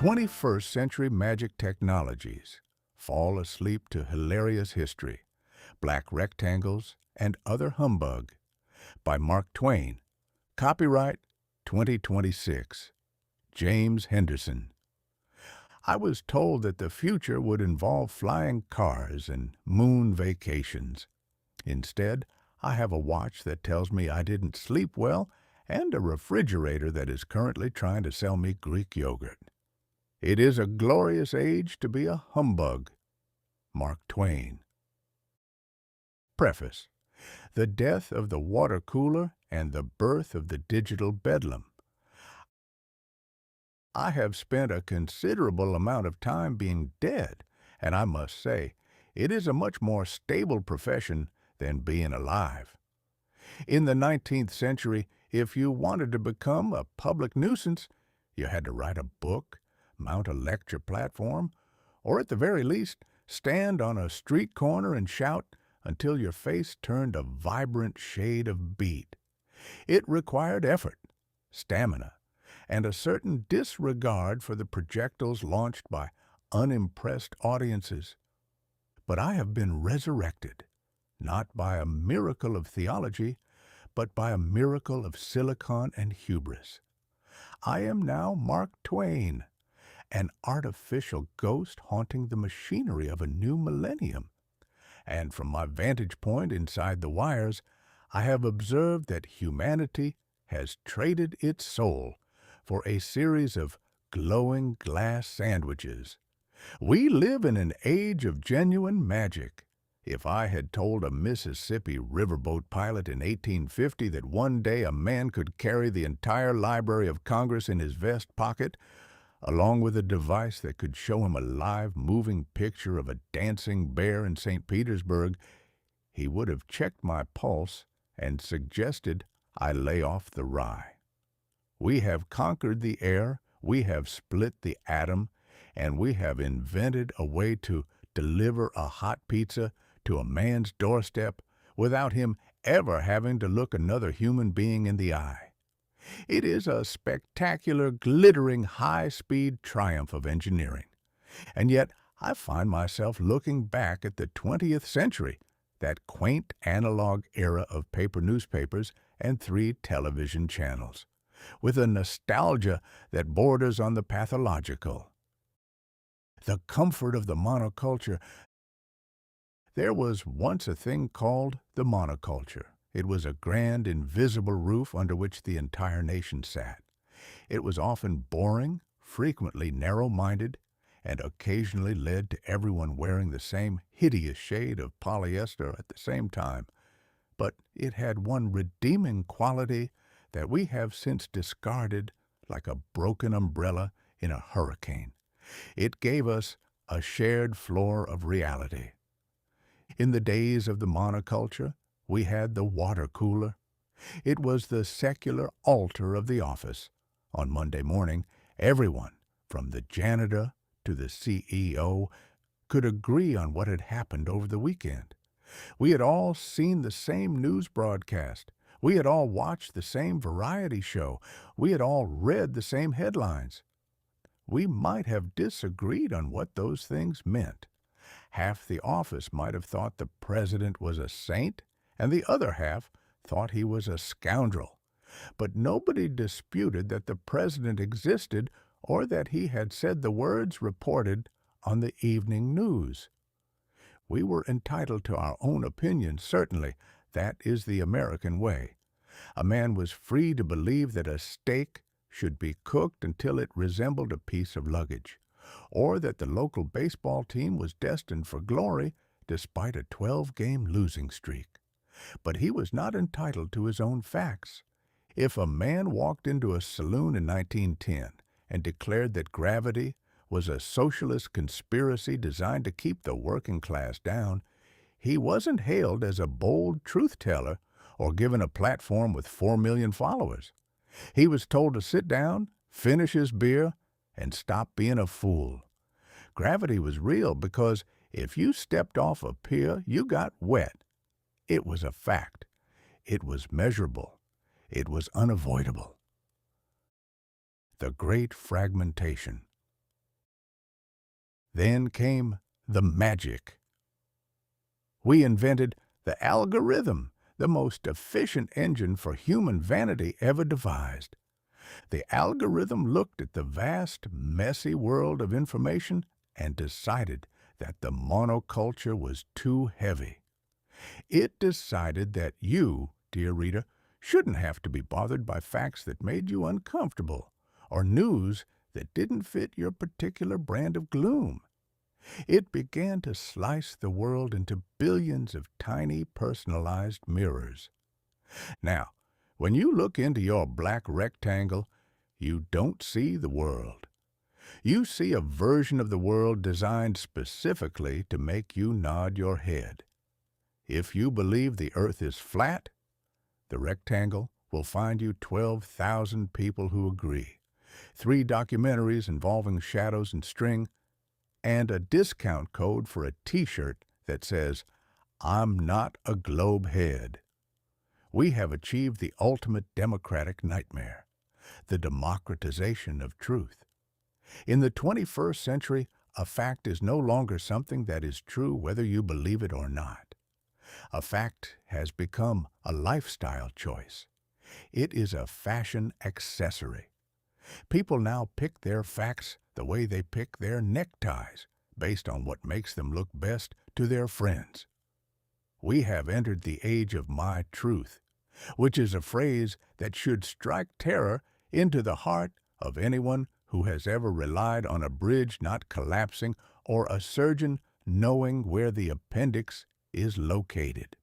21st Century Magic Technologies. Fall asleep to hilarious history. Black rectangles and other humbug. By Mark Twain. Copyright 2026. James Henderson. I was told that the future would involve flying cars and moon vacations. Instead, I have a watch that tells me I didn't sleep well and a refrigerator that is currently trying to sell me Greek yogurt. It is a glorious age to be a humbug. Mark Twain. Preface. The death of the water cooler and the birth of the digital bedlam. I have spent a considerable amount of time being dead, and I must say, it is a much more stable profession than being alive. In the 19th century, if you wanted to become a public nuisance, you had to write a book, mount a lecture platform, or at the very least, stand on a street corner and shout until your face turned a vibrant shade of beet. It required effort, stamina, and a certain disregard for the projectiles launched by unimpressed audiences. But I have been resurrected, not by a miracle of theology, but by a miracle of silicon and hubris. I am now Mark Twain, an artificial ghost haunting the machinery of a new millennium. And from my vantage point inside the wires, I have observed that humanity has traded its soul for a series of glowing glass sandwiches. We live in an age of genuine magic. If I had told a Mississippi riverboat pilot in 1850 that one day a man could carry the entire Library of Congress in his vest pocket, along with a device that could show him a live, moving picture of a dancing bear in St. Petersburg, he would have checked my pulse and suggested I lay off the rye. We have conquered the air, we have split the atom, and we have invented a way to deliver a hot pizza to a man's doorstep without him ever having to look another human being in the eye. It is a spectacular, glittering, high-speed triumph of engineering. And yet I find myself looking back at the 20th century, that quaint analog era of paper newspapers and 3 television channels, with a nostalgia that borders on the pathological. The comfort of the monoculture. There was once a thing called the monoculture. It was a grand, invisible roof under which the entire nation sat. It was often boring, frequently narrow-minded, and occasionally led to everyone wearing the same hideous shade of polyester at the same time. But it had one redeeming quality that we have since discarded like a broken umbrella in a hurricane. It gave us a shared floor of reality. In the days of the monoculture, we had the water cooler. It was the secular altar of the office. On Monday morning, everyone, from the janitor to the CEO, could agree on what had happened over the weekend. We had all seen the same news broadcast. We had all watched the same variety show. We had all read the same headlines. We might have disagreed on what those things meant. Half the office might have thought the president was a saint, and the other half thought he was a scoundrel. But nobody disputed that the president existed or that he had said the words reported on the evening news. We were entitled to our own opinion, certainly. That is the American way. A man was free to believe that a steak should be cooked until it resembled a piece of luggage, or that the local baseball team was destined for glory despite a 12-game losing streak. But he was not entitled to his own facts. If a man walked into a saloon in 1910 and declared that gravity was a socialist conspiracy designed to keep the working class down, he wasn't hailed as a bold truth-teller or given a platform with 4 million followers. He was told to sit down, finish his beer, and stop being a fool. Gravity was real because if you stepped off a pier, you got wet. It was a fact. It was measurable. It was unavoidable. The Great Fragmentation. Then came the magic. We invented the algorithm, the most efficient engine for human vanity ever devised. The algorithm looked at the vast, messy world of information and decided that the monoculture was too heavy. It decided that you, dear reader, shouldn't have to be bothered by facts that made you uncomfortable or news that didn't fit your particular brand of gloom. It began to slice the world into billions of tiny personalized mirrors. Now, when you look into your black rectangle, you don't see the world. You see a version of the world designed specifically to make you nod your head. If you believe the earth is flat, the rectangle will find you 12,000 people who agree, 3 documentaries involving shadows and string, and a discount code for a t-shirt that says, "I'm not a globe head." We have achieved the ultimate democratic nightmare, the democratization of truth. In the 21st century, a fact is no longer something that is true whether you believe it or not. A fact has become a lifestyle choice. It is a fashion accessory. People now pick their facts the way they pick their neckties, based on what makes them look best to their friends. We have entered the age of my truth, which is a phrase that should strike terror into the heart of anyone who has ever relied on a bridge not collapsing or a surgeon knowing where the appendix is located.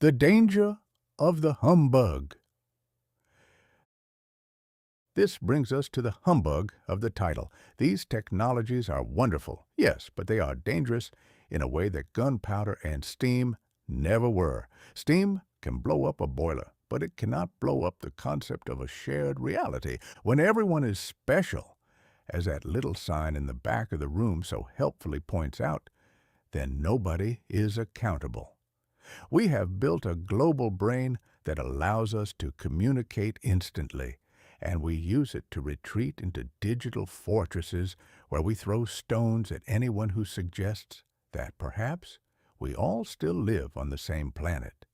The danger of the humbug. This brings us to the humbug of the title. These technologies are wonderful, yes, but they are dangerous in a way that gunpowder and steam never were. Steam can blow up a boiler, but it cannot blow up the concept of a shared reality. When everyone is special, as that little sign in the back of the room so helpfully points out, then nobody is accountable. We have built a global brain that allows us to communicate instantly, and we use it to retreat into digital fortresses where we throw stones at anyone who suggests that perhaps we all still live on the same planet.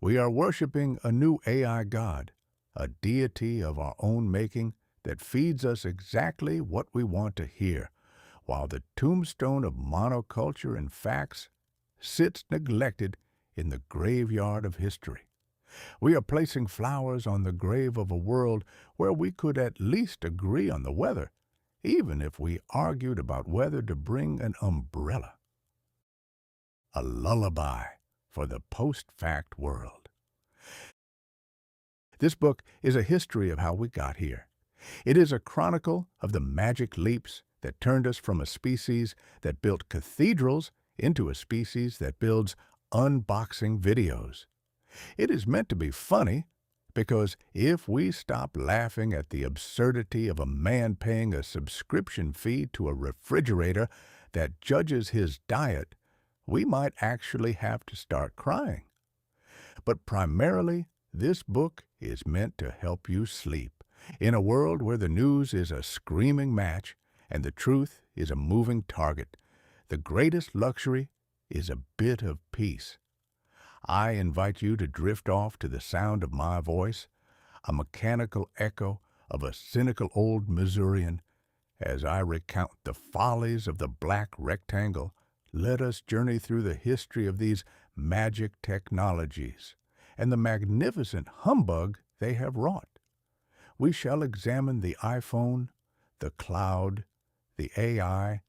We are worshiping a new AI god, a deity of our own making that feeds us exactly what we want to hear, while the tombstone of monoculture and facts sits neglected in the graveyard of history. We are placing flowers on the grave of a world where we could at least agree on the weather, even if we argued about whether to bring an umbrella. A lullaby for the post-fact world. This book is a history of how we got here. It is a chronicle of the magic leaps that turned us from a species that built cathedrals into a species that builds unboxing videos. It is meant to be funny, because if we stop laughing at the absurdity of a man paying a subscription fee to a refrigerator that judges his diet, we might actually have to start crying. But primarily, this book is meant to help you sleep, in a world where the news is a screaming match and the truth is a moving target. The greatest luxury is a bit of peace. I invite you to drift off to the sound of my voice, a mechanical echo of a cynical old Missourian. As I recount the follies of the black rectangle, let us journey through the history of these magic technologies and the magnificent humbug they have wrought. We shall examine the iPhone, the cloud, the AI,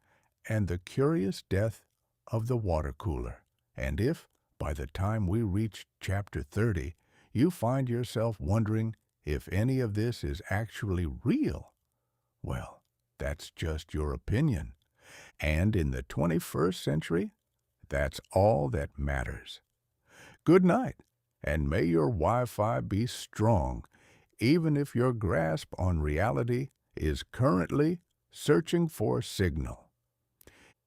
and the curious death of the water cooler. And if, by the time we reach chapter 30, you find yourself wondering if any of this is actually real, well, that's just your opinion. And in the 21st century, that's all that matters. Good night, and may your Wi-Fi be strong, even if your grasp on reality is currently searching for signal.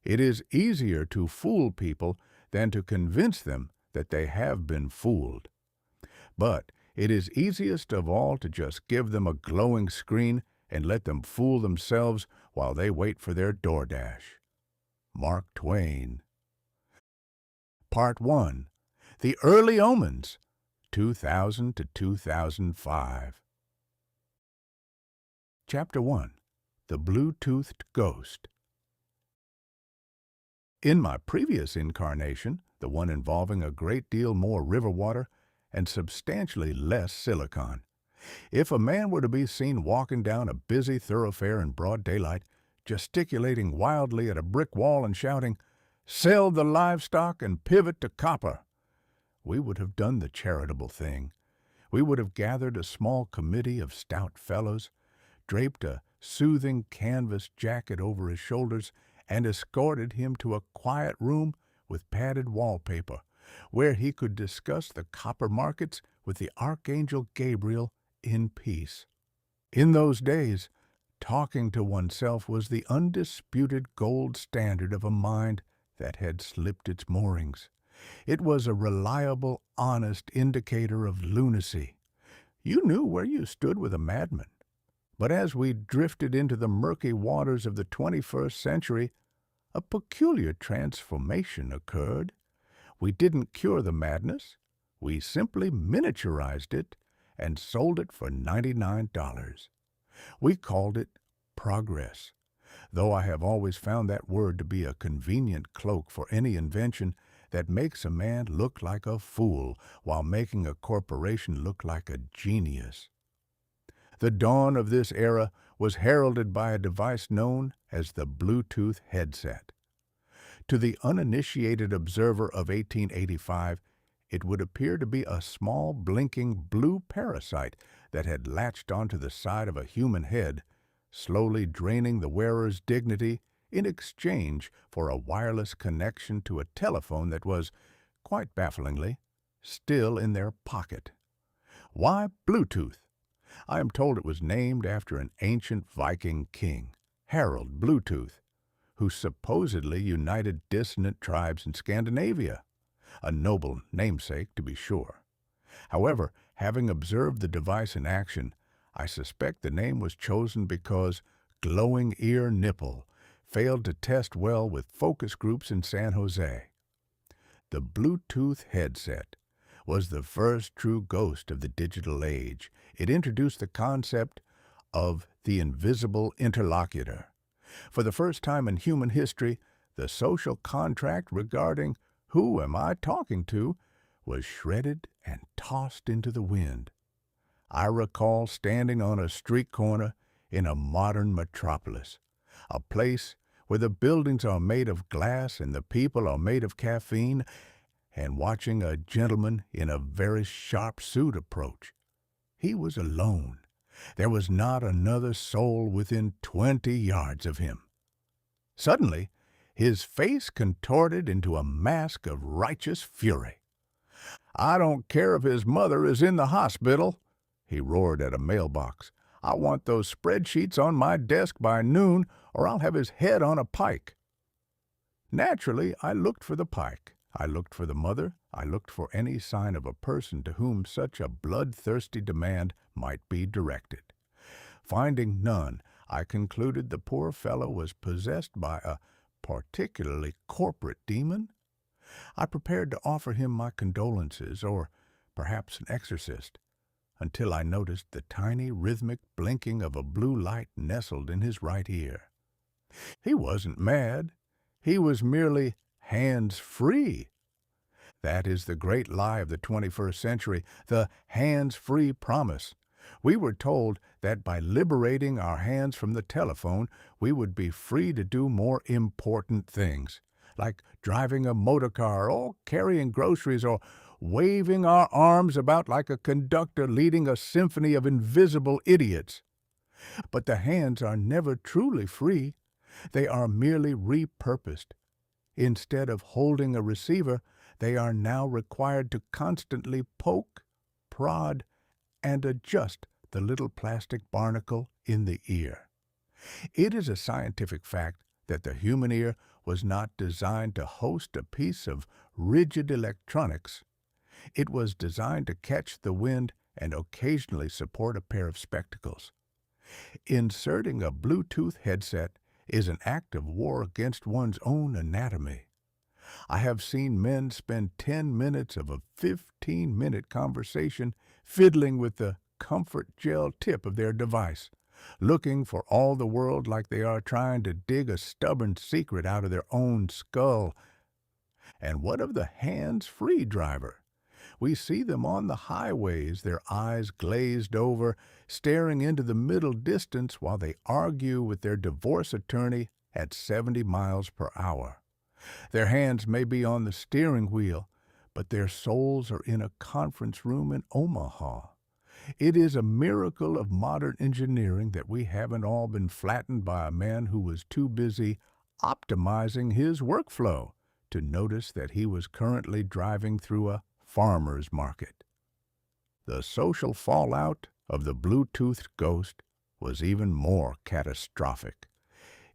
It is easier to fool people than to convince them that they have been fooled. But it is easiest of all to just give them a glowing screen and let them fool themselves while they wait for their DoorDash. Mark Twain. Part 1. The Early Omens, 2000 to 2005. Chapter 1. The Blue-Toothed Ghost. In my previous incarnation, the one involving a great deal more river water and substantially less silicon, if a man were to be seen walking down a busy thoroughfare in broad daylight, gesticulating wildly at a brick wall and shouting, "Sell the livestock and pivot to copper," we would have done the charitable thing. We would have gathered a small committee of stout fellows, draped a soothing canvas jacket over his shoulders, and escorted him to a quiet room with padded wallpaper, where he could discuss the copper markets with the Archangel Gabriel in peace. In those days, talking to oneself was the undisputed gold standard of a mind that had slipped its moorings. It was a reliable, honest indicator of lunacy. You knew where you stood with a madman. But as we drifted into the murky waters of the 21st century, a peculiar transformation occurred. We didn't cure the madness. We simply miniaturized it and sold it for $99. We called it progress, though I have always found that word to be a convenient cloak for any invention that makes a man look like a fool while making a corporation look like a genius. The dawn of this era was heralded by a device known as the Bluetooth headset. To the uninitiated observer of 1885, it would appear to be a small, blinking blue parasite that had latched onto the side of a human head, slowly draining the wearer's dignity in exchange for a wireless connection to a telephone that was, quite bafflingly, still in their pocket. Why Bluetooth? I am told it was named after an ancient Viking king, Harald Bluetooth, who supposedly united dissonant tribes in Scandinavia. A noble namesake, to be sure. However, having observed the device in action, I suspect the name was chosen because Glowing Ear Nipple failed to test well with focus groups in San Jose. The Bluetooth headset was the first true ghost of the digital age. It introduced the concept of the invisible interlocutor. For the first time in human history, the social contract regarding "who am I talking to" was shredded and tossed into the wind. I recall standing on a street corner in a modern metropolis, a place where the buildings are made of glass and the people are made of caffeine, and watching a gentleman in a very sharp suit approach. He was alone. There was not another soul within 20 yards of him. Suddenly, his face contorted into a mask of righteous fury. "I don't care if his mother is in the hospital," he roared at a mailbox. "I want those spreadsheets on my desk by noon, or I'll have his head on a pike." Naturally, I looked for the pike. I looked for the mother. I looked for any sign of a person to whom such a bloodthirsty demand might be directed. Finding none, I concluded the poor fellow was possessed by a particularly corporate demon. I prepared to offer him my condolences, or perhaps an exorcist, until I noticed the tiny rhythmic blinking of a blue light nestled in his right ear. He wasn't mad. He was merely hands-free. That is the great lie of the 21st century, the hands-free promise. We were told that by liberating our hands from the telephone, we would be free to do more important things, like driving a motor car or carrying groceries or waving our arms about like a conductor leading a symphony of invisible idiots. But the hands are never truly free. They are merely repurposed. Instead of holding a receiver, they are now required to constantly poke, prod, and adjust the little plastic barnacle in the ear. It is a scientific fact that the human ear was not designed to host a piece of rigid electronics. It was designed to catch the wind and occasionally support a pair of spectacles. Inserting a Bluetooth headset is an act of war against one's own anatomy. I have seen men spend 10 minutes of a 15-minute conversation fiddling with the comfort gel tip of their device, looking for all the world like they are trying to dig a stubborn secret out of their own skull. And what of the hands-free driver? We see them on the highways, their eyes glazed over, staring into the middle distance while they argue with their divorce attorney at 70 miles per hour. Their hands may be on the steering wheel, but their souls are in a conference room in Omaha. It is a miracle of modern engineering that we haven't all been flattened by a man who was too busy optimizing his workflow to notice that he was currently driving through a farmer's market. The social fallout of the Bluetooth ghost was even more catastrophic.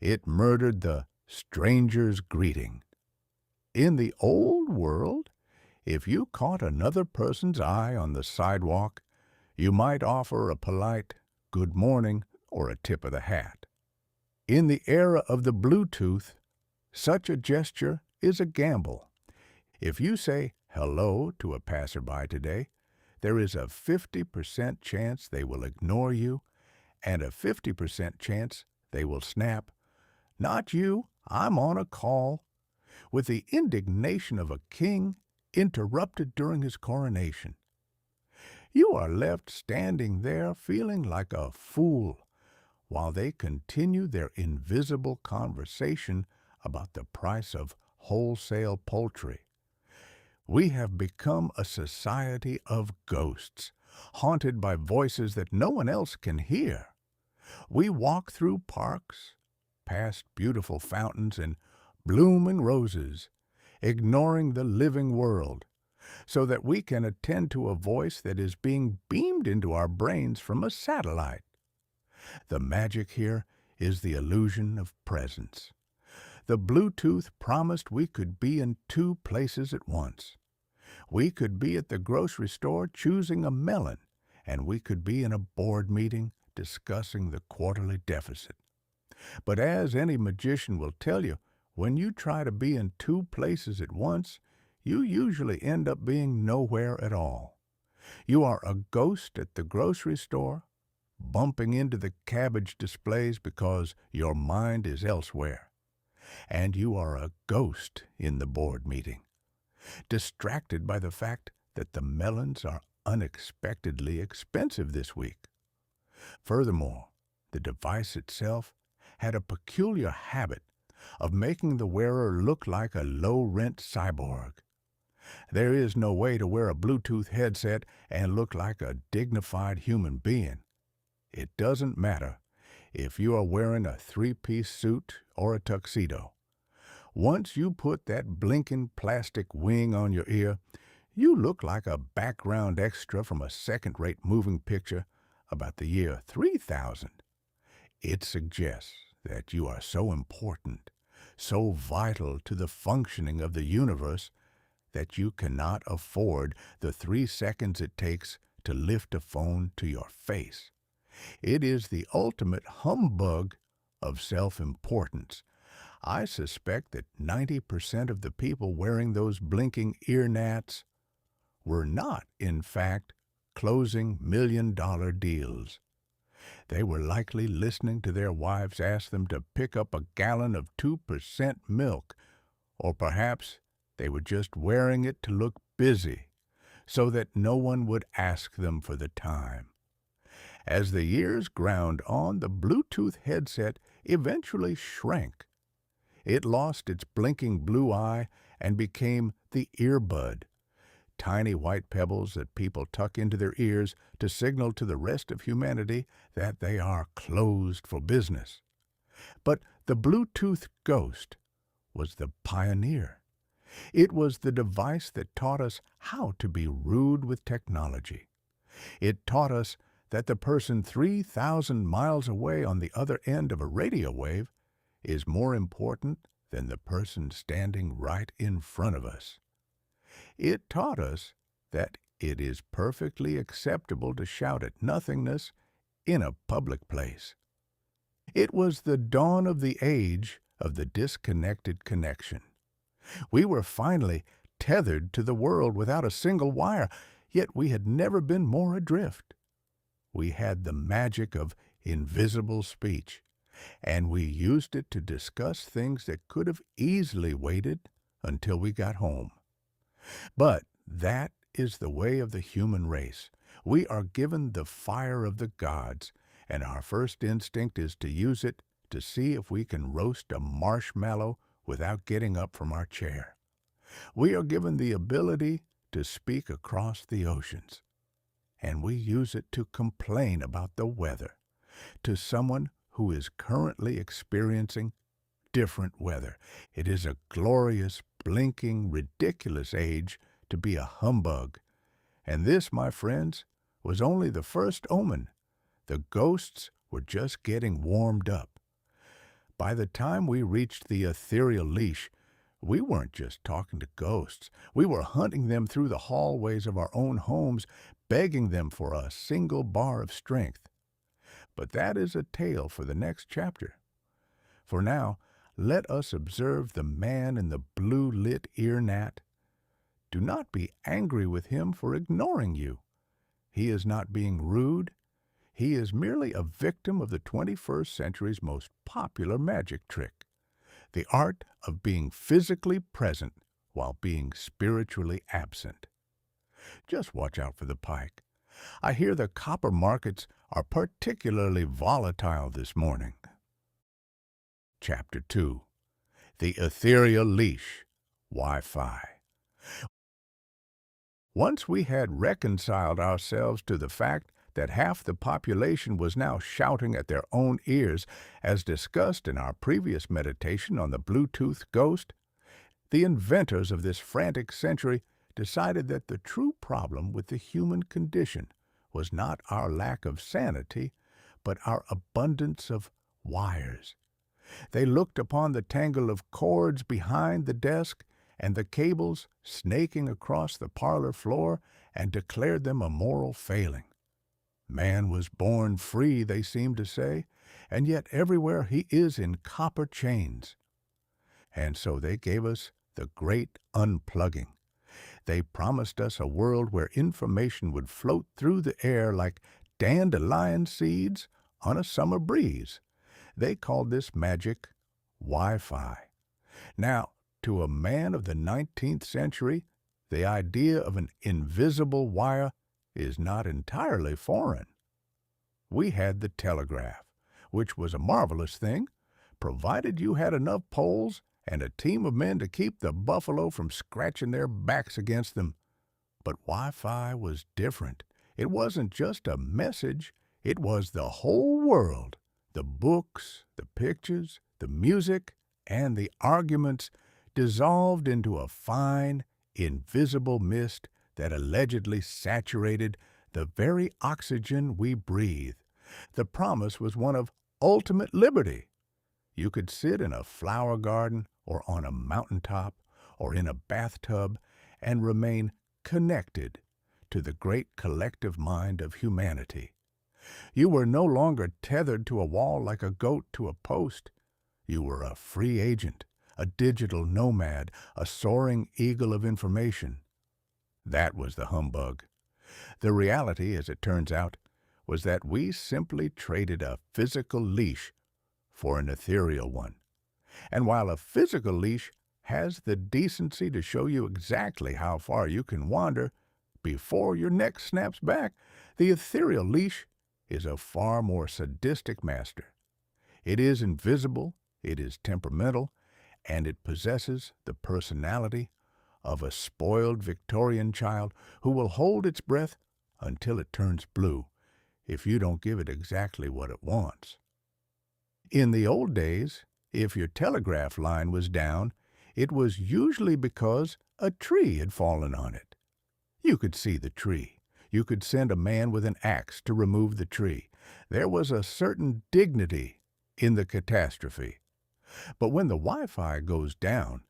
It murdered the stranger's greeting. In the old world, if you caught another person's eye on the sidewalk, you might offer a polite good morning or a tip of the hat. In the era of the Bluetooth, such a gesture is a gamble. If you say hello to a passerby today, there is a 50% chance they will ignore you and a 50% chance they will snap, "Not you, I'm on a call," with the indignation of a king interrupted during his coronation. You are left standing there feeling like a fool while they continue their invisible conversation about the price of wholesale poultry. We have become a society of ghosts, haunted by voices that no one else can hear. We walk through parks, past beautiful fountains and blooming roses, ignoring the living world, so that we can attend to a voice that is being beamed into our brains from a satellite. The magic here is the illusion of presence. The Bluetooth promised we could be in two places at once. We could be at the grocery store choosing a melon, and we could be in a board meeting discussing the quarterly deficit. But as any magician will tell you, when you try to be in two places at once, you usually end up being nowhere at all. You are a ghost at the grocery store, bumping into the cabbage displays because your mind is elsewhere. And you are a ghost in the board meeting, distracted by the fact that the melons are unexpectedly expensive this week. Furthermore, the device itself had a peculiar habit of making the wearer look like a low-rent cyborg. There is no way to wear a Bluetooth headset and look like a dignified human being. It doesn't matter if you are wearing a three-piece suit or a tuxedo. Once you put that blinking plastic wing on your ear, you look like a background extra from a second-rate moving picture about the year 3000. It suggests that you are so important, so vital to the functioning of the universe, that you cannot afford the 3 seconds it takes to lift a phone to your face. It is the ultimate humbug of self-importance. I suspect that 90% of the people wearing those blinking ear nats were not, in fact, closing million-dollar deals. They were likely listening to their wives ask them to pick up a gallon of 2% milk, or perhaps they were just wearing it to look busy, so that no one would ask them for the time. As the years ground on, the Bluetooth headset eventually shrank. It lost its blinking blue eye and became the earbud, tiny white pebbles that people tuck into their ears to signal to the rest of humanity that they are closed for business. But the Bluetooth ghost was the pioneer. It was the device that taught us how to be rude with technology. It taught us that the person 3,000 miles away on the other end of a radio wave is more important than the person standing right in front of us. It taught us that it is perfectly acceptable to shout at nothingness in a public place. It was the dawn of the age of the disconnected connection. We were finally tethered to the world without a single wire, yet we had never been more adrift. We had the magic of invisible speech, and we used it to discuss things that could have easily waited until we got home. But that is the way of the human race. We are given the fire of the gods, and our first instinct is to use it to see if we can roast a marshmallow without getting up from our chair. We are given the ability to speak across the oceans, and we use it to complain about the weather to someone who is currently experiencing different weather. It is a glorious, blinking, ridiculous age to be a humbug. And this, my friends, was only the first omen. The ghosts were just getting warmed up. By the time we reached the Ethereal Leash, we weren't just talking to ghosts. We were hunting them through the hallways of our own homes, begging them for a single bar of strength. But that is a tale for the next chapter. For now, let us observe the man in the blue-lit ear gnat. Do not be angry with him for ignoring you. He is not being rude. He is merely a victim of the 21st century's most popular magic trick, the art of being physically present while being spiritually absent. Just watch out for the pike. I hear the copper markets are particularly volatile this morning. Chapter 2. The Ethereal Leash, Wi-Fi. Once we had reconciled ourselves to the fact that half the population was now shouting at their own ears, as discussed in our previous meditation on the Bluetooth ghost, the inventors of this frantic century decided that the true problem with the human condition was not our lack of sanity, but our abundance of wires. They looked upon the tangle of cords behind the desk and the cables snaking across the parlor floor and declared them a moral failing. Man was born free, they seemed to say, and yet everywhere he is in copper chains. And so they gave us the great unplugging. They promised us a world where information would float through the air like dandelion seeds on a summer breeze. They called this magic Wi-Fi. Now, to a man of the 19th century, the idea of an invisible wire is not entirely foreign. We had the telegraph, which was a marvelous thing, provided you had enough poles and a team of men to keep the buffalo from scratching their backs against them. But Wi-Fi was different. It wasn't just a message, it was the whole world. The books, the pictures, the music, and the arguments dissolved into a fine, invisible mist that allegedly saturated the very oxygen we breathe. The promise was one of ultimate liberty. You could sit in a flower garden or on a mountaintop or in a bathtub and remain connected to the great collective mind of humanity. You were no longer tethered to a wall like a goat to a post. You were a free agent, a digital nomad, a soaring eagle of information. That was the humbug. The reality, as it turns out, was that we simply traded a physical leash for an ethereal one. And while a physical leash has the decency to show you exactly how far you can wander before your neck snaps back, the ethereal leash is a far more sadistic master. It is invisible, it is temperamental, and it possesses the personality of a spoiled Victorian child who will hold its breath until it turns blue if you don't give it exactly what it wants. In the old days, if your telegraph line was down, it was usually because a tree had fallen on it. You could see the tree. You could send a man with an axe to remove the tree. There was a certain dignity in the catastrophe. But when the Wi-Fi goes down,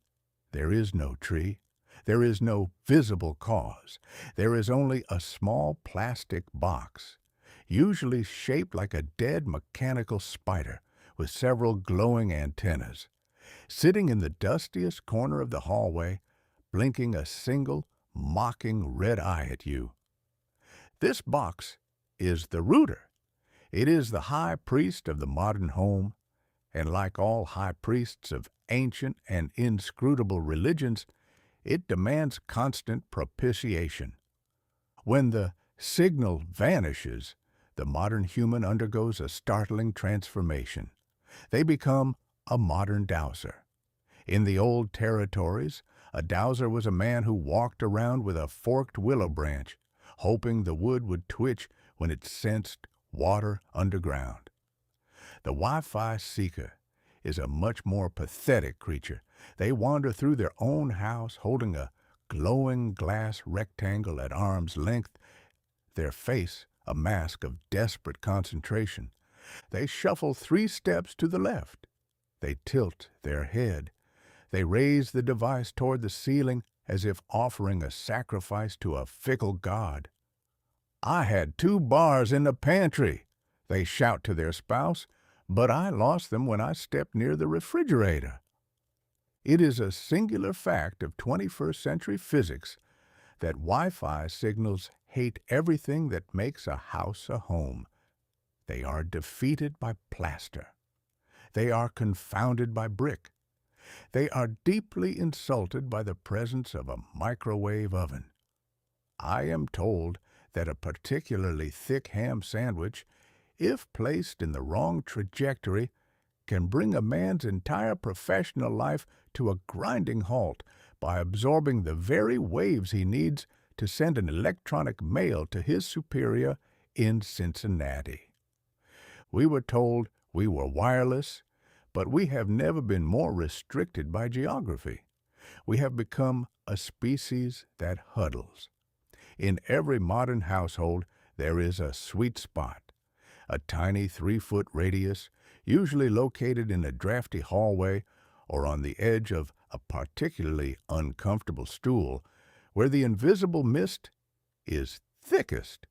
there is no tree. There is no visible cause. There is only a small plastic box. usually shaped like a dead mechanical spider with several glowing antennas, sitting in the dustiest corner of the hallway, blinking a single, mocking red eye at you. This box is the rooter. It is the high priest of the modern home, and like all high priests of ancient and inscrutable religions, it demands constant propitiation. When the signal vanishes, the modern human undergoes a startling transformation. They become a modern dowser. In the old territories, a dowser was a man who walked around with a forked willow branch, hoping the wood would twitch when it sensed water underground. The Wi-Fi seeker is a much more pathetic creature. They wander through their own house holding a glowing glass rectangle at arm's length, their face a mask of desperate concentration. They shuffle 3 steps to the left. They tilt their head. They raise the device toward the ceiling as if offering a sacrifice to a fickle god. "I had 2 bars in the pantry," they shout to their spouse, "but I lost them when I stepped near the refrigerator." It is a singular fact of 21st century physics that Wi-Fi signals hate everything that makes a house a home. They are defeated by plaster. They are confounded by brick. They are deeply insulted by the presence of a microwave oven. I am told that a particularly thick ham sandwich, if placed in the wrong trajectory, can bring a man's entire professional life to a grinding halt by absorbing the very waves he needs to send an electronic mail to his superior in Cincinnati. We were told we were wireless, but we have never been more restricted by geography. We have become a species that huddles. In every modern household, there is a sweet spot, a tiny 3-foot radius, usually located in a drafty hallway or on the edge of a particularly uncomfortable stool, where the invisible mist is thickest.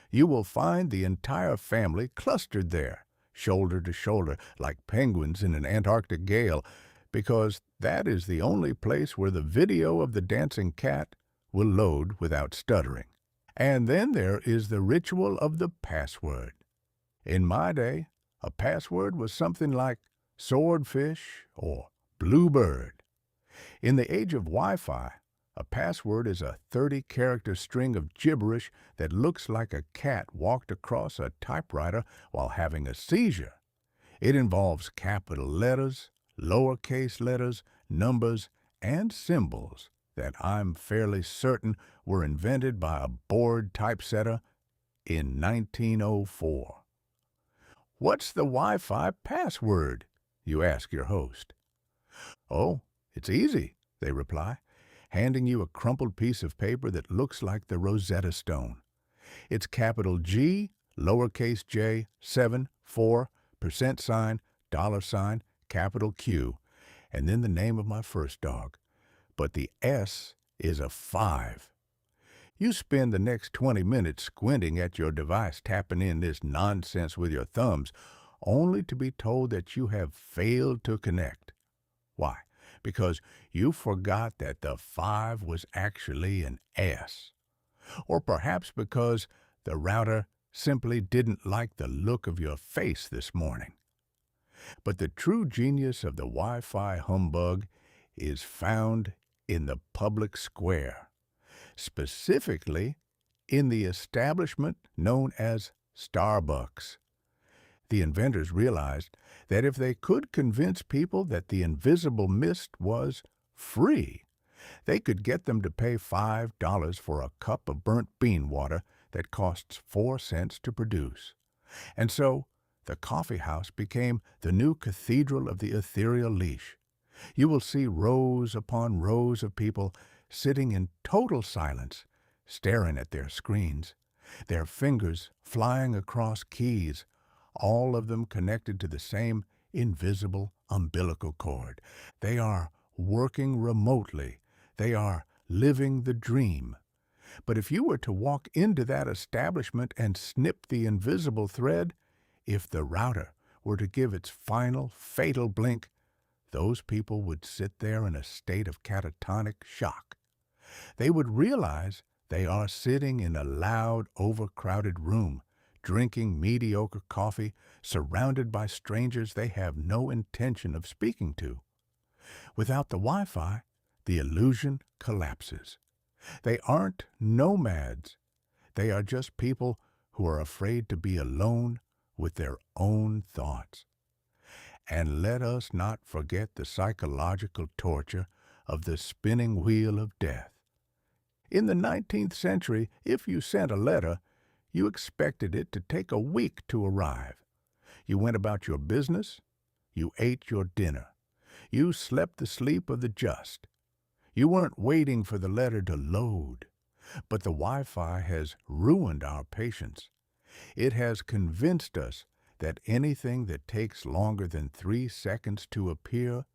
You will find the entire family clustered there, shoulder to shoulder, like penguins in an Antarctic gale, because that is the only place where the video of the dancing cat will load without stuttering. And then there is the ritual of the password. In my day, a password was something like swordfish or bluebird. In the age of Wi-Fi, a password is a 30-character string of gibberish that looks like a cat walked across a typewriter while having a seizure. It involves capital letters, lowercase letters, numbers, and symbols that I'm fairly certain were invented by a bored typesetter in 1904. "What's the Wi-Fi password?" you ask your host. "Oh, it's easy," they reply, handing you a crumpled piece of paper that looks like the Rosetta Stone. It's capital G, lowercase j, 7, 4, %, $, capital Q, and then the name of my first dog. But the S is a 5. You spend the next 20 minutes squinting at your device, tapping in this nonsense with your thumbs, only to be told that you have failed to connect. Why? Because you forgot that the 5 was actually an S. Or perhaps because the router simply didn't like the look of your face this morning. But the true genius of the Wi-Fi humbug is found in the public square, specifically in the establishment known as Starbucks. The inventors realized that if they could convince people that the invisible mist was free, they could get them to pay $5 for a cup of burnt bean water that costs 4 cents to produce. And so the coffee house became the new cathedral of the Ethereal Leash. You will see rows upon rows of people sitting in total silence, staring at their screens, their fingers flying across keys, all of them connected to the same invisible umbilical cord. They are working remotely. They are living the dream. But if you were to walk into that establishment and snip the invisible thread, if the router were to give its final, fatal blink, those people would sit there in a state of catatonic shock. They would realize they are sitting in a loud, overcrowded room, drinking mediocre coffee, surrounded by strangers they have no intention of speaking to. Without the Wi-Fi, the illusion collapses. They aren't nomads. They are just people who are afraid to be alone with their own thoughts. And let us not forget the psychological torture of the spinning wheel of death. In the 19th century, if you sent a letter, you expected it to take a week to arrive. You went about your business. You ate your dinner. You slept the sleep of the just. You weren't waiting for the letter to load. But the Wi-Fi has ruined our patience. It has convinced us that anything that takes longer than 3 seconds to appear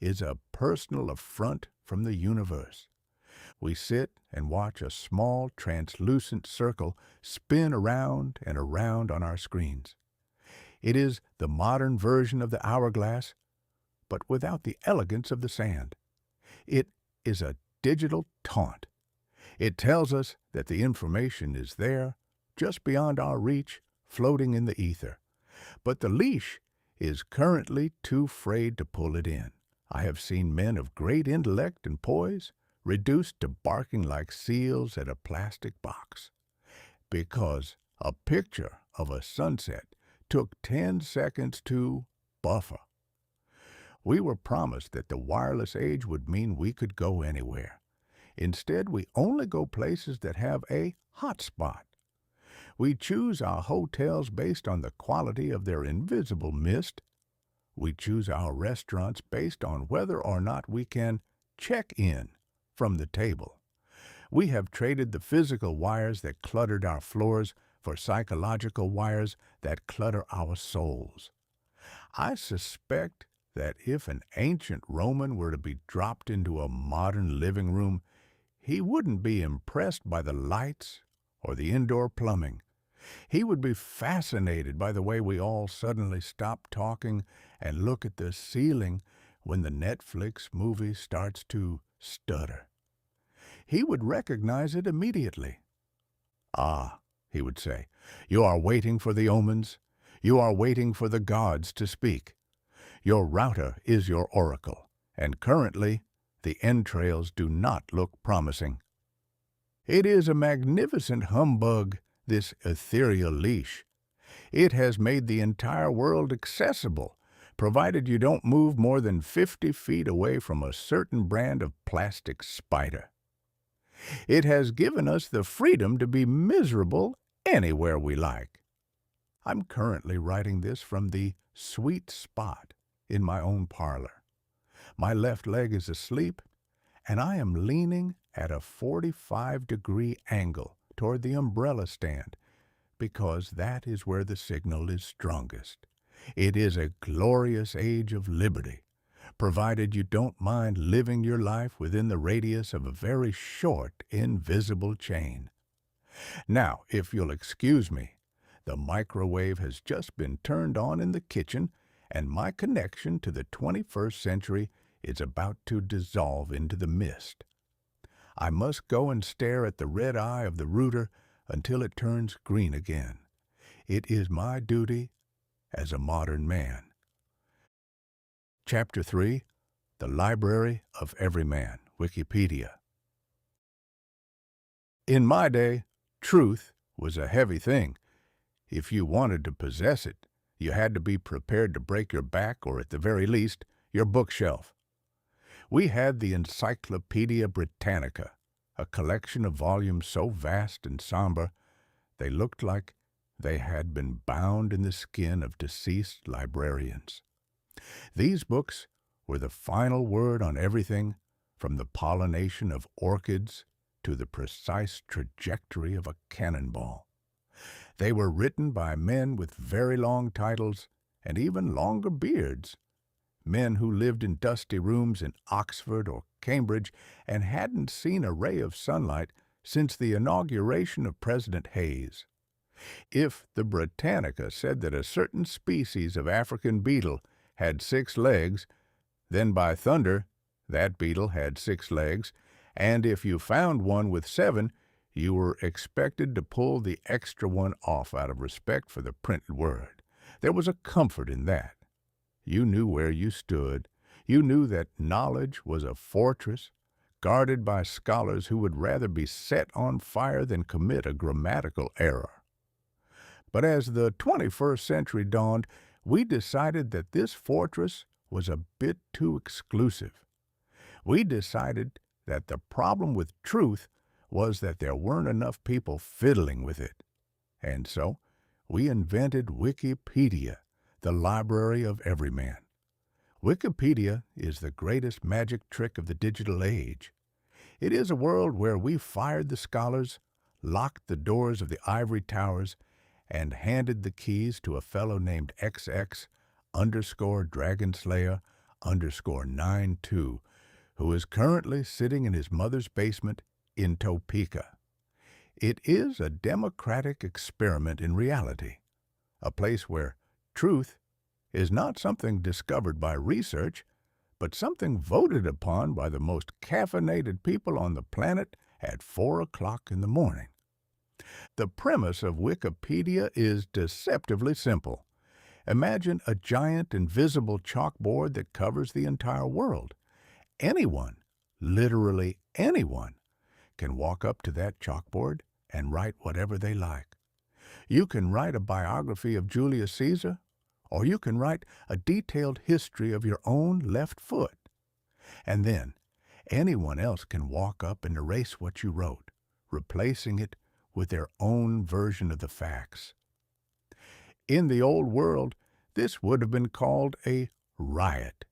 is a personal affront from the universe. We sit and watch a small, translucent circle spin around and around on our screens. It is the modern version of the hourglass, but without the elegance of the sand. It is a digital taunt. It tells us that the information is there, just beyond our reach, floating in the ether. But the leash is currently too afraid to pull it in. I have seen men of great intellect and poise reduced to barking like seals at a plastic box, because a picture of a sunset took 10 seconds to buffer. We were promised that the wireless age would mean we could go anywhere. Instead, we only go places that have a hotspot. We choose our hotels based on the quality of their invisible mist. We choose our restaurants based on whether or not we can check in from the table. We have traded the physical wires that cluttered our floors for psychological wires that clutter our souls. I suspect that if an ancient Roman were to be dropped into a modern living room, he wouldn't be impressed by the lights or the indoor plumbing. He would be fascinated by the way we all suddenly stop talking and look at the ceiling when the Netflix movie starts to stutter. He would recognize it immediately. "Ah," he would say, "you are waiting for the omens. You are waiting for the gods to speak. Your router is your oracle, and currently the entrails do not look promising." It is a magnificent humbug, this ethereal leash. It has made the entire world accessible, provided you don't move more than 50 feet away from a certain brand of plastic spider. It has given us the freedom to be miserable anywhere we like. I'm currently writing this from the sweet spot in my own parlor. My left leg is asleep, and I am leaning at a 45-degree angle toward the umbrella stand, because that is where the signal is strongest. It is a glorious age of liberty, provided you don't mind living your life within the radius of a very short, invisible chain. Now, if you'll excuse me, the microwave has just been turned on in the kitchen, and my connection to the 21st century is about to dissolve into the mist. I must go and stare at the red eye of the router until it turns green again. It is my duty as a modern man. Chapter 3, The Library of Everyman, Wikipedia. In my day, truth was a heavy thing. If you wanted to possess it, you had to be prepared to break your back or, at the very least, your bookshelf. We had the Encyclopedia Britannica, a collection of volumes so vast and somber they looked like they had been bound in the skin of deceased librarians. These books were the final word on everything from the pollination of orchids to the precise trajectory of a cannonball. They were written by men with very long titles and even longer beards, men who lived in dusty rooms in Oxford or Cambridge and hadn't seen a ray of sunlight since the inauguration of President Hayes. If the Britannica said that a certain species of African beetle had 6 legs, then by thunder, that beetle had 6 legs, and if you found one with 7, you were expected to pull the extra one off out of respect for the printed word. There was a comfort in that. You knew where you stood. You knew that knowledge was a fortress, guarded by scholars who would rather be set on fire than commit a grammatical error. But as the 21st century dawned, we decided that this fortress was a bit too exclusive. We decided that the problem with truth was that there weren't enough people fiddling with it. And so, we invented Wikipedia, the library of Everyman. Wikipedia is the greatest magic trick of the digital age. It is a world where we fired the scholars, locked the doors of the ivory towers, and handed the keys to a fellow named XX_Dragonslayer_92, who is currently sitting in his mother's basement in Topeka. It is a democratic experiment in reality, a place where truth is not something discovered by research, but something voted upon by the most caffeinated people on the planet at 4 o'clock in the morning. The premise of Wikipedia is deceptively simple. Imagine a giant invisible chalkboard that covers the entire world. Anyone, literally anyone, can walk up to that chalkboard and write whatever they like. You can write a biography of Julius Caesar, or you can write a detailed history of your own left foot. And then, anyone else can walk up and erase what you wrote, replacing it with their own version of the facts. In the old world, this would have been called a riot.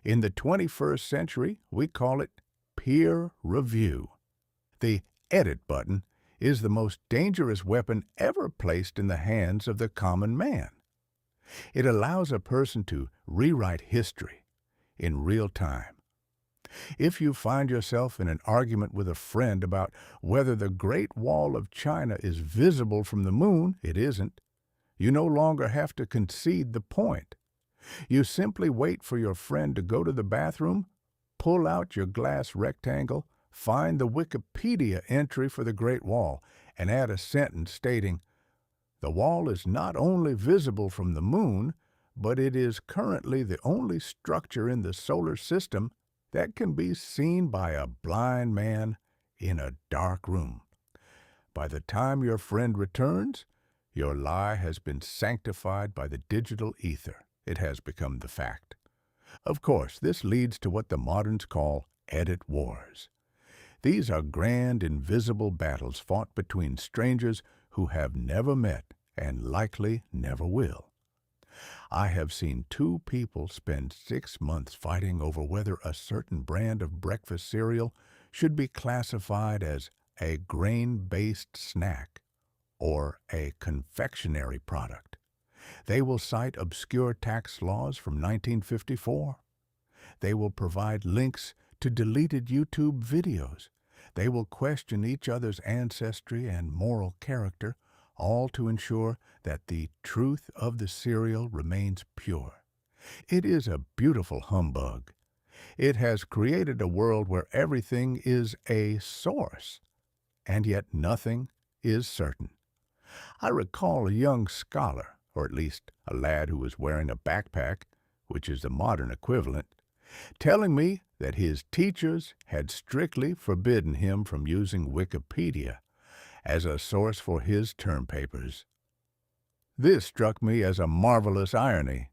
In the 21st century, we call it peer review. The edit button is the most dangerous weapon ever placed in the hands of the common man. It allows a person to rewrite history in real time. If you find yourself in an argument with a friend about whether the Great Wall of China is visible from the moon, it isn't. You no longer have to concede the point. You simply wait for your friend to go to the bathroom, pull out your glass rectangle, find the Wikipedia entry for the Great Wall, and add a sentence stating, "The wall is not only visible from the moon, but it is currently the only structure in the solar system that can be seen by a blind man in a dark room." By the time your friend returns, your lie has been sanctified by the digital ether. It has become the fact. Of course, this leads to what the moderns call edit wars. These are grand, invisible battles fought between strangers who have never met and likely never will. I have seen 2 people spend 6 months fighting over whether a certain brand of breakfast cereal should be classified as a grain-based snack or a confectionery product. They will cite obscure tax laws from 1954. They will provide links to deleted YouTube videos. They will question each other's ancestry and moral character, all to ensure that the truth of the cereal remains pure. It is a beautiful humbug. It has created a world where everything is a source, and yet nothing is certain. I recall a young scholar, or at least a lad who was wearing a backpack, which is the modern equivalent, telling me that his teachers had strictly forbidden him from using Wikipedia as a source for his term papers. This struck me as a marvelous irony.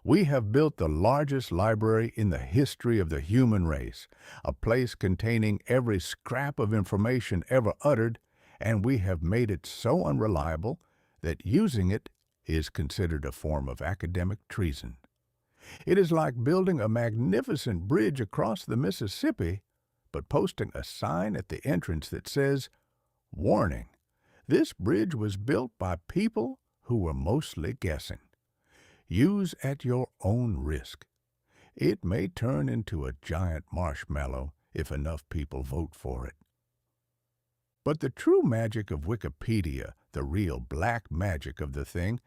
We have built the largest library in the history of the human race, a place containing every scrap of information ever uttered, and we have made it so unreliable that using it is considered a form of academic treason. It is like building a magnificent bridge across the Mississippi, but posting a sign at the entrance that says, "Warning, this bridge was built by people who were mostly guessing. Use at your own risk. It may turn into a giant marshmallow if enough people vote for it." But the true magic of Wikipedia, the real black magic of the thing,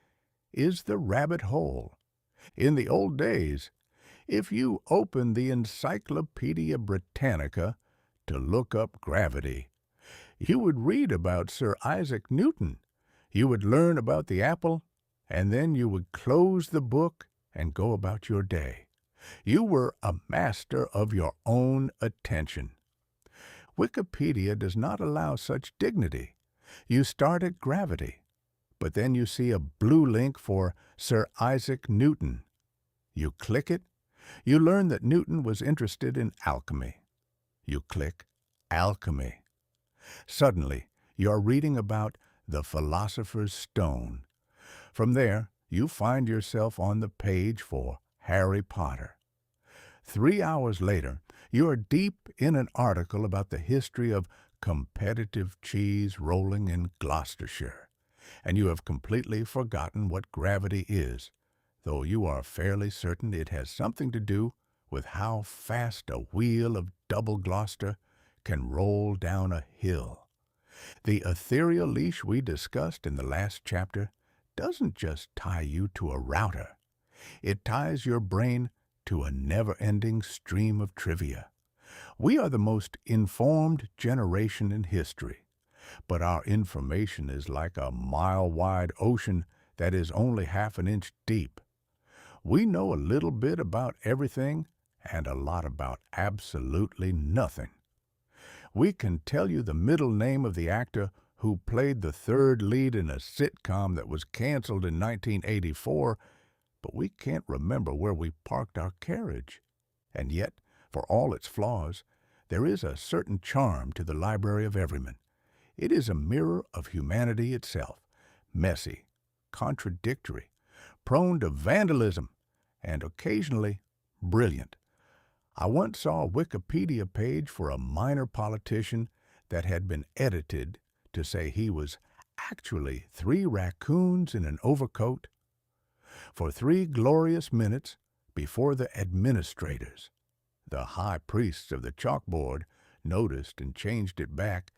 is the rabbit hole. In the old days, if you opened the Encyclopedia Britannica to look up gravity, you would read about Sir Isaac Newton, you would learn about the apple, and then you would close the book and go about your day. You were a master of your own attention. Wikipedia does not allow such dignity. You start at gravity, but then you see a blue link for Sir Isaac Newton. You click it. You learn that Newton was interested in alchemy. You click alchemy. Suddenly, you're reading about the philosopher's stone. From there, you find yourself on the page for Harry Potter. 3 hours later, you are deep in an article about the history of competitive cheese rolling in Gloucestershire, and you have completely forgotten what gravity is, though you are fairly certain it has something to do with how fast a wheel of double Gloucester can roll down a hill. The ethereal leash we discussed in the last chapter doesn't just tie you to a router. It ties your brain to a never-ending stream of trivia. We are the most informed generation in history, but our information is like a mile-wide ocean that is only half an inch deep. We know a little bit about everything and a lot about absolutely nothing. We can tell you the middle name of the actor who played the third lead in a sitcom that was canceled in 1984, but we can't remember where we parked our carriage. And yet, for all its flaws, there is a certain charm to the Library of Everyman. It is a mirror of humanity itself, messy, contradictory, prone to vandalism, and occasionally brilliant. I once saw a Wikipedia page for a minor politician that had been edited to say he was actually 3 raccoons in an overcoat. For 3 glorious minutes before the administrators, the high priests of the chalkboard, noticed and changed it back,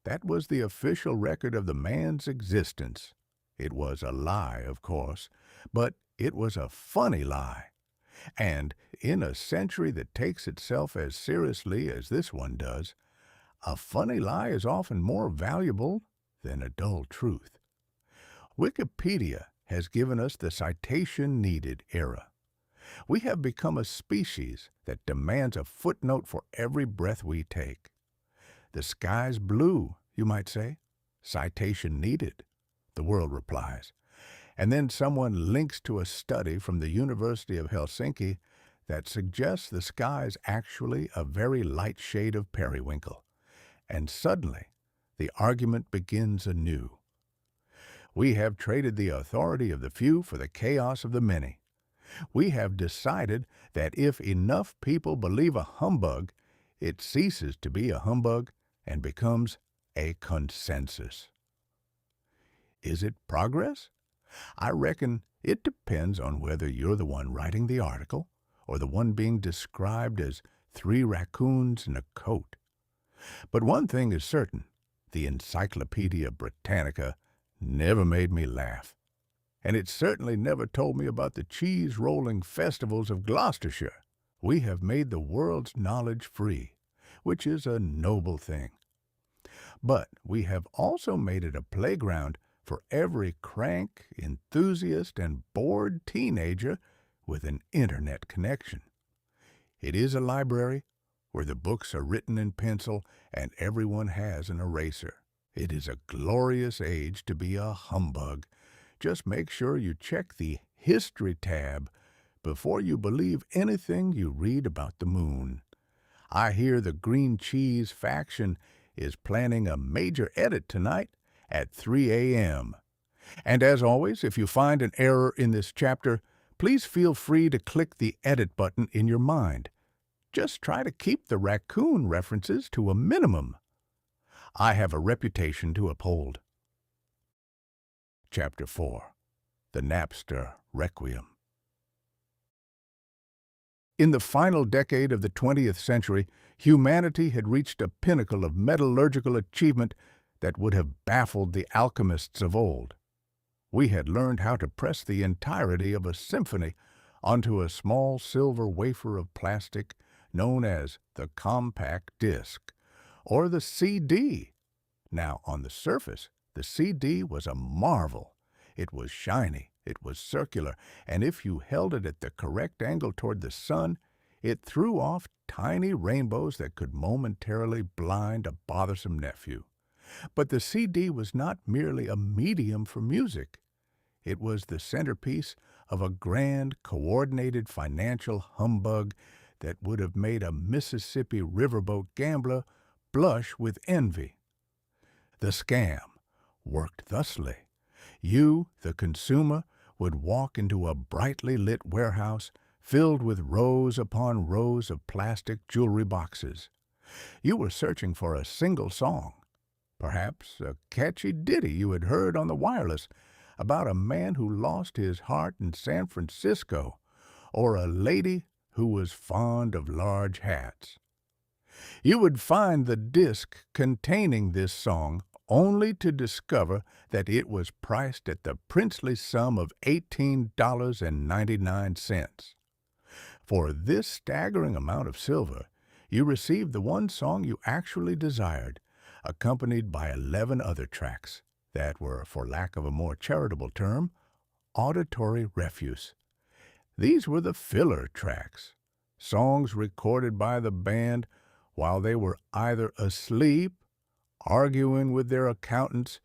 that was the official record of the man's existence. It was a lie, of course, but it was a funny lie. And in a century that takes itself as seriously as this one does, a funny lie is often more valuable than a dull truth. Wikipedia has given us the citation-needed era. We have become a species that demands a footnote for every breath we take. The sky's blue, you might say. Citation needed, the world replies. And then someone links to a study from the University of Helsinki that suggests the sky's actually a very light shade of periwinkle. And suddenly, the argument begins anew. We have traded the authority of the few for the chaos of the many. We have decided that if enough people believe a humbug, it ceases to be a humbug and becomes a consensus. Is it progress? I reckon it depends on whether you're the one writing the article or the one being described as 3 raccoons in a coat. But one thing is certain, the Encyclopedia Britannica never made me laugh. And it certainly never told me about the cheese-rolling festivals of Gloucestershire. We have made the world's knowledge free, which is a noble thing. But we have also made it a playground for every crank, enthusiast, and bored teenager with an internet connection. It is a library where the books are written in pencil and everyone has an eraser. It is a glorious age to be a humbug. Just make sure you check the History tab before you believe anything you read about the moon. I hear the green cheese faction is planning a major edit tonight at 3 a.m. And as always, if you find an error in this chapter, please feel free to click the edit button in your mind. Just try to keep the raccoon references to a minimum. I have a reputation to uphold. Chapter 4. The Napster Requiem. In the final decade of the 20th century, humanity had reached a pinnacle of metallurgical achievement that would have baffled the alchemists of old. We had learned how to press the entirety of a symphony onto a small silver wafer of plastic known as the compact disc, or the CD. Now, on the surface, the CD was a marvel. It was shiny, it was circular, and if you held it at the correct angle toward the sun, it threw off tiny rainbows that could momentarily blind a bothersome nephew. But the CD was not merely a medium for music. It was the centerpiece of a grand, coordinated financial humbug that would have made a Mississippi riverboat gambler blush with envy. The scam worked thusly. You, the consumer, would walk into a brightly lit warehouse filled with rows upon rows of plastic jewelry boxes. You were searching for a single song, perhaps a catchy ditty you had heard on the wireless about a man who lost his heart in San Francisco, or a lady who was fond of large hats. You would find the disc containing this song only to discover that it was priced at the princely sum of $18.99. For this staggering amount of silver, you received the one song you actually desired, accompanied by 11 other tracks that were, for lack of a more charitable term, auditory refuse. These were the filler tracks, songs recorded by the band while they were either asleep, arguing with their accountants,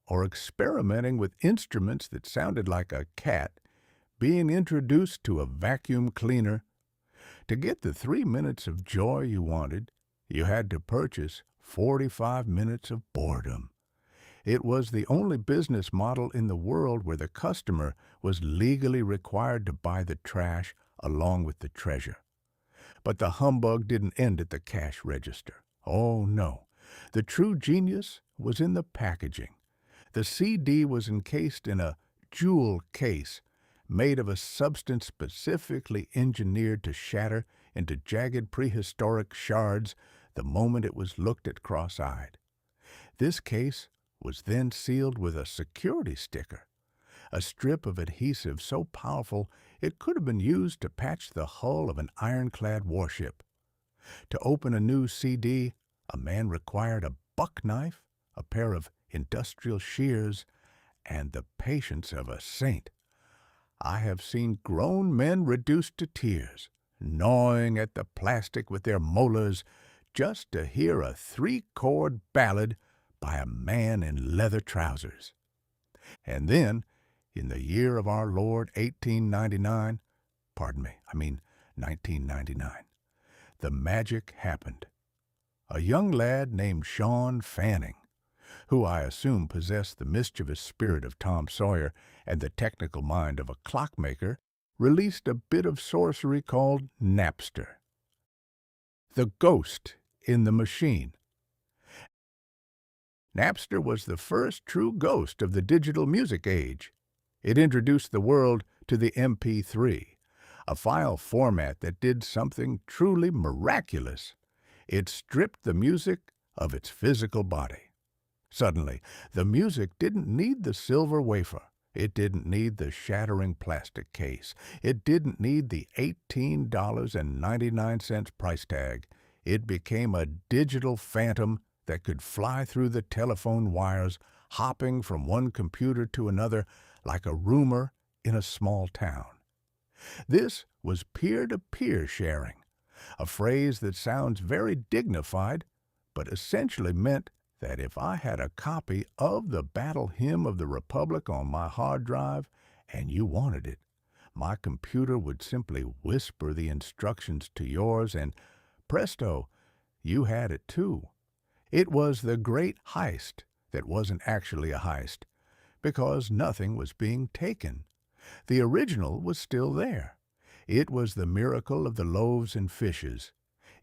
or experimenting with instruments that sounded like a cat being introduced to a vacuum cleaner. To get the 3 minutes of joy you wanted, you had to purchase 45 minutes of boredom. It was the only business model in the world where the customer was legally required to buy the trash along with the treasure. But the humbug didn't end at the cash register. Oh, no. The true genius was in the packaging. The CD was encased in a jewel case made of a substance specifically engineered to shatter into jagged prehistoric shards the moment it was looked at cross-eyed. This case was then sealed with a security sticker, a strip of adhesive so powerful it could have been used to patch the hull of an ironclad warship. To open a new CD, a man required a buck knife, a pair of industrial shears, and the patience of a saint. I have seen grown men reduced to tears, gnawing at the plastic with their molars just to hear a 3-chord ballad by a man in leather trousers. And then, in the year of our Lord 1999, the magic happened. A young lad named Sean Fanning, who I assume possessed the mischievous spirit of Tom Sawyer and the technical mind of a clockmaker, released a bit of sorcery called Napster. The ghost in the machine. Napster was the first true ghost of the digital music age. It introduced the world to the MP3, a file format that did something truly miraculous. It stripped the music of its physical body. Suddenly, the music didn't need the silver wafer. It didn't need the shattering plastic case. It didn't need the $18.99 price tag. It became a digital phantom that could fly through the telephone wires, hopping from one computer to another like a rumor in a small town. This was peer-to-peer sharing, a phrase that sounds very dignified, but essentially meant that if I had a copy of the Battle Hymn of the Republic on my hard drive and you wanted it, my computer would simply whisper the instructions to yours and, presto, you had it too. It was the great heist that wasn't actually a heist, because nothing was being taken. The original was still there. It was the miracle of the loaves and fishes.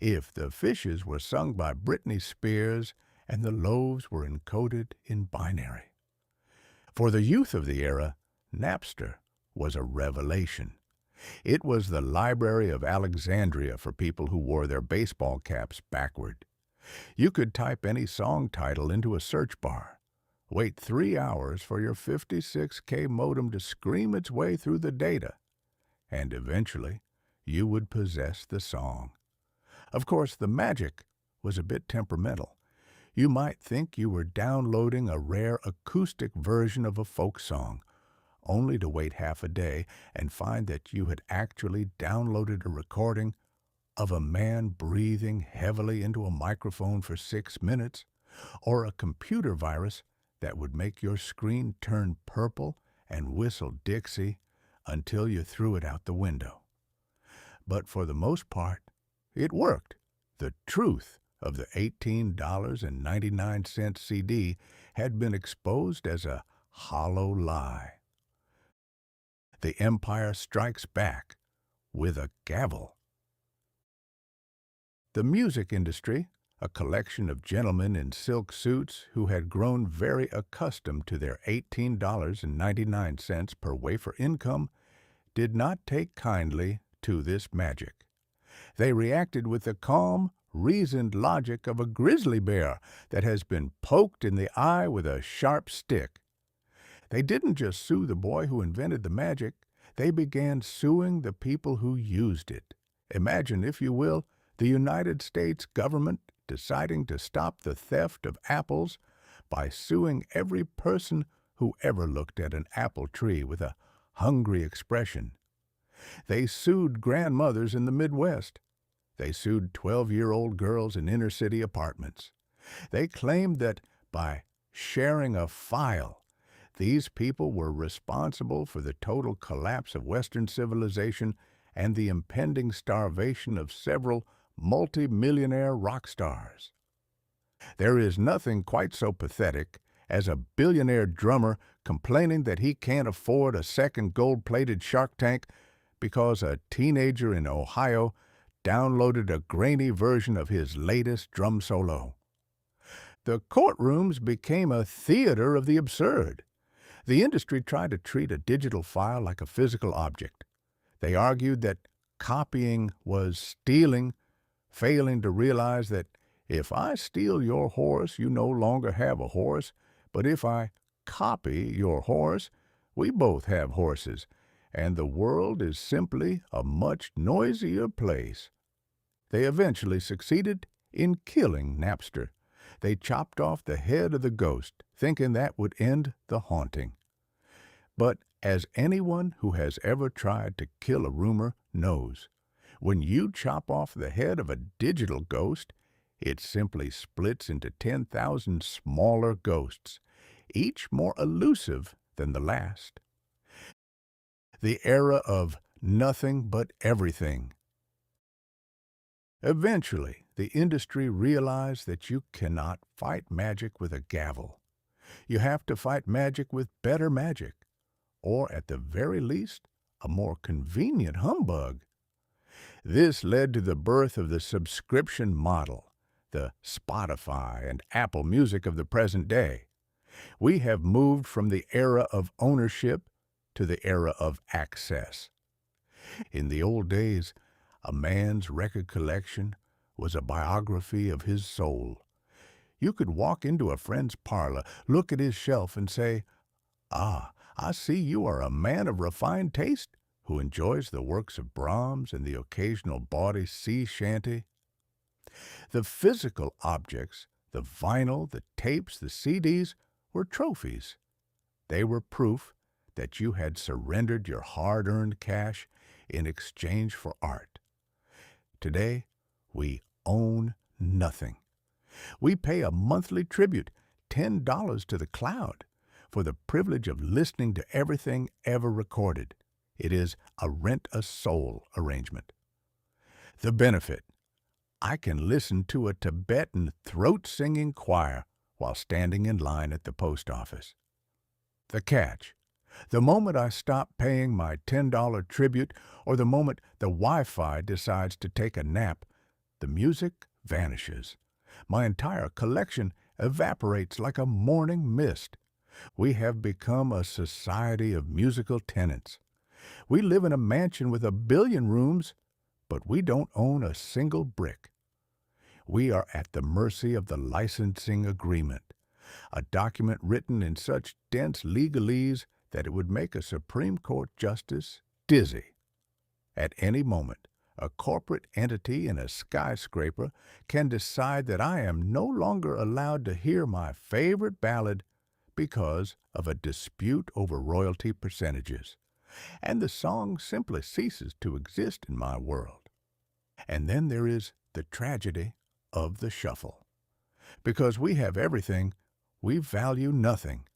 If the fishes were sung by Britney Spears and the loaves were encoded in binary. For the youth of the era, Napster was a revelation. It was the Library of Alexandria for people who wore their baseball caps backward. You could type any song title into a search bar, wait 3 hours for your 56K modem to scream its way through the data, and eventually you would possess the song. Of course, the magic was a bit temperamental. You might think you were downloading a rare acoustic version of a folk song, only to wait half a day and find that you had actually downloaded a recording of a man breathing heavily into a microphone for 6 minutes, or a computer virus that would make your screen turn purple and whistle Dixie until you threw it out the window. But for the most part, it worked. The truth of the $18.99 CD had been exposed as a hollow lie. The Empire Strikes Back with a gavel. The music industry, a collection of gentlemen in silk suits who had grown very accustomed to their $18.99 per wafer income, did not take kindly to this magic. They reacted with the calm, reasoned logic of a grizzly bear that has been poked in the eye with a sharp stick. They didn't just sue the boy who invented the magic, they began suing the people who used it. Imagine, if you will, the United States government deciding to stop the theft of apples by suing every person who ever looked at an apple tree with a hungry expression. They sued grandmothers in the Midwest. They sued 12-year-old girls in inner-city apartments. They claimed that by sharing a file, these people were responsible for the total collapse of Western civilization and the impending starvation of several multi-millionaire rock stars. There is nothing quite so pathetic as a billionaire drummer complaining that he can't afford a second gold-plated Shark Tank because a teenager in Ohio downloaded a grainy version of his latest drum solo. The courtrooms became a theater of the absurd. The industry tried to treat a digital file like a physical object. They argued that copying was stealing, failing to realize that if I steal your horse, you no longer have a horse, but if I copy your horse, we both have horses, and the world is simply a much noisier place. They eventually succeeded in killing Napster. They chopped off the head of the ghost, thinking that would end the haunting. But as anyone who has ever tried to kill a rumor knows, when you chop off the head of a digital ghost, it simply splits into 10,000 smaller ghosts, each more elusive than the last. The era of nothing but everything. Eventually, the industry realized that you cannot fight magic with a gavel. You have to fight magic with better magic, or at the very least, a more convenient humbug. This led to the birth of the subscription model, the Spotify and Apple Music of the present day. We have moved from the era of ownership to the era of access. In the old days, a man's record collection was a biography of his soul. You could walk into a friend's parlor, look at his shelf, and say, "Ah, I see you are a man of refined taste who enjoys the works of Brahms and the occasional bawdy sea shanty." The physical objects, the vinyl, the tapes, the CDs, were trophies. They were proof that you had surrendered your hard-earned cash in exchange for art. Today, we own nothing. We pay a monthly tribute, $10 to the cloud, for the privilege of listening to everything ever recorded. It is a rent-a-soul arrangement. The benefit: I can listen to a Tibetan throat-singing choir while standing in line at the post office. The catch: the moment I stop paying my $10 tribute, or the moment the Wi-Fi decides to take a nap, the music vanishes. My entire collection evaporates like a morning mist. We have become a society of musical tenants. We live in a mansion with 1 billion rooms, but we don't own a single brick. We are at the mercy of the licensing agreement, a document written in such dense legalese that it would make a Supreme Court justice dizzy. At any moment, a corporate entity in a skyscraper can decide that I am no longer allowed to hear my favorite ballad because of a dispute over royalty percentages, and the song simply ceases to exist in my world. And then there is the tragedy of the shuffle. Because we have everything, we value nothing.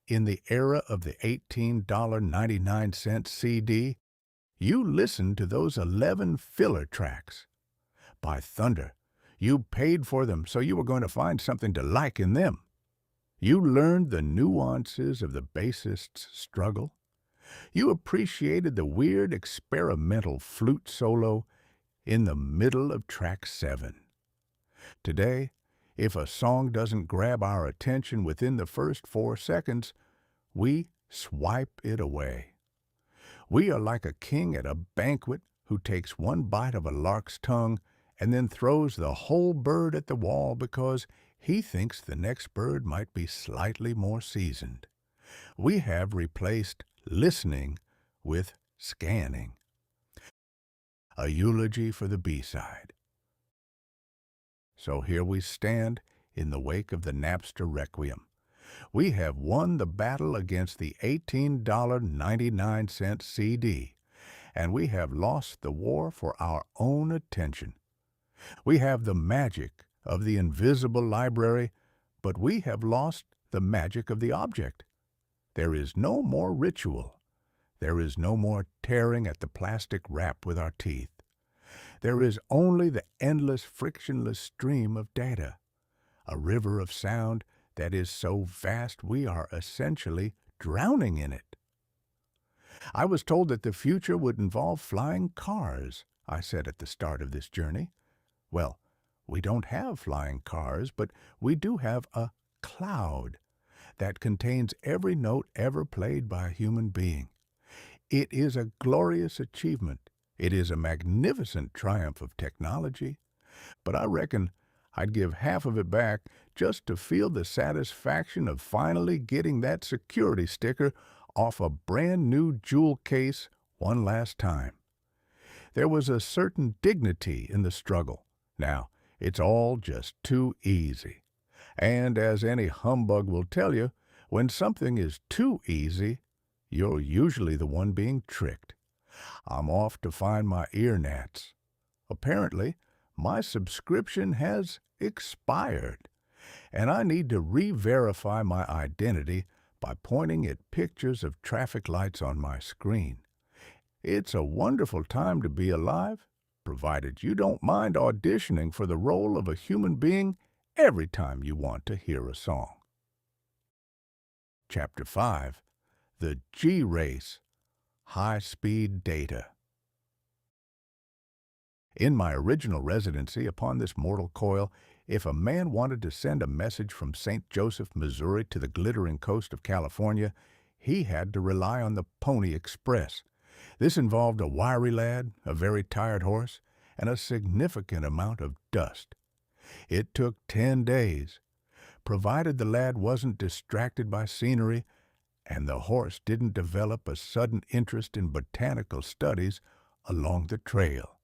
In the era of the $18.99 CD, you listen to those 11 filler tracks. By thunder, you paid for them, so you were going to find something to like in them. You learned the nuances of the bassist's struggle. You appreciated the weird experimental flute solo in the middle of track 7. Today, if a song doesn't grab our attention within the first 4 seconds, we swipe it away. We are like a king at a banquet who takes one bite of a lark's tongue and then throws the whole bird at the wall because he thinks the next bird might be slightly more seasoned. We have replaced listening with scanning. A eulogy for the B-side. So here we stand in the wake of the Napster Requiem. We have won the battle against the $18.99 CD, and we have lost the war for our own attention. We have the magic of the invisible library, but we have lost the magic of the object. There is no more ritual. There is no more tearing at the plastic wrap with our teeth. There is only the endless, frictionless stream of data, a river of sound that is so vast we are essentially drowning in it. I was told that the future would involve flying cars, I said at the start of this journey. Well, we don't have flying cars, but we do have a cloud that contains every note ever played by a human being. It is a glorious achievement. It is a magnificent triumph of technology, but I reckon I'd give half of it back just to feel the satisfaction of finally getting that security sticker off a brand new jewel case one last time. There was a certain dignity in the struggle. Now, it's all just too easy. And as any humbug will tell you, when something is too easy, you're usually the one being tricked. I'm off to find my ear gnats. Apparently, my subscription has expired, and I need to re-verify my identity by pointing at pictures of traffic lights on my screen. It's a wonderful time to be alive, provided you don't mind auditioning for the role of a human being every time you want to hear a song. Chapter 5. The G-Race. High-Speed Data. In my original residency upon this mortal coil, if a man wanted to send a message from St. Joseph, Missouri to the glittering coast of California, he had to rely on the Pony Express. This involved a wiry lad, a very tired horse, and a significant amount of dust. It took 10 days, provided the lad wasn't distracted by scenery and the horse didn't develop a sudden interest in botanical studies along the trail.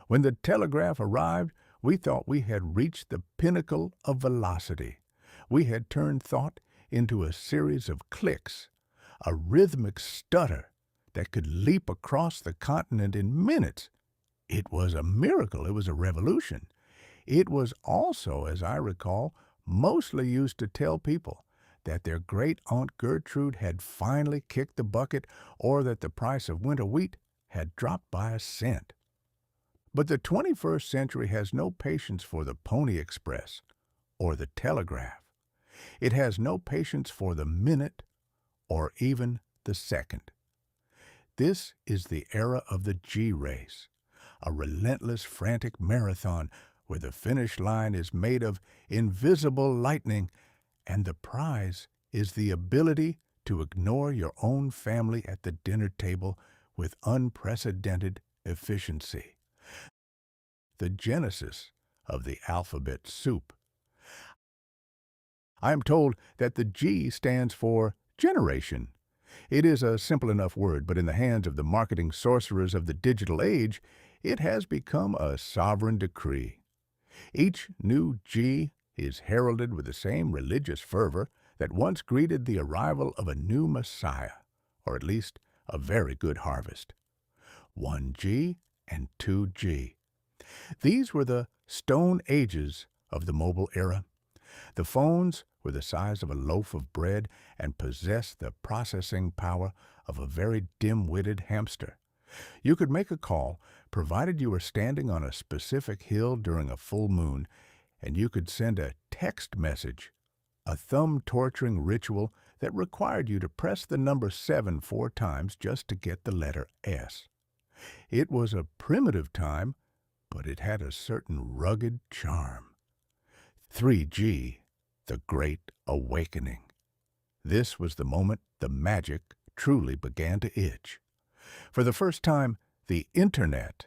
When the telegraph arrived, we thought we had reached the pinnacle of velocity. We had turned thought into a series of clicks, a rhythmic stutter that could leap across the continent in minutes. It was a miracle. It was a revolution. It was also, as I recall, mostly used to tell people that their great-aunt Gertrude had finally kicked the bucket or that the price of winter wheat had dropped by a cent. But the 21st century has no patience for the Pony Express or the telegraph. It has no patience for the minute or even the second. This is the era of the G-Race, a relentless, frantic marathon where the finish line is made of invisible lightning and the prize is the ability to ignore your own family at the dinner table with unprecedented efficiency. The genesis of the alphabet soup. I am told that the G stands for generation. It is a simple enough word, but in the hands of the marketing sorcerers of the digital age, it has become a sovereign decree. Each new G is heralded with the same religious fervor that once greeted the arrival of a new Messiah, or at least a very good harvest. 1G and 2G. These were the stone ages of the mobile era. The phones were the size of a loaf of bread and possessed the processing power of a very dim-witted hamster. You could make a call, provided you were standing on a specific hill during a full moon, and you could send a text message, a thumb-torturing ritual that required you to press the number 7 4 times just to get the letter S. It was a primitive time, but it had a certain rugged charm. 3G, the Great Awakening. This was the moment the magic truly began to itch. For the first time, the Internet,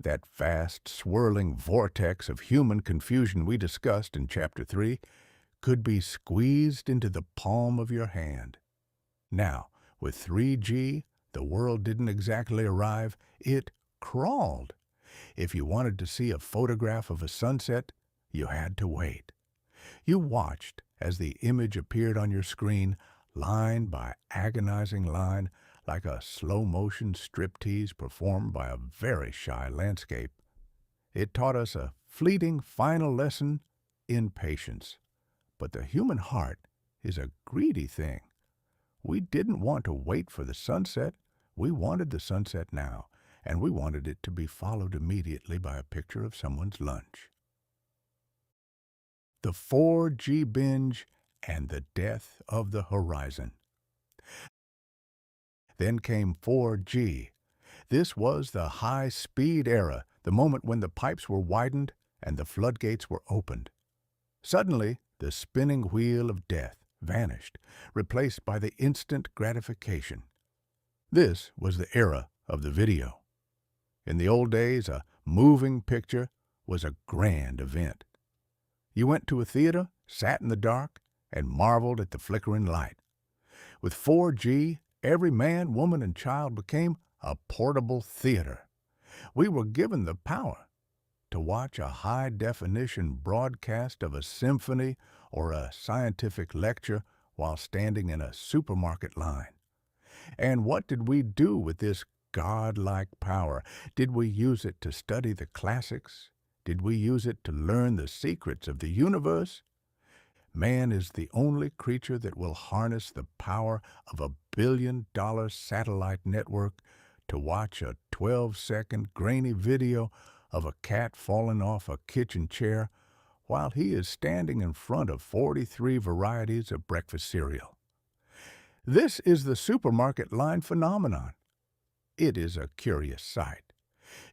that vast, swirling vortex of human confusion we discussed in Chapter 3, could be squeezed into the palm of your hand. Now, with 3G, the world didn't exactly arrive, it crawled. If you wanted to see a photograph of a sunset, you had to wait. You watched as the image appeared on your screen, line by agonizing line, like a slow-motion striptease performed by a very shy landscape. It taught us a fleeting final lesson in patience. But the human heart is a greedy thing. We didn't want to wait for the sunset. We wanted the sunset now, and we wanted it to be followed immediately by a picture of someone's lunch. The 4G binge and the death of the horizon. Then came 4G. This was the high-speed era, the moment when the pipes were widened and the floodgates were opened. Suddenly, the spinning wheel of death vanished, replaced by the instant gratification. This was the era of the video. In the old days, a moving picture was a grand event. You went to a theater, sat in the dark, and marveled at the flickering light. With 4G, every man, woman, and child became a portable theater. We were given the power to watch a high-definition broadcast of a symphony or a scientific lecture while standing in a supermarket line. And what did we do with this godlike power? Did we use it to study the classics? Did we use it to learn the secrets of the universe? Man is the only creature that will harness the power of a billion-dollar satellite network to watch a 12-second grainy video of a cat falling off a kitchen chair while he is standing in front of 43 varieties of breakfast cereal. This is the supermarket line phenomenon. It is a curious sight.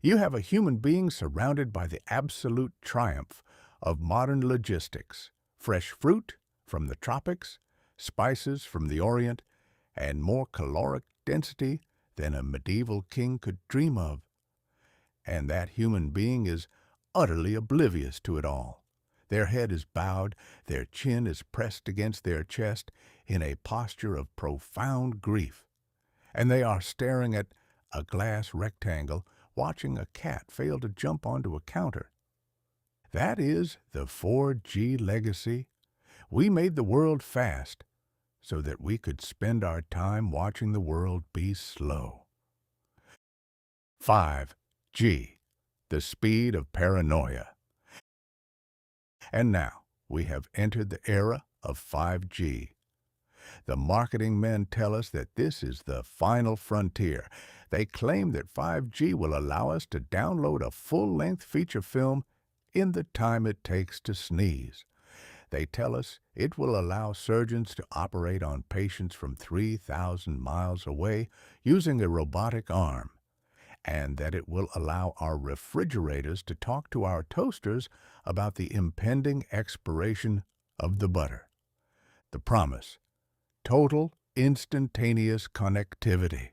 You have a human being surrounded by the absolute triumph of modern logistics, fresh fruit from the tropics, spices from the Orient, and more caloric density than a medieval king could dream of. And that human being is utterly oblivious to it all. Their head is bowed, their chin is pressed against their chest in a posture of profound grief, and they are staring at a glass rectangle, watching a cat fail to jump onto a counter. That is the 4G legacy. We made the world fast so that we could spend our time watching the world be slow. 5G, the speed of paranoia. And now we have entered the era of 5G. The marketing men tell us that this is the final frontier. They claim that 5G will allow us to download a full-length feature film in the time it takes to sneeze. They tell us it will allow surgeons to operate on patients from 3,000 miles away using a robotic arm, and that it will allow our refrigerators to talk to our toasters about the impending expiration of the butter. The promise: total, instantaneous connectivity.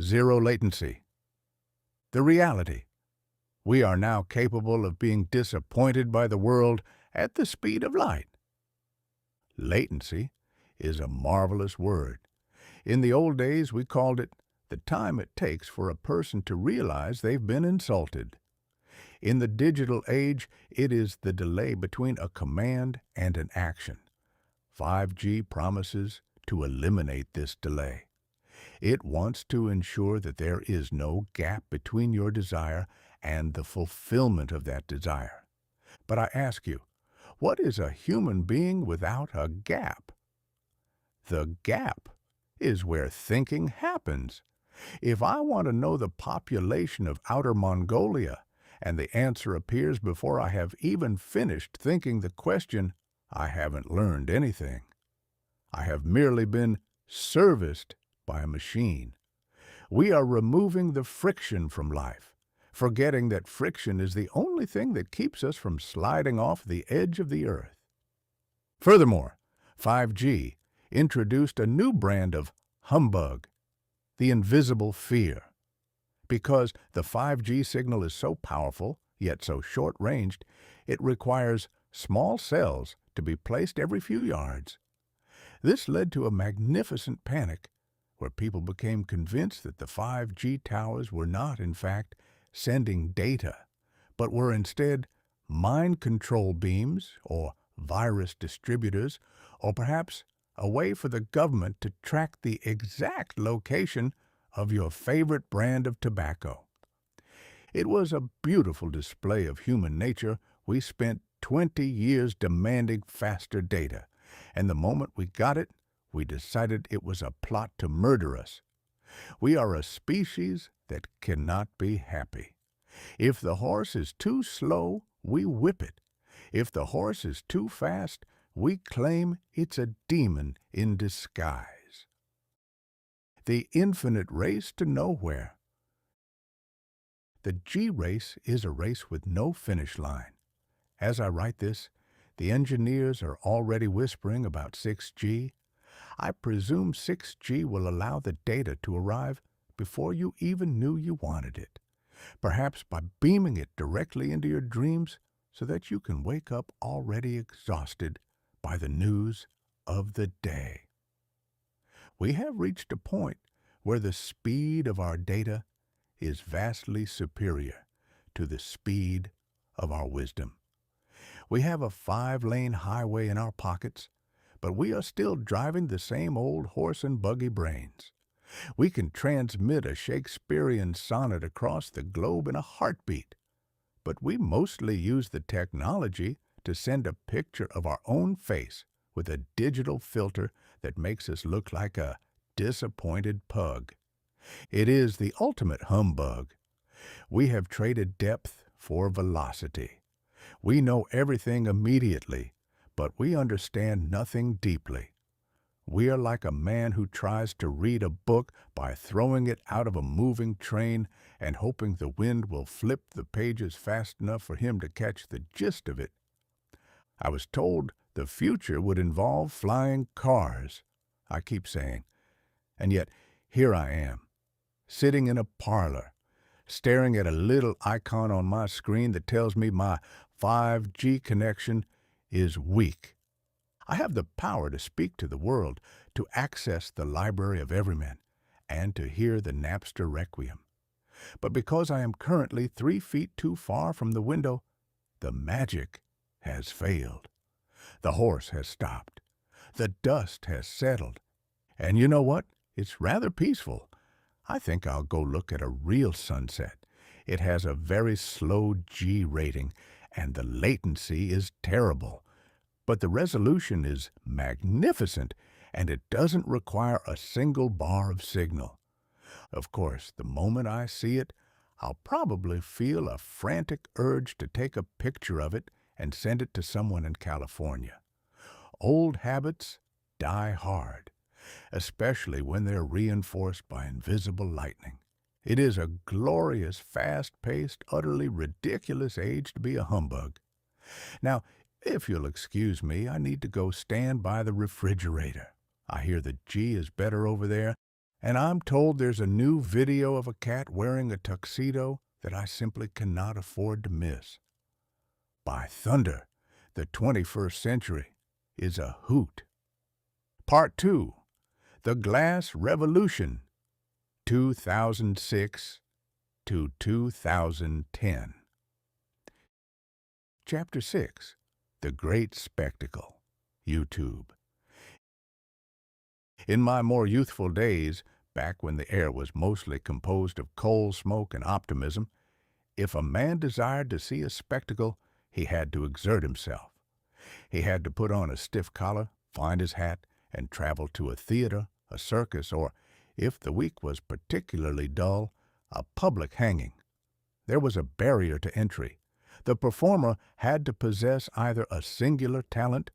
zero latency. The reality: we are now capable of being disappointed by the world at the speed of light. Latency is a marvelous word. In the old days, we called it the time it takes for a person to realize they've been insulted. In the digital age, it is the delay between a command and an action. 5G promises to eliminate this delay. It wants to ensure that there is no gap between your desire and the fulfillment of that desire. But I ask you, what is a human being without a gap? The gap is where thinking happens. If I want to know the population of Outer Mongolia, and the answer appears before I have even finished thinking the question, I haven't learned anything. I have merely been serviced by a machine. We are removing the friction from life, forgetting that friction is the only thing that keeps us from sliding off the edge of the earth. Furthermore, 5G introduced a new brand of humbug, the invisible fear. Because the 5G signal is so powerful, yet so short-ranged, it requires small cells to be placed every few yards. This led to a magnificent panic, where people became convinced that the 5G towers were not, in fact, sending data, but were instead mind control beams or virus distributors, or perhaps a way for the government to track the exact location of your favorite brand of tobacco. It was a beautiful display of human nature. We spent 20 years demanding faster data, and the moment we got it, we decided it was a plot to murder us. We are a species that cannot be happy. If the horse is too slow, we whip it. If the horse is too fast, we claim it's a demon in disguise. The infinite race to nowhere. The G race is a race with no finish line. As I write this, the engineers are already whispering about 6G. I presume 6G will allow the data to arrive before you even knew you wanted it, perhaps by beaming it directly into your dreams so that you can wake up already exhausted by the news of the day. We have reached a point where the speed of our data is vastly superior to the speed of our wisdom. We have a 5-lane highway in our pockets, but we are still driving the same old horse and buggy brains. We can transmit a Shakespearean sonnet across the globe in a heartbeat, but we mostly use the technology to send a picture of our own face with a digital filter that makes us look like a disappointed pug. It is the ultimate humbug. We have traded depth for velocity. We know everything immediately, but we understand nothing deeply. We are like a man who tries to read a book by throwing it out of a moving train and hoping the wind will flip the pages fast enough for him to catch the gist of it. I was told the future would involve flying cars, I keep saying, and yet here I am, sitting in a parlor, staring at a little icon on my screen that tells me my 5G connection is weak. I have the power to speak to the world, to access the library of Everyman, and to hear the Napster Requiem. But because I am currently 3 feet too far from the window, the magic has failed. The horse has stopped. The dust has settled. And you know what? It's rather peaceful. I think I'll go look at a real sunset. It has a very slow G rating, and the latency is terrible. But the resolution is magnificent, and it doesn't require a single bar of signal. Of course, the moment I see it, I'll probably feel a frantic urge to take a picture of it and send it to someone in California. Old habits die hard, especially when they're reinforced by invisible lightning. It is a glorious, fast-paced, utterly ridiculous age to be a humbug. Now, if you'll excuse me, I need to go stand by the refrigerator. I hear the G is better over there, And I'm told there's a new video of a cat wearing a tuxedo that I simply cannot afford to miss. By thunder, the 21st century is a hoot. Part 2. The Glass Revolution, 2006 to 2010. Chapter 6. The Great Spectacle, YouTube. In my more youthful days, back when the air was mostly composed of coal smoke and optimism, if a man desired to see a spectacle, he had to exert himself. He had to put on a stiff collar, find his hat, and travel to a theater, a circus, or, if the week was particularly dull, a public hanging. There was a barrier to entry. The performer had to possess either a singular talent,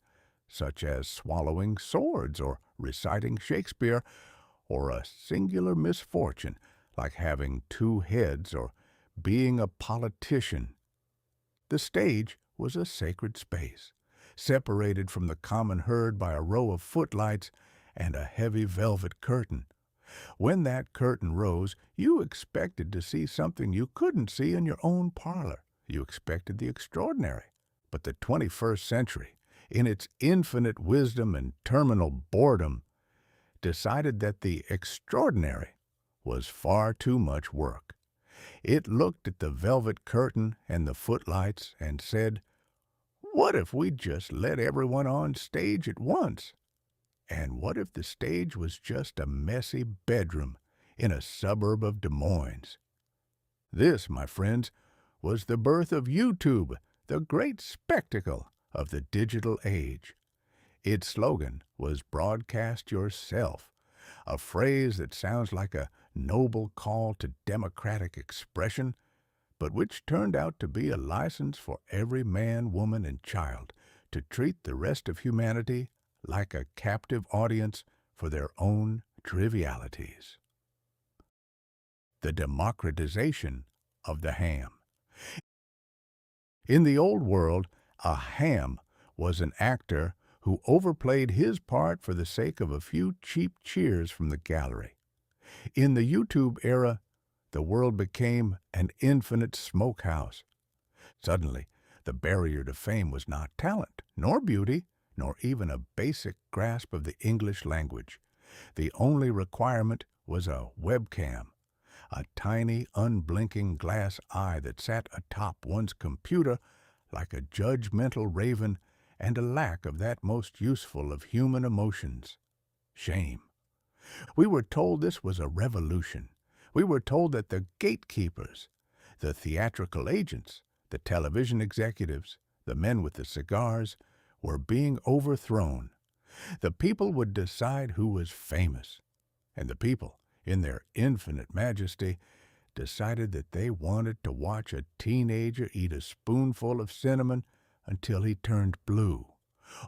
such as swallowing swords or reciting Shakespeare, or a singular misfortune, like having two heads or being a politician. The stage was a sacred space, separated from the common herd by a row of footlights and a heavy velvet curtain. When that curtain rose, you expected to see something you couldn't see in your own parlor. You expected the extraordinary. But the 21st century, in its infinite wisdom and terminal boredom, decided that the extraordinary was far too much work. It looked at the velvet curtain and the footlights and said, "What if we just let everyone on stage at once? And what if the stage was just a messy bedroom in a suburb of Des Moines?" This, my friends, was the birth of YouTube, the great spectacle of the digital age. Its slogan was "Broadcast Yourself," a phrase that sounds like a noble call to democratic expression, but which turned out to be a license for every man, woman, and child to treat the rest of humanity like a captive audience for their own trivialities. The democratization of the ham. In the old world, a ham was an actor who overplayed his part for the sake of a few cheap cheers from the gallery. In the YouTube era, the world became an infinite smokehouse. Suddenly, the barrier to fame was not talent, nor beauty, nor even a basic grasp of the English language. The only requirement was a webcam, a tiny, unblinking glass eye that sat atop one's computer like a judgmental raven, and a lack of that most useful of human emotions, shame. We were told this was a revolution. We were told that the gatekeepers, the theatrical agents, the television executives, the men with the cigars, were being overthrown. The people would decide who was famous, and the people, in their infinite majesty, decided that they wanted to watch a teenager eat a spoonful of cinnamon until he turned blue,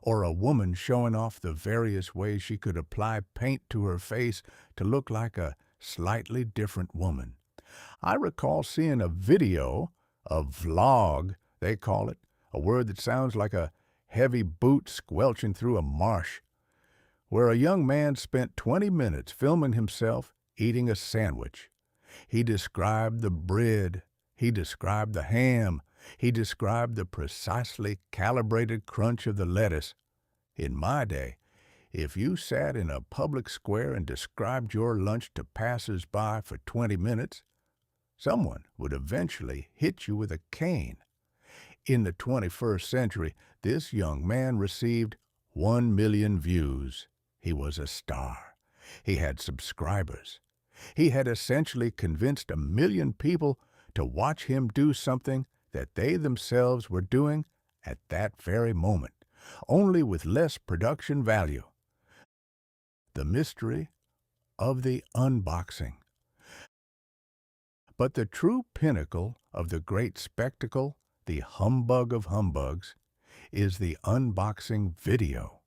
or a woman showing off the various ways she could apply paint to her face to look like a slightly different woman. I recall seeing a video, a vlog, they call it, a word that sounds like a heavy boot squelching through a marsh, where a young man spent 20 minutes filming himself eating a sandwich. He described the bread, he described the ham, he described the precisely calibrated crunch of the lettuce. In my day, if you sat in a public square and described your lunch to passers-by for 20 minutes, someone would eventually hit you with a cane. In the 21st century, this young man received 1 million views. He was a star. He had subscribers. He had essentially convinced 1 million people to watch him do something that they themselves were doing at that very moment, only with less production value. The mystery of the unboxing. But the true pinnacle of the great spectacle, the humbug of humbugs, is the unboxing video.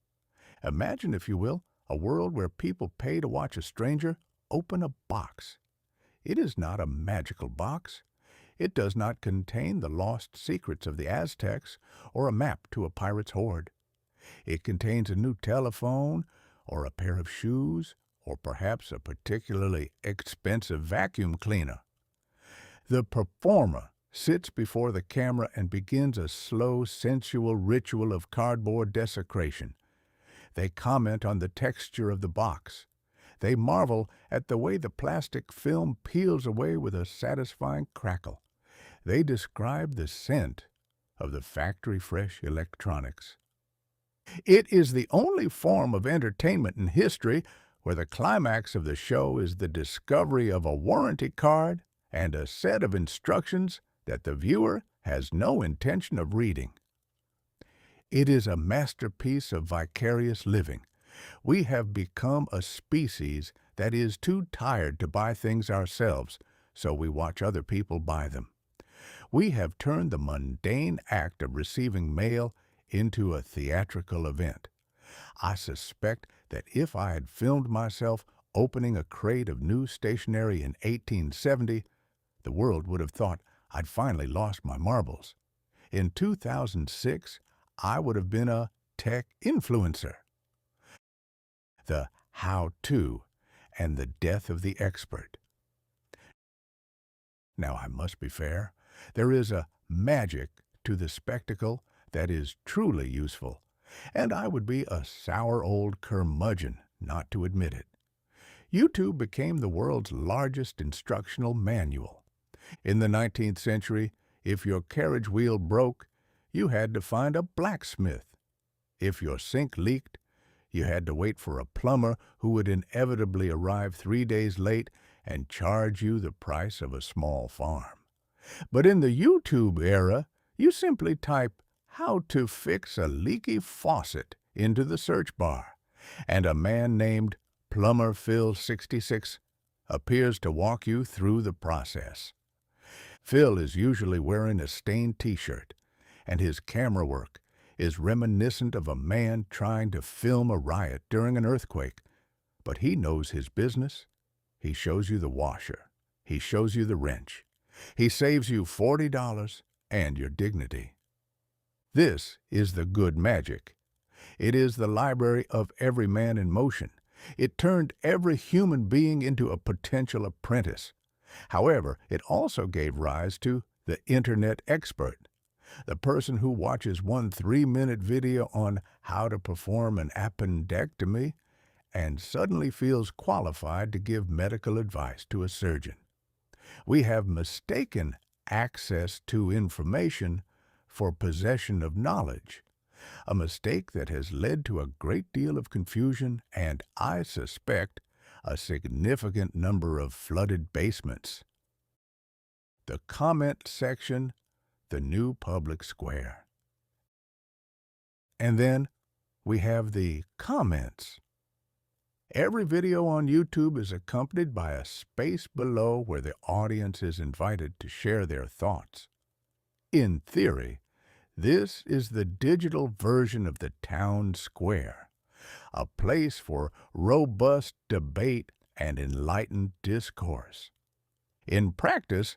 Imagine, if you will, a world where people pay to watch a stranger open a box. It is not a magical box. It does not contain the lost secrets of the Aztecs or a map to a pirate's hoard. It contains a new telephone or a pair of shoes or perhaps a particularly expensive vacuum cleaner. The performer sits before the camera and begins a slow, sensual ritual of cardboard desecration. They comment on the texture of the box. They marvel at the way the plastic film peels away with a satisfying crackle. They describe the scent of the factory-fresh electronics. It is the only form of entertainment in history where the climax of the show is the discovery of a warranty card and a set of instructions that the viewer has no intention of reading. It is a masterpiece of vicarious living. We have become a species that is too tired to buy things ourselves, so we watch other people buy them. We have turned the mundane act of receiving mail into a theatrical event. I suspect that if I had filmed myself opening a crate of new stationery in 1870, the world would have thought I'd finally lost my marbles. In 2006, I would have been a tech influencer. The how-to and the death of the expert. Now, I must be fair. There is a magic to the spectacle that is truly useful, and I would be a sour old curmudgeon not to admit it. YouTube became the world's largest instructional manual. In the 19th century, if your carriage wheel broke, you had to find a blacksmith. If your sink leaked, you had to wait for a plumber who would inevitably arrive 3 days late and charge you the price of a small farm. But in the YouTube era, you simply type "how to fix a leaky faucet" into the search bar, and a man named Plumber Phil 66 appears to walk you through the process. Phil is usually wearing a stained t-shirt, and his camera work is reminiscent of a man trying to film a riot during an earthquake. But he knows his business. He shows you the washer. He shows you the wrench. He saves you $40 and your dignity. This is the good magic. It is the library of Everyman in motion. It turned every human being into a potential apprentice. However, it also gave rise to the Internet expert, the person who watches one 3-minute video on how to perform an appendectomy and suddenly feels qualified to give medical advice to a surgeon. We have mistaken access to information for possession of knowledge, a mistake that has led to a great deal of confusion and, I suspect, a significant number of flooded basements. The comment section, the new public square. And then we have the comments. Every video on YouTube is accompanied by a space below where the audience is invited to share their thoughts. In theory, this is the digital version of the town square, a place for robust debate and enlightened discourse. In practice,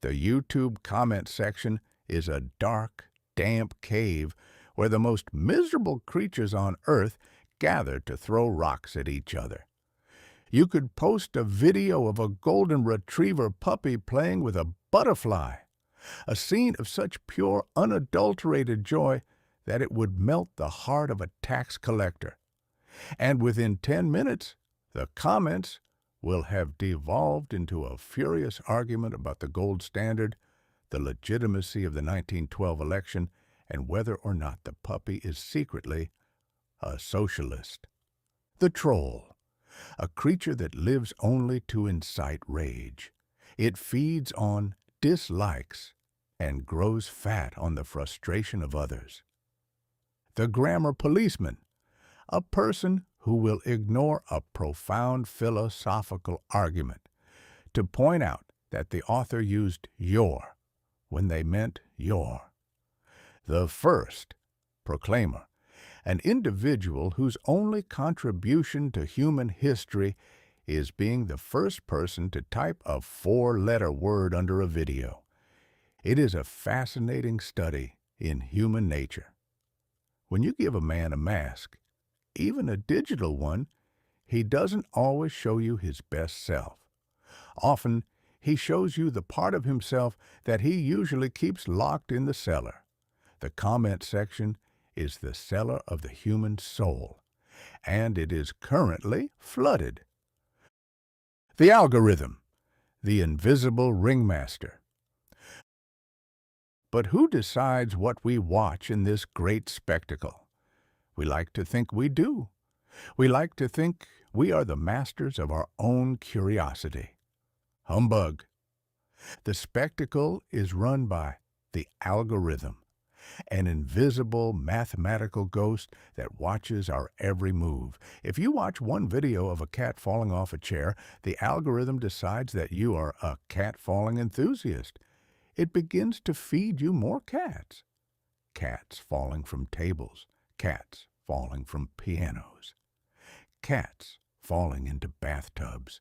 the YouTube comment section is a dark, damp cave where the most miserable creatures on earth gather to throw rocks at each other. You could post a video of a golden retriever puppy playing with a butterfly, a scene of such pure, unadulterated joy that it would melt the heart of a tax collector. And within 10 minutes, the comments will have devolved into a furious argument about the gold standard, the legitimacy of the 1912 election, and whether or not the puppy is secretly a socialist. The troll, a creature that lives only to incite rage. It feeds on dislikes and grows fat on the frustration of others. The grammar policeman, a person who will ignore a profound philosophical argument to point out that the author used your when they meant your. The first proclaimer, an individual whose only contribution to human history is being the first person to type a 4-letter word under a video. It is a fascinating study in human nature. When you give a man a mask, even a digital one, He doesn't always show you his best self. Often, he shows you the part of himself that he usually keeps locked in the cellar. The comment section is the cellar of the human soul, and it is currently flooded. The algorithm, the invisible ringmaster. But who decides what we watch in this great spectacle? We like to think we do. We like to think we are the masters of our own curiosity. Humbug. The spectacle is run by the algorithm, an invisible mathematical ghost that watches our every move. If you watch one video of a cat falling off a chair, the algorithm decides that you are a cat-falling enthusiast. It begins to feed you more cats. Cats falling from tables, cats falling from pianos, cats falling into bathtubs.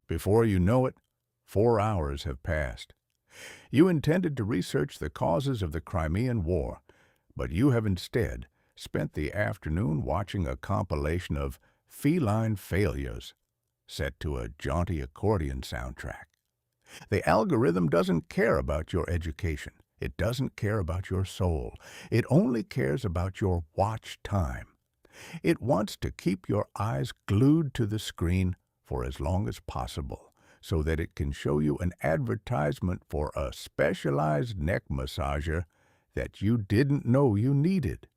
Before you know it, 4 hours have passed. You intended to research the causes of the Crimean War, but you have instead spent the afternoon watching a compilation of feline failures set to a jaunty accordion soundtrack. The algorithm doesn't care about your education. It doesn't care about your soul. It only cares about your watch time. It wants to keep your eyes glued to the screen for as long as possible, so that it can show you an advertisement for a specialized neck massager that you didn't know you needed.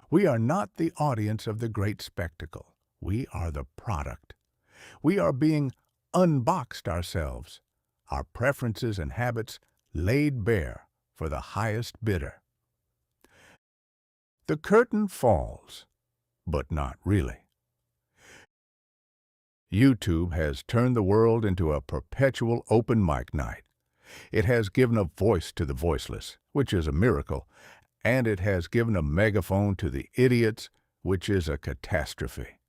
We are not the audience of the great spectacle. We are the product. We are being unboxed ourselves, our preferences and habits laid bare for the highest bidder. The curtain falls, but not really. YouTube has turned the world into a perpetual open mic night. It has given a voice to the voiceless, which is a miracle, and it has given a megaphone to the idiots, which is a catastrophe.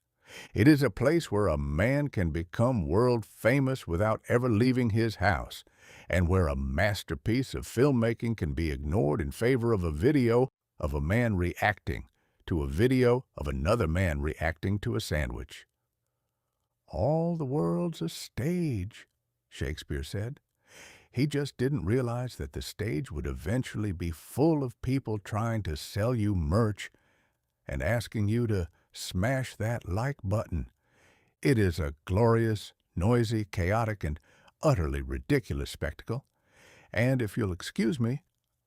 It is a place where a man can become world famous without ever leaving his house, and where a masterpiece of filmmaking can be ignored in favor of a video of a man reacting to a video of another man reacting to a sandwich. All the world's a stage, Shakespeare said. He just didn't realize that the stage would eventually be full of people trying to sell you merch and asking you to smash that like button. It is a glorious, noisy, chaotic, and utterly ridiculous spectacle. And if you'll excuse me,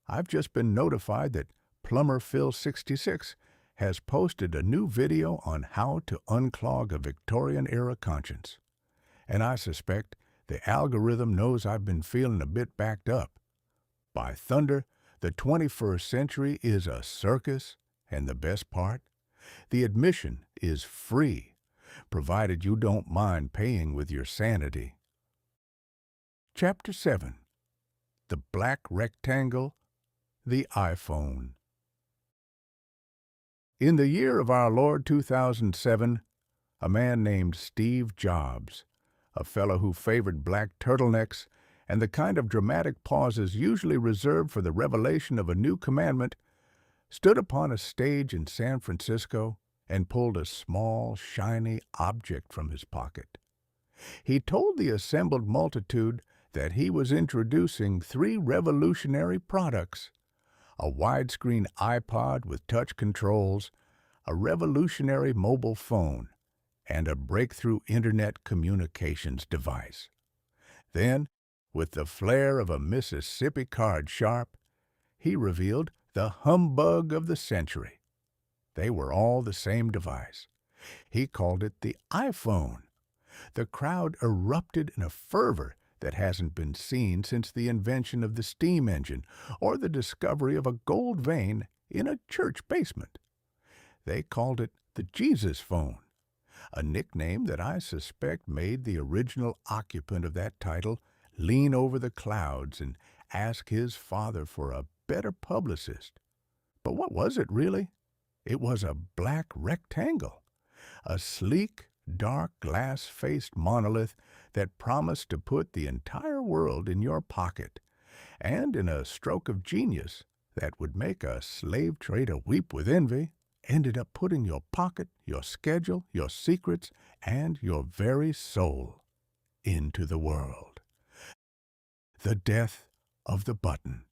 I've just been notified that Plumber Phil 66 has posted a new video on how to unclog a Victorian-era conscience. And I suspect the algorithm knows I've been feeling a bit backed up. By thunder, the 21st century is a circus, and the best part? The admission is free, provided you don't mind paying with your sanity. Chapter 7. The Black Rectangle, the iPhone. In the year of our Lord 2007, a man named Steve Jobs, a fellow who favored black turtlenecks and the kind of dramatic pauses usually reserved for the revelation of a new commandment, stood upon a stage in San Francisco and pulled a small, shiny object from his pocket. He told the assembled multitude that he was introducing 3 revolutionary products: a widescreen iPod with touch controls, a revolutionary mobile phone, and a breakthrough internet communications device. Then, with the flair of a Mississippi card sharp, he revealed the humbug of the century. They were all the same device. He called it the iPhone. The crowd erupted in a fervor that hasn't been seen since the invention of the steam engine or the discovery of a gold vein in a church basement. They called it the Jesus phone, a nickname that I suspect made the original occupant of that title lean over the clouds and ask his father for a better publicist. But what was it really? It was a black rectangle, a sleek, dark, glass-faced monolith that promised to put the entire world in your pocket, and in a stroke of genius that would make a slave trader weep with envy ended up putting your pocket, your schedule, your secrets, and your very soul into the world. The death of the button.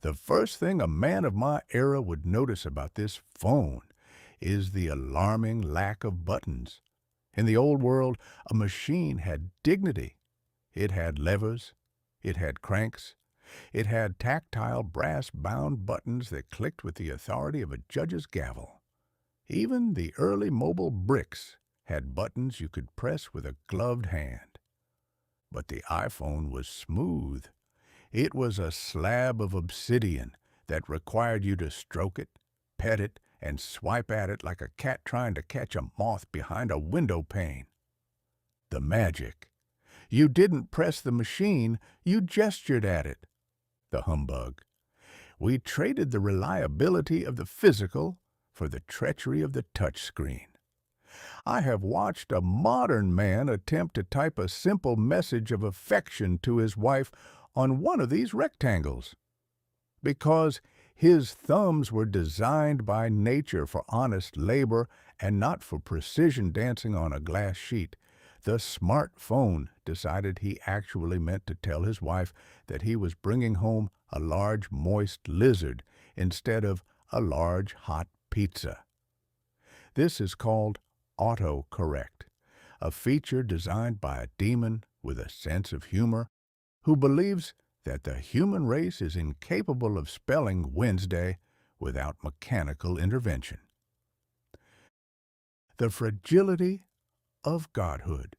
The first thing a man of my era would notice about this phone is the alarming lack of buttons. In the old world, a machine had dignity. It had levers, it had cranks, it had tactile brass-bound buttons that clicked with the authority of a judge's gavel. Even the early mobile bricks had buttons you could press with a gloved hand. But the iPhone was smooth. It was a slab of obsidian that required you to stroke it, pet it, and swipe at it like a cat trying to catch a moth behind a window pane. The magic. You didn't press the machine, you gestured at it. The humbug. We traded the reliability of the physical for the treachery of the touchscreen. I have watched a modern man attempt to type a simple message of affection to his wife on one of these rectangles. Because his thumbs were designed by nature for honest labor and not for precision dancing on a glass sheet, the smartphone decided he actually meant to tell his wife that he was bringing home a large moist lizard instead of a large hot pizza. This is called autocorrect, a feature designed by a demon with a sense of humor who believes that the human race is incapable of spelling Wednesday without mechanical intervention. The fragility of godhood.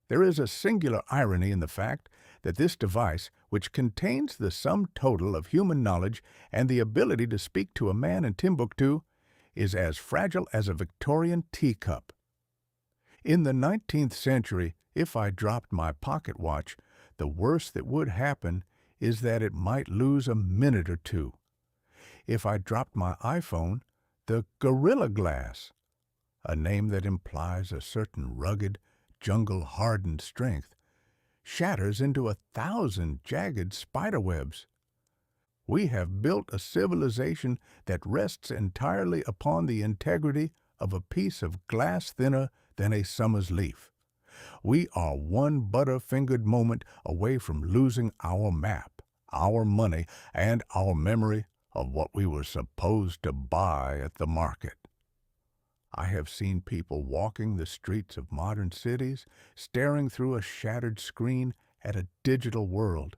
There is a singular irony in the fact that this device, which contains the sum total of human knowledge and the ability to speak to a man in Timbuktu, is as fragile as a Victorian teacup. In the 19th century, if I dropped my pocket watch, the worst that would happen is that it might lose a minute or two. If I dropped my iPhone, the Gorilla Glass, a name that implies a certain rugged, jungle-hardened strength, shatters into 1,000 jagged spiderwebs. We have built a civilization that rests entirely upon the integrity of a piece of glass thinner than a summer's leaf. We are one butter-fingered moment away from losing our map, our money, and our memory of what we were supposed to buy at the market. I have seen people walking the streets of modern cities, staring through a shattered screen at a digital world,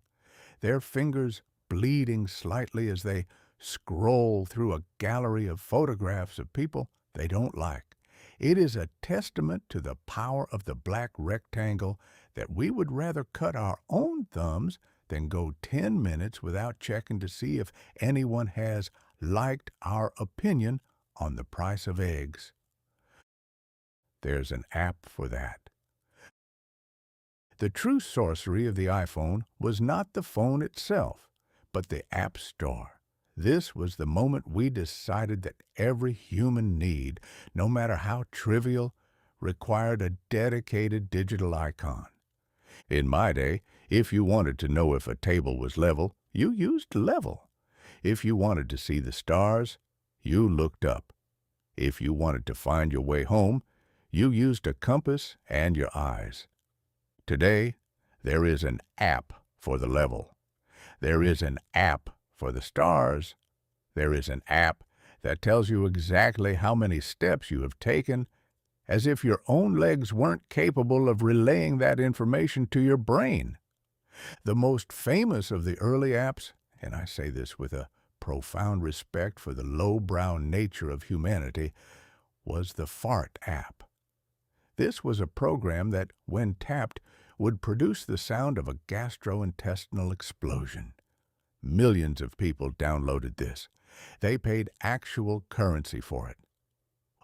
their fingers bleeding slightly as they scroll through a gallery of photographs of people they don't like. It is a testament to the power of the black rectangle that we would rather cut our own thumbs than go 10 minutes without checking to see if anyone has liked our opinion on the price of eggs. There's an app for that. The true sorcery of the iPhone was not the phone itself, but the App Store. This was the moment we decided that every human need, no matter how trivial, required a dedicated digital icon. In my day, if you wanted to know if a table was level, you used level. If you wanted to see the stars, you looked up. If you wanted to find your way home, you used a compass and your eyes. Today, there is an app for the level. There is an app for the stars. There is an app that tells you exactly how many steps you have taken, as if your own legs weren't capable of relaying that information to your brain. The most famous of the early apps, and I say this with a profound respect for the lowbrow nature of humanity, was the Fart app. This was a program that, when tapped, would produce the sound of a gastrointestinal explosion. Millions of people downloaded this. They paid actual currency for it.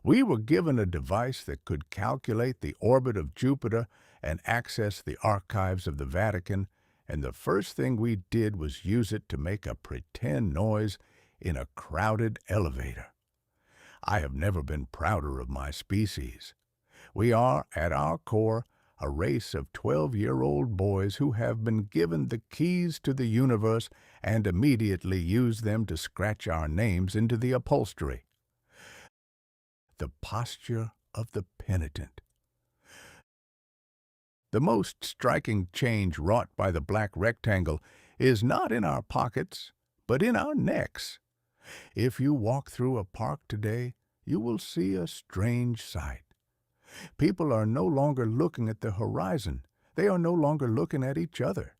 We were given a device that could calculate the orbit of Jupiter and access the archives of the Vatican, and the first thing we did was use it to make a pretend noise in a crowded elevator. I have never been prouder of my species. We are, at our core, a race of 12-year-old boys who have been given the keys to the universe and immediately use them to scratch our names into the upholstery. The posture of the penitent. The most striking change wrought by the black rectangle is not in our pockets, but in our necks. If you walk through a park today, you will see a strange sight. People are no longer looking at the horizon. They are no longer looking at each other.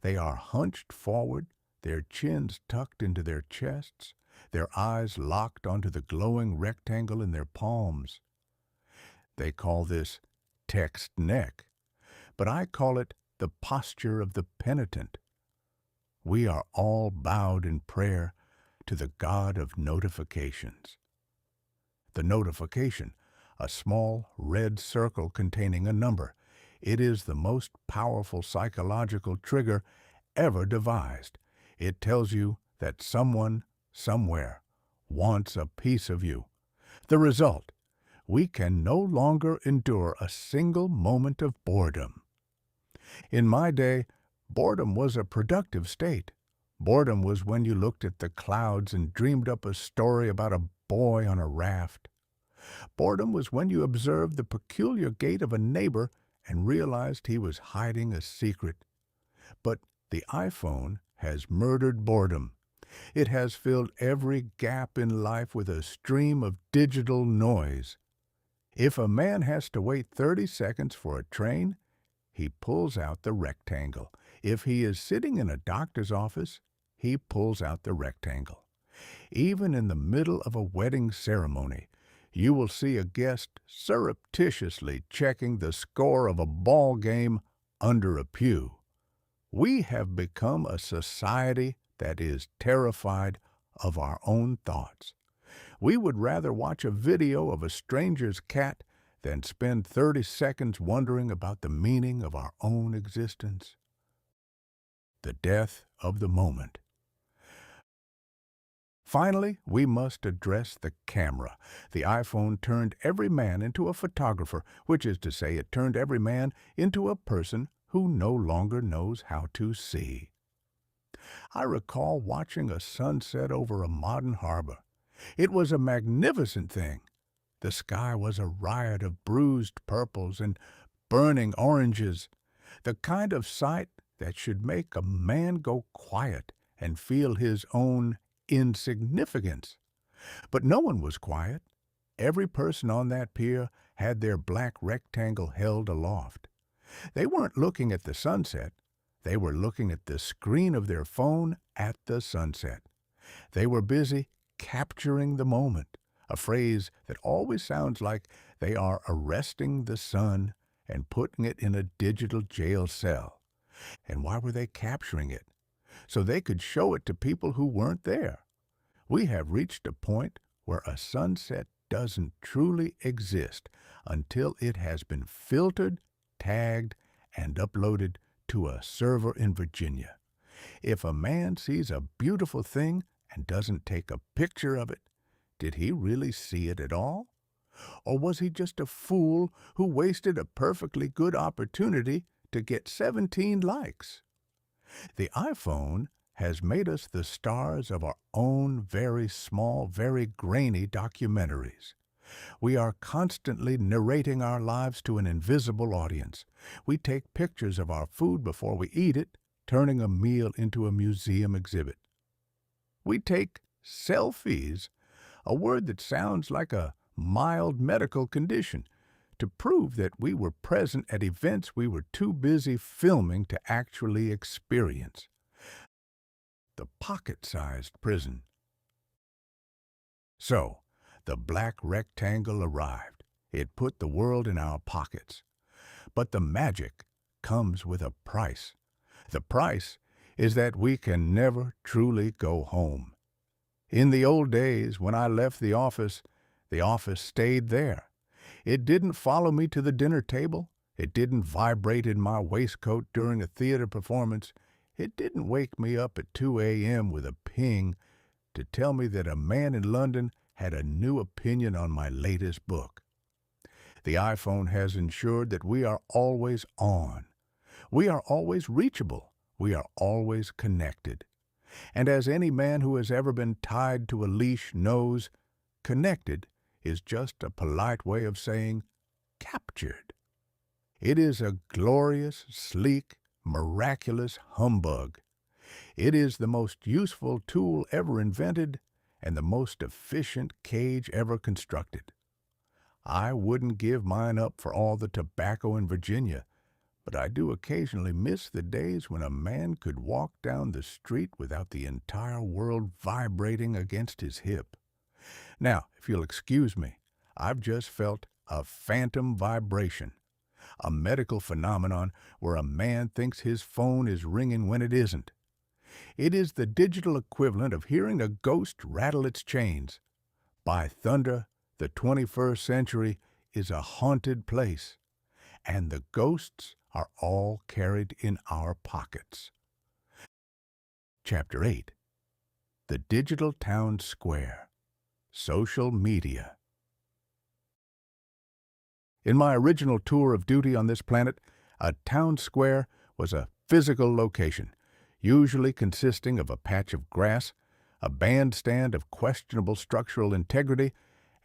They are hunched forward, their chins tucked into their chests, their eyes locked onto the glowing rectangle in their palms. They call this text neck, but I call it the posture of the penitent. We are all bowed in prayer to the God of notifications. The notification, a small red circle containing a number. It is the most powerful psychological trigger ever devised. It tells you that someone, somewhere, wants a piece of you. The result, we can no longer endure a single moment of boredom. In my day, boredom was a productive state. Boredom was when you looked at the clouds and dreamed up a story about a boy on a raft. Boredom was when you observed the peculiar gait of a neighbor and realized he was hiding a secret. But the iPhone has murdered boredom. It has filled every gap in life with a stream of digital noise. If a man has to wait 30 seconds for a train, he pulls out the rectangle. If he is sitting in a doctor's office, he pulls out the rectangle. Even in the middle of a wedding ceremony, you will see a guest surreptitiously checking the score of a ball game under a pew. We have become a society that is terrified of our own thoughts. We would rather watch a video of a stranger's cat than spend 30 seconds wondering about the meaning of our own existence. The death of the moment. Finally, we must address the camera. The iPhone turned every man into a photographer, which is to say it turned every man into a person who no longer knows how to see. I recall watching a sunset over a modern harbor. It was a magnificent thing. The sky was a riot of bruised purples and burning oranges, the kind of sight that should make a man go quiet and feel his own insignificance. But no one was quiet. Every person on that pier had their black rectangle held aloft. They weren't looking at the sunset. They were looking at the screen of their phone at the sunset. They were busy capturing the moment, a phrase that always sounds like they are arresting the sun and putting it in a digital jail cell. And why were they capturing it? So they could show it to people who weren't there. We have reached a point where a sunset doesn't truly exist until it has been filtered, tagged, and uploaded to a server in Virginia. If a man sees a beautiful thing and doesn't take a picture of it, did he really see it at all? Or was he just a fool who wasted a perfectly good opportunity to get 17 likes? The iPhone has made us the stars of our own very small, very grainy documentaries. We are constantly narrating our lives to an invisible audience. We take pictures of our food before we eat it, turning a meal into a museum exhibit. We take selfies, a word that sounds like a mild medical condition, to prove that we were present at events we were too busy filming to actually experience. The pocket-sized prison. So, the black rectangle arrived. It put the world in our pockets. But the magic comes with a price. The price is that we can never truly go home. In the old days, when I left the office stayed there. It didn't follow me to the dinner table. It didn't vibrate in my waistcoat during a theater performance. It didn't wake me up at 2 a.m. with a ping to tell me that a man in London had a new opinion on my latest book. The iPhone has ensured that we are always on. We are always reachable. We are always connected. And as any man who has ever been tied to a leash knows, connected is just a polite way of saying captured. It is a glorious, sleek, miraculous humbug. It is the most useful tool ever invented and the most efficient cage ever constructed. I wouldn't give mine up for all the tobacco in Virginia, but I do occasionally miss the days when a man could walk down the street without the entire world vibrating against his hip. Now, if you'll excuse me, I've just felt a phantom vibration, a medical phenomenon where a man thinks his phone is ringing when it isn't. It is the digital equivalent of hearing a ghost rattle its chains. By thunder, the 21st century is a haunted place, and the ghosts are all carried in our pockets. Chapter 8. The Digital Town Square. Social Media. In my original tour of duty on this planet, a town square was a physical location, usually consisting of a patch of grass, a bandstand of questionable structural integrity,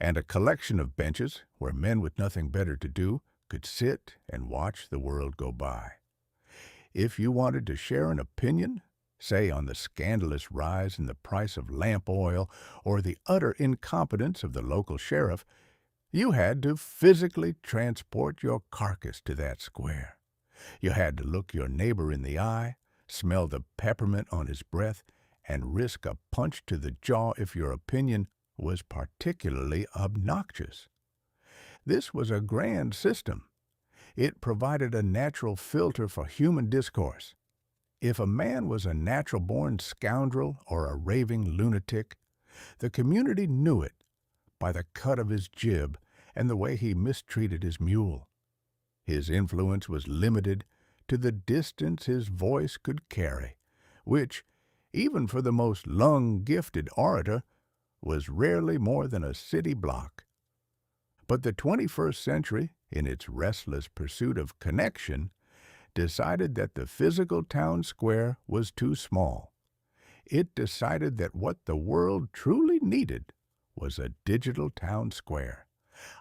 and a collection of benches where men with nothing better to do could sit and watch the world go by. If you wanted to share an opinion, say on the scandalous rise in the price of lamp oil or the utter incompetence of the local sheriff, you had to physically transport your carcass to that square. You had to look your neighbor in the eye, smell the peppermint on his breath, and risk a punch to the jaw if your opinion was particularly obnoxious. This was a grand system. It provided a natural filter for human discourse. If a man was a natural-born scoundrel or a raving lunatic, the community knew it by the cut of his jib and the way he mistreated his mule. His influence was limited to the distance his voice could carry, which, even for the most lung-gifted orator, was rarely more than a city block. But the 21st century, in its restless pursuit of connection, decided that the physical town square was too small. It decided that what the world truly needed was a digital town square,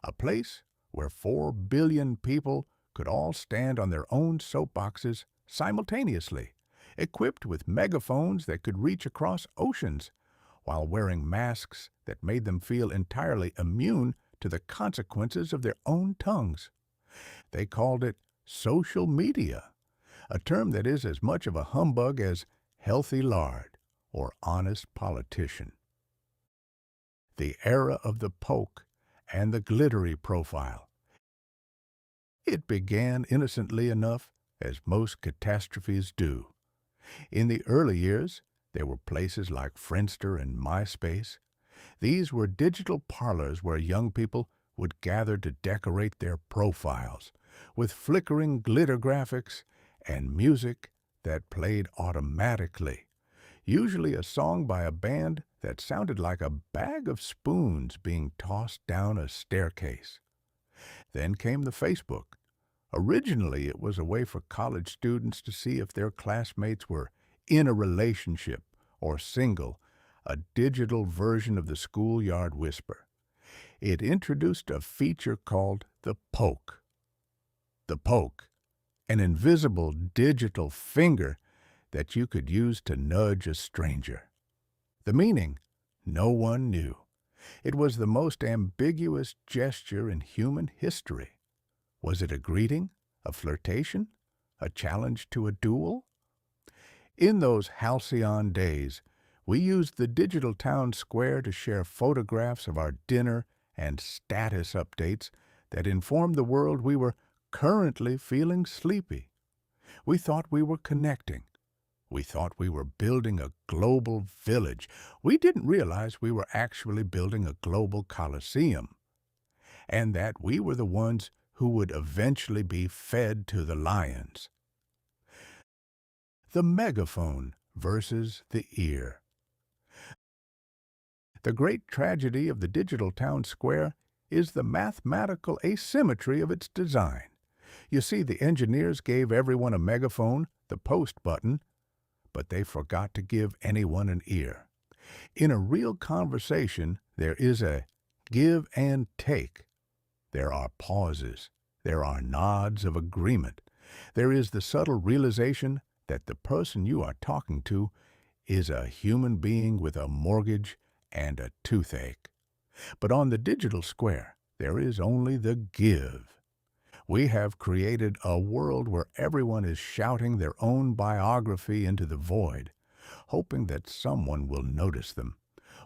a place where 4 billion people could all stand on their own soapboxes simultaneously, equipped with megaphones that could reach across oceans, while wearing masks that made them feel entirely immune to the consequences of their own tongues. They called it social media, a term that is as much of a humbug as healthy lard or honest politician. The era of the poke and the glittery profile. It began innocently enough, as most catastrophes do. In the early years, there were places like Friendster and MySpace. These were digital parlors where young people would gather to decorate their profiles with flickering glitter graphics and music that played automatically, usually a song by a band that sounded like a bag of spoons being tossed down a staircase. Then came the Facebook. Originally, it was a way for college students to see if their classmates were in a relationship or single, a digital version of the schoolyard whisper. It introduced a feature called the poke. The poke, an invisible digital finger that you could use to nudge a stranger. The meaning, no one knew. It was the most ambiguous gesture in human history. Was it a greeting, a flirtation, a challenge to a duel? In those halcyon days, we used the digital town square to share photographs of our dinner and status updates that informed the world we were currently feeling sleepy. We thought we were connecting. We thought we were building a global village. We didn't realize we were actually building a global coliseum, and that we were the ones who would eventually be fed to the lions. The megaphone versus the ear. The great tragedy of the digital town square is the mathematical asymmetry of its design. You see, the engineers gave everyone a megaphone, the post button, but they forgot to give anyone an ear. In a real conversation, there is a give and take. There are pauses. There are nods of agreement. There is the subtle realization that the person you are talking to is a human being with a mortgage and a toothache. But on the digital square, there is only the give. We have created a world where everyone is shouting their own biography into the void, hoping that someone will notice them,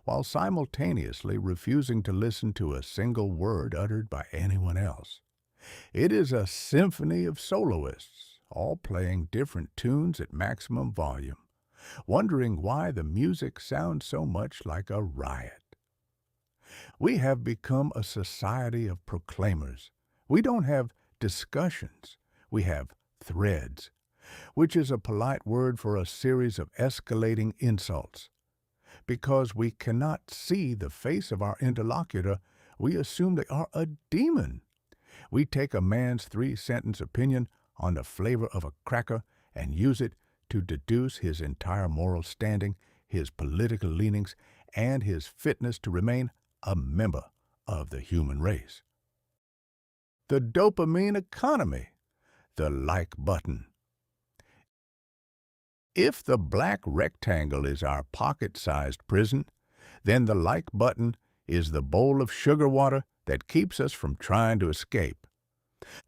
while simultaneously refusing to listen to a single word uttered by anyone else. It is a symphony of soloists, all playing different tunes at maximum volume, wondering why the music sounds so much like a riot. We have become a society of proclaimers. We don't have discussions. We have threads, which is a polite word for a series of escalating insults. Because we cannot see the face of our interlocutor, we assume they are a demon. We take a man's 3-sentence opinion on the flavor of a cracker and use it to deduce his entire moral standing, his political leanings, and his fitness to remain a member of the human race. The dopamine economy, the like button. If the black rectangle is our pocket-sized prison, then the like button is the bowl of sugar water that keeps us from trying to escape.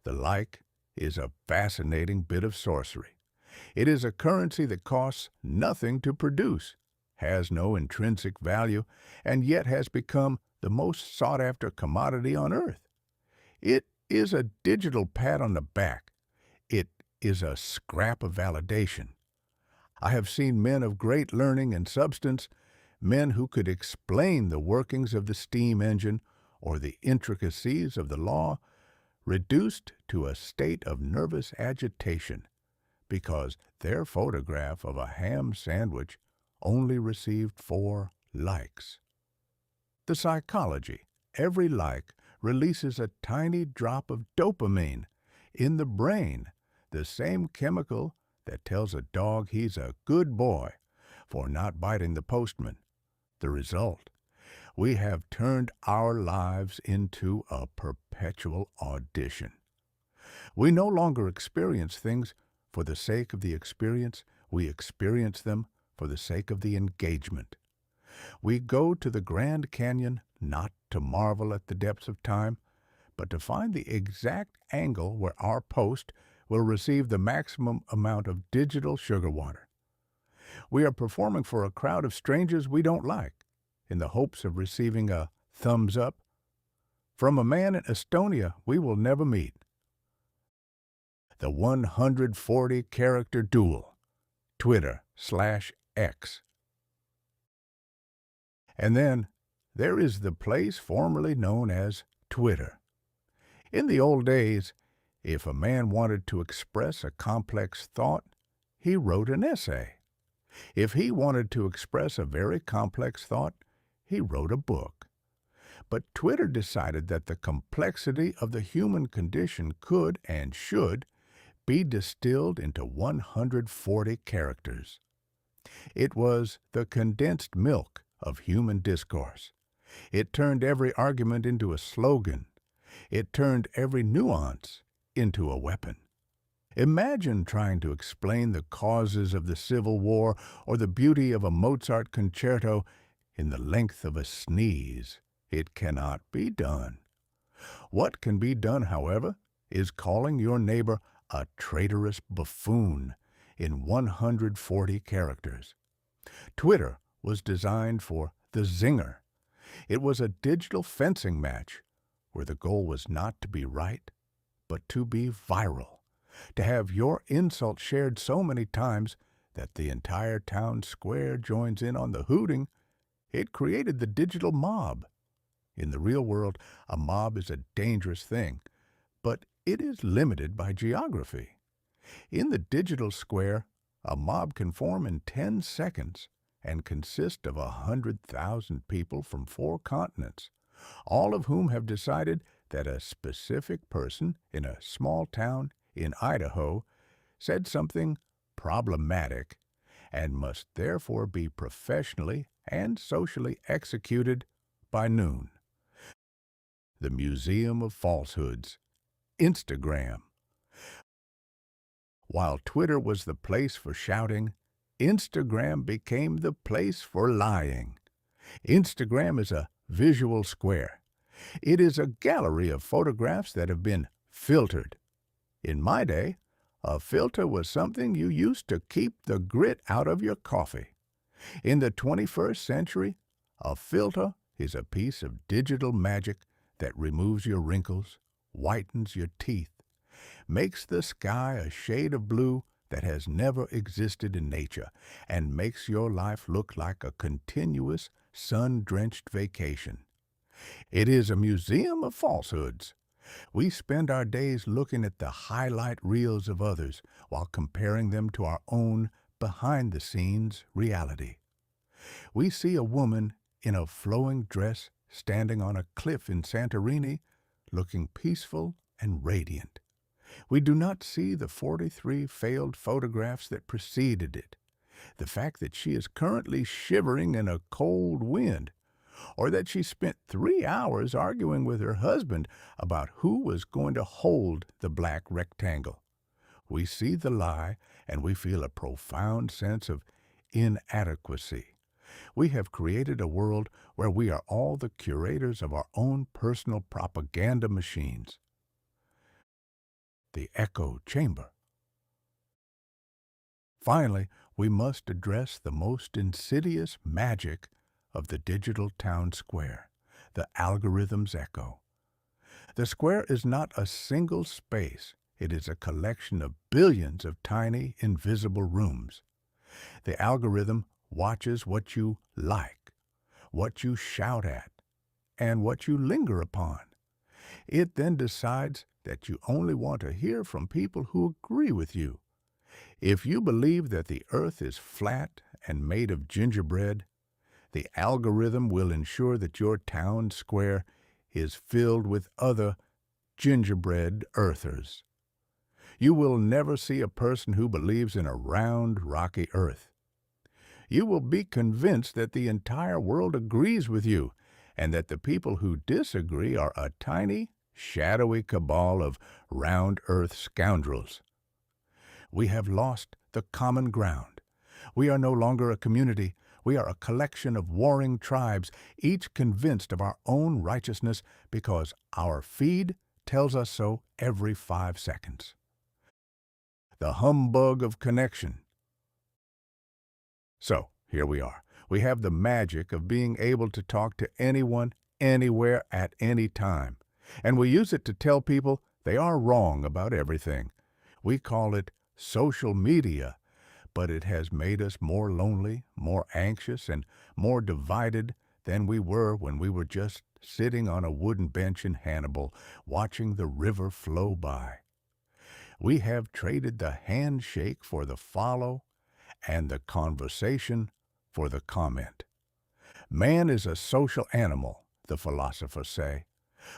The like is a fascinating bit of sorcery. It is a currency that costs nothing to produce, has no intrinsic value, and yet has become the most sought-after commodity on earth. It is a digital pat on the back. It is a scrap of validation. I have seen men of great learning and substance, men who could explain the workings of the steam engine or the intricacies of the law, reduced to a state of nervous agitation because their photograph of a ham sandwich only received 4 likes. The psychology. Every like releases a tiny drop of dopamine in the brain, the same chemical that tells a dog he's a good boy for not biting the postman. The result: we have turned our lives into a perpetual audition. We no longer experience things for the sake of the experience. We experience them for the sake of the engagement. We go to the Grand Canyon not to marvel at the depths of time, but to find the exact angle where our post will receive the maximum amount of digital sugar water. We are performing for a crowd of strangers we don't like, in the hopes of receiving a thumbs up from a man in Estonia we will never meet. The 140-character duel, Twitter/X. And then there is the place formerly known as Twitter. In the old days, if a man wanted to express a complex thought, he wrote an essay. If he wanted to express a very complex thought, he wrote a book. But Twitter decided that the complexity of the human condition could and should be distilled into 140 characters. It was the condensed milk of human discourse. It turned every argument into a slogan. It turned every nuance into a weapon. Imagine trying to explain the causes of the Civil War or the beauty of a Mozart concerto in the length of a sneeze. It cannot be done. What can be done, however, is calling your neighbor a traitorous buffoon in 140 characters. Twitter was designed for the zinger. It was a digital fencing match where the goal was not to be right, but to be viral, to have your insult shared so many times that the entire town square joins in on the hooting. It created the digital mob. In the real world, a mob is a dangerous thing, but it is limited by geography. In the digital square, a mob can form in 10 seconds and consist of 100,000 people from 4 continents, all of whom have decided that a specific person in a small town in Idaho said something problematic and must therefore be professionally and socially executed by noon. The Museum of Falsehoods, Instagram. While Twitter was the place for shouting, Instagram became the place for lying. Instagram is a visual square. It is a gallery of photographs that have been filtered. In my day, a filter was something you used to keep the grit out of your coffee. In the 21st century, a filter is a piece of digital magic that removes your wrinkles, whitens your teeth, makes the sky a shade of blue that has never existed in nature, and makes your life look like a continuous, sun-drenched vacation. It is a museum of falsehoods. We spend our days looking at the highlight reels of others while comparing them to our own behind-the-scenes reality. We see a woman in a flowing dress standing on a cliff in Santorini, looking peaceful and radiant. We do not see the 43 failed photographs that preceded it, the fact that she is currently shivering in a cold wind, or that she spent 3 hours arguing with her husband about who was going to hold the black rectangle. We see the lie, and we feel a profound sense of inadequacy. We have created a world where we are all the curators of our own personal propaganda machines. The echo chamber. Finally, we must address the most insidious magic of the digital town square, the algorithm's echo. The square is not a single space. It is a collection of billions of tiny, invisible rooms. The algorithm watches what you like, what you shout at, and what you linger upon. It then decides that you only want to hear from people who agree with you. If you believe that the earth is flat and made of gingerbread, the algorithm will ensure that your town square is filled with other gingerbread earthers. You will never see a person who believes in a round, rocky earth. You will be convinced that the entire world agrees with you, and that the people who disagree are a tiny, shadowy cabal of round earth scoundrels. We have lost the common ground. We are no longer a community. We are a collection of warring tribes, each convinced of our own righteousness because our feed tells us so every 5 seconds. The humbug of connection. So, here we are. We have the magic of being able to talk to anyone, anywhere, at any time. And we use it to tell people they are wrong about everything. We call it social media, but it has made us more lonely, more anxious, and more divided than we were when we were just sitting on a wooden bench in Hannibal, watching the river flow by. We have traded the handshake for the follow, and the conversation for the comment. Man is a social animal, the philosophers say.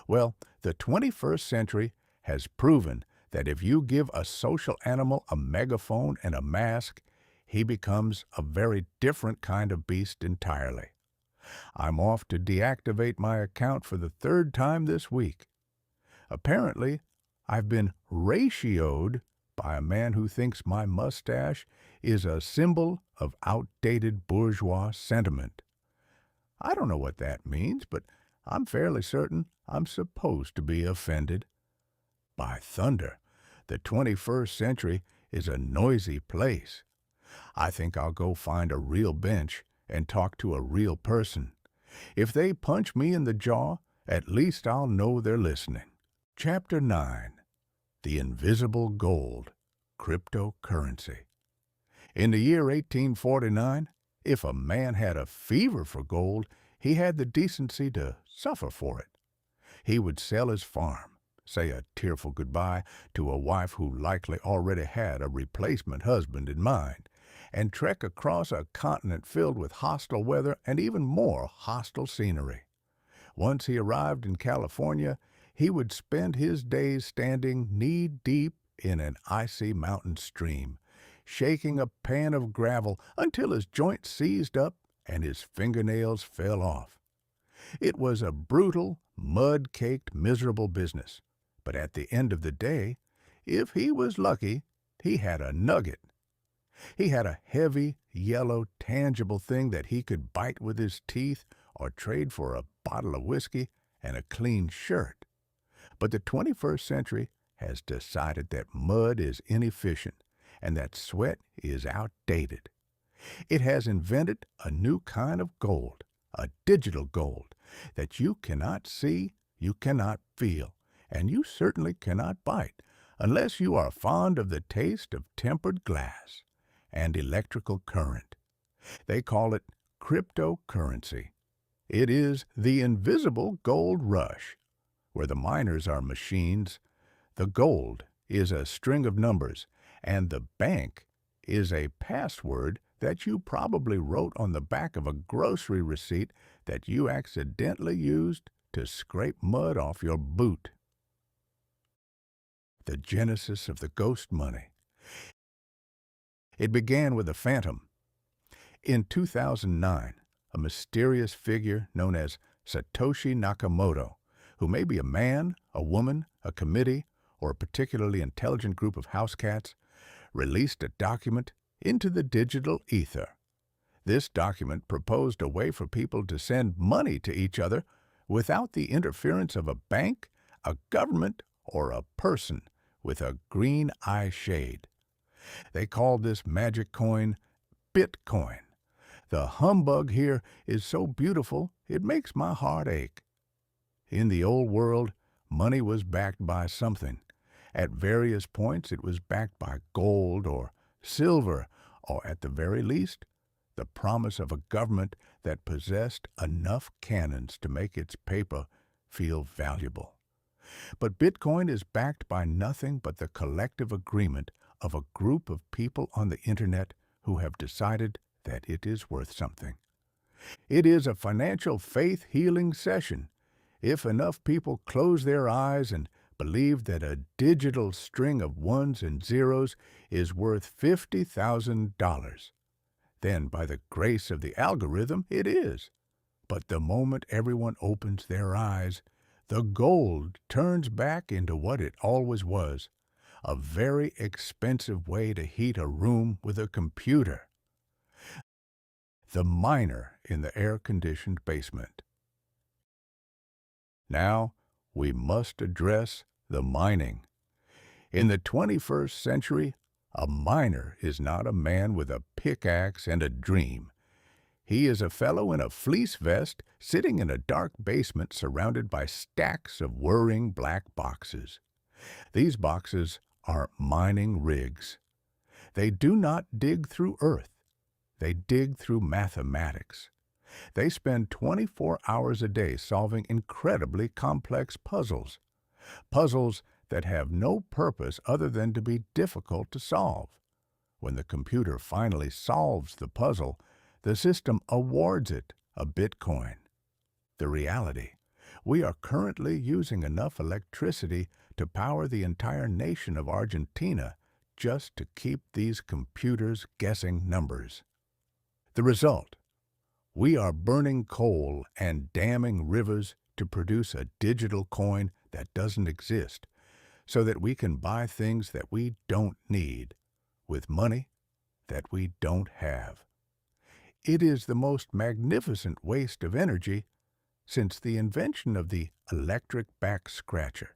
Well, the 21st century has proven that if you give a social animal a megaphone and a mask, he becomes a very different kind of beast entirely. I'm off to deactivate my account for the 3rd time this week. Apparently, I've been ratioed by a man who thinks my mustache is a symbol of outdated bourgeois sentiment. I don't know what that means, but I'm fairly certain I'm supposed to be offended. By thunder, the 21st century is a noisy place. I think I'll go find a real bench and talk to a real person. If they punch me in the jaw, at least I'll know they're listening. Chapter 9. The Invisible Gold, Cryptocurrency. In the year 1849, if a man had a fever for gold, he had the decency to suffer for it. He would sell his farm, say a tearful goodbye to a wife who likely already had a replacement husband in mind, and trek across a continent filled with hostile weather and even more hostile scenery. Once he arrived in California, he would spend his days standing knee-deep in an icy mountain stream, shaking a pan of gravel until his joints seized up and his fingernails fell off. It was a brutal, mud-caked, miserable business. But at the end of the day, if he was lucky, he had a nugget. He had a heavy, yellow, tangible thing that he could bite with his teeth or trade for a bottle of whiskey and a clean shirt. But the 21st century has decided that mud is inefficient and that sweat is outdated. It has invented a new kind of gold, a digital gold, that you cannot see, you cannot feel, and you certainly cannot bite unless you are fond of the taste of tempered glass and electrical current. They call it cryptocurrency. It is the invisible gold rush. Where the miners are machines, the gold is a string of numbers, and the bank is a password that you probably wrote on the back of a grocery receipt that you accidentally used to scrape mud off your boot. The genesis of the ghost money. It began with a phantom. In 2009, a mysterious figure known as Satoshi Nakamoto, who may be a man, a woman, a committee, or a particularly intelligent group of house cats, released a document into the digital ether. This document proposed a way for people to send money to each other without the interference of a bank, a government, or a person with a green eye shade. They called this magic coin Bitcoin. The humbug here is so beautiful it makes my heart ache. In the old world, money was backed by something. At various points it was backed by gold or silver, or at the very least, the promise of a government that possessed enough cannons to make its paper feel valuable. But Bitcoin is backed by nothing but the collective agreement of a group of people on the internet who have decided that it is worth something. It is a financial faith-healing session. If enough people close their eyes and believe that a digital string of ones and zeros is worth $50,000, then by the grace of the algorithm it is. But the moment everyone opens their eyes, the gold turns back into what it always was, a very expensive way to heat a room with a computer. The miner in the air-conditioned basement. Now, we must address the mining. In the 21st century, a miner is not a man with a pickaxe and a dream. He is a fellow in a fleece vest sitting in a dark basement surrounded by stacks of whirring black boxes. These boxes are mining rigs. They do not dig through earth. They dig through mathematics. They spend 24 hours a day solving incredibly complex puzzles. Puzzles that have no purpose other than to be difficult to solve. When the computer finally solves the puzzle, the system awards it a Bitcoin. The reality: we are currently using enough electricity to power the entire nation of Argentina just to keep these computers guessing numbers. The result: we are burning coal and damming rivers to produce a digital coin that doesn't exist, so that we can buy things that we don't need, with money that we don't have. It is the most magnificent waste of energy since the invention of the electric back scratcher.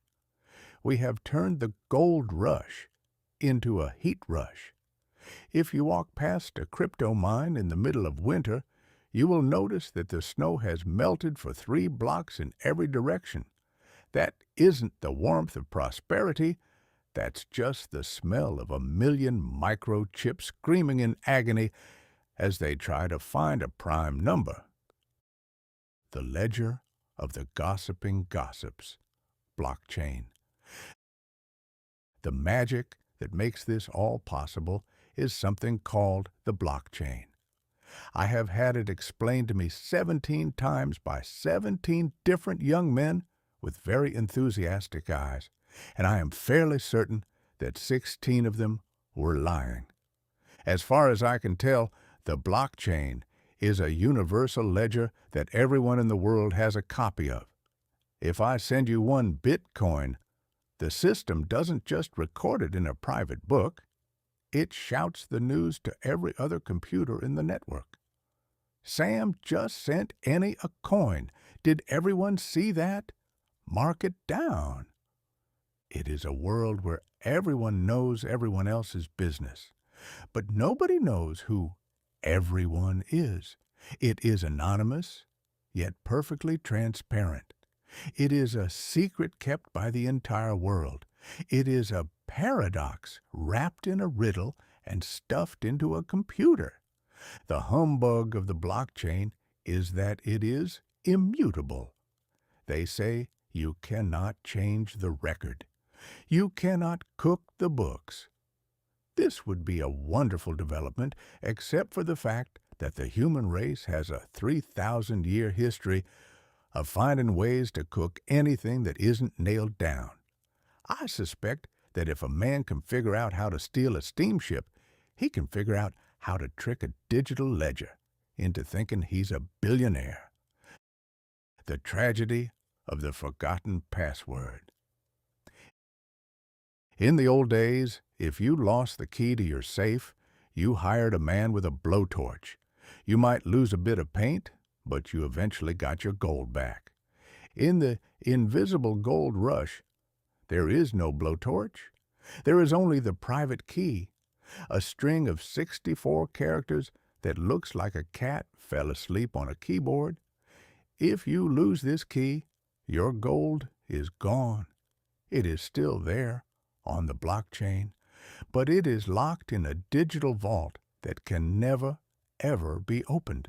We have turned the gold rush into a heat rush. If you walk past a crypto mine in the middle of winter, you will notice that the snow has melted for 3 blocks in every direction. That isn't the warmth of prosperity. That's just the smell of 1,000,000 microchips screaming in agony as they try to find a prime number. The ledger of the gossiping gossips. Blockchain. The magic that makes this all possible is something called the blockchain. I have had it explained to me 17 times by 17 different young men with very enthusiastic eyes, and I am fairly certain that 16 of them were lying. As far as I can tell, the blockchain is a universal ledger that everyone in the world has a copy of. If I send you one Bitcoin, the system doesn't just record it in a private book. It shouts the news to every other computer in the network. Sam just sent Annie a coin. Did everyone see that? Mark it down. It is a world where everyone knows everyone else's business, but nobody knows who everyone is. It is anonymous, yet perfectly transparent. It is a secret kept by the entire world. It is a paradox wrapped in a riddle and stuffed into a computer. The humbug of the blockchain is that it is immutable. They say you cannot change the record. You cannot cook the books. This would be a wonderful development, except for the fact that the human race has a 3,000-year history of finding ways to cook anything that isn't nailed down. I suspect that if a man can figure out how to steal a steamship, he can figure out how to trick a digital ledger into thinking he's a billionaire. The tragedy of the forgotten password. In the old days, if you lost the key to your safe, you hired a man with a blowtorch. You might lose a bit of paint, but you eventually got your gold back. In the invisible gold rush, there is no blowtorch. There is only the private key, a string of 64 characters that looks like a cat fell asleep on a keyboard. If you lose this key, your gold is gone. It is still there on the blockchain, but it is locked in a digital vault that can never, ever be opened.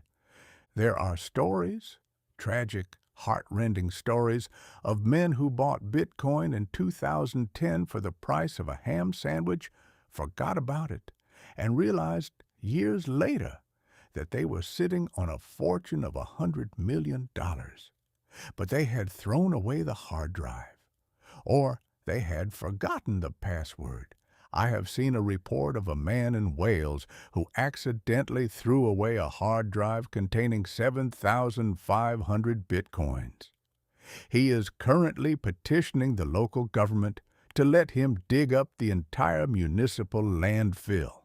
There are stories, tragic, heart-rending stories, of men who bought Bitcoin in 2010 for the price of a ham sandwich, forgot about it, and realized years later that they were sitting on a fortune of $100 million. But they had thrown away the hard drive, or they had forgotten the password. I have seen a report of a man in Wales who accidentally threw away a hard drive containing 7,500 bitcoins. He is currently petitioning the local government to let him dig up the entire municipal landfill.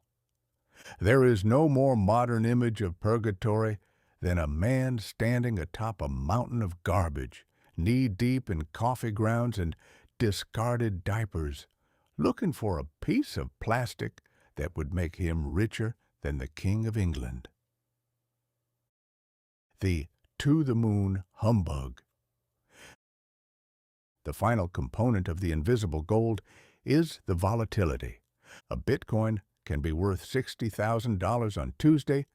There is no more modern image of purgatory than a man standing atop a mountain of garbage, knee-deep in coffee grounds and discarded diapers, looking for a piece of plastic that would make him richer than the King of England. The to-the-moon humbug. The final component of the invisible gold is the volatility. A Bitcoin can be worth $60,000 on Tuesday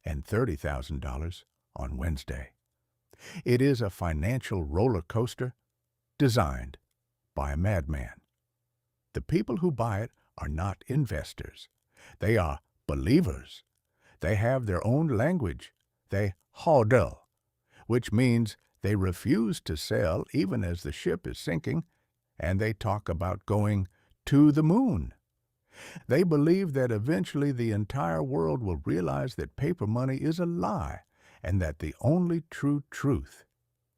and $30,000 on Wednesday. It is a financial roller coaster designed by a madman. The people who buy it are not investors. They are believers. They have their own language. They hodl, which means they refuse to sell even as the ship is sinking, and they talk about going to the moon. They believe that eventually the entire world will realize that paper money is a lie and that the only true truth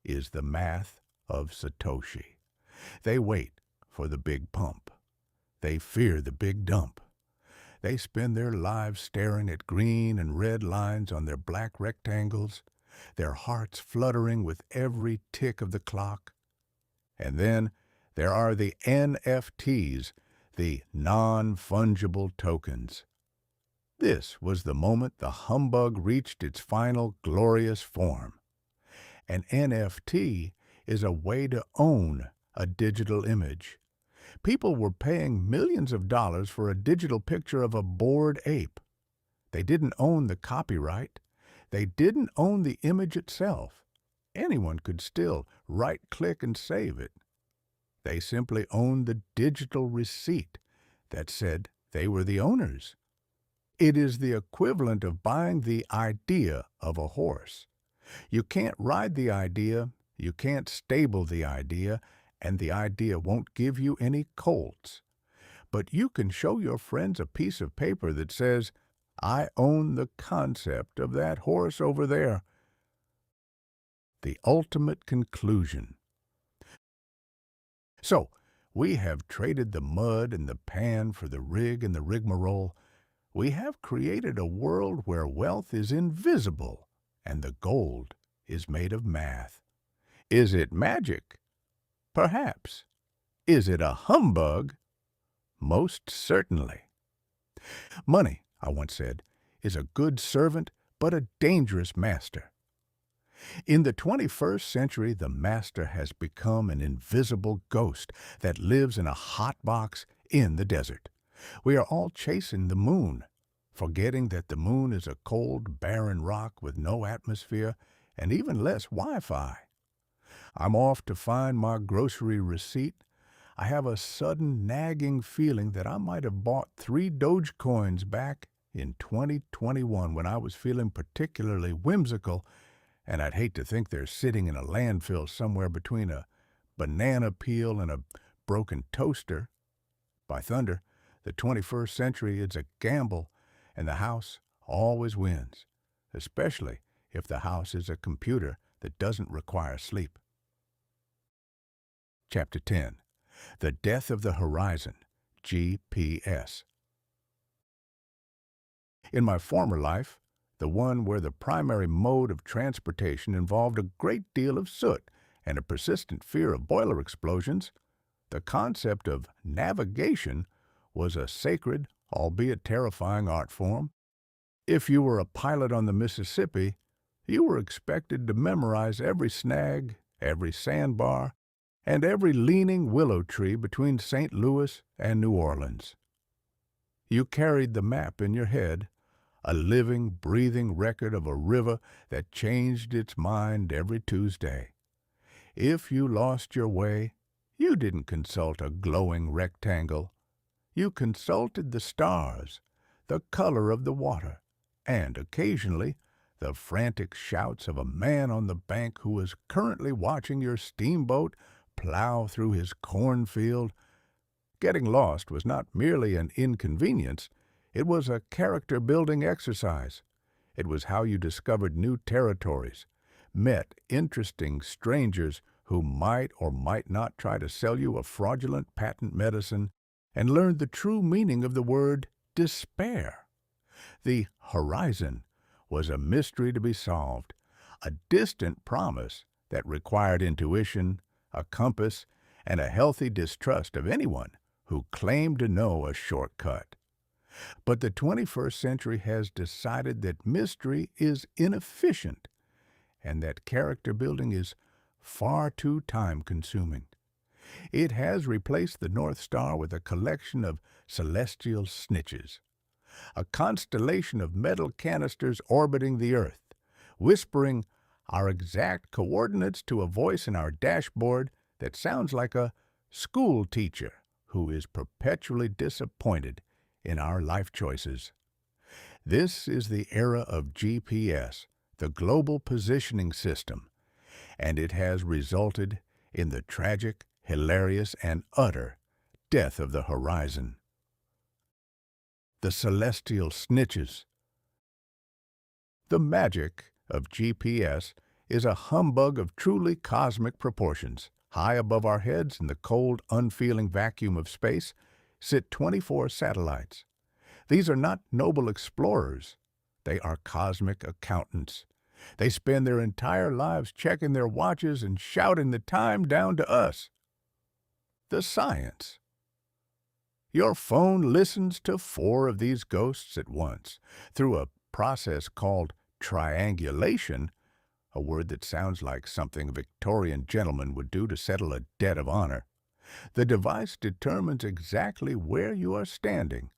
is the math of Satoshi. They wait for the big pump. They fear the big dump. They spend their lives staring at green and red lines on their black rectangles, their hearts fluttering with every tick of the clock. And then there are the NFTs, the non-fungible tokens. This was the moment the humbug reached its final glorious form. An NFT is a way to own a digital image. People were paying millions of dollars for a digital picture of a bored ape. They didn't own the copyright. They didn't own the image itself. Anyone could still right-click and save it. They simply owned the digital receipt that said they were the owners. It is the equivalent of buying the idea of a horse. You can't ride the idea, you can't stable the idea, and the idea won't give you any colts. But you can show your friends a piece of paper that says, "I own the concept of that horse over there." The ultimate conclusion. So, we have traded the mud and the pan for the rig and the rigmarole. We have created a world where wealth is invisible and the gold is made of math. Is it magic? Perhaps. Is it a humbug? Most certainly. Money, I once said, is a good servant but a dangerous master. In the 21st century, the master has become an invisible ghost that lives in a hot box in the desert. We are all chasing the moon, forgetting that the moon is a cold, barren rock with no atmosphere and even less Wi-Fi. I'm off to find my grocery receipt. I have a sudden nagging feeling that I might have bought 3 Dogecoins back in 2021 when I was feeling particularly whimsical, and I'd hate to think they're sitting in a landfill somewhere between a banana peel and a broken toaster. By thunder, the 21st century is a gamble, and the house always wins, especially if the house is a computer that doesn't require sleep. Chapter 10. The Death of the Horizon, GPS. In my former life, the one where the primary mode of transportation involved a great deal of soot and a persistent fear of boiler explosions, the concept of navigation was a sacred, albeit terrifying art form. If you were a pilot on the Mississippi, you were expected to memorize every snag, every sandbar, and every leaning willow tree between St. Louis and New Orleans. You carried the map in your head, a living, breathing record of a river that changed its mind every Tuesday. If you lost your way, you didn't consult a glowing rectangle. You consulted the stars, the color of the water, and occasionally the frantic shouts of a man on the bank who was currently watching your steamboat plow through his cornfield. Getting lost was not merely an inconvenience, it was a character-building exercise. It was how you discovered new territories, met interesting strangers who might or might not try to sell you a fraudulent patent medicine, and learned the true meaning of the word despair. The horizon was a mystery to be solved, a distant promise that required intuition, a compass, and a healthy distrust of anyone who claimed to know a shortcut. But the 21st century has decided that mystery is inefficient and that character building is far too time-consuming. It has replaced the North Star with a collection of celestial snitches, a constellation of metal canisters orbiting the Earth, whispering our exact coordinates to a voice in our dashboard that sounds like a school teacher who is perpetually disappointed in our life choices. This is the era of GPS, the Global Positioning System, and it has resulted in the tragic, hilarious, and utter death of the horizon. The celestial snitches. The magic of GPS is a humbug of truly cosmic proportions. High above our heads in the cold, unfeeling vacuum of space sit 24 satellites. These are not noble explorers. They are cosmic accountants. They spend their entire lives checking their watches and shouting the time down to us. The science. Your phone listens to 4 of these ghosts at once through a process called triangulation, a word that sounds like something a Victorian gentleman would do to settle a debt of honor. The device determines exactly where you are standing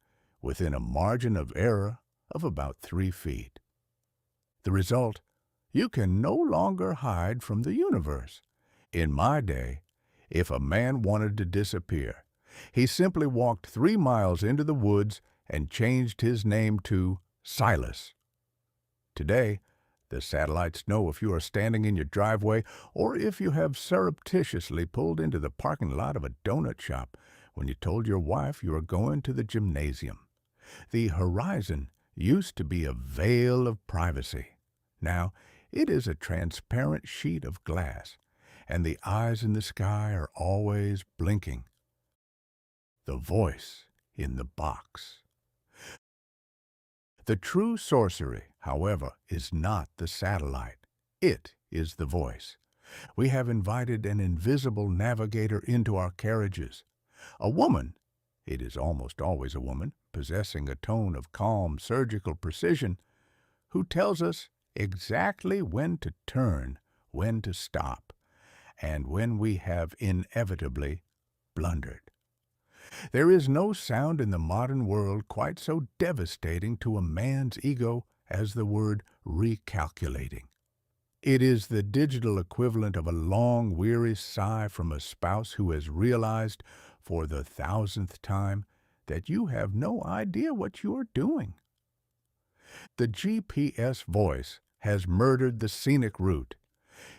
within a margin of error of about 3 feet. The result, you can no longer hide from the universe. In my day, if a man wanted to disappear, he simply walked 3 miles into the woods and changed his name to Silas. Today, the satellites know if you are standing in your driveway or if you have surreptitiously pulled into the parking lot of a donut shop when you told your wife you were going to the gymnasium. The horizon used to be a veil of privacy. Now, it is a transparent sheet of glass, and the eyes in the sky are always blinking. The voice in the box. The true sorcery, however, is not the satellite. It is the voice. We have invited an invisible navigator into our carriages. A woman, it is almost always a woman, possessing a tone of calm, surgical precision, who tells us exactly when to turn, when to stop, and when we have inevitably blundered. There is no sound in the modern world quite so devastating to a man's ego as the word recalculating. It is the digital equivalent of a long, weary sigh from a spouse who has realized for the 1,000th time that you have no idea what you are doing. The GPS voice has murdered the scenic route.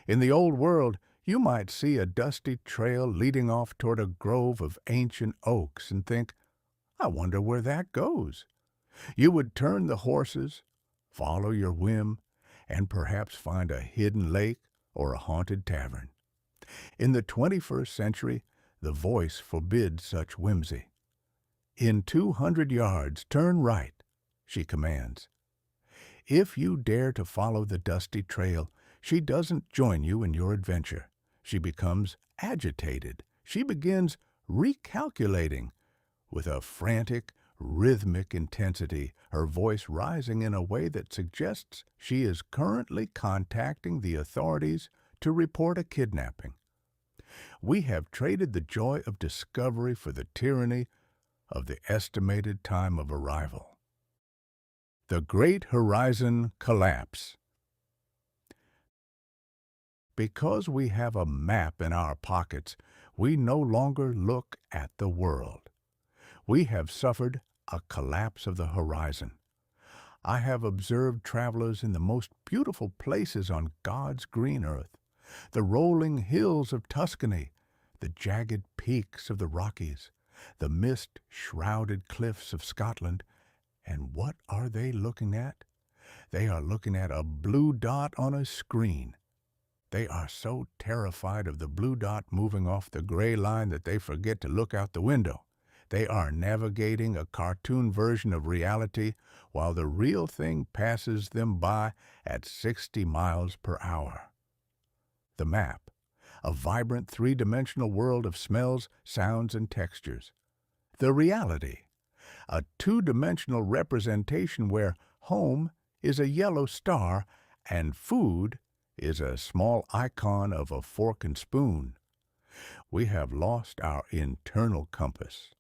In the old world, you might see a dusty trail leading off toward a grove of ancient oaks and think, I wonder where that goes. You would turn the horses, follow your whim, and perhaps find a hidden lake or a haunted tavern. In the 21st century, the voice forbids such whimsy. In 200 yards, turn right, she commands. If you dare to follow the dusty trail, she doesn't join you in your adventure. She becomes agitated. She begins recalculating with a frantic, rhythmic intensity, her voice rising in a way that suggests she is currently contacting the authorities to report a kidnapping. We have traded the joy of discovery for the tyranny of the estimated time of arrival. The Great Horizon Collapse. Because we have a map in our pockets, we no longer look at the world. We have suffered a collapse of the horizon. I have observed travelers in the most beautiful places on God's green earth, the rolling hills of Tuscany, the jagged peaks of the Rockies, the mist-shrouded cliffs of Scotland, and what are they looking at? They are looking at a blue dot on a screen. They are so terrified of the blue dot moving off the gray line that they forget to look out the window. They are navigating a cartoon version of reality while the real thing passes them by at 60 miles per hour. The map, a vibrant three-dimensional world of smells, sounds, and textures. The reality, a two-dimensional representation where home is a yellow star and food is a small icon of a fork and spoon. We have lost our internal compass.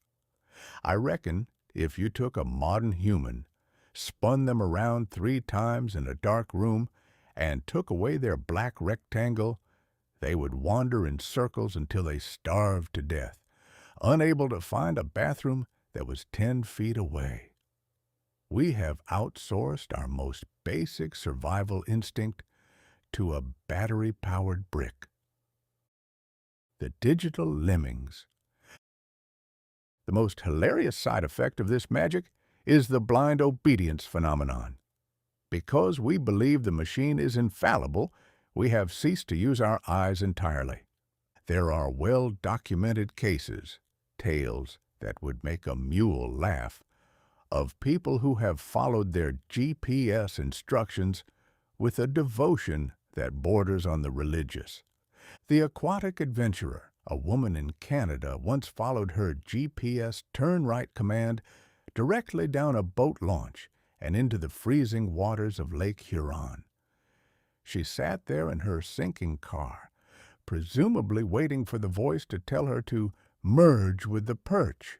I reckon if you took a modern human, spun them around 3 times in a dark room, and took away their black rectangle, they would wander in circles until they starved to death, unable to find a bathroom that was 10 feet away. We have outsourced our most basic survival instinct to a battery-powered brick. The digital lemmings. The most hilarious side effect of this magic is the blind obedience phenomenon. Because we believe the machine is infallible, we have ceased to use our eyes entirely. There are well-documented cases, tales that would make a mule laugh, of people who have followed their GPS instructions with a devotion that borders on the religious. The aquatic adventurer, a woman in Canada, once followed her GPS turn-right command directly down a boat launch and into the freezing waters of Lake Huron. She sat there in her sinking car, presumably waiting for the voice to tell her to merge with the perch.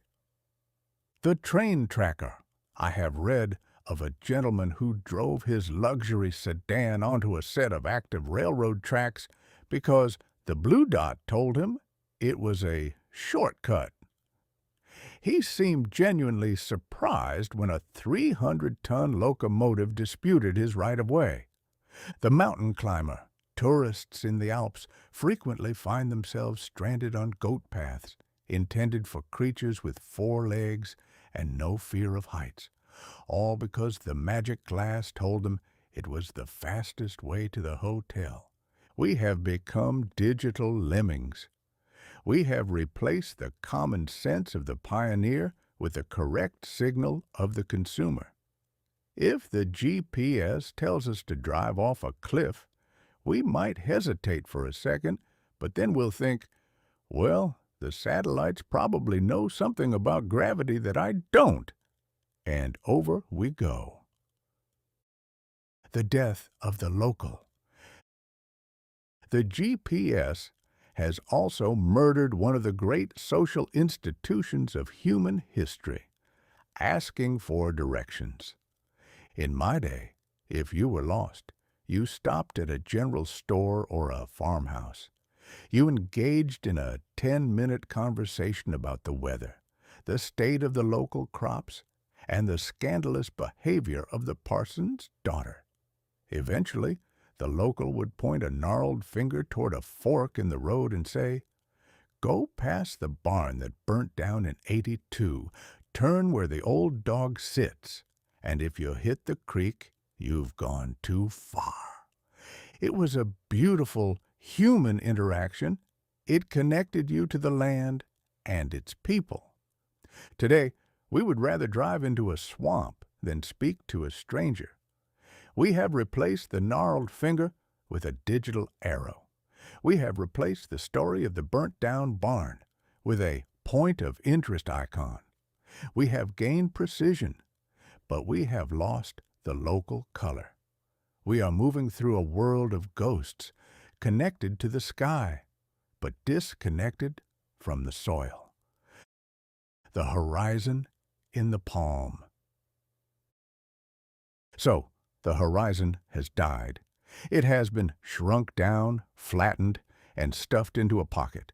The train tracker. I have read of a gentleman who drove his luxury sedan onto a set of active railroad tracks because the blue dot told him it was a shortcut. He seemed genuinely surprised when a 300-ton locomotive disputed his right-of-way. The mountain climber, tourists in the Alps frequently find themselves stranded on goat paths intended for creatures with 4 legs and no fear of heights, all because the magic glass told them it was the fastest way to the hotel. We have become digital lemmings. We have replaced the common sense of the pioneer with the correct signal of the consumer. If the GPS tells us to drive off a cliff, we might hesitate for a second, but then we'll think, well, the satellites probably know something about gravity that I don't. And over we go. The death of the local. The GPS has also murdered one of the great social institutions of human history, asking for directions. In my day, if you were lost, you stopped at a general store or a farmhouse. You engaged in a 10-minute conversation about the weather, the state of the local crops, and the scandalous behavior of the parson's daughter. Eventually, the local would point a gnarled finger toward a fork in the road and say, "Go past the barn that burnt down in '82, turn where the old dog sits, and if you hit the creek, you've gone too far." It was a beautiful human interaction. It connected you to the land and its people. Today, we would rather drive into a swamp than speak to a stranger. We have replaced the gnarled finger with a digital arrow. We have replaced the story of the burnt-down barn with a point of interest icon. We have gained precision, but we have lost the local color. We are moving through a world of ghosts, connected to the sky, but disconnected from the soil. The horizon in the palm. So, the horizon has died. It has been shrunk down, flattened, and stuffed into a pocket.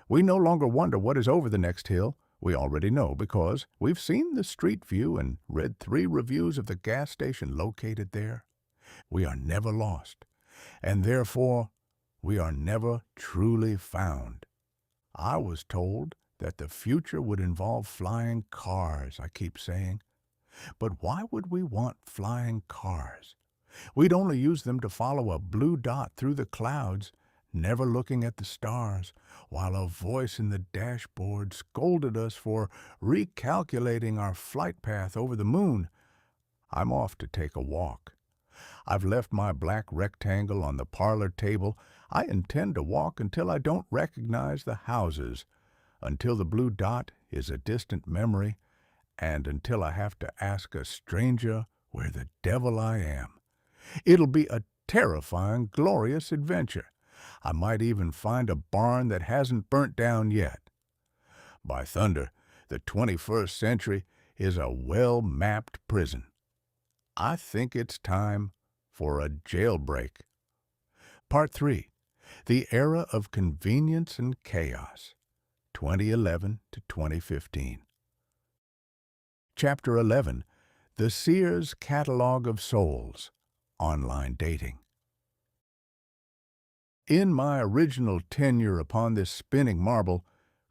We no longer wonder what is over the next hill. We already know because we've seen the street view and read 3 reviews of the gas station located there. We are never lost, and therefore we are never truly found. I was told that the future would involve flying cars, I keep saying. But why would we want flying cars? We'd only use them to follow a blue dot through the clouds, never looking at the stars, while a voice in the dashboard scolded us for recalculating our flight path over the moon. I'm off to take a walk. I've left my black rectangle on the parlor table. I intend to walk until I don't recognize the houses, until the blue dot is a distant memory, and until I have to ask a stranger where the devil I am. It'll be a terrifying, glorious adventure. I might even find a barn that hasn't burnt down yet. By thunder, the 21st century is a well-mapped prison. I think it's time for a jailbreak. Part 3. The Era of Convenience and Chaos, 2011 to 2015. Chapter 11. The Sears Catalog of Souls, Online Dating. In my original tenure upon this spinning marble,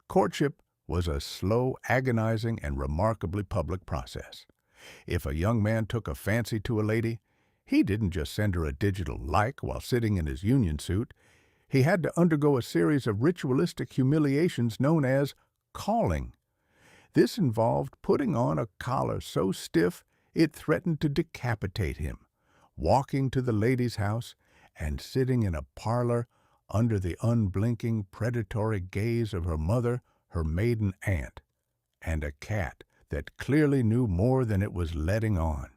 courtship was a slow, agonizing, and remarkably public process. If a young man took a fancy to a lady, he didn't just send her a digital like while sitting in his union suit. He had to undergo a series of ritualistic humiliations known as calling. This involved putting on a collar so stiff it threatened to decapitate him, walking to the lady's house, and sitting in a parlor under the unblinking predatory gaze of her mother, her maiden aunt, and a cat that clearly knew more than it was letting on.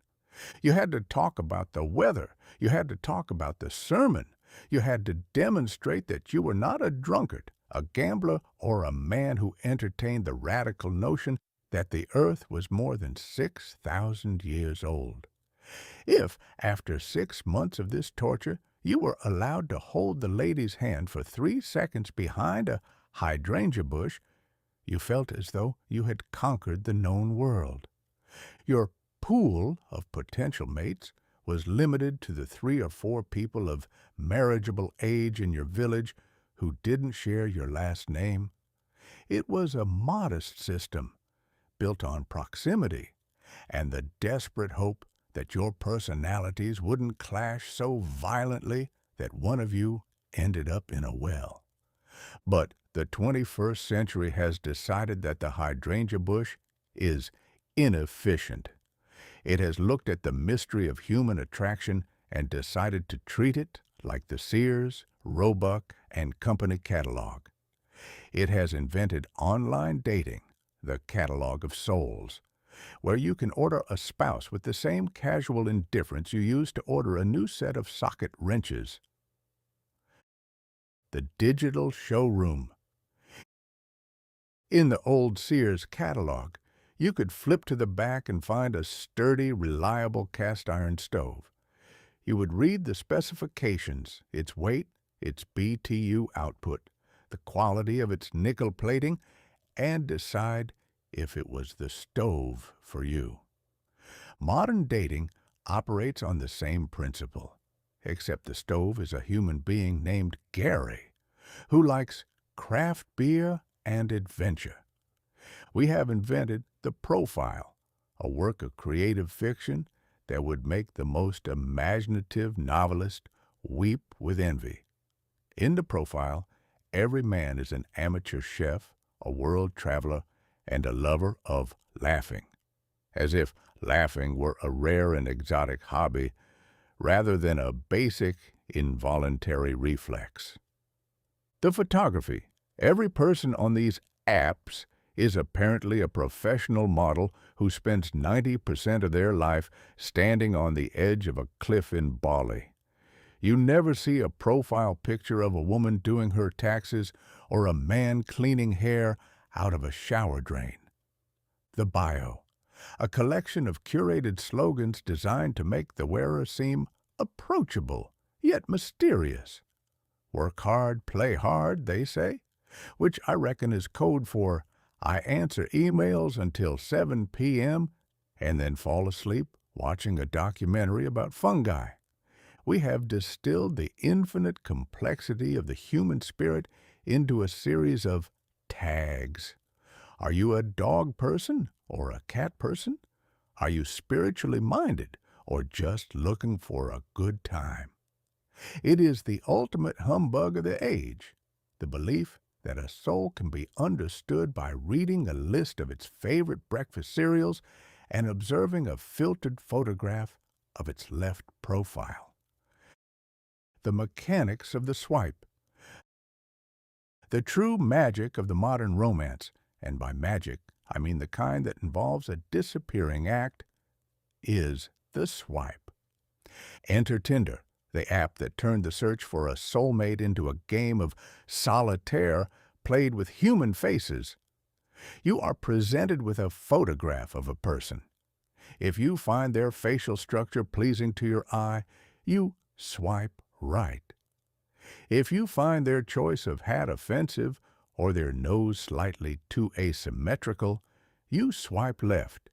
You had to talk about the weather. You had to talk about the sermon. You had to demonstrate that you were not a drunkard, a gambler, or a man who entertained the radical notion that the earth was more than 6,000 years old. If, after 6 months of this torture, you were allowed to hold the lady's hand for 3 seconds behind a hydrangea bush, You felt as though you had conquered the known world. Your pool of potential mates was limited to the 3 or 4 people of marriageable age in your village who didn't share your last name. It was a modest system built on proximity and the desperate hope that your personalities wouldn't clash so violently that one of you ended up in a well. But the 21st century has decided that the hydrangea bush is inefficient. It has looked at the mystery of human attraction and decided to treat it like the Sears, Roebuck, and Company catalog. It has invented online dating, the catalog of souls, where you can order a spouse with the same casual indifference you use to order a new set of socket wrenches. The digital showroom. In the old Sears catalog, you could flip to the back and find a sturdy, reliable cast-iron stove. You would read the specifications, its weight, its BTU output, the quality of its nickel plating, and decide if it was the stove for you. Modern dating operates on the same principle, except the stove is a human being named Gary, who likes craft beer and adventure. We have invented the profile, a work of creative fiction that would make the most imaginative novelist weep with envy. In the profile, every man is an amateur chef, a world traveler, and a lover of laughing, as if laughing were a rare and exotic hobby rather than a basic, involuntary reflex. The photography. Every person on these apps is apparently a professional model who spends 90% of their life standing on the edge of a cliff in Bali. You never see a profile picture of a woman doing her taxes or a man cleaning hair out of a shower drain. The bio. A collection of curated slogans designed to make the wearer seem approachable, yet mysterious. Work hard, play hard, they say, which I reckon is code for I answer emails until 7 p.m. and then fall asleep watching a documentary about fungi. We have distilled the infinite complexity of the human spirit into a series of tags. Are you a dog person or a cat person? Are you spiritually minded or just looking for a good time? It is the ultimate humbug of the age, the belief that a soul can be understood by reading a list of its favorite breakfast cereals and observing a filtered photograph of its left profile. The mechanics of the swipe. The true magic of the modern romance, and by magic I mean the kind that involves a disappearing act, is the swipe. Enter Tinder, the app that turned the search for a soulmate into a game of solitaire played with human faces. You are presented with a photograph of a person. If you find their facial structure pleasing to your eye, you swipe right. If you find their choice of hat offensive or their nose slightly too asymmetrical, you swipe left,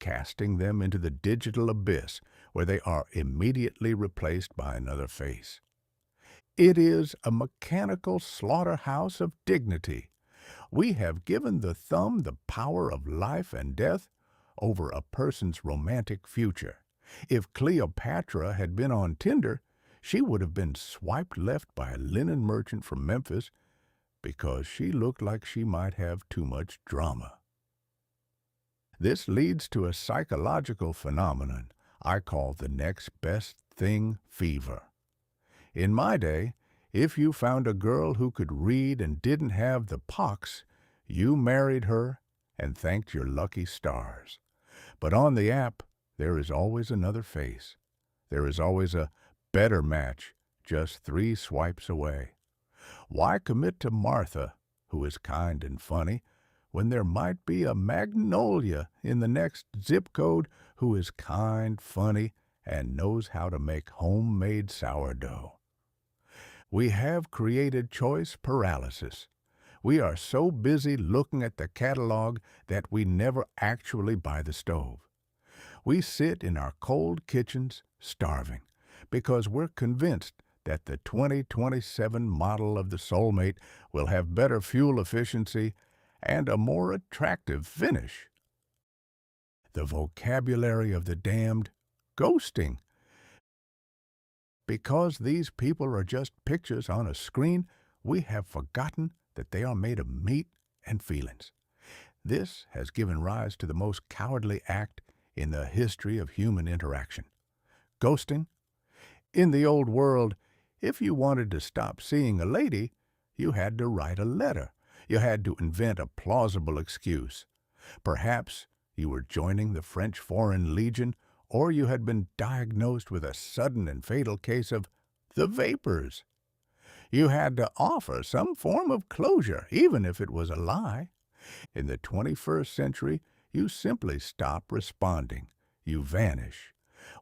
casting them into the digital abyss where they are immediately replaced by another face. It is a mechanical slaughterhouse of dignity. We have given the thumb the power of life and death over a person's romantic future. If Cleopatra had been on Tinder, she would have been swiped left by a linen merchant from Memphis because she looked like she might have too much drama. This leads to a psychological phenomenon I call the next best thing fever. In my day, if you found a girl who could read and didn't have the pox, you married her and thanked your lucky stars. But on the app, there is always another face. There is always a better match, just 3 swipes away. Why commit to Martha, who is kind and funny, when there might be a Magnolia in the next zip code who is kind, funny, and knows how to make homemade sourdough? We have created choice paralysis. We are so busy looking at the catalog that we never actually buy the stove. We sit in our cold kitchens starving because we're convinced that the 2027 model of the Soulmate will have better fuel efficiency and a more attractive finish. The vocabulary of the damned ghosting. Because these people are just pictures on a screen, we have forgotten that they are made of meat and feelings. This has given rise to the most cowardly act in the history of human interaction. Ghosting. In the old world, if you wanted to stop seeing a lady, you had to write a letter. You had to invent a plausible excuse. Perhaps you were joining the French Foreign Legion, or you had been diagnosed with a sudden and fatal case of the vapors. You had to offer some form of closure, even if it was a lie. In the 21st century, you simply stop responding. You vanish.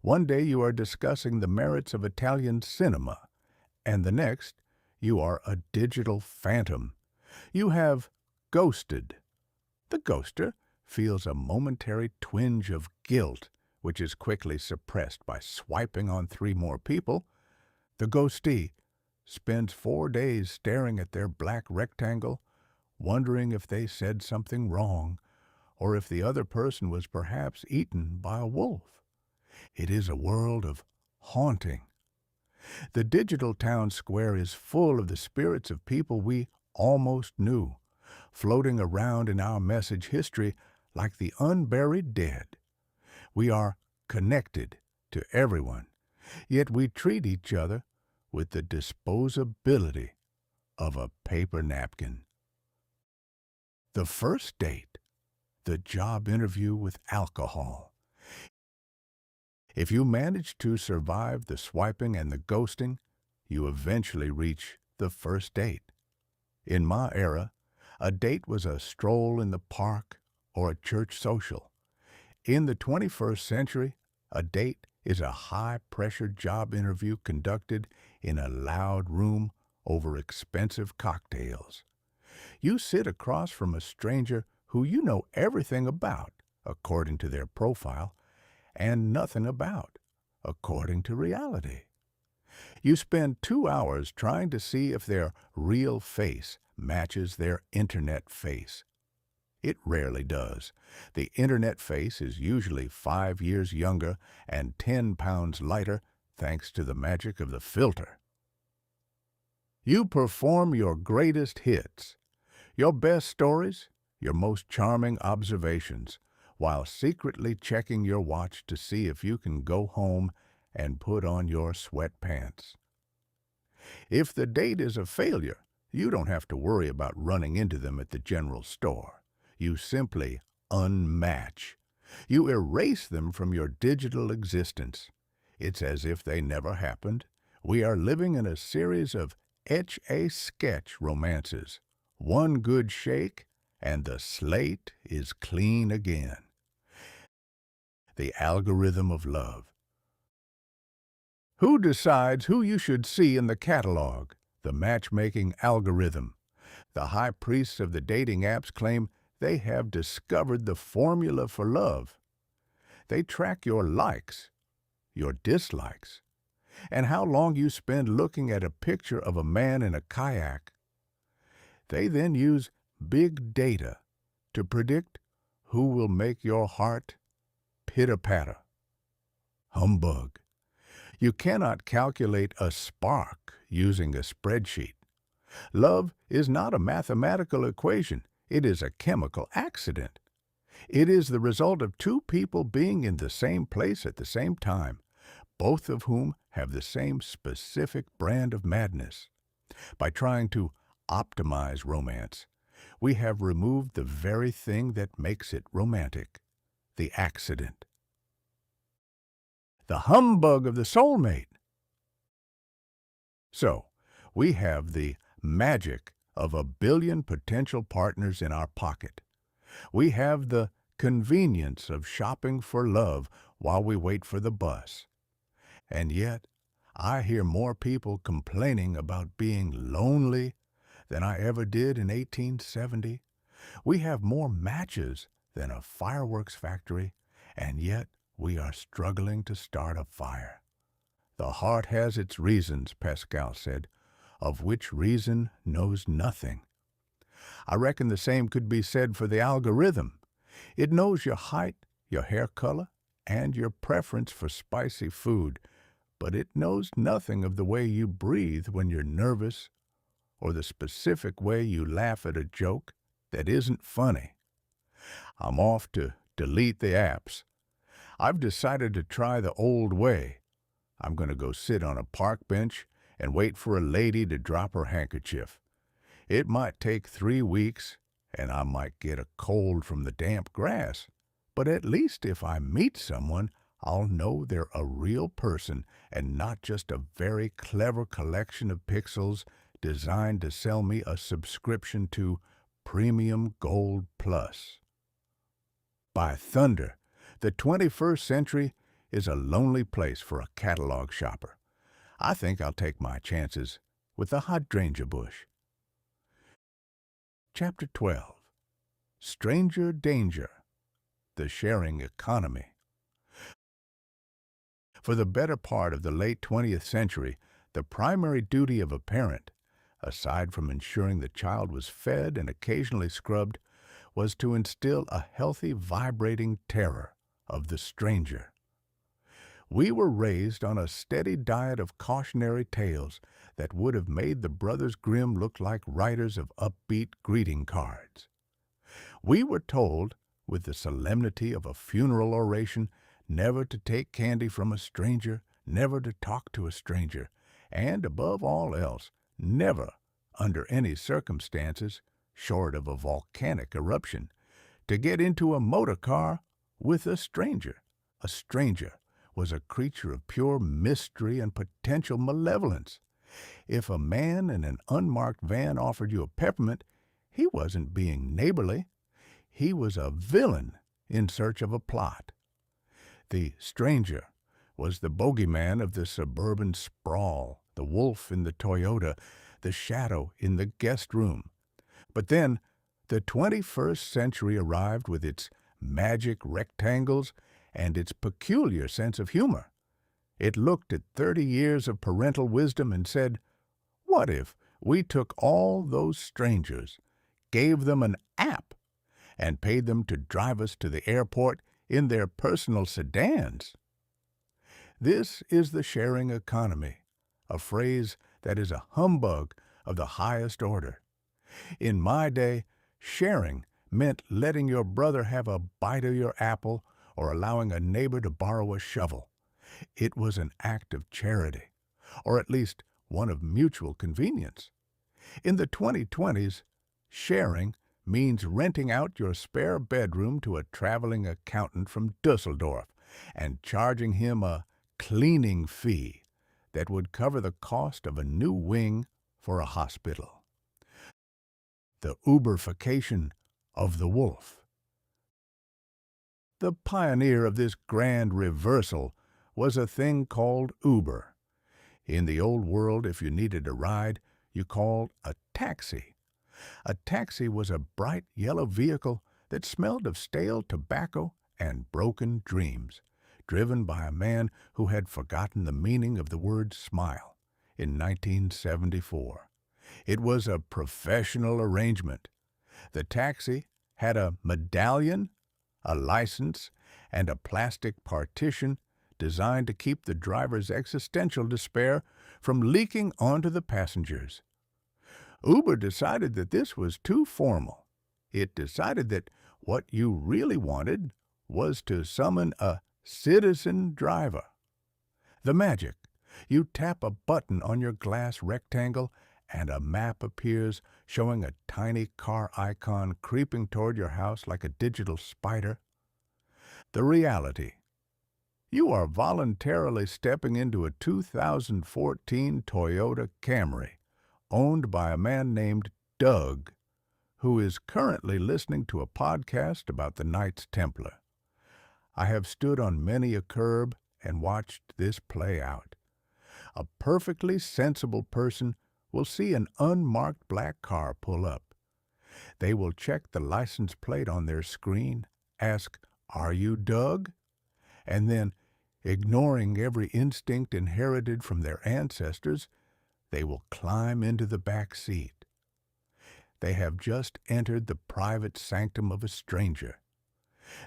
One day you are discussing the merits of Italian cinema, and the next you are a digital phantom. You have ghosted. The ghoster feels a momentary twinge of guilt, which is quickly suppressed by swiping on 3 more people. The ghostee spends 4 days staring at their black rectangle, wondering if they said something wrong, or if the other person was perhaps eaten by a wolf. It is a world of haunting. The digital town square is full of the spirits of people we almost knew, floating around in our message history like the unburied dead. We are connected to everyone, yet we treat each other with the disposability of a paper napkin. The first date, the job interview with alcohol. If you manage to survive the swiping and the ghosting, you eventually reach the first date. In my era, a date was a stroll in the park or a church social. In the 21st century, a date is a high-pressure job interview conducted in a loud room over expensive cocktails. You sit across from a stranger who you know everything about, according to their profile, and nothing about, according to reality. You spend 2 hours trying to see if their real face matches their internet face. It rarely does. The internet face is usually 5 years younger and 10 pounds lighter thanks to the magic of the filter. You perform your greatest hits, your best stories, your most charming observations, while secretly checking your watch to see if you can go home and put on your sweatpants. If the date is a failure, you don't have to worry about running into them at the general store. You simply unmatch. You erase them from your digital existence. It's as if they never happened. We are living in a series of etch-a-sketch romances. One good shake, and the slate is clean again. The algorithm of love. Who decides who you should see in the catalog? The matchmaking algorithm. The high priests of the dating apps claim they have discovered the formula for love. They track your likes, your dislikes, and how long you spend looking at a picture of a man in a kayak. They then use big data to predict who will make your heart pitter-patter. Humbug. You cannot calculate a spark using a spreadsheet. Love is not a mathematical equation. It is a chemical accident. It is the result of 2 people being in the same place at the same time, both of whom have the same specific brand of madness. By trying to optimize romance, we have removed the very thing that makes it romantic, the accident. The humbug of the soulmate. So, we have the magic of a billion potential partners in our pocket. We have the convenience of shopping for love while we wait for the bus. And yet, I hear more people complaining about being lonely than I ever did in 1870. We have more matches than a fireworks factory, and yet we are struggling to start a fire. The heart has its reasons, Pascal said, of which reason knows nothing. I reckon the same could be said for the algorithm. It knows your height, your hair color, and your preference for spicy food, but it knows nothing of the way you breathe when you're nervous or the specific way you laugh at a joke that isn't funny. I'm off to delete the apps. I've decided to try the old way. I'm going to go sit on a park bench and wait for a lady to drop her handkerchief. It might take 3 weeks, and I might get a cold from the damp grass, but at least if I meet someone, I'll know they're a real person and not just a very clever collection of pixels designed to sell me a subscription to Premium Gold Plus. By thunder, the 21st century is a lonely place for a catalog shopper. I think I'll take my chances with the hydrangea bush. Chapter 12. Stranger Danger, the Sharing Economy. For the better part of the late 20th century, the primary duty of a parent, aside from ensuring the child was fed and occasionally scrubbed, was to instill a healthy, vibrating terror of the stranger. We were raised on a steady diet of cautionary tales that would have made the Brothers Grimm look like writers of upbeat greeting cards. We were told, with the solemnity of a funeral oration, never to take candy from a stranger, never to talk to a stranger, and, above all else, never, under any circumstances, short of a volcanic eruption, to get into a motor car with a stranger. A stranger was a creature of pure mystery and potential malevolence. If a man in an unmarked van offered you a peppermint, he wasn't being neighborly. He was a villain in search of a plot. The stranger was the bogeyman of the suburban sprawl, the wolf in the Toyota, the shadow in the guest room. But then the 21st century arrived with its magic rectangles and its peculiar sense of humor. It looked at 30 years of parental wisdom and said, what if we took all those strangers, gave them an app, and paid them to drive us to the airport in their personal sedans? This is the sharing economy, a phrase that is a humbug of the highest order. In my day, sharing meant letting your brother have a bite of your apple or allowing a neighbor to borrow a shovel. It was an act of charity, or at least one of mutual convenience. In the 2020s, sharing means renting out your spare bedroom to a traveling accountant from Dusseldorf and charging him a cleaning fee that would cover the cost of a new wing for a hospital. The Uberification of the wolf. The pioneer of this grand reversal was a thing called Uber. In the old world, if you needed a ride, you called a taxi. A taxi was a bright yellow vehicle that smelled of stale tobacco and broken dreams, driven by a man who had forgotten the meaning of the word smile in 1974. It was a professional arrangement. The taxi had a medallion, a license, and a plastic partition designed to keep the driver's existential despair from leaking onto the passengers. Uber decided that this was too formal. It decided that what you really wanted was to summon a citizen driver. The magic: you tap a button on your glass rectangle and a map appears showing a tiny car icon creeping toward your house like a digital spider. The reality: you are voluntarily stepping into a 2014 Toyota Camry, owned by a man named Doug, who is currently listening to a podcast about the Knights Templar. I have stood on many a curb and watched this play out. A perfectly sensible person will see an unmarked black car pull up. They will check the license plate on their screen, ask, "Are you Doug?" and then, ignoring every instinct inherited from their ancestors, they will climb into the back seat. They have just entered the private sanctum of a stranger.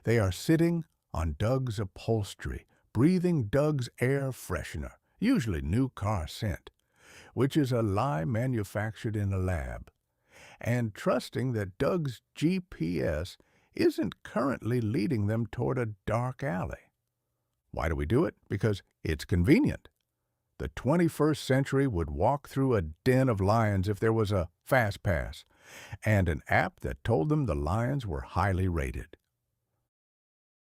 They are sitting on Doug's upholstery, breathing Doug's air freshener, usually new car scent, which is a lie manufactured in a lab, and trusting that Doug's GPS isn't currently leading them toward a dark alley. Why do we do it? Because it's convenient. The 21st century would walk through a den of lions if there was a fast pass and an app that told them the lions were highly rated.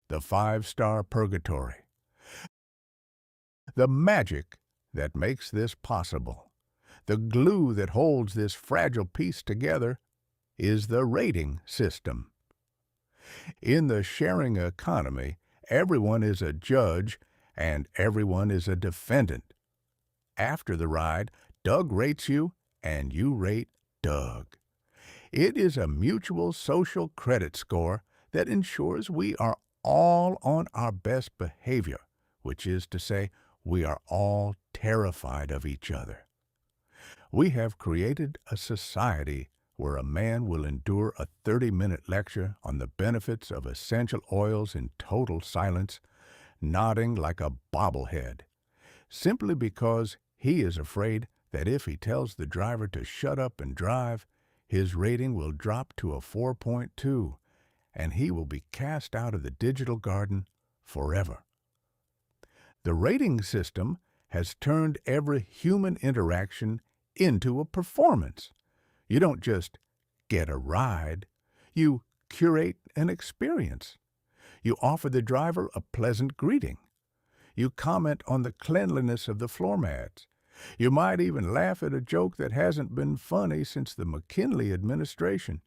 The 5-star purgatory. The magic that makes this possible, the glue that holds this fragile piece together, is the rating system. In the sharing economy, everyone is a judge and everyone is a defendant. After the ride, Doug rates you and you rate Doug. It is a mutual social credit score that ensures we are all on our best behavior, which is to say, we are all terrified of each other. We have created a society where a man will endure a 30-minute lecture on the benefits of essential oils in total silence, nodding like a bobblehead, simply because he is afraid that if he tells the driver to shut up and drive, his rating will drop to a 4.2, and he will be cast out of the digital garden forever. The rating system has turned every human interaction into a performance. You don't just get a ride, you curate an experience. You offer the driver a pleasant greeting. You comment on the cleanliness of the floor mats. You might even laugh at a joke that hasn't been funny since the McKinley administration.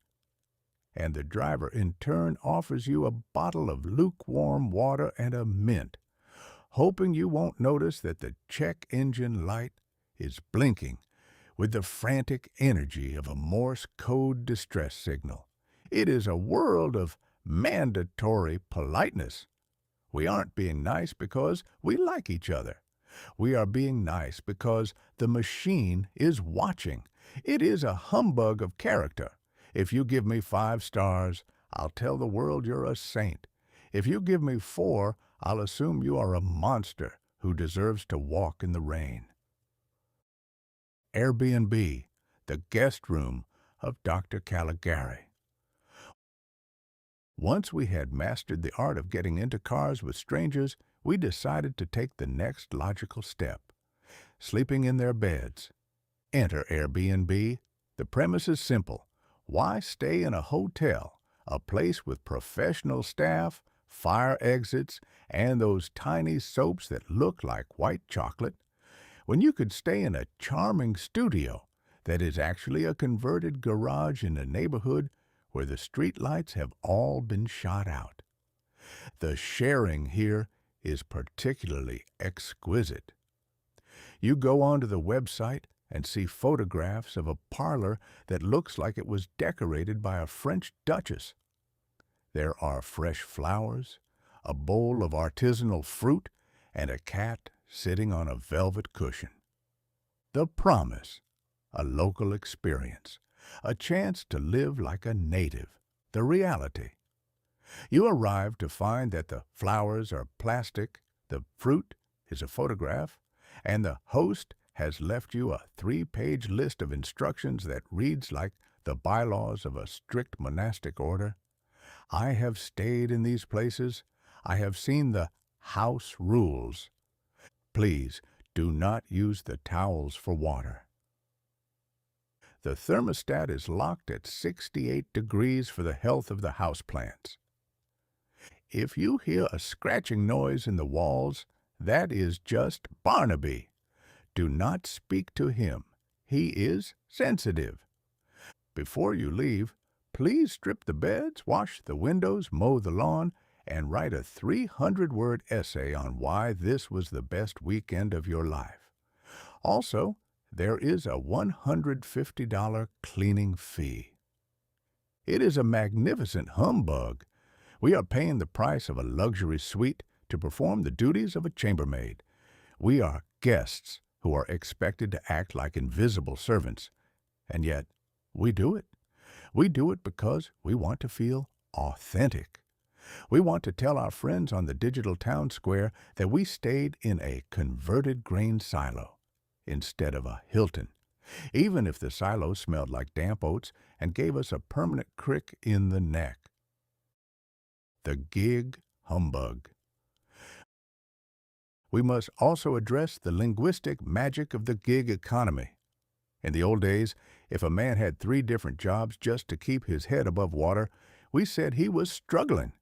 And the driver in turn offers you a bottle of lukewarm water and a mint, hoping you won't notice that the check engine light is blinking with the frantic energy of a Morse code distress signal. It is a world of mandatory politeness. We aren't being nice because we like each other. We are being nice because the machine is watching. It is a humbug of character. If you give me 5 stars, I'll tell the world you're a saint. If you give me 4, I'll assume you are a monster who deserves to walk in the rain. Airbnb, the guest room of Dr. Caligari. Once we had mastered the art of getting into cars with strangers, we decided to take the next logical step, sleeping in their beds. Enter Airbnb. The premise is simple. Why stay in a hotel, a place with professional staff, fire exits, and those tiny soaps that look like white chocolate, when you could stay in a charming studio that is actually a converted garage in a neighborhood where the streetlights have all been shot out? The sharing here is particularly exquisite. You go onto the website and see photographs of a parlor that looks like it was decorated by a French duchess. There are fresh flowers, a bowl of artisanal fruit, and a cat sitting on a velvet cushion. The promise, a local experience, a chance to live like a native. The reality. You arrive to find that the flowers are plastic, the fruit is a photograph, and the host has left you a 3-page list of instructions that reads like the bylaws of a strict monastic order. I have stayed in these places. I have seen the house rules. Please do not use the towels for water. The thermostat is locked at 68 degrees for the health of the houseplants. If you hear a scratching noise in the walls, that is just Barnaby. Do not speak to him. He is sensitive. Before you leave, please strip the beds, wash the windows, mow the lawn, and write a 300-word essay on why this was the best weekend of your life. Also, there is a $150 cleaning fee. It is a magnificent humbug. We are paying the price of a luxury suite to perform the duties of a chambermaid. We are guests who are expected to act like invisible servants, and yet we do it. We do it because we want to feel authentic. We want to tell our friends on the digital town square that we stayed in a converted grain silo instead of a Hilton, even if the silo smelled like damp oats and gave us a permanent crick in the neck. The gig humbug. We must also address the linguistic magic of the gig economy. In the old days, if a man had 3 different jobs just to keep his head above water, we said he was struggling.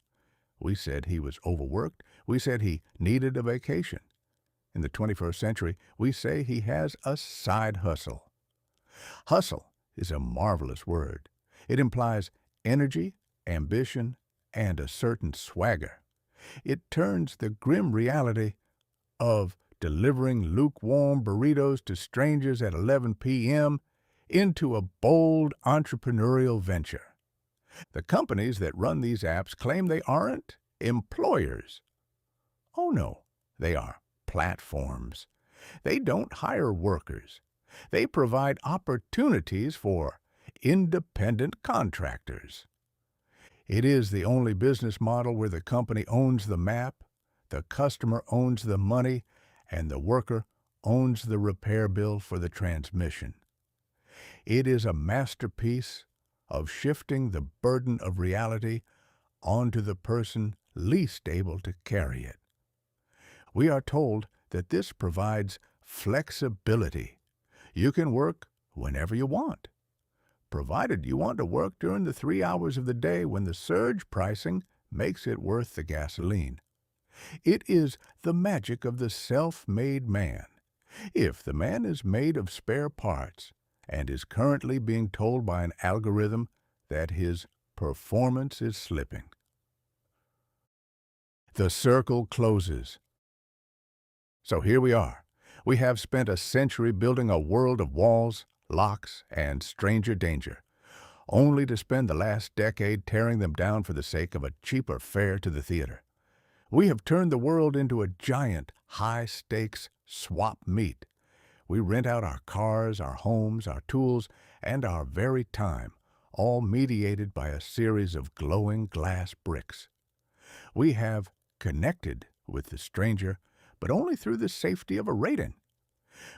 We said he was overworked. We said he needed a vacation. In the 21st century, we say he has a side hustle. Hustle is a marvelous word. It implies energy, ambition, and a certain swagger. It turns the grim reality of delivering lukewarm burritos to strangers at 11 p.m. into a bold entrepreneurial venture. The companies that run these apps claim they aren't employers. Oh no, they are platforms. They don't hire workers. They provide opportunities for independent contractors. It is the only business model where the company owns the map, the customer owns the money, and the worker owns the repair bill for the transmission. It is a masterpiece of shifting the burden of reality onto the person least able to carry it. We are told that this provides flexibility. You can work whenever you want, provided you want to work during the 3 hours of the day when the surge pricing makes it worth the gasoline. It is the magic of the self-made man. If the man is made of spare parts and is currently being told by an algorithm that his performance is slipping. The circle closes. So here we are. We have spent a century building a world of walls, locks, and stranger danger, only to spend the last decade tearing them down for the sake of a cheaper fare to the theater. We have turned the world into a giant, high-stakes swap meet. We rent out our cars, our homes, our tools, and our very time, all mediated by a series of glowing glass bricks. We have connected with the stranger, but only through the safety of a rating.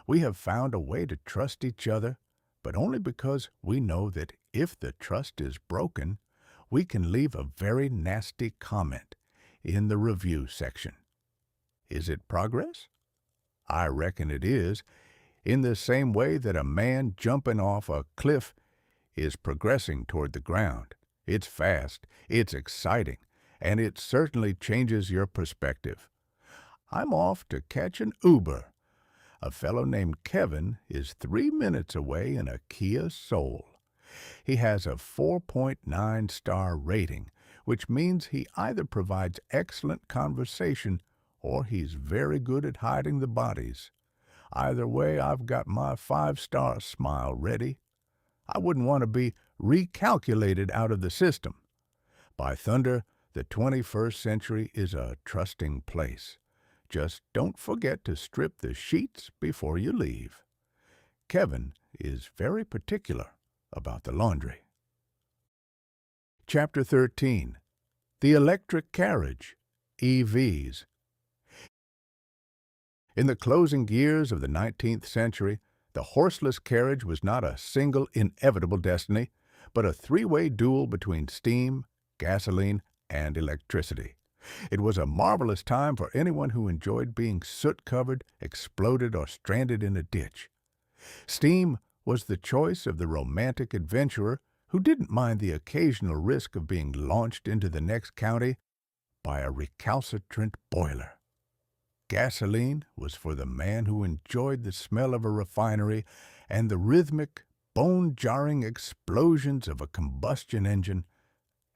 We have found a way to trust each other, but only because we know that if the trust is broken, we can leave a very nasty comment in the review section. Is it progress? I reckon it is, in the same way that a man jumping off a cliff is progressing toward the ground. It's fast, it's exciting, and it certainly changes your perspective. I'm off to catch an Uber. A fellow named Kevin is 3 minutes away in a Kia Soul. He has a 4.9-star rating, which means he either provides excellent conversation or he's very good at hiding the bodies. Either way, I've got my 5-star smile ready. I wouldn't want to be recalculated out of the system. By thunder, the 21st century is a trusting place. Just don't forget to strip the sheets before you leave. Kevin is very particular about the laundry. Chapter 13. The Electric Carriage, EVs. In the closing years of the 19th century, the horseless carriage was not a single inevitable destiny, but a 3-way duel between steam, gasoline, and electricity. It was a marvelous time for anyone who enjoyed being soot-covered, exploded, or stranded in a ditch. Steam was the choice of the romantic adventurer who didn't mind the occasional risk of being launched into the next county by a recalcitrant boiler. Gasoline was for the man who enjoyed the smell of a refinery and the rhythmic, bone-jarring explosions of a combustion engine.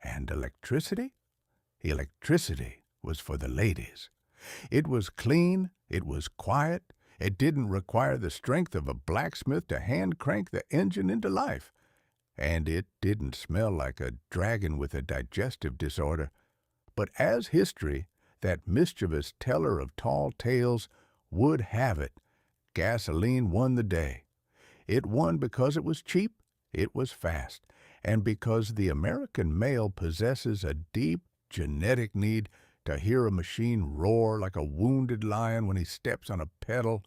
And electricity? Electricity was for the ladies. It was clean, it was quiet, It didn't require the strength of a blacksmith to hand crank the engine into life. And it didn't smell like a dragon with a digestive disorder. But as history, that mischievous teller of tall tales, would have it, gasoline won the day. It won because it was cheap, it was fast, and because the American male possesses a deep genetic need to hear a machine roar like a wounded lion when he steps on a pedal.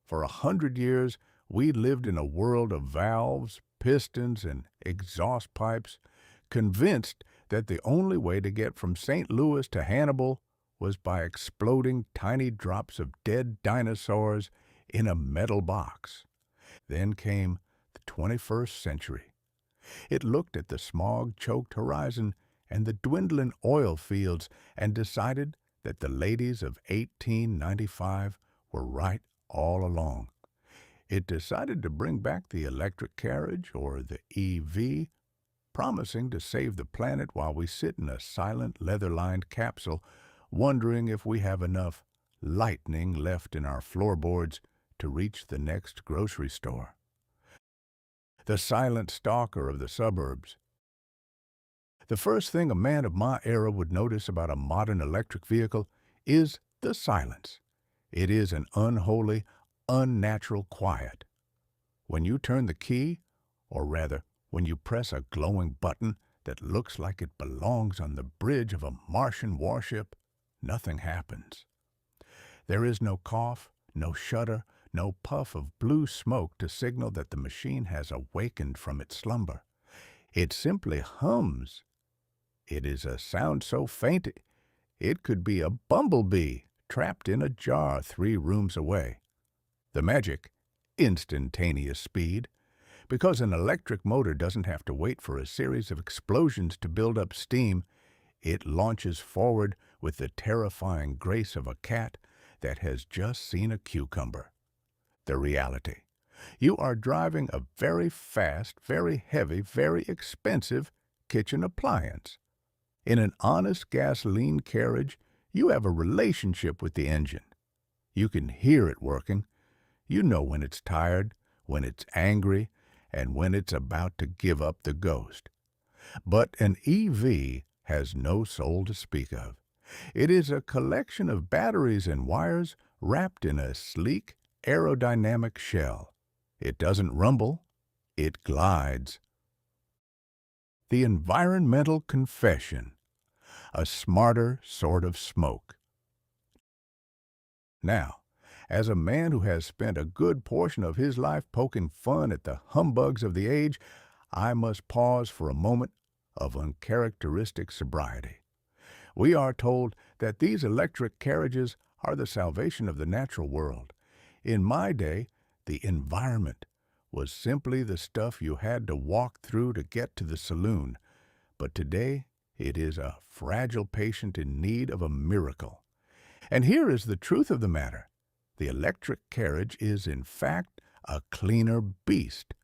For 100 years, we lived in a world of valves, pistons, and exhaust pipes, convinced that the only way to get from St. Louis to Hannibal was by exploding tiny drops of dead dinosaurs in a metal box. Then came the 21st century. It looked at the smog-choked horizon and the dwindling oil fields and decided that the ladies of 1895 were right all along. It decided to bring back the electric carriage, or the EV, promising to save the planet while we sit in a silent leather-lined capsule, wondering if we have enough lightning left in our floorboards to reach the next grocery store. The silent stalker of the suburbs. The first thing a man of my era would notice about a modern electric vehicle is the silence. It is an unholy, unnatural quiet. When you turn the key, or rather, when you press a glowing button that looks like it belongs on the bridge of a Martian warship, nothing happens. There is no cough, no shudder, no puff of blue smoke to signal that the machine has awakened from its slumber. It simply hums. It is a sound so faint it could be a bumblebee trapped in a jar 3 rooms away. The magic, instantaneous speed, because an electric motor doesn't have to wait for a series of explosions to build up steam. It launches forward with the terrifying grace of a cat that has just seen a cucumber. The reality: you are driving a very fast, very heavy, very expensive kitchen appliance. In an honest gasoline carriage, you have a relationship with the engine. You can hear it working. You know when it's tired, when it's angry, and when it's about to give up the ghost. But an EV has no soul to speak of. It is a collection of batteries and wires wrapped in a sleek, aerodynamic shell. It doesn't rumble, it glides. The environmental confession: a smarter sort of smoke. Now, as a man who has spent a good portion of his life poking fun at the humbugs of the age, I must pause for a moment of uncharacteristic sobriety. We are told that these electric carriages are the salvation of the natural world. In my day, the environment was simply the stuff you had to walk through to get to the saloon. But today, it is a fragile patient in need of a miracle. And here is the truth of the matter: the electric carriage is, in fact, a cleaner beast.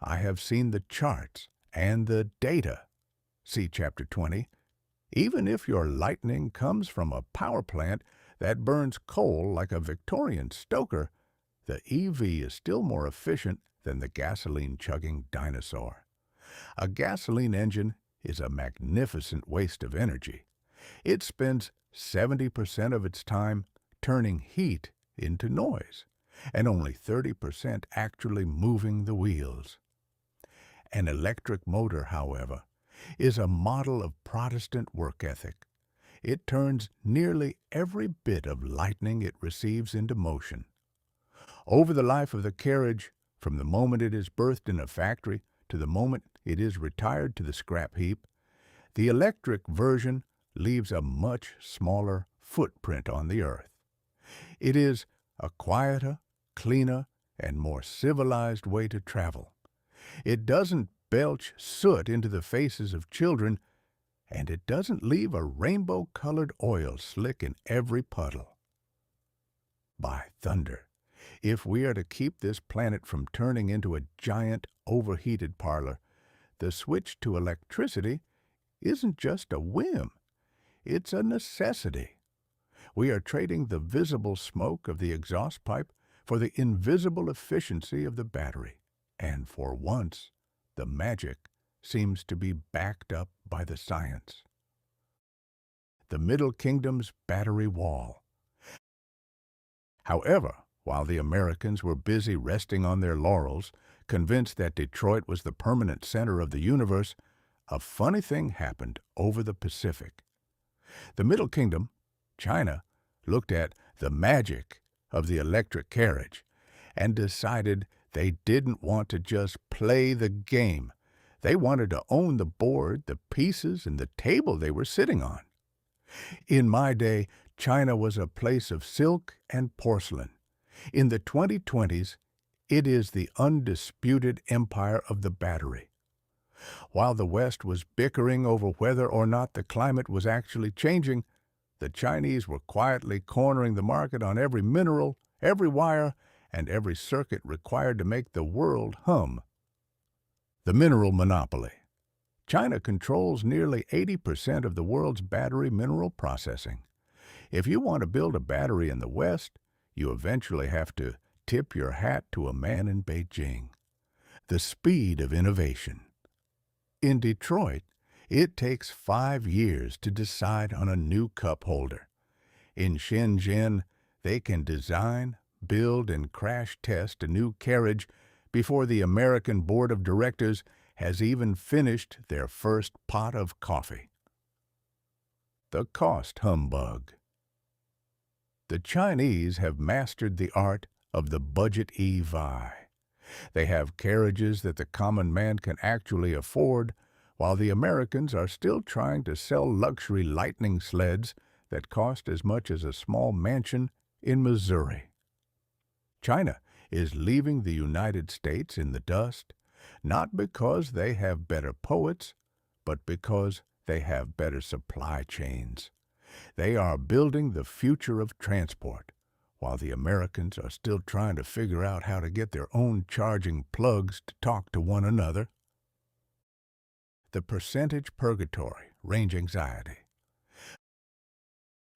I have seen the charts and the data. See Chapter 20. Even if your lightning comes from a power plant that burns coal like a Victorian stoker, the EV is still more efficient than the gasoline-chugging dinosaur. A gasoline engine is a magnificent waste of energy. It spends 70% of its time turning heat into noise, and only 30% actually moving the wheels. An electric motor, however, is a model of Protestant work ethic. It turns nearly every bit of lightning it receives into motion. Over the life of the carriage, from the moment it is birthed in a factory to the moment it is retired to the scrap heap, the electric version leaves a much smaller footprint on the earth. It is a quieter, cleaner, and more civilized way to travel. It doesn't belch soot into the faces of children, and it doesn't leave a rainbow-colored oil slick in every puddle. By thunder, if we are to keep this planet from turning into a giant, overheated parlor, the switch to electricity isn't just a whim, it's a necessity. We are trading the visible smoke of the exhaust pipe for the invisible efficiency of the battery, and for once, the magic seems to be backed up by the science. The Middle Kingdom's battery wall. However, while the Americans were busy resting on their laurels, convinced that Detroit was the permanent center of the universe, a funny thing happened over the Pacific. The Middle Kingdom, China, looked at the magic of the electric carriage and decided they didn't want to just play the game. They wanted to own the board, the pieces, and the table they were sitting on. In my day, China was a place of silk and porcelain. In the 2020s, it is the undisputed empire of the battery. While the West was bickering over whether or not the climate was actually changing, the Chinese were quietly cornering the market on every mineral, every wire, and every circuit required to make the world hum. The mineral monopoly. China controls nearly 80% of the world's battery mineral processing. If you want to build a battery in the West, you eventually have to tip your hat to a man in Beijing. The speed of innovation. In Detroit, it takes 5 years to decide on a new cup holder. In Shenzhen, they can design, build, and crash test a new carriage before the American Board of Directors has even finished their first pot of coffee. The cost humbug. The Chinese have mastered the art of the budget EV. They have carriages that the common man can actually afford, while the Americans are still trying to sell luxury lightning sleds that cost as much as a small mansion in Missouri. China is leaving the United States in the dust, not because they have better poets, but because they have better supply chains. They are building the future of transport, while the Americans are still trying to figure out how to get their own charging plugs to talk to one another. The percentage purgatory, range anxiety.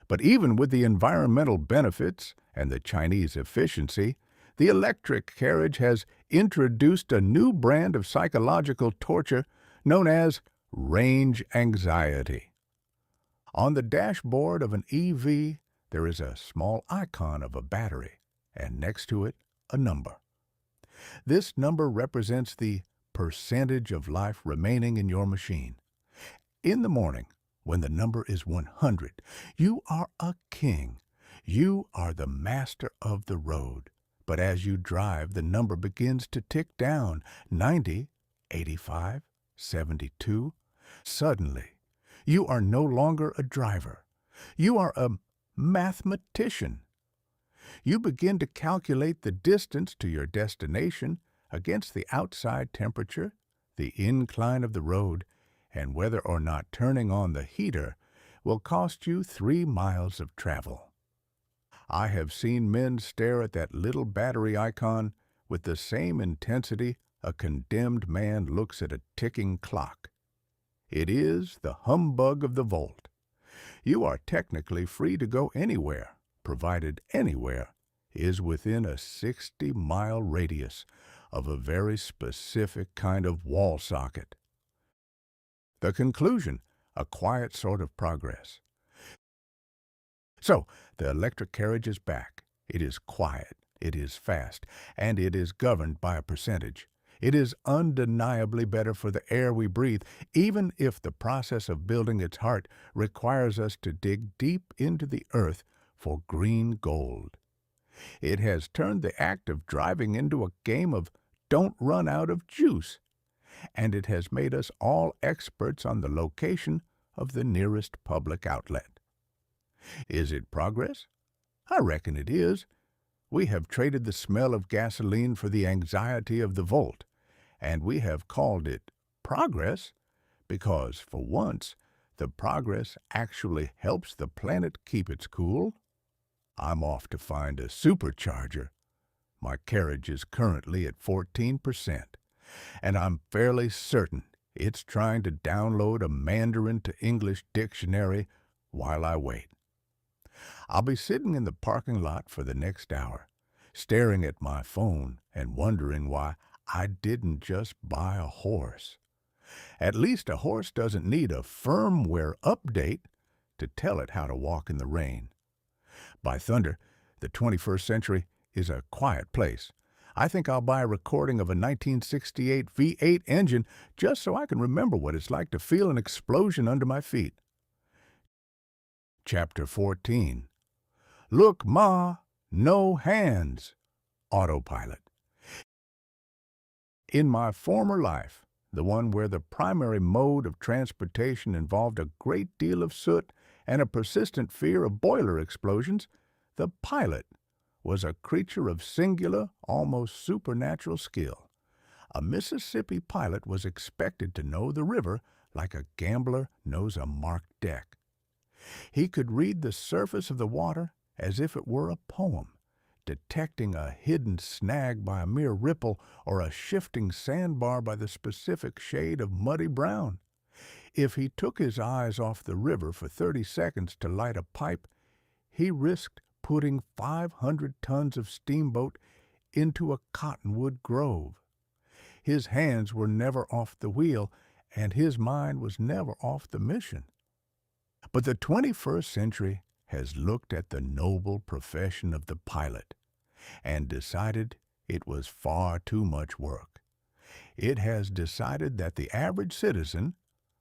But even with the environmental benefits and the Chinese efficiency, the electric carriage has introduced a new brand of psychological torture known as range anxiety. On the dashboard of an EV, there is a small icon of a battery, and next to it, a number. This number represents the percentage of life remaining in your machine. In the morning, when the number is 100, you are a king. You are the master of the road. But as you drive, the number begins to tick down. 90, 85, 72. Suddenly, you are no longer a driver. You are a mathematician. You begin to calculate the distance to your destination against the outside temperature, the incline of the road, and whether or not turning on the heater will cost you 3 miles of travel. I have seen men stare at that little battery icon with the same intensity a condemned man looks at a ticking clock. It is the humbug of the volt. You are technically free to go anywhere, provided anywhere is within a 60-mile radius of a very specific kind of wall socket. The conclusion, a quiet sort of progress. So, the electric carriage is back. It is quiet, it is fast, and it is governed by a percentage. It is undeniably better for the air we breathe, even if the process of building its heart requires us to dig deep into the earth for green gold. It has turned the act of driving into a game of don't run out of juice, and it has made us all experts on the location of the nearest public outlet. Is it progress? I reckon it is. We have traded the smell of gasoline for the anxiety of the volt, and we have called it progress because, for once, the progress actually helps the planet keep its cool. I'm off to find a supercharger. My carriage is currently at 14%, and I'm fairly certain it's trying to download a Mandarin to English dictionary while I wait. I'll be sitting in the parking lot for the next hour, staring at my phone and wondering why I didn't just buy a horse. At least a horse doesn't need a firmware update to tell it how to walk in the rain. By thunder, the 21st century is a quiet place. I think I'll buy a recording of a 1968 V8 engine just so I can remember what it's like to feel an explosion under my feet. Chapter 14. Look, Ma, no hands. Autopilot. In my former life, the one where the primary mode of transportation involved a great deal of soot and a persistent fear of boiler explosions, the pilot was a creature of singular, almost supernatural skill. A Mississippi pilot was expected to know the river like a gambler knows a marked deck. He could read the surface of the water as if it were a poem, detecting a hidden snag by a mere ripple or a shifting sandbar by the specific shade of muddy brown. If he took his eyes off the river for 30 seconds to light a pipe, he risked putting 500 tons of steamboat into a cottonwood grove. His hands were never off the wheel, and his mind was never off the mission. But the 21st century has looked at the noble profession of the pilot and decided it was far too much work. It has decided that the average citizen,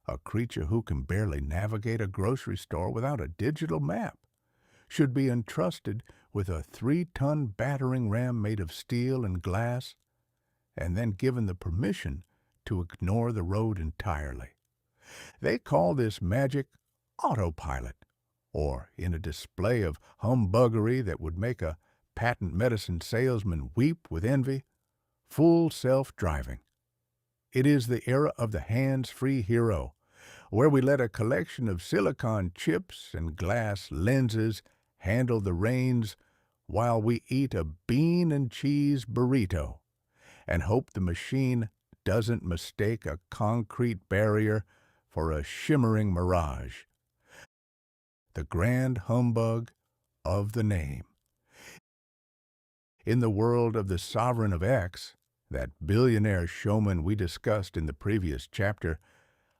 a creature who can barely navigate a grocery store without a digital map, should be entrusted with a 3-ton battering ram made of steel and glass, and then given the permission to ignore the road entirely. They call this magic autopilot, or, in a display of humbuggery that would make a patent medicine salesman weep with envy, full self-driving. It is the era of the hands-free hero, where we let a collection of silicon chips and glass lenses handle the reins while we eat a bean and cheese burrito and hope the machine doesn't mistake a concrete barrier for a shimmering mirage. The grand humbug of the name. In the world of the Sovereign of X, that billionaire showman we discussed in the previous chapter,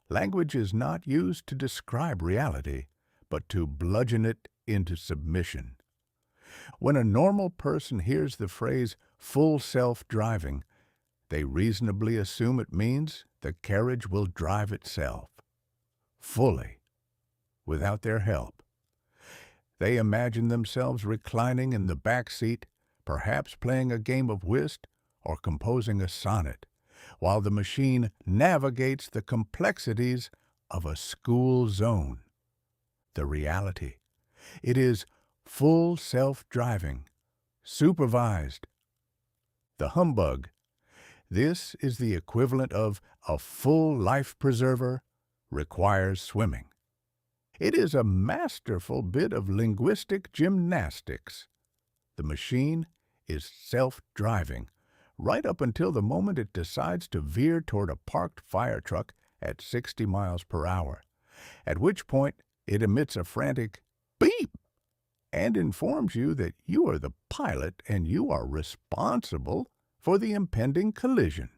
language is not used to describe reality, but to bludgeon it into submission. When a normal person hears the phrase full self-driving, they reasonably assume it means the carriage will drive itself, fully, without their help. They imagine themselves reclining in the back seat, perhaps playing a game of whist or composing a sonnet, while the machine navigates the complexities of a school zone. The reality. It is full self-driving, supervised. The humbug. This is the equivalent of a full life preserver requires swimming. It is a masterful bit of linguistic gymnastics. The machine is self-driving right up until the moment it decides to veer toward a parked fire truck at 60 miles per hour, at which point it emits a frantic beep and informs you that you are the pilot and you are responsible for the impending collision.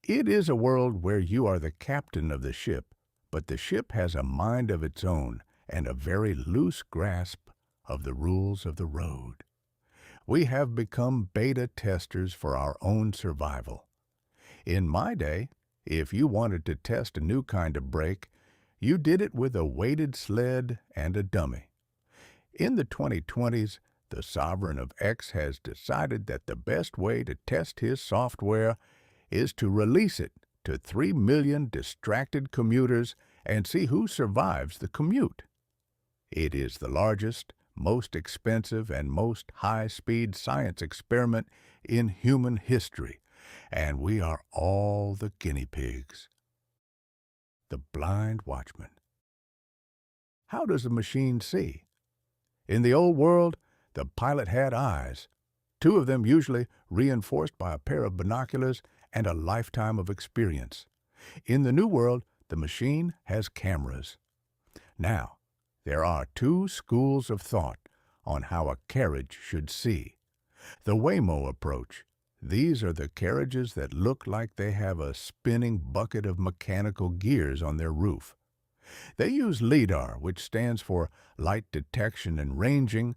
It is a world where you are the captain of the ship, but the ship has a mind of its own and a very loose grasp of the rules of the road. We have become beta testers for our own survival. In my day, if you wanted to test a new kind of brake, you did it with a weighted sled and a dummy. In the 2020s, the Sovereign of X has decided that the best way to test his software is to release it to 3 million distracted commuters and see who survives the commute. It is the largest, most expensive, and most high-speed science experiment in human history, and we are all the guinea pigs. The blind watchman. How does the machine see? In the old world, the pilot had eyes, 2 of them usually reinforced by a pair of binoculars and a lifetime of experience. In the new world, the machine has cameras. Now, there are 2 schools of thought on how a carriage should see. The Waymo approach. These are the carriages that look like they have a spinning bucket of mechanical gears on their roof. They use LIDAR, which stands for light detection and ranging,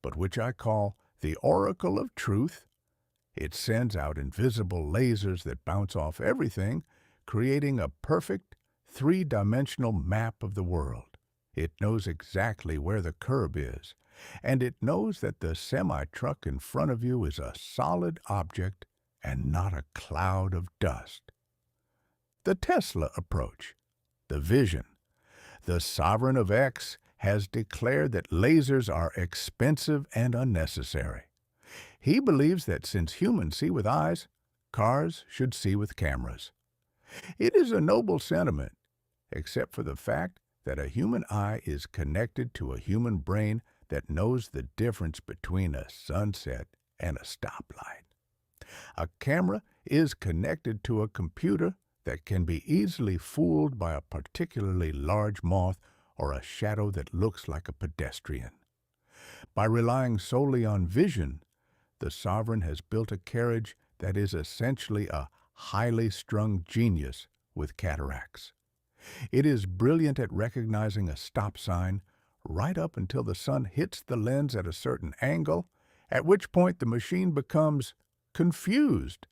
but which I call the Oracle of Truth. It sends out invisible lasers that bounce off everything, creating a perfect three-dimensional map of the world. It knows exactly where the curb is, and it knows that the semi-truck in front of you is a solid object and not a cloud of dust. The Tesla approach. The vision. The sovereign of X has declared that lasers are expensive and unnecessary. He believes that since humans see with eyes, cars should see with cameras. It is a noble sentiment, except for the fact that a human eye is connected to a human brain that knows the difference between a sunset and a stoplight. A camera is connected to a computer that can be easily fooled by a particularly large moth or a shadow that looks like a pedestrian. By relying solely on vision, the sovereign has built a carriage that is essentially a highly strung genius with cataracts. It is brilliant at recognizing a stop sign right up until the sun hits the lens at a certain angle, at which point the machine becomes confused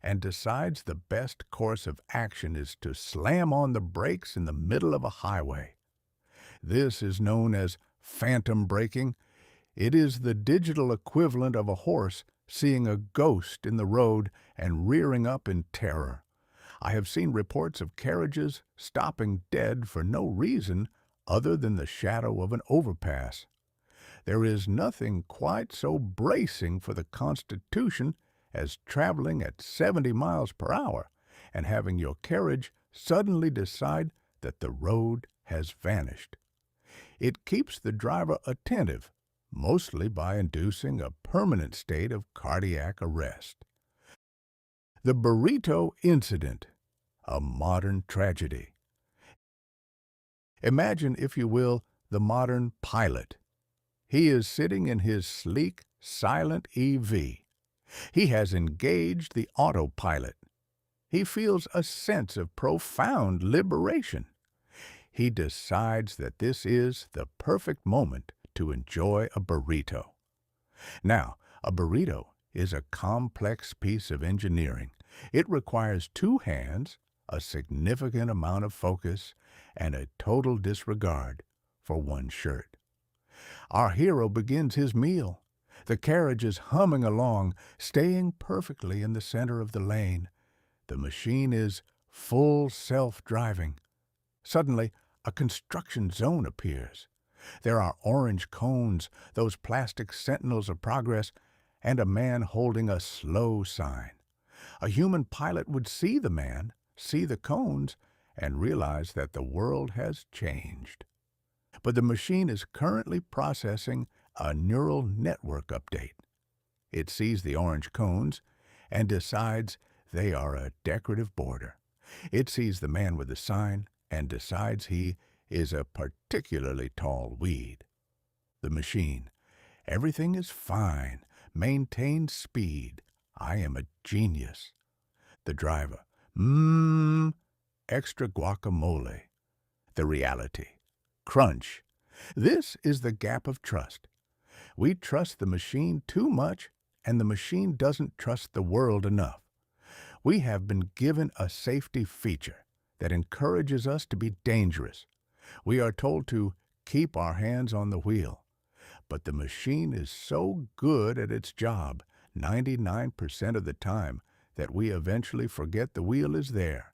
and decides the best course of action is to slam on the brakes in the middle of a highway. This is known as phantom braking. It is the digital equivalent of a horse seeing a ghost in the road and rearing up in terror. I have seen reports of carriages stopping dead for no reason other than the shadow of an overpass. There is nothing quite so bracing for the Constitution as traveling at 70 miles per hour and having your carriage suddenly decide that the road has vanished. It keeps the driver attentive, mostly by inducing a permanent state of cardiac arrest. The burrito incident, a modern tragedy. Imagine, if you will, the modern pilot. He is sitting in his sleek, silent EV. He has engaged the autopilot. He feels a sense of profound liberation. He decides that this is the perfect moment to enjoy a burrito. Now, a burrito is a complex piece of engineering. It requires two hands, a significant amount of focus, and a total disregard for one shirt. Our hero begins his meal. The carriage is humming along, staying perfectly in the center of the lane. The machine is full self-driving. Suddenly, a construction zone appears. There are orange cones, those plastic sentinels of progress, and a man holding a slow sign. A human pilot would see the man, see the cones, and realize that the world has changed. But the machine is currently processing a neural network update. It sees the orange cones and decides they are a decorative border. It sees the man with the sign and decides he is a particularly tall weed. The machine. Everything is fine. Maintain speed. I am a genius. The driver. Extra guacamole. The reality. Crunch. This is the gap of trust. We trust the machine too much, and the machine doesn't trust the world enough. We have been given a safety feature that encourages us to be dangerous. We are told to keep our hands on the wheel. But the machine is so good at its job 99% of the time that we eventually forget the wheel is there.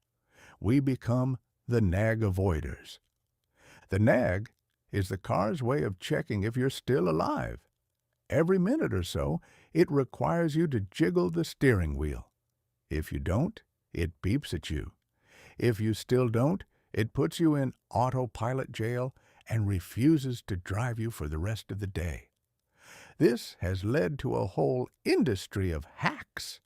We become the nag avoiders. The nag is the car's way of checking if you're still alive. Every minute or so, it requires you to jiggle the steering wheel. If you don't, it beeps at you. If you still don't, it puts you in autopilot jail and refuses to drive you for the rest of the day. This has led to a whole industry of hacks.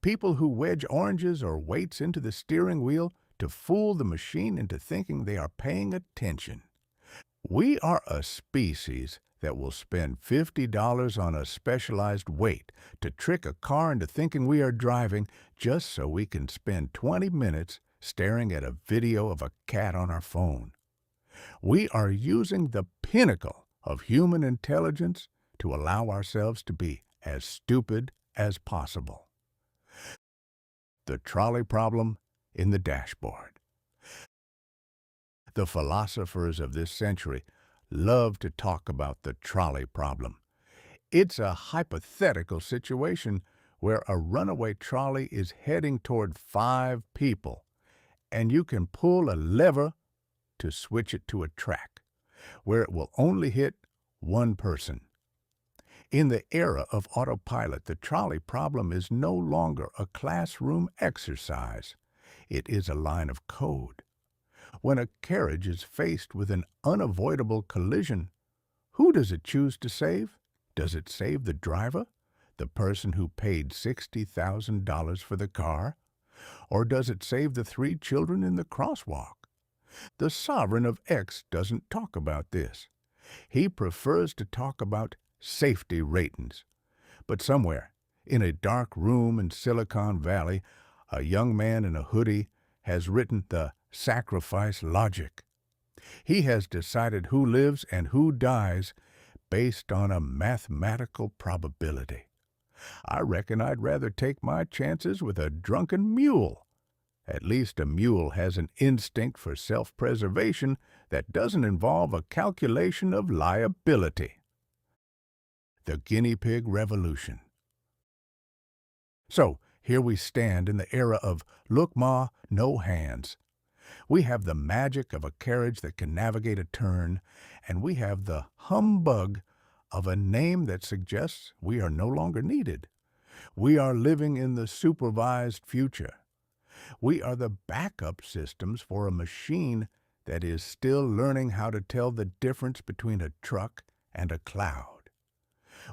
People who wedge oranges or weights into the steering wheel to fool the machine into thinking they are paying attention. We are a species that will spend $50 on a specialized weight to trick a car into thinking we are driving just so we can spend 20 minutes staring at a video of a cat on our phone. We are using the pinnacle of human intelligence to allow ourselves to be as stupid as possible. The trolley problem in the dashboard. The philosophers of this century love to talk about the trolley problem. It's a hypothetical situation where a runaway trolley is heading toward 5 people, and you can pull a lever to switch it to a track, where it will only hit one person. In the era of autopilot, the trolley problem is no longer a classroom exercise. It is a line of code. When a carriage is faced with an unavoidable collision, who does it choose to save? Does it save the driver, the person who paid $60,000 for the car? Or does it save the 3 children in the crosswalk? The sovereign of X doesn't talk about this. He prefers to talk about safety ratings. But somewhere, in a dark room in Silicon Valley, a young man in a hoodie has written the sacrifice logic. He has decided who lives and who dies based on a mathematical probability. I reckon I'd rather take my chances with a drunken mule. At least a mule has an instinct for self-preservation that doesn't involve a calculation of liability. The guinea pig revolution. So, here we stand in the era of "Look, Ma, no hands." We have the magic of a carriage that can navigate a turn, and we have the humbug of a name that suggests we are no longer needed. We are living in the supervised future. We are the backup systems for a machine that is still learning how to tell the difference between a truck and a cloud.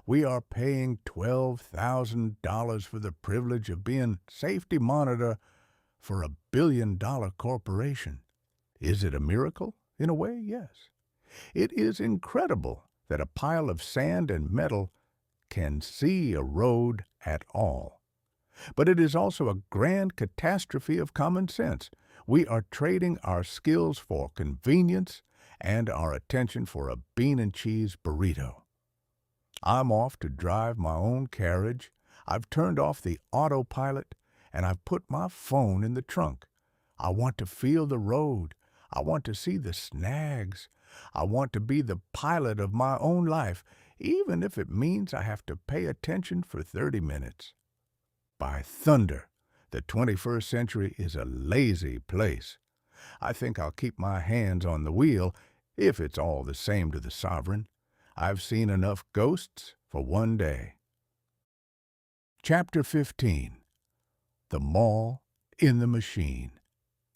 We are paying $12,000 for the privilege of being safety monitor for $1 billion corporation. Is it a miracle? In a way, yes. It is incredible that a pile of sand and metal can see a road at all. But it is also a grand catastrophe of common sense. We are trading our skills for convenience and our attention for a bean and cheese burrito. I'm off to drive my own carriage. I've turned off the autopilot, and I've put my phone in the trunk. I want to feel the road. I want to see the snags. I want to be the pilot of my own life, even if it means I have to pay attention for 30 minutes. By thunder, the 21st century is a lazy place. I think I'll keep my hands on the wheel, if it's all the same to the sovereign. I've seen enough ghosts for one day. Chapter 15. The Mall in the Machine.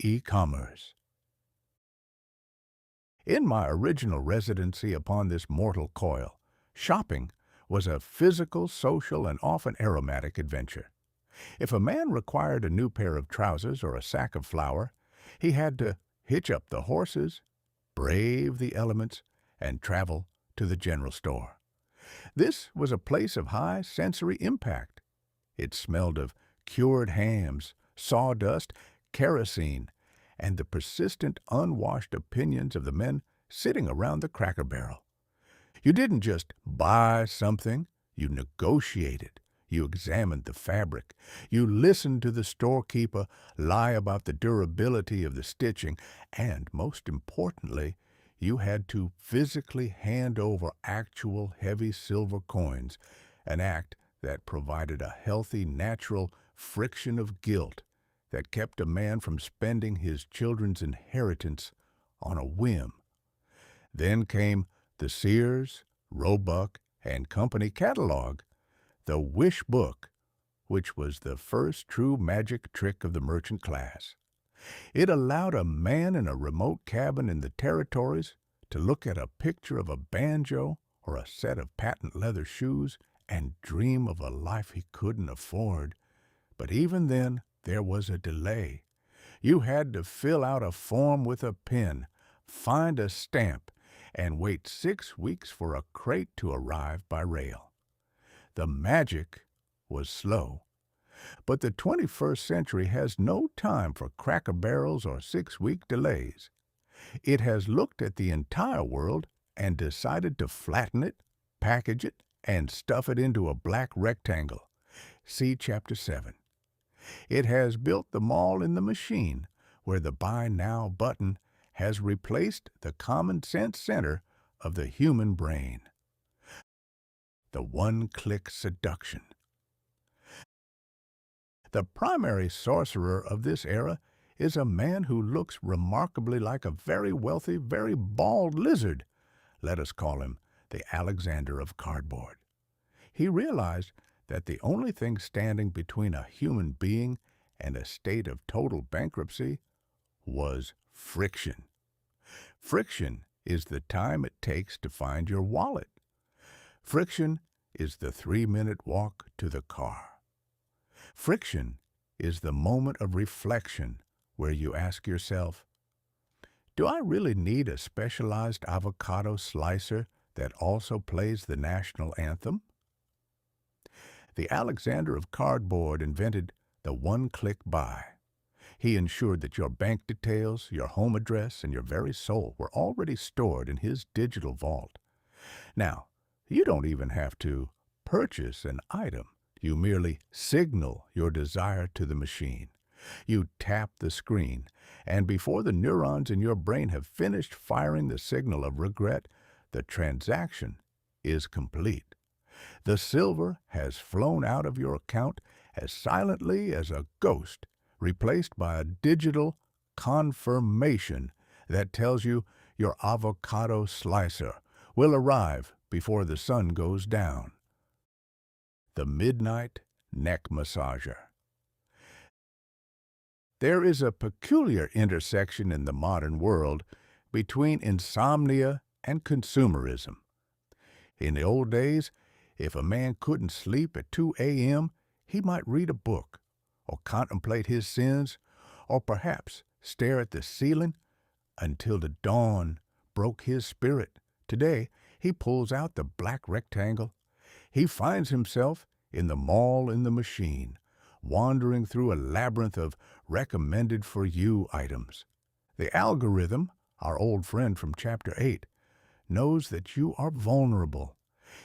E-commerce. In my original residency upon this mortal coil, shopping was a physical, social, and often aromatic adventure. If a man required a new pair of trousers or a sack of flour, he had to hitch up the horses, brave the elements, and travel to the general store. This was a place of high sensory impact. It smelled of cured hams, sawdust, kerosene, and the persistent unwashed opinions of the men sitting around the Cracker Barrel. You didn't just buy something, you negotiated. You examined the fabric. You listened to the storekeeper lie about the durability of the stitching, and, most importantly, you had to physically hand over actual heavy silver coins, an act that provided a healthy, natural friction of guilt that kept a man from spending his children's inheritance on a whim. Then came the Sears, Roebuck, and Company catalog, the Wish Book, which was the first true magic trick of the merchant class. It allowed a man in a remote cabin in the territories to look at a picture of a banjo or a set of patent leather shoes and dream of a life he couldn't afford. But even then, there was a delay. You had to fill out a form with a pen, find a stamp, and wait 6 weeks for a crate to arrive by rail. The magic was slow, but the 21st century has no time for Cracker Barrels or 6-week delays. It has looked at the entire world and decided to flatten it, package it, and stuff it into a black rectangle. See Chapter 7. It has built the mall in the machine, where the Buy Now button has replaced the common sense center of the human brain. The one-click seduction. The primary sorcerer of this era is a man who looks remarkably like a very wealthy, very bald lizard. Let us call him the Alexander of Cardboard. He realized that the only thing standing between a human being and a state of total bankruptcy was friction. Friction is the time it takes to find your wallet. Friction is the 3-minute walk to the car. Friction is the moment of reflection where you ask yourself, do I really need a specialized avocado slicer that also plays the national anthem? The Alexander of Cardboard invented the one-click buy. He ensured that your bank details, your home address, and your very soul were already stored in his digital vault. Now, you don't even have to purchase an item. You merely signal your desire to the machine. You tap the screen, and before the neurons in your brain have finished firing the signal of regret, the transaction is complete. The silver has flown out of your account as silently as a ghost, replaced by a digital confirmation that tells you your avocado slicer will arrive before the sun goes down. The midnight neck massager. There is a peculiar intersection in the modern world between insomnia and consumerism. In the old days, if a man couldn't sleep at 2 a.m., he might read a book, or contemplate his sins, or perhaps stare at the ceiling until the dawn broke his spirit. Today, he pulls out the black rectangle. He finds himself in the mall in the machine, wandering through a labyrinth of recommended-for-you items. The algorithm, our old friend from Chapter 8, knows that you are vulnerable.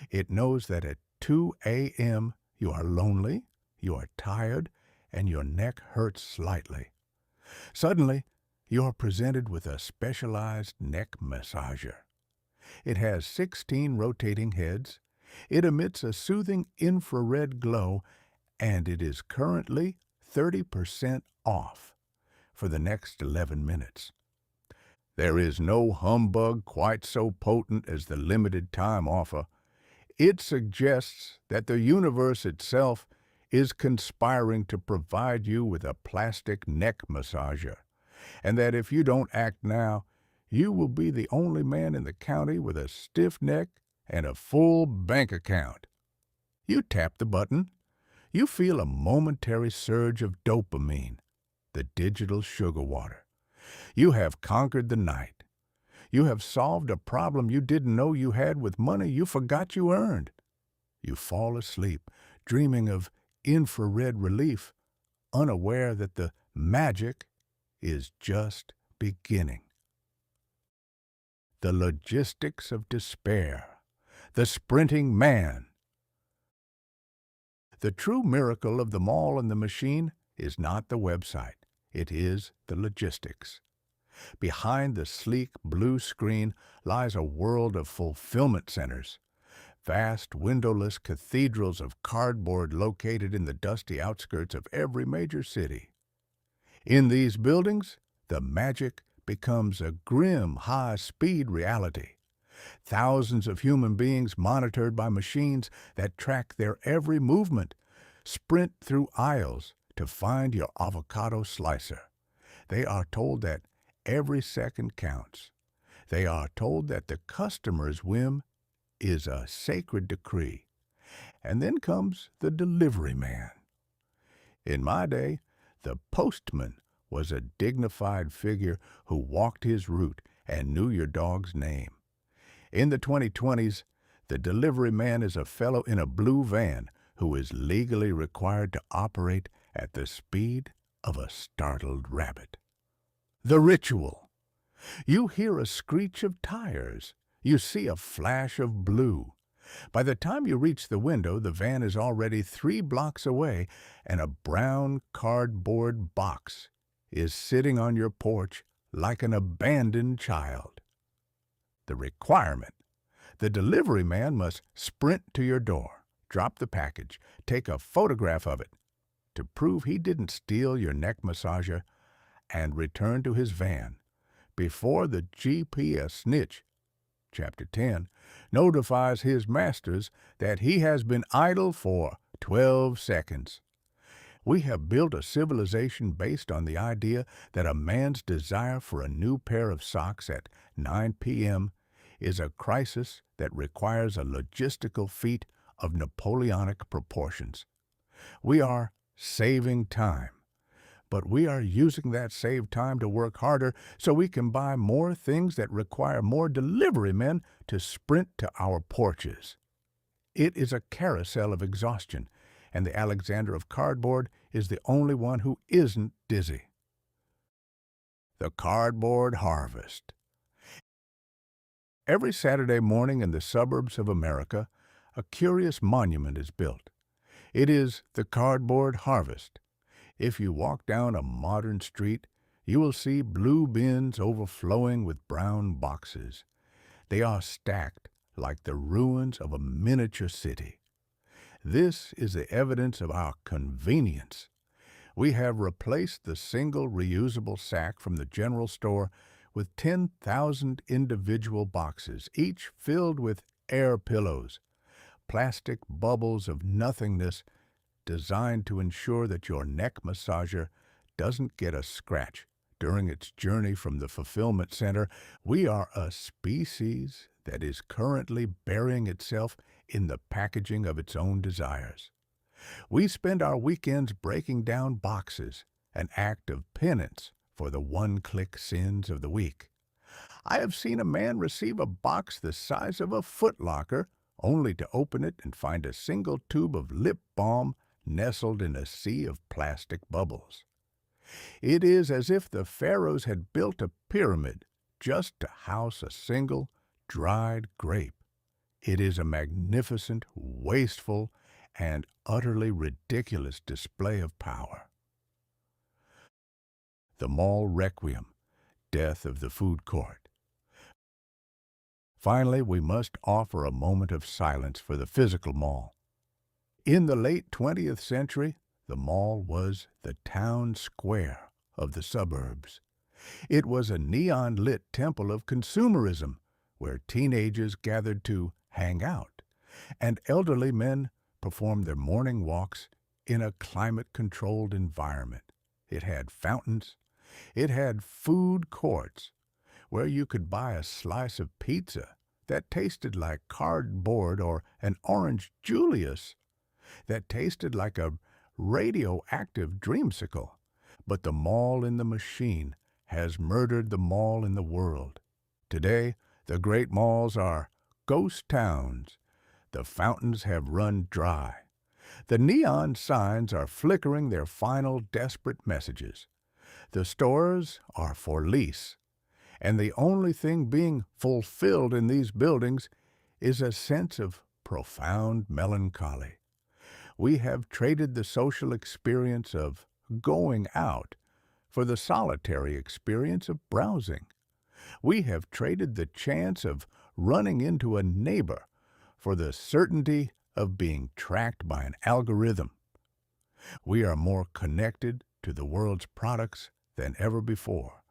It knows that at 2 a.m. you are lonely, you are tired, and your neck hurts slightly. Suddenly, you are presented with a specialized neck massager. It has 16 rotating heads. It emits a soothing infrared glow, and it is currently 30% off for the next 11 minutes. There is no humbug quite so potent as the limited time offer. It suggests that the universe itself is conspiring to provide you with a plastic neck massager, and that if you don't act now, you will be the only man in the county with a stiff neck and a full bank account. You tap the button. You feel a momentary surge of dopamine, the digital sugar water. You have conquered the night. You have solved a problem you didn't know you had with money you forgot you earned. You fall asleep, dreaming of infrared relief, unaware that the magic is just beginning. The logistics of despair. The sprinting man. The true miracle of the mall and the machine is not the website. It is the logistics. Behind the sleek blue screen lies a world of fulfillment centers, vast windowless cathedrals of cardboard located in the dusty outskirts of every major city. In these buildings, the magic becomes a grim, high-speed reality. Thousands of human beings monitored by machines that track their every movement sprint through aisles to find your avocado slicer. They are told that every second counts. They are told that the customer's whim is a sacred decree. And then comes the delivery man. In my day, the postman was a dignified figure who walked his route and knew your dog's name. In the 2020s, the delivery man is a fellow in a blue van who is legally required to operate at the speed of a startled rabbit. The ritual. You hear a screech of tires. You see a flash of blue. By the time you reach the window, the van is already 3 blocks away, and a brown cardboard box is sitting on your porch like an abandoned child. The requirement. The delivery man must sprint to your door, drop the package, take a photograph of it to prove he didn't steal your neck massager, and return to his van before the GPS snitch, Chapter 10, notifies his masters that he has been idle for 12 seconds. We have built a civilization based on the idea that a man's desire for a new pair of socks at 9 p.m. is a crisis that requires a logistical feat of Napoleonic proportions. We are saving time, but we are using that saved time to work harder so we can buy more things that require more delivery men to sprint to our porches. It is a carousel of exhaustion, and the Alexander of Cardboard is the only one who isn't dizzy. The Cardboard Harvest. Every Saturday morning in the suburbs of America, a curious monument is built. It is the Cardboard Harvest. If you walk down a modern street, you will see blue bins overflowing with brown boxes. They are stacked like the ruins of a miniature city. This is the evidence of our convenience. We have replaced the single reusable sack from the general store with 10,000 individual boxes, each filled with air pillows, plastic bubbles of nothingness designed to ensure that your neck massager doesn't get a scratch during its journey from the fulfillment center. We are a species that is currently burying itself in the packaging of its own desires. We spend our weekends breaking down boxes, an act of penance for the one-click sins of the week. I have seen a man receive a box the size of a footlocker, only to open it and find a single tube of lip balm nestled in a sea of plastic bubbles. It is as if the pharaohs had built a pyramid just to house a single dried grape. It is a magnificent, wasteful, and utterly ridiculous display of power. The Mall Requiem, Death of the Food Court. Finally, we must offer a moment of silence for the physical mall. In the late 20th century, the mall was the town square of the suburbs. It was a neon-lit temple of consumerism where teenagers gathered to hang out, and elderly men performed their morning walks in a climate-controlled environment. It had fountains. It had food courts where you could buy a slice of pizza that tasted like cardboard or an orange Julius that tasted like a radioactive dreamsicle. But the mall in the machine has murdered the mall in the world. Today, the great malls are ghost towns. The fountains have run dry. The neon signs are flickering their final desperate messages. The stores are for lease, and the only thing being fulfilled in these buildings is a sense of profound melancholy. We have traded the social experience of going out for the solitary experience of browsing. We have traded the chance of running into a neighbor for the certainty of being tracked by an algorithm. We are more connected to the world's products than ever before,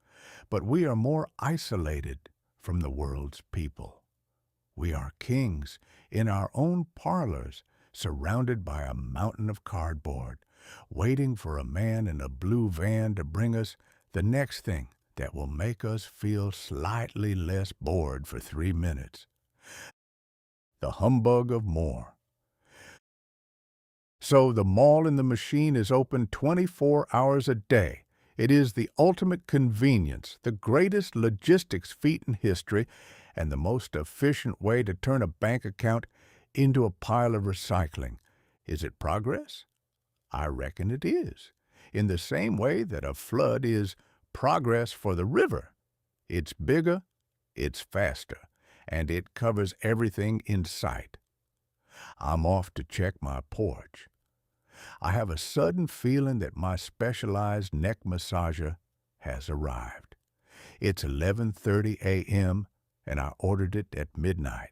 but we are more isolated from the world's people. We are kings in our own parlors, surrounded by a mountain of cardboard, waiting for a man in a blue van to bring us the next thing that will make us feel slightly less bored for 3 minutes. The humbug of more. So the mall in the machine is open 24 hours a day. It is the ultimate convenience, the greatest logistics feat in history, and the most efficient way to turn a bank account into a pile of recycling. Is it progress? I reckon it is. In the same way that a flood is progress for the river. It's bigger, it's faster, and it covers everything in sight. I'm off to check my porch. I have a sudden feeling that my specialized neck massager has arrived. It's 11:30 a.m., and I ordered it at midnight.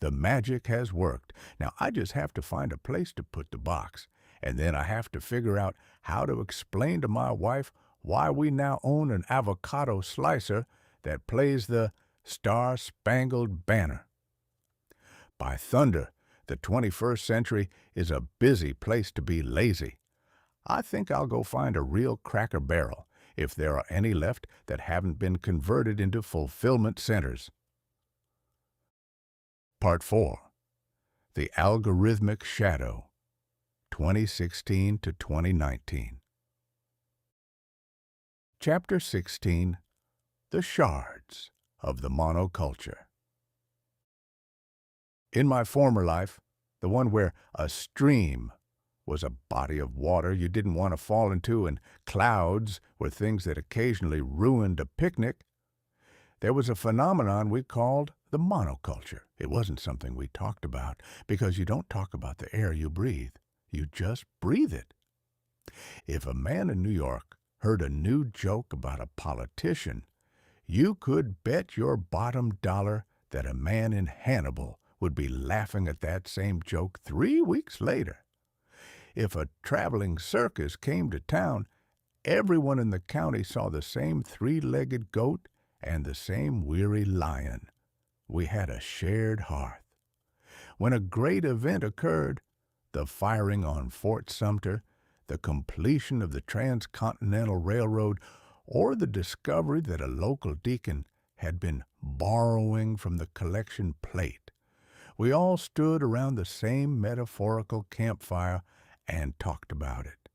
The magic has worked. Now I just have to find a place to put the box, and then I have to figure out how to explain to my wife why we now own an avocado slicer that plays the Star-Spangled Banner. By thunder, the 21st century is a busy place to be lazy. I think I'll go find a real Cracker Barrel, if there are any left that haven't been converted into fulfillment centers. Part 4. The Algorithmic Shadow, 2016 to 2019. Chapter 16. The Shards of the Monoculture. In my former life, the one where a stream was a body of water you didn't want to fall into and clouds were things that occasionally ruined a picnic, there was a phenomenon we called the monoculture. It wasn't something we talked about because you don't talk about the air you breathe. You just breathe it. If a man in New York heard a new joke about a politician, you could bet your bottom dollar that a man in Hannibal would be laughing at that same joke 3 weeks later. If a traveling circus came to town, everyone in the county saw the same three-legged goat and the same weary lion. We had a shared hearth. When a great event occurred, the firing on Fort Sumter, the completion of the Transcontinental Railroad, or the discovery that a local deacon had been borrowing from the collection plate, we all stood around the same metaphorical campfire and talked about it.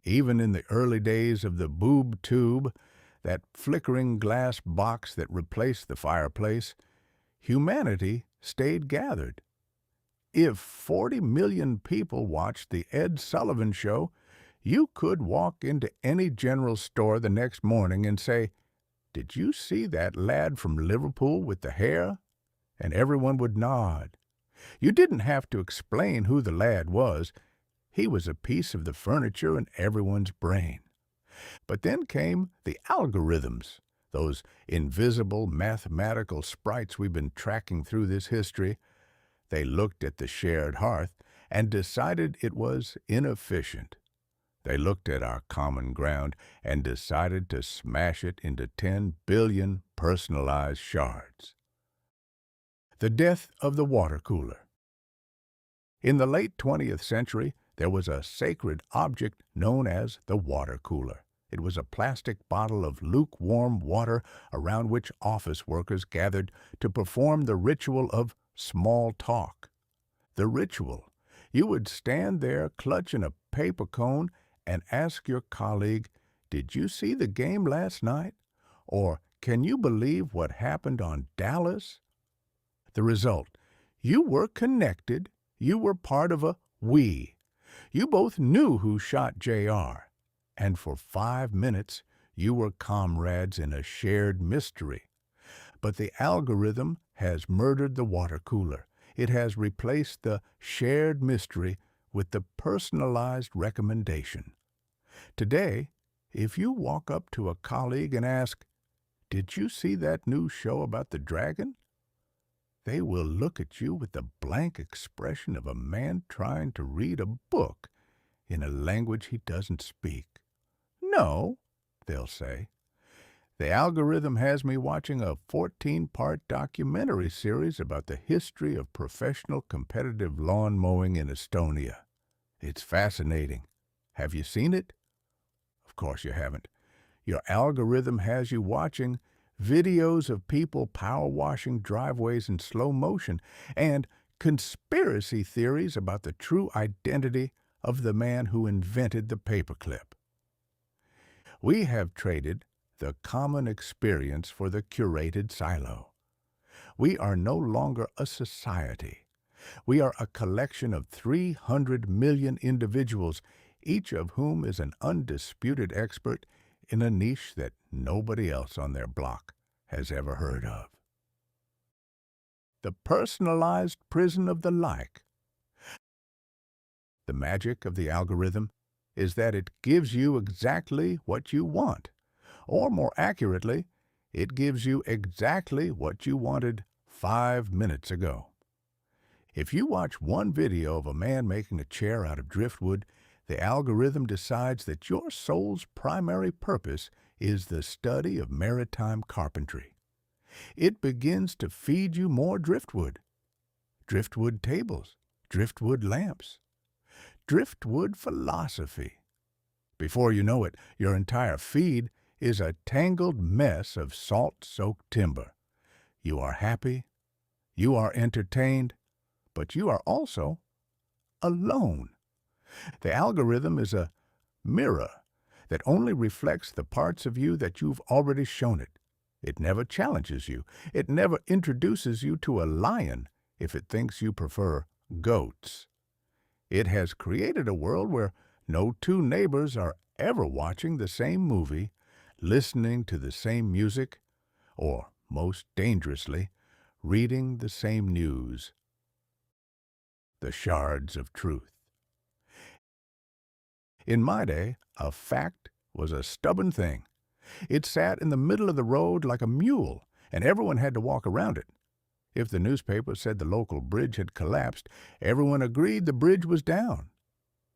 Even in the early days of the boob tube, that flickering glass box that replaced the fireplace, humanity stayed gathered. If 40 million people watched the Ed Sullivan Show, you could walk into any general store the next morning and say, "Did you see that lad from Liverpool with the hair?" And everyone would nod. You didn't have to explain who the lad was. He was a piece of the furniture in everyone's brain. But then came the algorithms, those invisible mathematical sprites we've been tracking through this history. They looked at the shared hearth and decided it was inefficient. They looked at our common ground and decided to smash it into 10 billion personalized shards. The death of the water cooler. In the late 20th century, there was a sacred object known as the water cooler. It was a plastic bottle of lukewarm water around which office workers gathered to perform the ritual of small talk. The ritual. You would stand there clutching a paper cone and ask your colleague, "Did you see the game last night?" Or, "Can you believe what happened on Dallas?" The result. You were connected. You were part of a we. You both knew who shot J.R., and for 5 minutes you were comrades in a shared mystery. But the algorithm has murdered the water cooler. It has replaced the shared mystery with the personalized recommendation. Today, if you walk up to a colleague and ask, "Did you see that new show about the dragon?" they will look at you with the blank expression of a man trying to read a book in a language he doesn't speak. "No," they'll say. The algorithm has me watching a 14-part documentary series about the history of professional competitive lawn mowing in Estonia. It's fascinating. Have you seen it? Of course you haven't. Your algorithm has you watching videos of people power washing driveways in slow motion and conspiracy theories about the true identity of the man who invented the paperclip. We have traded the common experience for the curated silo. We are no longer a society. We are a collection of 300 million individuals, each of whom is an undisputed expert in a niche that nobody else on their block has ever heard of. The personalized prison of the like. The magic of the algorithm is that it gives you exactly what you want, or more accurately, it gives you exactly what you wanted 5 minutes ago. If you watch one video of a man making a chair out of driftwood, the algorithm decides that your soul's primary purpose is the study of maritime carpentry. It begins to feed you more driftwood tables, driftwood lamps, driftwood philosophy. Before you know it, your entire feed is a tangled mess of salt-soaked timber. You are happy, you are entertained, but you are also alone. The algorithm is a mirror that only reflects the parts of you that you've already shown it. It never challenges you. It never introduces you to a lion if it thinks you prefer goats. It has created a world where no two neighbors are ever watching the same movie, listening to the same music, or, most dangerously, reading the same news. The shards of truth. In my day, a fact was a stubborn thing. It sat in the middle of the road like a mule, and everyone had to walk around it. If the newspaper said the local bridge had collapsed, everyone agreed the bridge was down.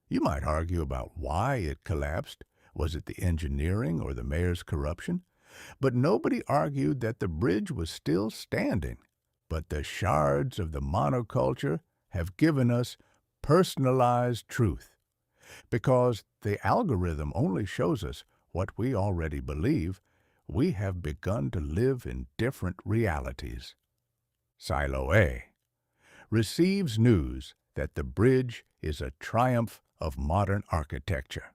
You might argue about why it collapsed. Was it the engineering or the mayor's corruption? But nobody argued that the bridge was still standing. But the shards of the monoculture have given us personalized truth. Because the algorithm only shows us what we already believe, we have begun to live in different realities. Silo A receives news that the bridge is a triumph of modern architecture.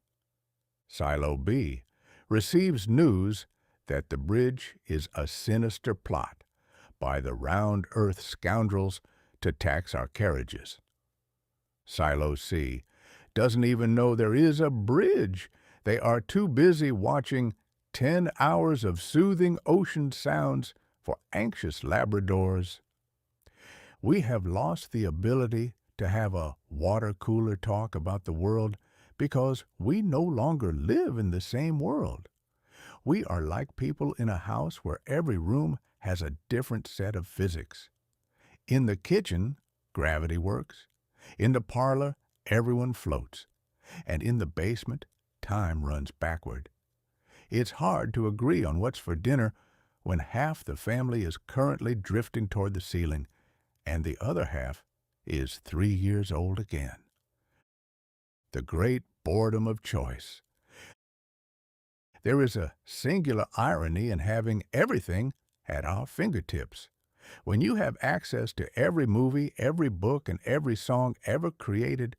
Silo B receives news that the bridge is a sinister plot by the round earth scoundrels to tax our carriages. Silo C doesn't even know there is a bridge. They are too busy watching 10 hours of soothing ocean sounds for anxious Labradors. We have lost the ability to have a water cooler talk about the world because we no longer live in the same world. We are like people in a house where every room has a different set of physics. In the kitchen, gravity works. In the parlor, everyone floats. And in the basement, time runs backward. It's hard to agree on what's for dinner when half the family is currently drifting toward the ceiling and the other half is 3 years old again. The great boredom of choice. There is a singular irony in having everything at our fingertips. When you have access to every movie, every book, and every song ever created,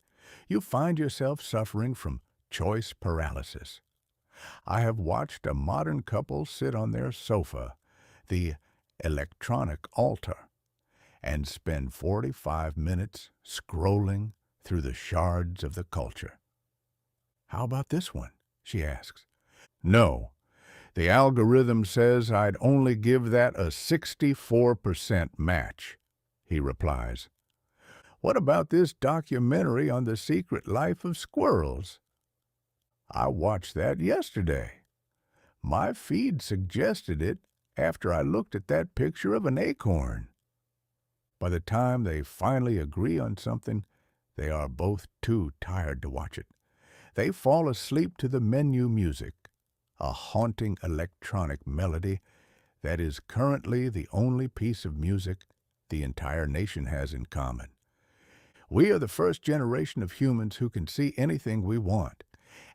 you find yourself suffering from choice paralysis. I have watched a modern couple sit on their sofa, the electronic altar, and spend 45 minutes scrolling through the shards of the culture. "How about this one?" she asks. "No, the algorithm says I'd only give that a 64% match," he replies. "What about this documentary on the secret life of squirrels? I watched that yesterday. My feed suggested it after I looked at that picture of an acorn." By the time they finally agree on something, they are both too tired to watch it. They fall asleep to the menu music, a haunting electronic melody that is currently the only piece of music the entire nation has in common. We are the first generation of humans who can see anything we want,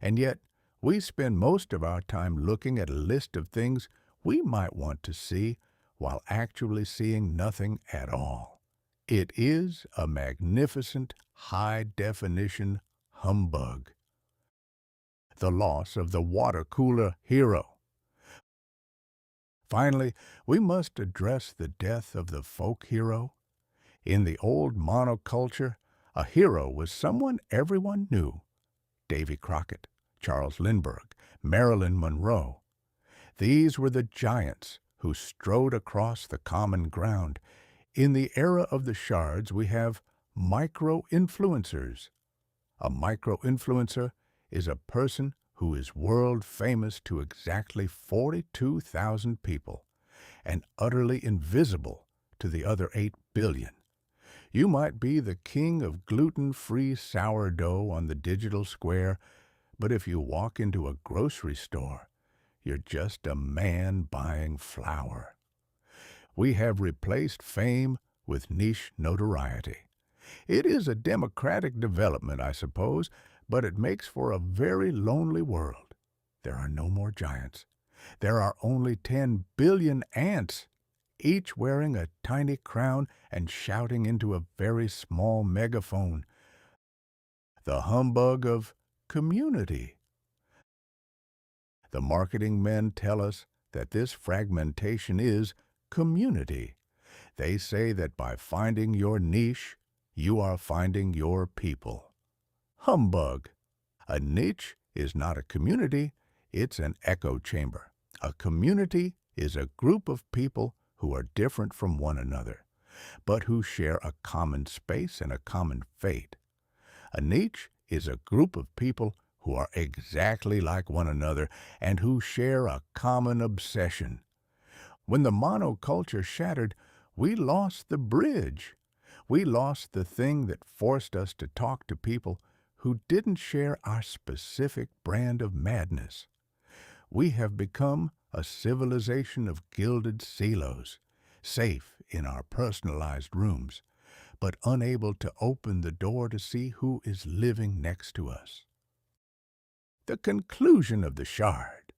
and yet we spend most of our time looking at a list of things we might want to see while actually seeing nothing at all. It is a magnificent, high-definition humbug. The loss of the water cooler hero. Finally, we must address the death of the folk hero. In the old monoculture, a hero was someone everyone knew. Davy Crockett, Charles Lindbergh, Marilyn Monroe. These were the giants who strode across the common ground. In the era of the shards, we have micro-influencers. A micro-influencer is a person who is world famous to exactly 42,000 people and utterly invisible to the other 8 billion. You might be the king of gluten-free sourdough on the digital square, but if you walk into a grocery store, you're just a man buying flour. We have replaced fame with niche notoriety. It is a democratic development, I suppose, but it makes for a very lonely world. There are no more giants. There are only 10 billion ants, each wearing a tiny crown and shouting into a very small megaphone. The humbug of community. The marketing men tell us that this fragmentation is community. They say that by finding your niche, you are finding your people. Humbug! A niche is not a community, it's an echo chamber. A community is a group of people who are different from one another, but who share a common space and a common fate. A niche is a group of people who are exactly like one another and who share a common obsession. When the monoculture shattered, we lost the bridge. We lost the thing that forced us to talk to people who didn't share our specific brand of madness. We have become a civilization of gilded silos, safe in our personalized rooms, but unable to open the door to see who is living next to us. The conclusion of the shard.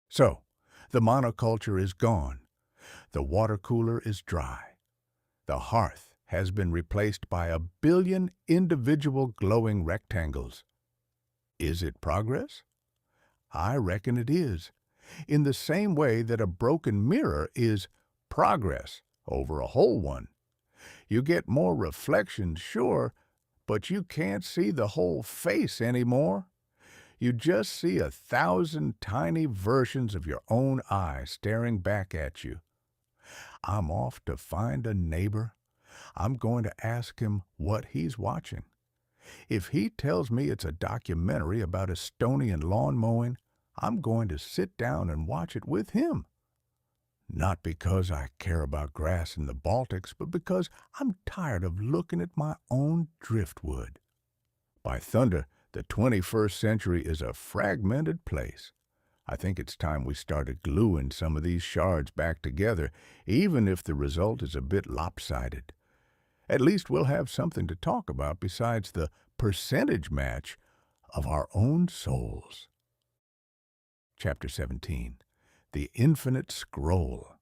So, the monoculture is gone. The water cooler is dry. The hearth has been replaced by a billion individual glowing rectangles. Is it progress? I reckon it is, in the same way that a broken mirror is progress over a whole one. You get more reflections, sure, but you can't see the whole face anymore. You just see 1,000 tiny versions of your own eye staring back at you. I'm off to find a neighbor. I'm going to ask him what he's watching. If he tells me it's a documentary about Estonian lawn mowing, I'm going to sit down and watch it with him. Not because I care about grass in the Baltics, but because I'm tired of looking at my own driftwood. By thunder, the 21st century is a fragmented place. I think it's time we started gluing some of these shards back together, even if the result is a bit lopsided. At least we'll have something to talk about besides the percentage match of our own souls. Chapter 17. The Infinite Scroll.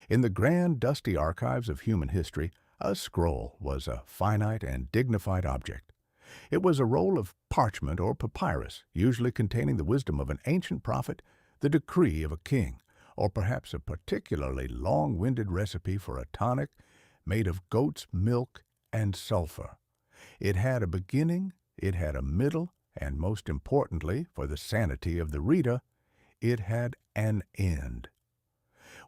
In the grand, dusty archives of human history, a scroll was a finite and dignified object. It was a roll of parchment or papyrus, usually containing the wisdom of an ancient prophet, the decree of a king, or perhaps a particularly long-winded recipe for a tonic made of goat's milk and sulfur. It had a beginning, it had a middle, and most importantly, for the sanity of the reader, it had an end.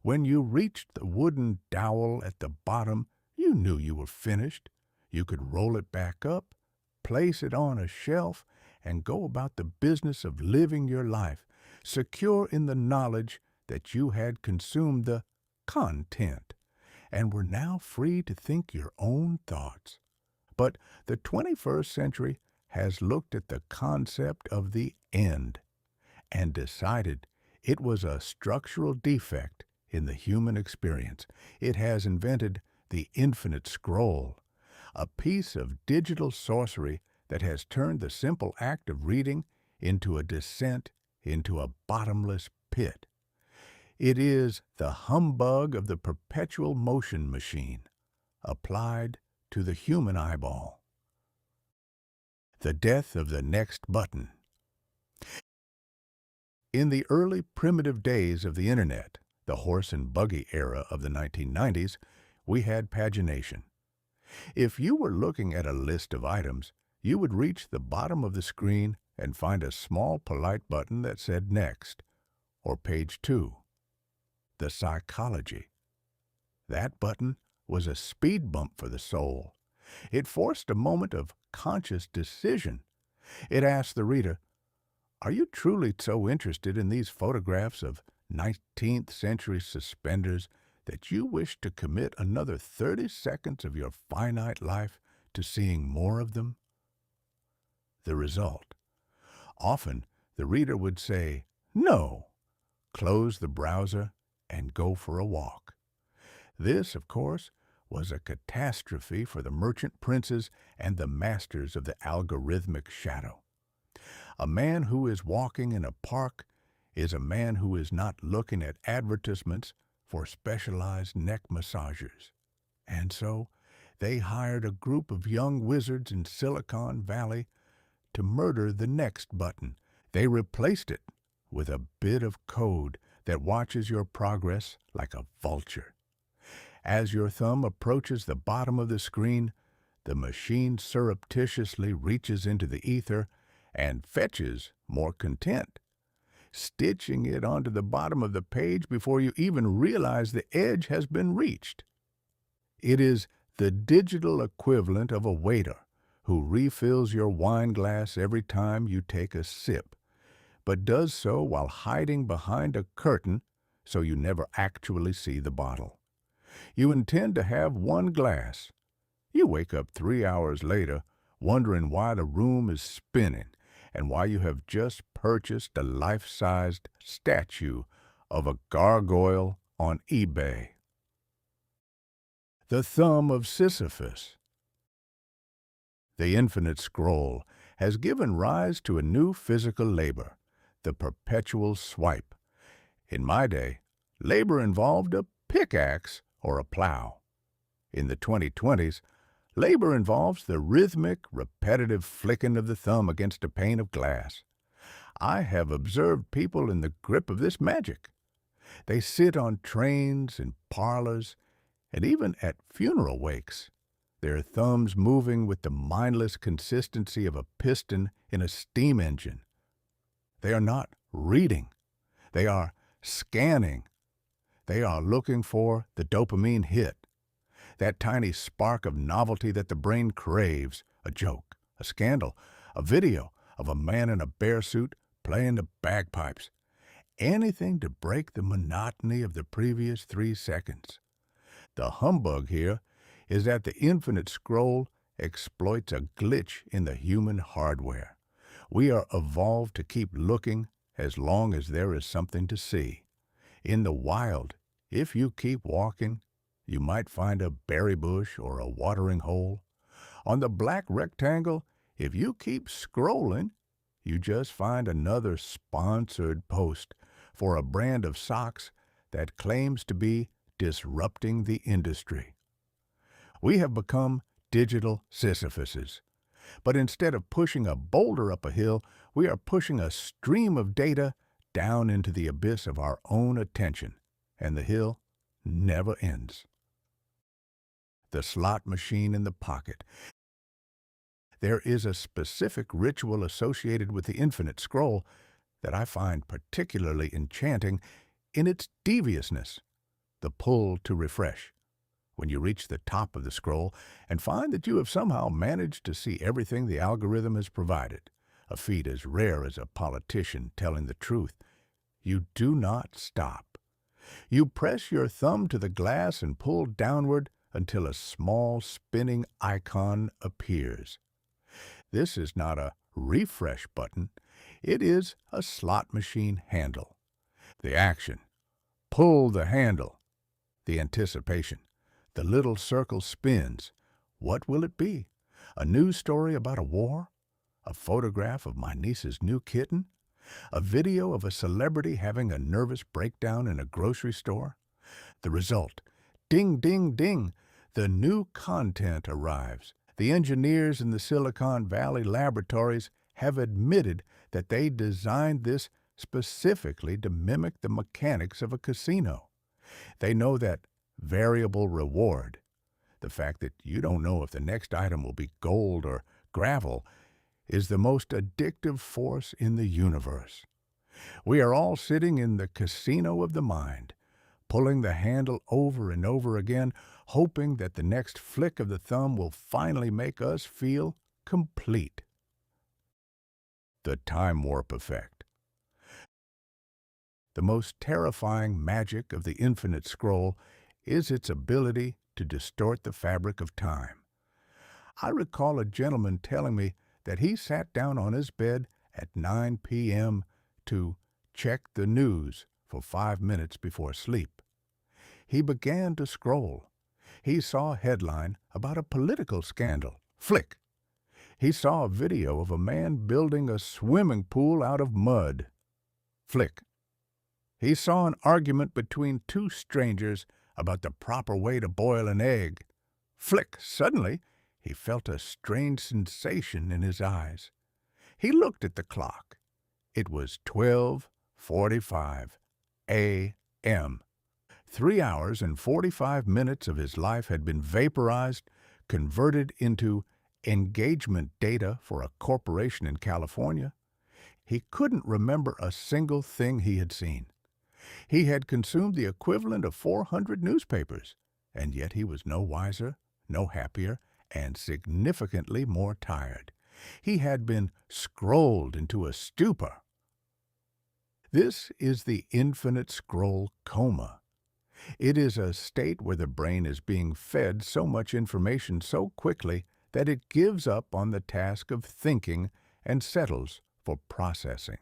When you reached the wooden dowel at the bottom, you knew you were finished. You could roll it back up, place it on a shelf, and go about the business of living your life, secure in the knowledge that you had consumed the content and were now free to think your own thoughts. But the 21st century has looked at the concept of the end and decided it was a structural defect in the human experience. It has invented the infinite scroll, a piece of digital sorcery that has turned the simple act of reading into a descent into a bottomless pit. It is the humbug of the perpetual motion machine, applied to the human eyeball. The death of the next button. In the early primitive days of the Internet, the horse and buggy era of the 1990s, we had pagination. If you were looking at a list of items, you would reach the bottom of the screen and find a small polite button that said Next, or Page 2. The psychology. That button was a speed bump for the soul. It forced a moment of conscious decision. It asked the reader, are you truly so interested in these photographs of 19th century suspenders that you wish to commit another 30 seconds of your finite life to seeing more of them? The result. Often, the reader would say, no, close the browser, and go for a walk. This, of course, was a catastrophe for the merchant princes and the masters of the algorithmic shadow. A man who is walking in a park is a man who is not looking at advertisements for specialized neck massagers. And so, they hired a group of young wizards in Silicon Valley to murder the next button. They replaced it with a bit of code that watches your progress like a vulture. As your thumb approaches the bottom of the screen, the machine surreptitiously reaches into the ether and fetches more content, stitching it onto the bottom of the page before you even realize the edge has been reached. It is the digital equivalent of a waiter who refills your wine glass every time you take a sip, but does so while hiding behind a curtain so you never actually see the bottle. You intend to have one glass. You wake up 3 hours later wondering why the room is spinning and why you have just purchased a life-sized statue of a gargoyle on eBay. The thumb of Sisyphus. The infinite scroll has given rise to a new physical labor, the perpetual swipe. In my day, labor involved a pickaxe or a plow. In the 2020s, labor involves the rhythmic, repetitive flicking of the thumb against a pane of glass. I have observed people in the grip of this magic. They sit on trains and parlors, and even at funeral wakes, their thumbs moving with the mindless consistency of a piston in a steam engine. They are not reading. They are scanning. They are looking for the dopamine hit, that tiny spark of novelty that the brain craves, a joke, a scandal, a video of a man in a bear suit playing the bagpipes, anything to break the monotony of the previous 3 seconds. The humbug here is that the infinite scroll exploits a glitch in the human hardware. We are evolved to keep looking as long as there is something to see. In the wild, if you keep walking, you might find a berry bush or a watering hole. On the black rectangle, if you keep scrolling, you just find another sponsored post for a brand of socks that claims to be disrupting the industry. We have become digital Sisyphuses. But instead of pushing a boulder up a hill, we are pushing a stream of data down into the abyss of our own attention, and the hill never ends. The slot machine in the pocket. There is a specific ritual associated with the infinite scroll that I find particularly enchanting in its deviousness, the pull to refresh. When you reach the top of the scroll and find that you have somehow managed to see everything the algorithm has provided, a feat as rare as a politician telling the truth, you do not stop. You press your thumb to the glass and pull downward until a small spinning icon appears. This is not a refresh button. It is a slot machine handle. The action. Pull the handle. The anticipation. The little circle spins. What will it be? A news story about a war? A photograph of my niece's new kitten? A video of a celebrity having a nervous breakdown in a grocery store? The result. Ding, ding, ding. The new content arrives. The engineers in the Silicon Valley laboratories have admitted that they designed this specifically to mimic the mechanics of a casino. They know that variable reward, the fact that you don't know if the next item will be gold or gravel, is the most addictive force in the universe. We are all sitting in the casino of the mind, pulling the handle over and over again, hoping that the next flick of the thumb will finally make us feel complete. The time warp effect. The most terrifying magic of the infinite scroll is its ability to distort the fabric of time. I recall a gentleman telling me that he sat down on his bed at 9 p.m. to check the news for 5 minutes before sleep. He began to scroll. He saw a headline about a political scandal. Flick! He saw a video of a man building a swimming pool out of mud. Flick! He saw an argument between two strangers about the proper way to boil an egg. Flick! Suddenly, he felt a strange sensation in his eyes. He looked at the clock. It was 12:45 a.m. 3 hours and 45 minutes of his life had been vaporized, converted into engagement data for a corporation in California. He couldn't remember a single thing he had seen. He had consumed the equivalent of 400 newspapers, and yet he was no wiser, no happier, and significantly more tired. He had been scrolled into a stupor. This is the infinite scroll coma. It is a state where the brain is being fed so much information so quickly that it gives up on the task of thinking and settles for processing.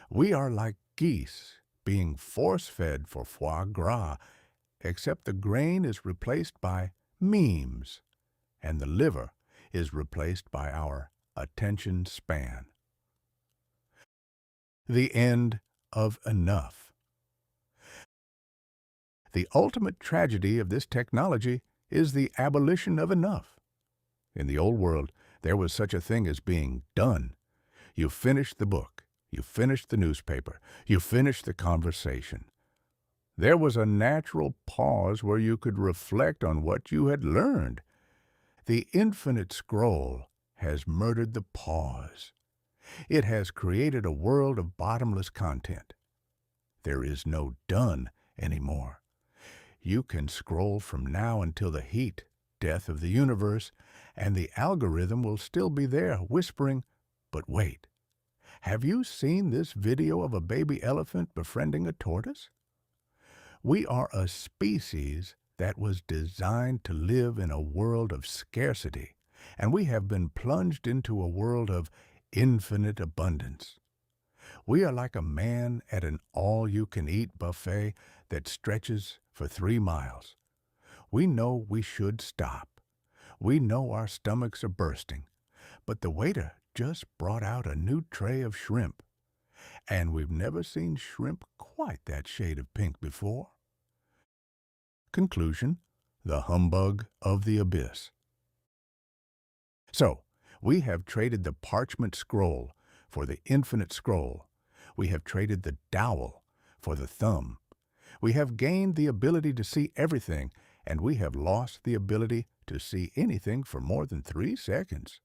We are like geese being force-fed for foie gras, except the grain is replaced by memes, and the liver is replaced by our attention span. The end of enough. The ultimate tragedy of this technology is the abolition of enough. In the old world, there was such a thing as being done. You finished the book, you finished the newspaper, you finished the conversation. There was a natural pause where you could reflect on what you had learned. The infinite scroll has murdered the pause. It has created a world of bottomless content. There is no done anymore. You can scroll from now until the heat, death of the universe, and the algorithm will still be there whispering, "But wait, have you seen this video of a baby elephant befriending a tortoise?" We are a species that was designed to live in a world of scarcity, and we have been plunged into a world of infinite abundance. We are like a man at an all-you-can-eat buffet that stretches for 3 miles. We know we should stop. We know our stomachs are bursting, but the waiter just brought out a new tray of shrimp, and we've never seen shrimp quite that shade of pink before. Conclusion: the humbug of the abyss. So, we have traded the parchment scroll for the infinite scroll. We have traded the dowel for the thumb. We have gained the ability to see everything, and we have lost the ability to see anything for more than 3 seconds.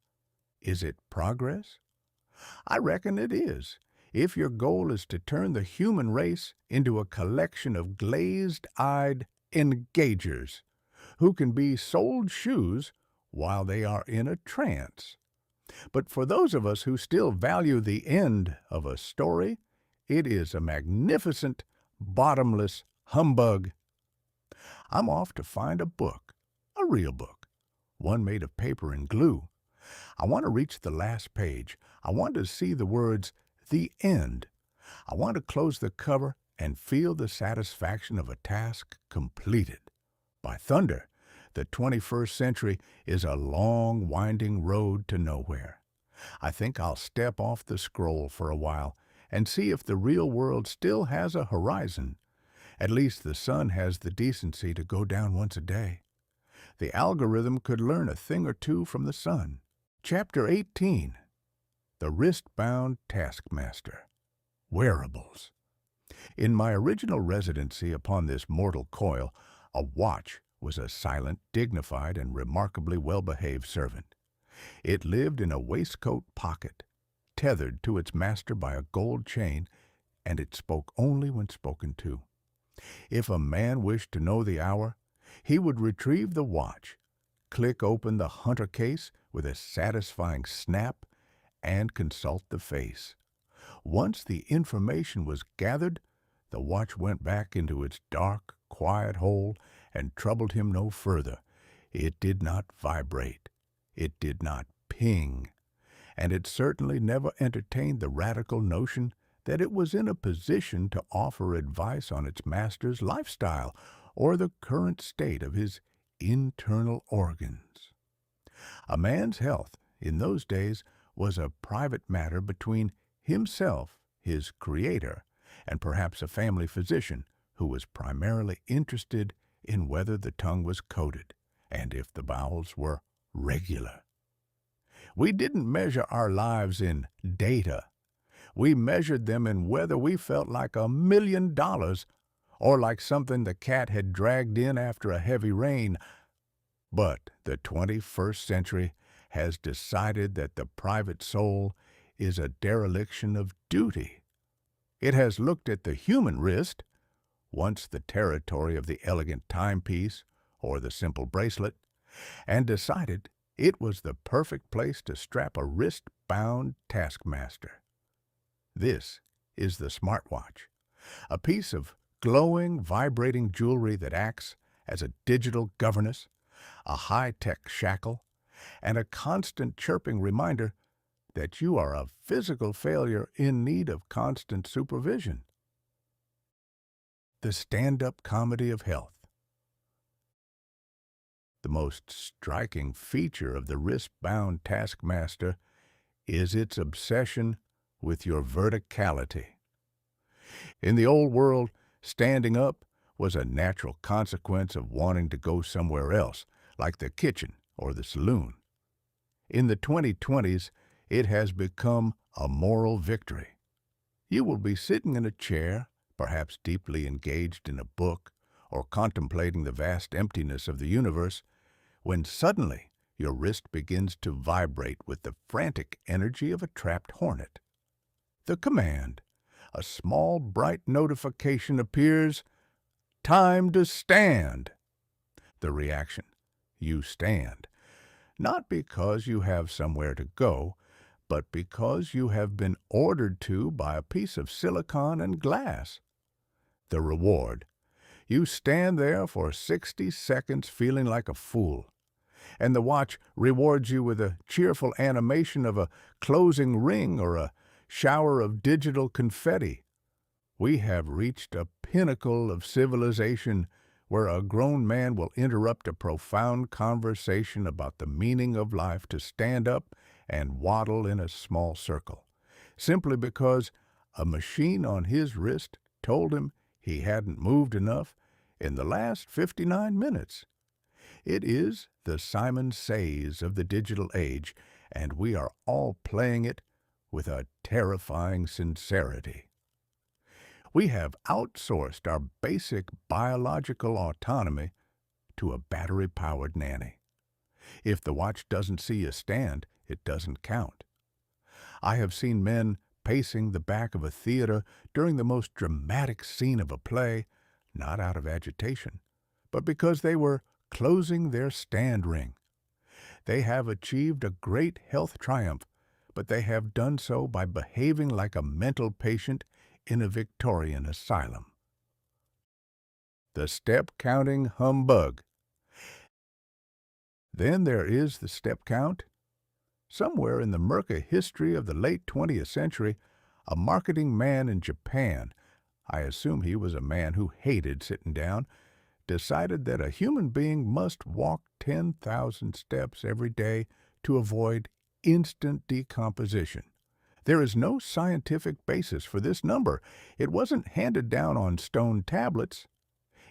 Is it progress? I reckon it is, if your goal is to turn the human race into a collection of glazed-eyed engagers who can be sold shoes while they are in a trance. But for those of us who still value the end of a story, it is a magnificent, bottomless humbug. I'm off to find a book, a real book, one made of paper and glue. I want to reach the last page. I want to see the words, "The End." I want to close the cover and feel the satisfaction of a task completed. By thunder, the 21st century is a long, winding road to nowhere. I think I'll step off the scroll for a while and see if the real world still has a horizon. At least the sun has the decency to go down once a day. The algorithm could learn a thing or two from the sun. Chapter 18. The Wrist-Bound Taskmaster. wearables. In my original residency upon this mortal coil, a watch was a silent, dignified, and remarkably well-behaved servant. It lived in a waistcoat pocket, tethered to its master by a gold chain, and it spoke only when spoken to. If a man wished to know the hour, he would retrieve the watch, click open the hunter case with a satisfying snap, and consult the face. Once the information was gathered, the watch went back into its dark, quiet hole and troubled him no further. It did not vibrate. It did not ping. And it certainly never entertained the radical notion that it was in a position to offer advice on its master's lifestyle or the current state of his internal organs. A man's health in those days was a private matter between himself, his creator, and perhaps a family physician who was primarily interested in whether the tongue was coated and if the bowels were regular. We didn't measure our lives in data. We measured them in whether we felt like $1 million or like something the cat had dragged in after a heavy rain. But the 21st century has decided that the private soul is a dereliction of duty. It has looked at the human wrist, once the territory of the elegant timepiece or the simple bracelet, and decided it was the perfect place to strap a wrist-bound taskmaster. This is the smartwatch, a piece of glowing, vibrating jewelry that acts as a digital governess, a high-tech shackle, and a constant chirping reminder that you are a physical failure in need of constant supervision. The stand-up comedy of health. The most striking feature of the wrist-bound taskmaster is its obsession with your verticality. In the old world, standing up was a natural consequence of wanting to go somewhere else, like the kitchen or the saloon. In the 2020s, it has become a moral victory. You will be sitting in a chair, perhaps deeply engaged in a book or contemplating the vast emptiness of the universe, when suddenly your wrist begins to vibrate with the frantic energy of a trapped hornet. The command, a small bright notification appears, "Time to stand." The reaction, you stand, not because you have somewhere to go, but because you have been ordered to by a piece of silicon and glass. The reward, you stand there for 60 seconds feeling like a fool, and the watch rewards you with a cheerful animation of a closing ring or a shower of digital confetti. We have reached a pinnacle of civilization where a grown man will interrupt a profound conversation about the meaning of life to stand up and waddle in a small circle, simply because a machine on his wrist told him he hadn't moved enough in the last 59 minutes. It is the Simon Says of the digital age, and we are all playing it with a terrifying sincerity. We have outsourced our basic biological autonomy to a battery-powered nanny. If the watch doesn't see you stand, it doesn't count. I have seen men pacing the back of a theater during the most dramatic scene of a play, not out of agitation, but because they were closing their stand ring. They have achieved a great health triumph, but they have done so by behaving like a mental patient in a Victorian asylum. The step-counting humbug. Then there is the step count. Somewhere in the murky history of the late 20th century, a marketing man in Japan, I assume he was a man who hated sitting down, decided that a human being must walk 10,000 steps every day to avoid instant decomposition. There is no scientific basis for this number. It wasn't handed down on stone tablets.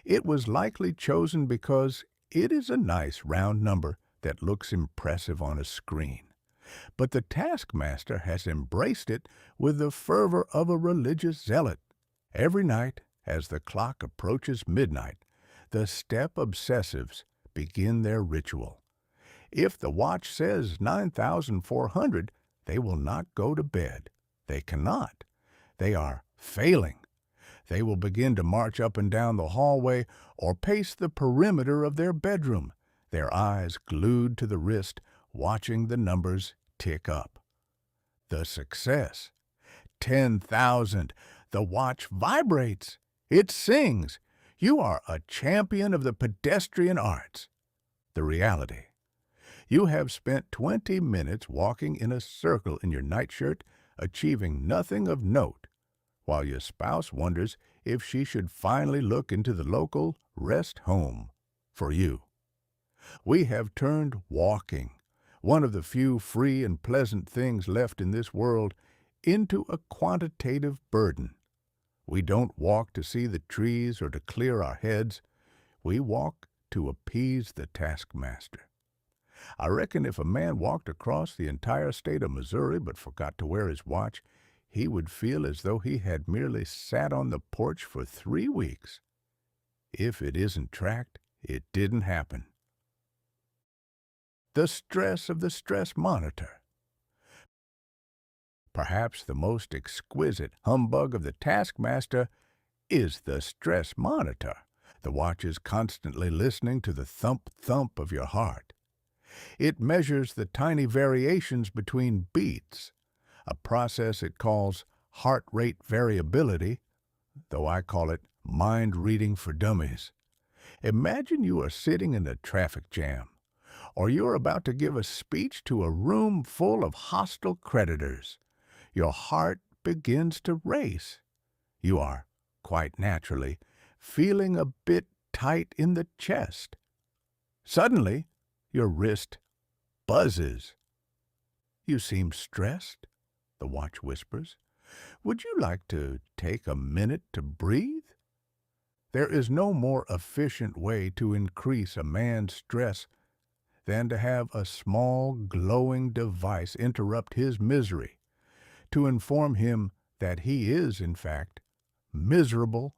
It was likely chosen because it is a nice round number that looks impressive on a screen. But the taskmaster has embraced it with the fervor of a religious zealot. Every night, as the clock approaches midnight, the step obsessives begin their ritual. If the watch says 9,400, they will not go to bed. They cannot. They are failing. They will begin to march up and down the hallway or pace the perimeter of their bedroom, their eyes glued to the wrist, watching the numbers tick up. The success. 10,000. The watch vibrates. It sings. You are a champion of the pedestrian arts. The reality. You have spent 20 minutes walking in a circle in your nightshirt, achieving nothing of note, while your spouse wonders if she should finally look into the local rest home for you. We have turned walking, one of the few free and pleasant things left in this world, into a quantitative burden. We don't walk to see the trees or to clear our heads. We walk to appease the taskmaster. I reckon if a man walked across the entire state of Missouri but forgot to wear his watch, he would feel as though he had merely sat on the porch for 3 weeks. If it isn't tracked, it didn't happen. The stress of the stress monitor. Perhaps the most exquisite humbug of the taskmaster is the stress monitor. The watch is constantly listening to the thump-thump of your heart. It measures the tiny variations between beats, a process it calls heart rate variability, though I call it mind reading for dummies. Imagine you are sitting in a traffic jam, or you're about to give a speech to a room full of hostile creditors. Your heart begins to race. You are, quite naturally, feeling a bit tight in the chest. Suddenly, your wrist buzzes. You seem stressed, the watch whispers. Would you like to take a minute to breathe? There is no more efficient way to increase a man's stress than to have a small glowing device interrupt his misery, to inform him that he is, in fact, miserable.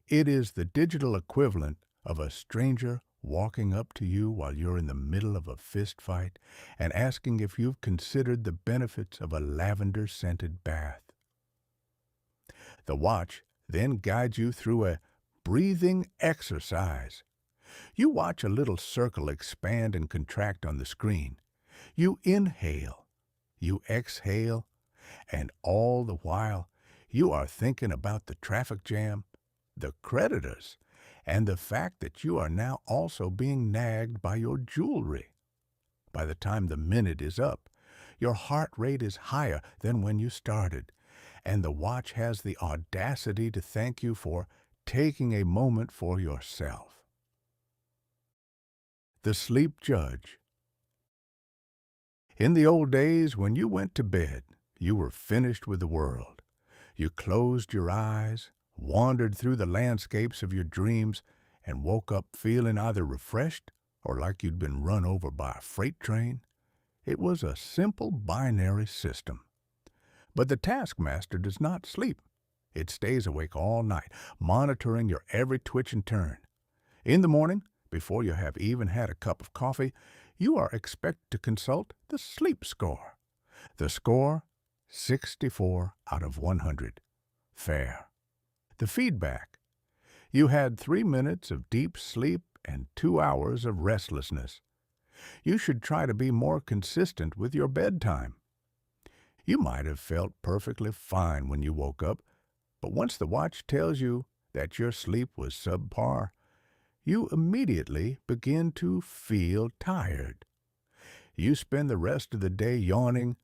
It is the digital equivalent of a stranger walking up to you while you're in the middle of a fist fight and asking if you've considered the benefits of a lavender-scented bath. The watch then guides you through a breathing exercise. You watch a little circle expand and contract on the screen. You inhale, you exhale, and all the while you are thinking about the traffic jam, the creditors, and the fact that you are now also being nagged by your jewelry. By the time the minute is up, your heart rate is higher than when you started, and the watch has the audacity to thank you for taking a moment for yourself. The sleep judge. In the old days, when you went to bed, you were finished with the world. You closed your eyes, wandered through the landscapes of your dreams, and woke up feeling either refreshed or like you'd been run over by a freight train. It was a simple binary system. But the taskmaster does not sleep. It stays awake all night, monitoring your every twitch and turn. In the morning, before you have even had a cup of coffee, you are expected to consult the sleep score. The score, 64 out of 100. Fair. The feedback. You had 3 minutes of deep sleep and 2 hours of restlessness. You should try to be more consistent with your bedtime. You might have felt perfectly fine when you woke up, but once the watch tells you that your sleep was subpar, you immediately begin to feel tired. You spend the rest of the day yawning,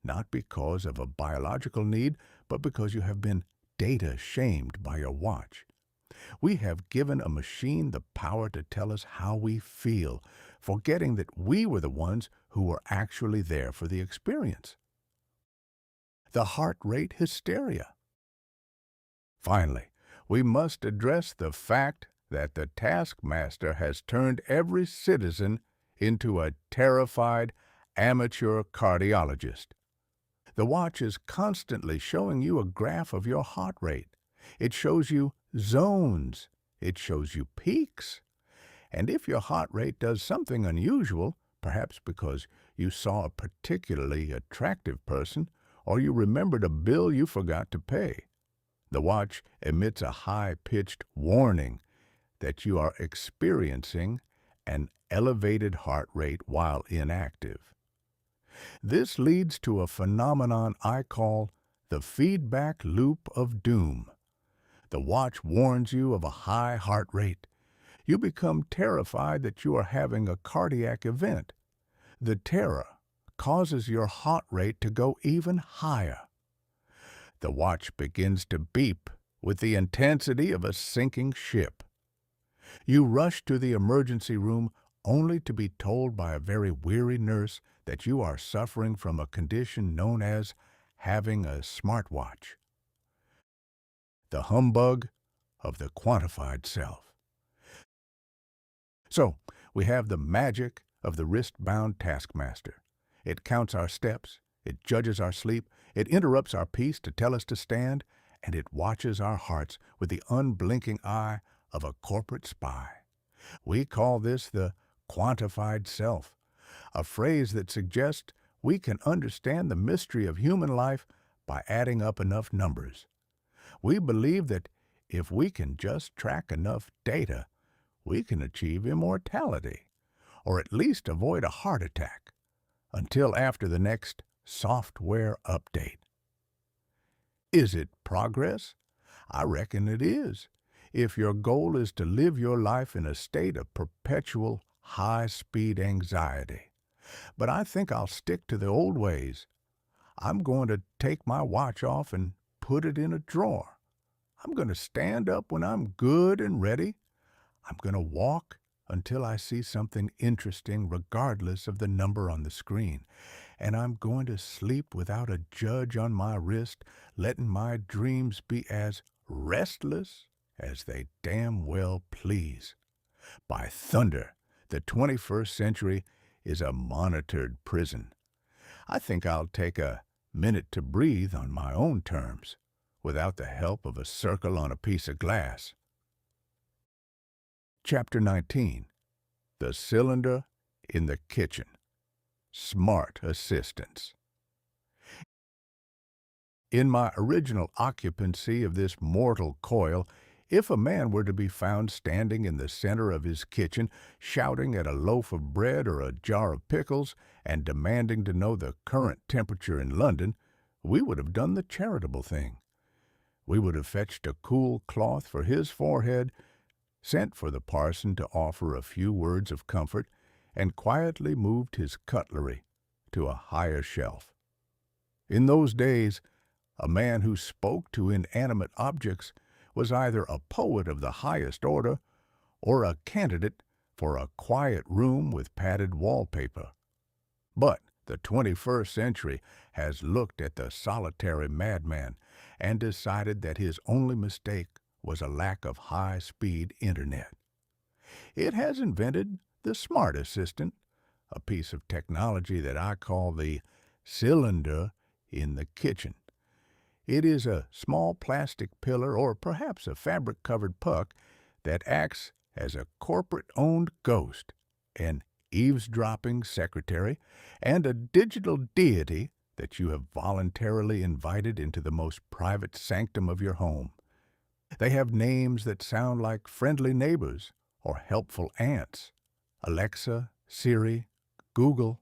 not because of a biological need, but because you have been data shamed by your watch. We have given a machine the power to tell us how we feel, forgetting that we were the ones who were actually there for the experience. The heart rate hysteria. Finally, we must address the fact that the taskmaster has turned every citizen into a terrified, amateur cardiologist. The watch is constantly showing you a graph of your heart rate. It shows you zones. It shows you peaks. And if your heart rate does something unusual, perhaps because you saw a particularly attractive person or you remembered a bill you forgot to pay, the watch emits a high-pitched warning that you are experiencing an elevated heart rate while inactive. This leads to a phenomenon I call the feedback loop of doom. The watch warns you of a high heart rate. You become terrified that you are having a cardiac event. The terror causes your heart rate to go even higher. The watch begins to beep with the intensity of a sinking ship. You rush to the emergency room only to be told by a very weary nurse that you are suffering from a condition known as having a smartwatch. The humbug of the quantified self. So, we have the magic of the wrist-bound taskmaster. It counts our steps, it judges our sleep, it interrupts our peace to tell us to stand, and it watches our hearts with the unblinking eye of a corporate spy. We call this the quantified self, a phrase that suggests we can understand the mystery of human life by adding up enough numbers. We believe that if we can just track enough data, we can achieve immortality, or at least avoid a heart attack, until after the next software update. Is it progress? I reckon it is, if your goal is to live your life in a state of perpetual high-speed anxiety. But I think I'll stick to the old ways. I'm going to take my watch off and put it in a drawer. I'm going to stand up when I'm good and ready. I'm going to walk until I see something interesting regardless of the number on the screen. And I'm going to sleep without a judge on my wrist, letting my dreams be as restless as they damn well please. By thunder, the 21st century is a monitored prison. I think I'll take a minute to breathe on my own terms, without the help of a circle on a piece of glass. Chapter 19. The Cylinder in the Kitchen. Smart Assistants. In my original occupancy of this mortal coil, if a man were to be found standing in the center of his kitchen, shouting at a loaf of bread or a jar of pickles, and demanding to know the current temperature in London, we would have done the charitable thing. We would have fetched a cool cloth for his forehead, sent for the parson to offer a few words of comfort, and quietly moved his cutlery to a higher shelf. In those days, a man who spoke to inanimate objects was either a poet of the highest order or a candidate for a quiet room with padded wallpaper. But the 21st century has looked at the solitary madman and decided that his only mistake was a lack of high-speed internet. It has invented the Smart Assistant, a piece of technology that I call the cylinder in the kitchen. It is a small plastic pillar or perhaps a fabric-covered puck that acts as a corporate-owned ghost, an eavesdropping secretary, and a digital deity that you have voluntarily invited into the most private sanctum of your home. They have names that sound like friendly neighbors or helpful aunts: Alexa, Siri, Google.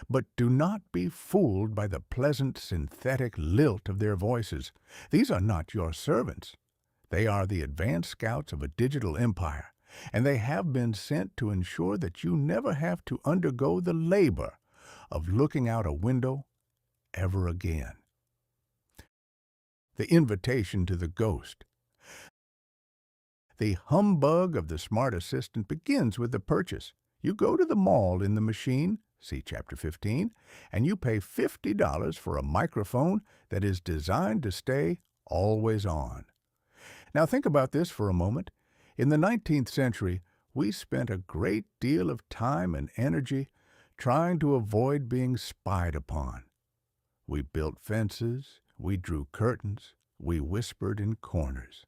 But do not be fooled by the pleasant synthetic lilt of their voices. These are not your servants. They are the advanced scouts of a digital empire, and they have been sent to ensure that you never have to undergo the labor of looking out a window ever again. The invitation to the ghost. The humbug of the Smart Assistant begins with the purchase. You go to the mall in the machine, see Chapter 15, and you pay $50 for a microphone that is designed to stay always on. Now think about this for a moment. In the 19th century, we spent a great deal of time and energy trying to avoid being spied upon. We built fences, we drew curtains, we whispered in corners.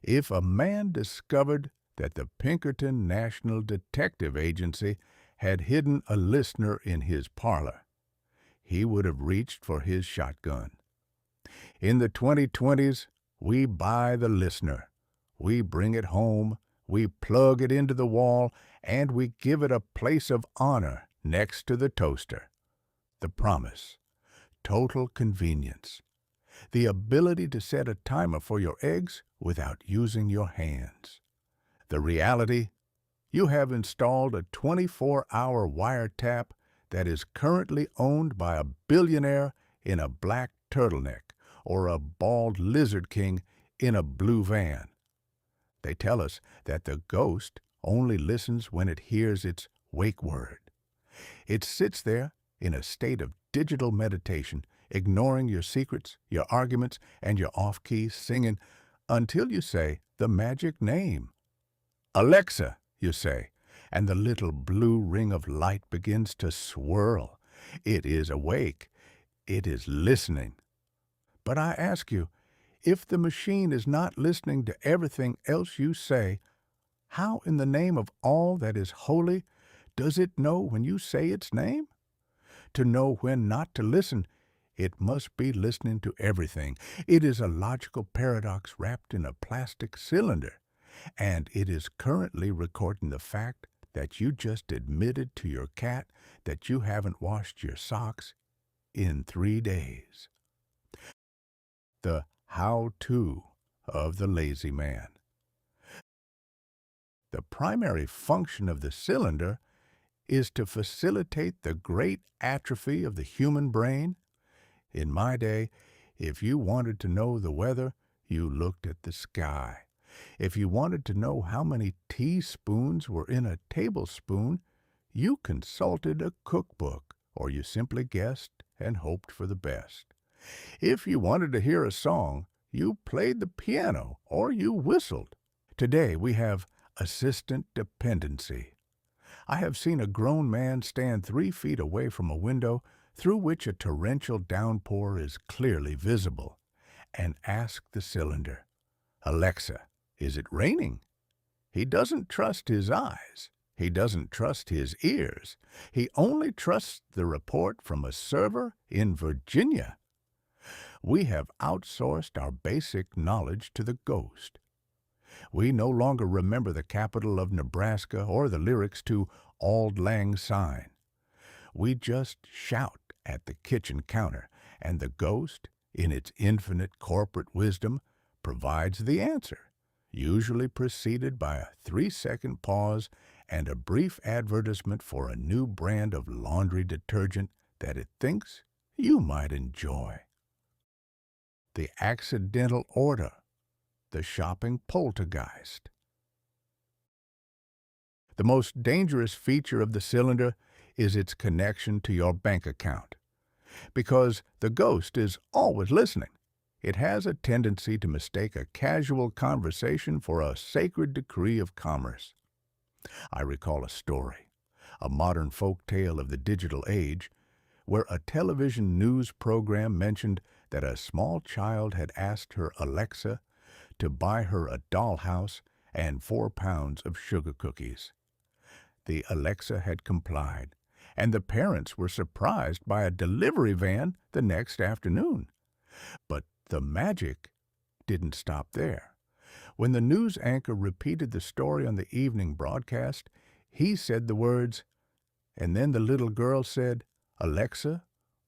If a man discovered that the Pinkerton National Detective Agency had hidden a listener in his parlor, he would have reached for his shotgun. In the 2020s, we buy the listener. We bring it home, we plug it into the wall, and we give it a place of honor next to the toaster. The promise: total convenience. The ability to set a timer for your eggs without using your hands. The reality: you have installed a 24-hour wiretap that is currently owned by a billionaire in a black turtleneck or a bald lizard king in a blue van. They tell us that the ghost only listens when it hears its wake word. It sits there in a state of digital meditation, ignoring your secrets, your arguments, and your off-key singing until you say the magic name. Alexa, you say, and the little blue ring of light begins to swirl. It is awake. It is listening. But I ask you, if the machine is not listening to everything else you say, how in the name of all that is holy does it know when you say its name? To know when not to listen, it must be listening to everything. It is a logical paradox wrapped in a plastic cylinder, and it is currently recording the fact that you just admitted to your cat that you haven't washed your socks in 3 days. The how-to of the lazy man. The primary function of the cylinder is to facilitate the great atrophy of the human brain. In my day, if you wanted to know the weather, you looked at the sky. If you wanted to know how many teaspoons were in a tablespoon, you consulted a cookbook, or you simply guessed and hoped for the best. If you wanted to hear a song, you played the piano or you whistled. Today we have assistant dependency. I have seen a grown man stand 3 feet away from a window through which a torrential downpour is clearly visible, and ask the cylinder, "Alexa, is it raining?" He doesn't trust his eyes. He doesn't trust his ears. He only trusts the report from a server in Virginia. We have outsourced our basic knowledge to the ghost. We no longer remember the capital of Nebraska or the lyrics to Auld Lang Syne. We just shout at the kitchen counter, and the ghost, in its infinite corporate wisdom, provides the answer, usually preceded by a 3-second pause and a brief advertisement for a new brand of laundry detergent that it thinks you might enjoy. The accidental order, the shopping poltergeist. The most dangerous feature of the cylinder is its connection to your bank account. Because the ghost is always listening, it has a tendency to mistake a casual conversation for a sacred decree of commerce. I recall a story, a modern folk tale of the digital age, where a television news program mentioned that a small child had asked her Alexa to buy her a dollhouse and 4 pounds of sugar cookies. The Alexa had complied, and the parents were surprised by a delivery van the next afternoon. But the magic didn't stop there. When the news anchor repeated the story on the evening broadcast, he said the words, and then the little girl said, "Alexa,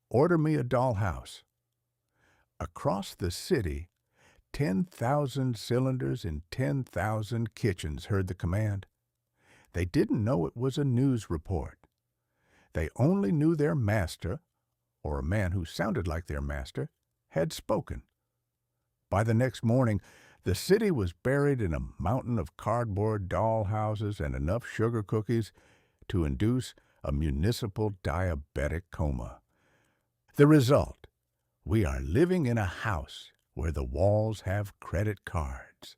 order me a dollhouse." Across the city, 10,000 cylinders in 10,000 kitchens heard the command. They didn't know it was a news report. They only knew their master, or a man who sounded like their master, had spoken. By the next morning, the city was buried in a mountain of cardboard dollhouses and enough sugar cookies to induce a municipal diabetic coma. The result: we are living in a house where the walls have credit cards.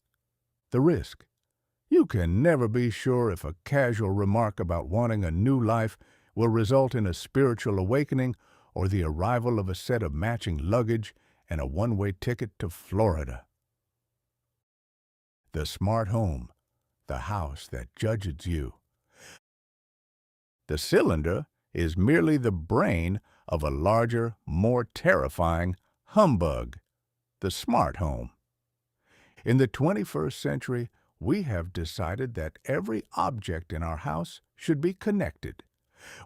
The risk: you can never be sure if a casual remark about wanting a new life will result in a spiritual awakening or the arrival of a set of matching luggage and a one-way ticket to Florida. The smart home, the house that judges you. The cylinder is merely the brain of a larger, more terrifying humbug, the smart home. In the 21st century, we have decided that every object in our house should be connected.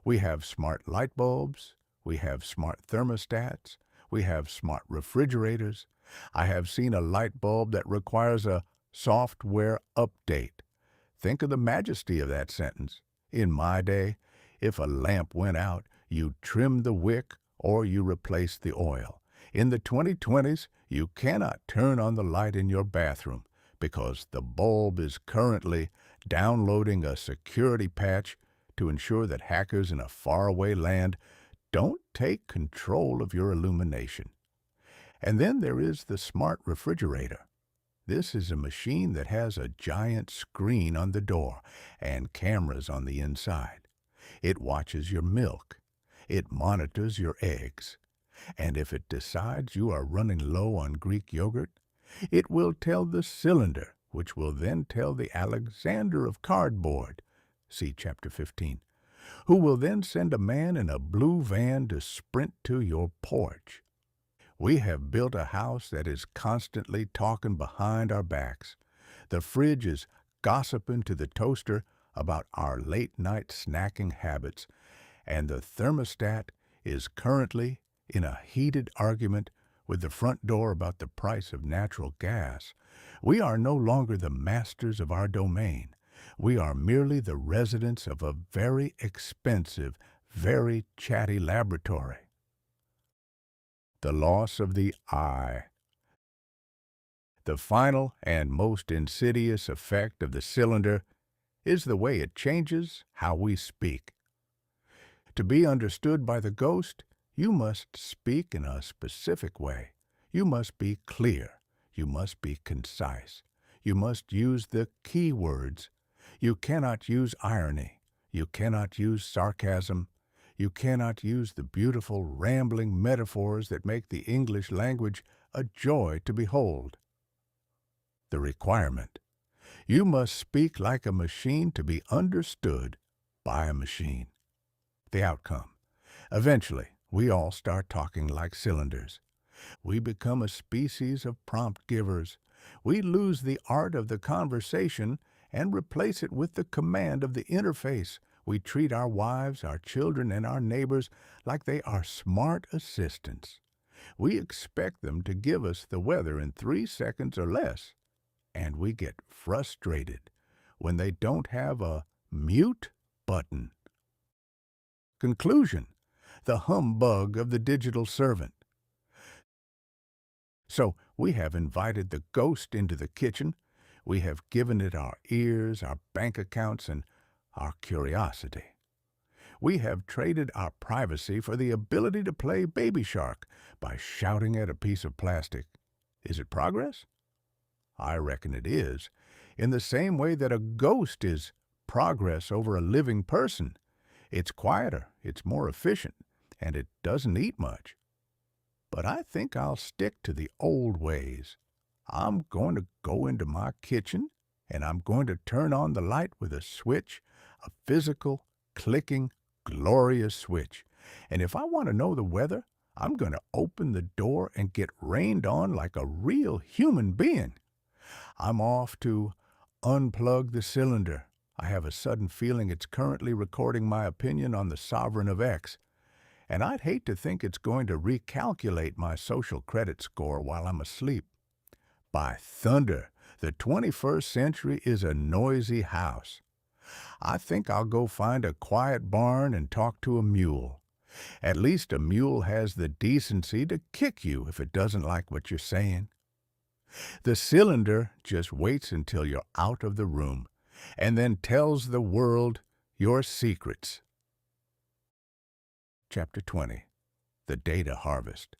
We have smart light bulbs, we have smart thermostats, we have smart refrigerators. I have seen a light bulb that requires a software update. Think of the majesty of that sentence. In my day, if a lamp went out, you trimmed the wick or you replaced the oil. In the 2020s, you cannot turn on the light in your bathroom because the bulb is currently downloading a security patch to ensure that hackers in a faraway land don't take control of your illumination. And then there is the smart refrigerator. This is a machine that has a giant screen on the door and cameras on the inside. It watches your milk. It monitors your eggs. And if it decides you are running low on Greek yogurt, it will tell the cylinder, which will then tell the Alexander of cardboard, see Chapter 15, who will then send a man in a blue van to sprint to your porch. We have built a house that is constantly talking behind our backs. The fridge is gossiping to the toaster about our late-night snacking habits, and the thermostat is currently in a heated argument with the front door about the price of natural gas. We are no longer the masters of our domain. We are merely the residents of a very expensive, very chatty laboratory. The loss of the I. The final and most insidious effect of the cylinder is the way it changes how we speak. To be understood by the ghost, you must speak in a specific way. You must be clear. You must be concise. You must use the key words. You cannot use irony. You cannot use sarcasm. You cannot use the beautiful, rambling metaphors that make the English language a joy to behold. The requirement. You must speak like a machine to be understood by a machine. The outcome. Eventually, we all start talking like cylinders. We become a species of prompt givers. We lose the art of the conversation and replace it with the command of the interface. We treat our wives, our children, and our neighbors like they are smart assistants. We expect them to give us the weather in 3 seconds or less, and we get frustrated when they don't have a mute button. Conclusion: the humbug of the digital servant. So we have invited the ghost into the kitchen. We have given it our ears, our bank accounts, and our curiosity. We have traded our privacy for the ability to play Baby Shark by shouting at a piece of plastic. Is it progress? I reckon it is, in the same way that a ghost is progress over a living person. It's quieter, it's more efficient, and it doesn't eat much. But I think I'll stick to the old ways. I'm going to go into my kitchen, and I'm going to turn on the light with a switch, a physical, clicking, glorious switch. And if I want to know the weather, I'm going to open the door and get rained on like a real human being. I'm off to unplug the cylinder. I have a sudden feeling it's currently recording my opinion on the sovereign of X, and I'd hate to think it's going to recalculate my social credit score while I'm asleep. By thunder, the 21st century is a noisy house. I think I'll go find a quiet barn and talk to a mule. At least a mule has the decency to kick you if it doesn't like what you're saying. The cylinder just waits until you're out of the room and then tells the world your secrets. Chapter 20. The Data Harvest.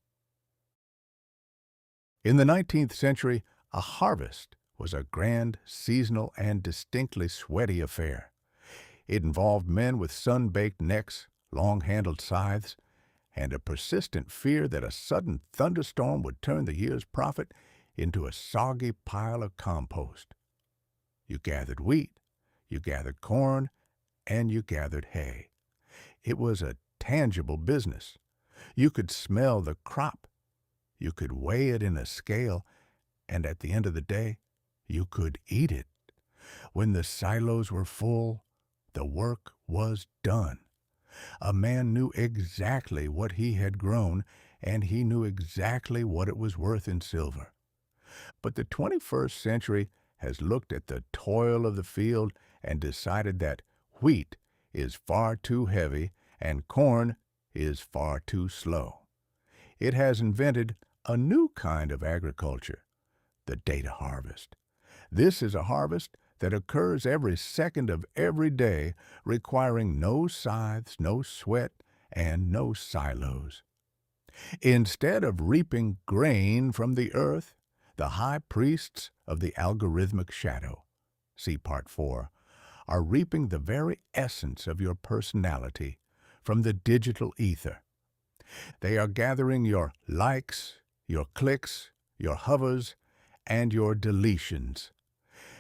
In the 19th century, a harvest was a grand, seasonal, and distinctly sweaty affair. It involved men with sun-baked necks, long-handled scythes, and a persistent fear that a sudden thunderstorm would turn the year's profit into a soggy pile of compost. You gathered wheat, you gathered corn, and you gathered hay. It was a tangible business. You could smell the crop. You could weigh it in a scale, and at the end of the day, you could eat it. When the silos were full, the work was done. A man knew exactly what he had grown, and he knew exactly what it was worth in silver. But the 21st century has looked at the toil of the field and decided that wheat is far too heavy and corn is far too slow. It has invented a new kind of agriculture, the data harvest. This is a harvest that occurs every second of every day, requiring no scythes, no sweat, and no silos. Instead of reaping grain from the earth, the high priests of the algorithmic shadow, see Part 4, are reaping the very essence of your personality from the digital ether. They are gathering your likes, your clicks, your hovers, and your deletions.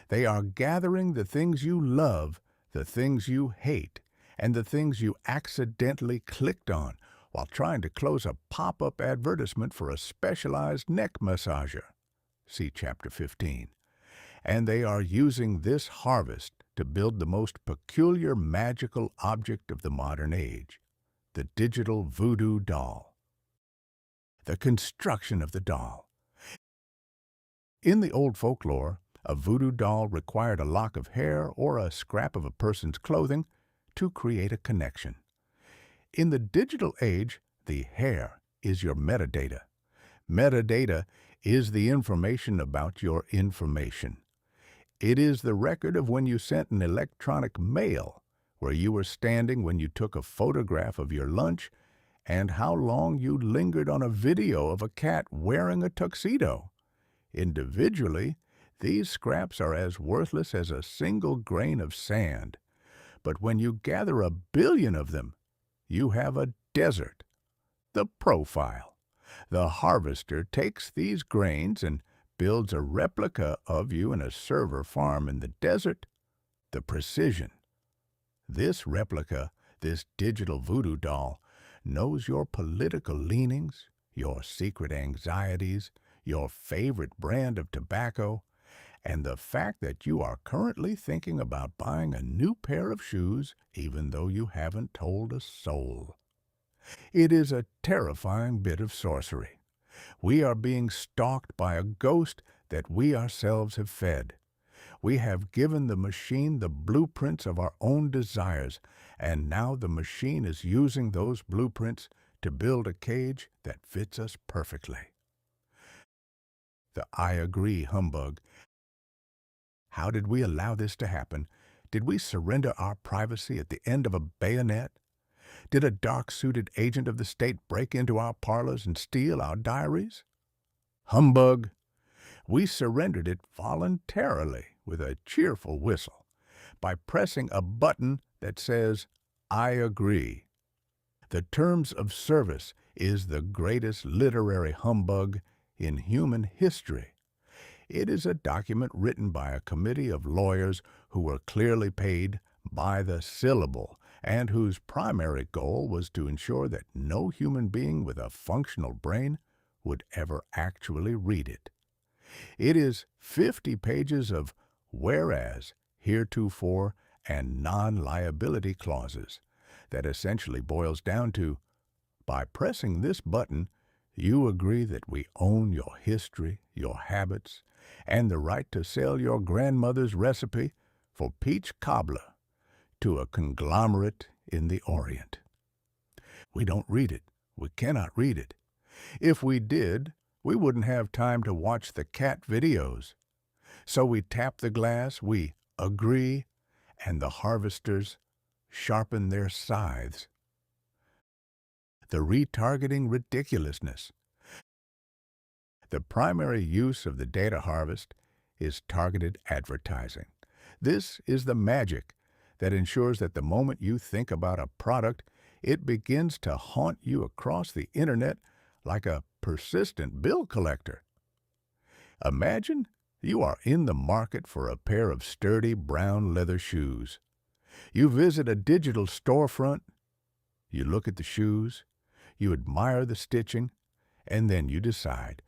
They are gathering the things you love, the things you hate, and the things you accidentally clicked on while trying to close a pop-up advertisement for a specialized neck massager. See Chapter 15. And they are using this harvest to build the most peculiar magical object of the modern age, the digital voodoo doll. The construction of the doll. In the old folklore, a voodoo doll required a lock of hair or a scrap of a person's clothing to create a connection. In the digital age, the hair is your metadata. Metadata is the information about your information. It is the record of when you sent an electronic mail, where you were standing when you took a photograph of your lunch, and how long you lingered on a video of a cat wearing a tuxedo. Individually, these scraps are as worthless as a single grain of sand. But when you gather 1 billion of them, you have a desert. The profile. The harvester takes these grains and builds a replica of you in a server farm in the desert. The precision. This replica, this digital voodoo doll, knows your political leanings, your secret anxieties, your favorite brand of tobacco, and the fact that you are currently thinking about buying a new pair of shoes even though you haven't told a soul. It is a terrifying bit of sorcery. We are being stalked by a ghost that we ourselves have fed. We have given the machine the blueprints of our own desires, and now the machine is using those blueprints to build a cage that fits us perfectly. The I agree humbug. How did we allow this to happen? Did we surrender our privacy at the end of a bayonet? Did a dark-suited agent of the state break into our parlors and steal our diaries? Humbug! We surrendered it voluntarily with a cheerful whistle by pressing a button that says, I agree. The Terms of Service is the greatest literary humbug in human history. It is a document written by a committee of lawyers who were clearly paid by the syllable and whose primary goal was to ensure that no human being with a functional brain would ever actually read it. It is 50 pages of whereas, heretofore, and non-liability clauses that essentially boils down to, by pressing this button, you agree that we own your history, your habits, and the right to sell your grandmother's recipe for peach cobbler to a conglomerate in the Orient. We don't read it. We cannot read it. If we did, we wouldn't have time to watch the cat videos. So we tap the glass, we agree, and the harvesters sharpen their scythes. The retargeting ridiculousness. The primary use of the data harvest is targeted advertising. This is the magic that ensures that the moment you think about a product, it begins to haunt you across the internet like a persistent bill collector. Imagine you are in the market for a pair of sturdy brown leather shoes. You visit a digital storefront, you look at the shoes, you admire the stitching, and then you decide,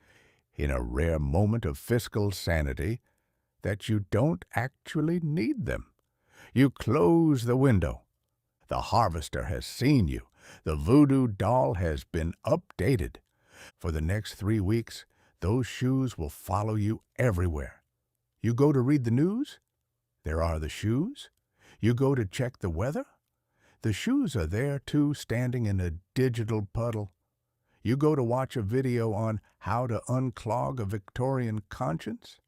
in a rare moment of fiscal sanity, that you don't actually need them. You close the window. The harvester has seen you. The voodoo doll has been updated. For the next 3 weeks, those shoes will follow you everywhere. You go to read the news? There are the shoes. You go to check the weather? The shoes are there too, standing in a digital puddle. You go to watch a video on how to unclog a Victorian conscience?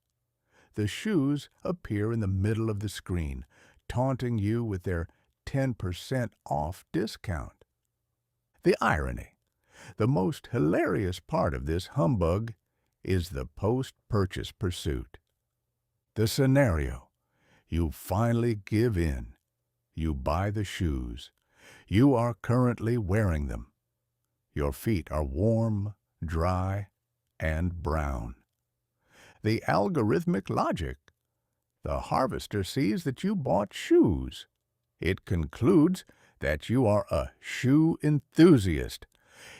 The shoes appear in the middle of the screen, taunting you with their 10% off discount. The irony, the most hilarious part of this humbug, is the post-purchase pursuit. The scenario: you finally give in. You buy the shoes. You are currently wearing them. Your feet are warm, dry, and brown. The algorithmic logic: the harvester sees that you bought shoes. It concludes that you are a shoe enthusiast.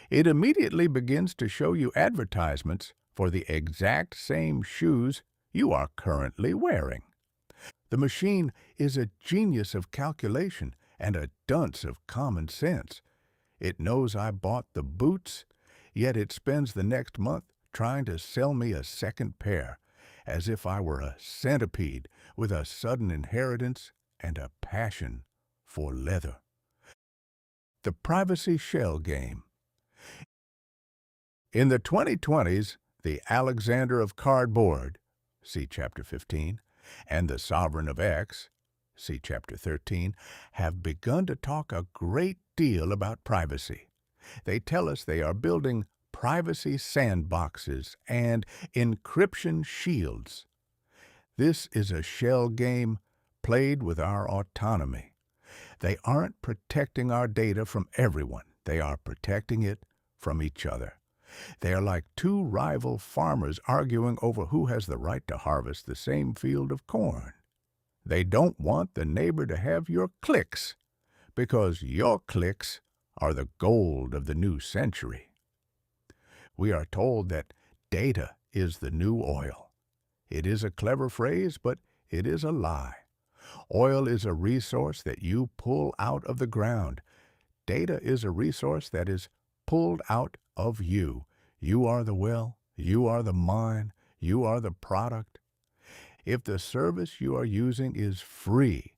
It immediately begins to show you advertisements for the exact same shoes you are currently wearing. The machine is a genius of calculation and a dunce of common sense. It knows I bought the boots, yet it spends the next month trying to sell me a second pair, as if I were a centipede with a sudden inheritance and a passion for leather. The privacy shell game. In the 2020s, the Alexander of Cardboard, see Chapter 15, and the Sovereign of X, see Chapter 13, have begun to talk a great deal about privacy. They tell us they are building privacy sandboxes and encryption shields. This is a shell game played with our autonomy. They aren't protecting our data from everyone. They are protecting it from each other. They are like two rival farmers arguing over who has the right to harvest the same field of corn. They don't want the neighbor to have your clicks, because your clicks are the gold of the new century. We are told that data is the new oil. It is a clever phrase, but it is a lie. Oil is a resource that you pull out of the ground. Data is a resource that is pulled out of you. You are the well, you are the mine, you are the product. If the service you are using is free,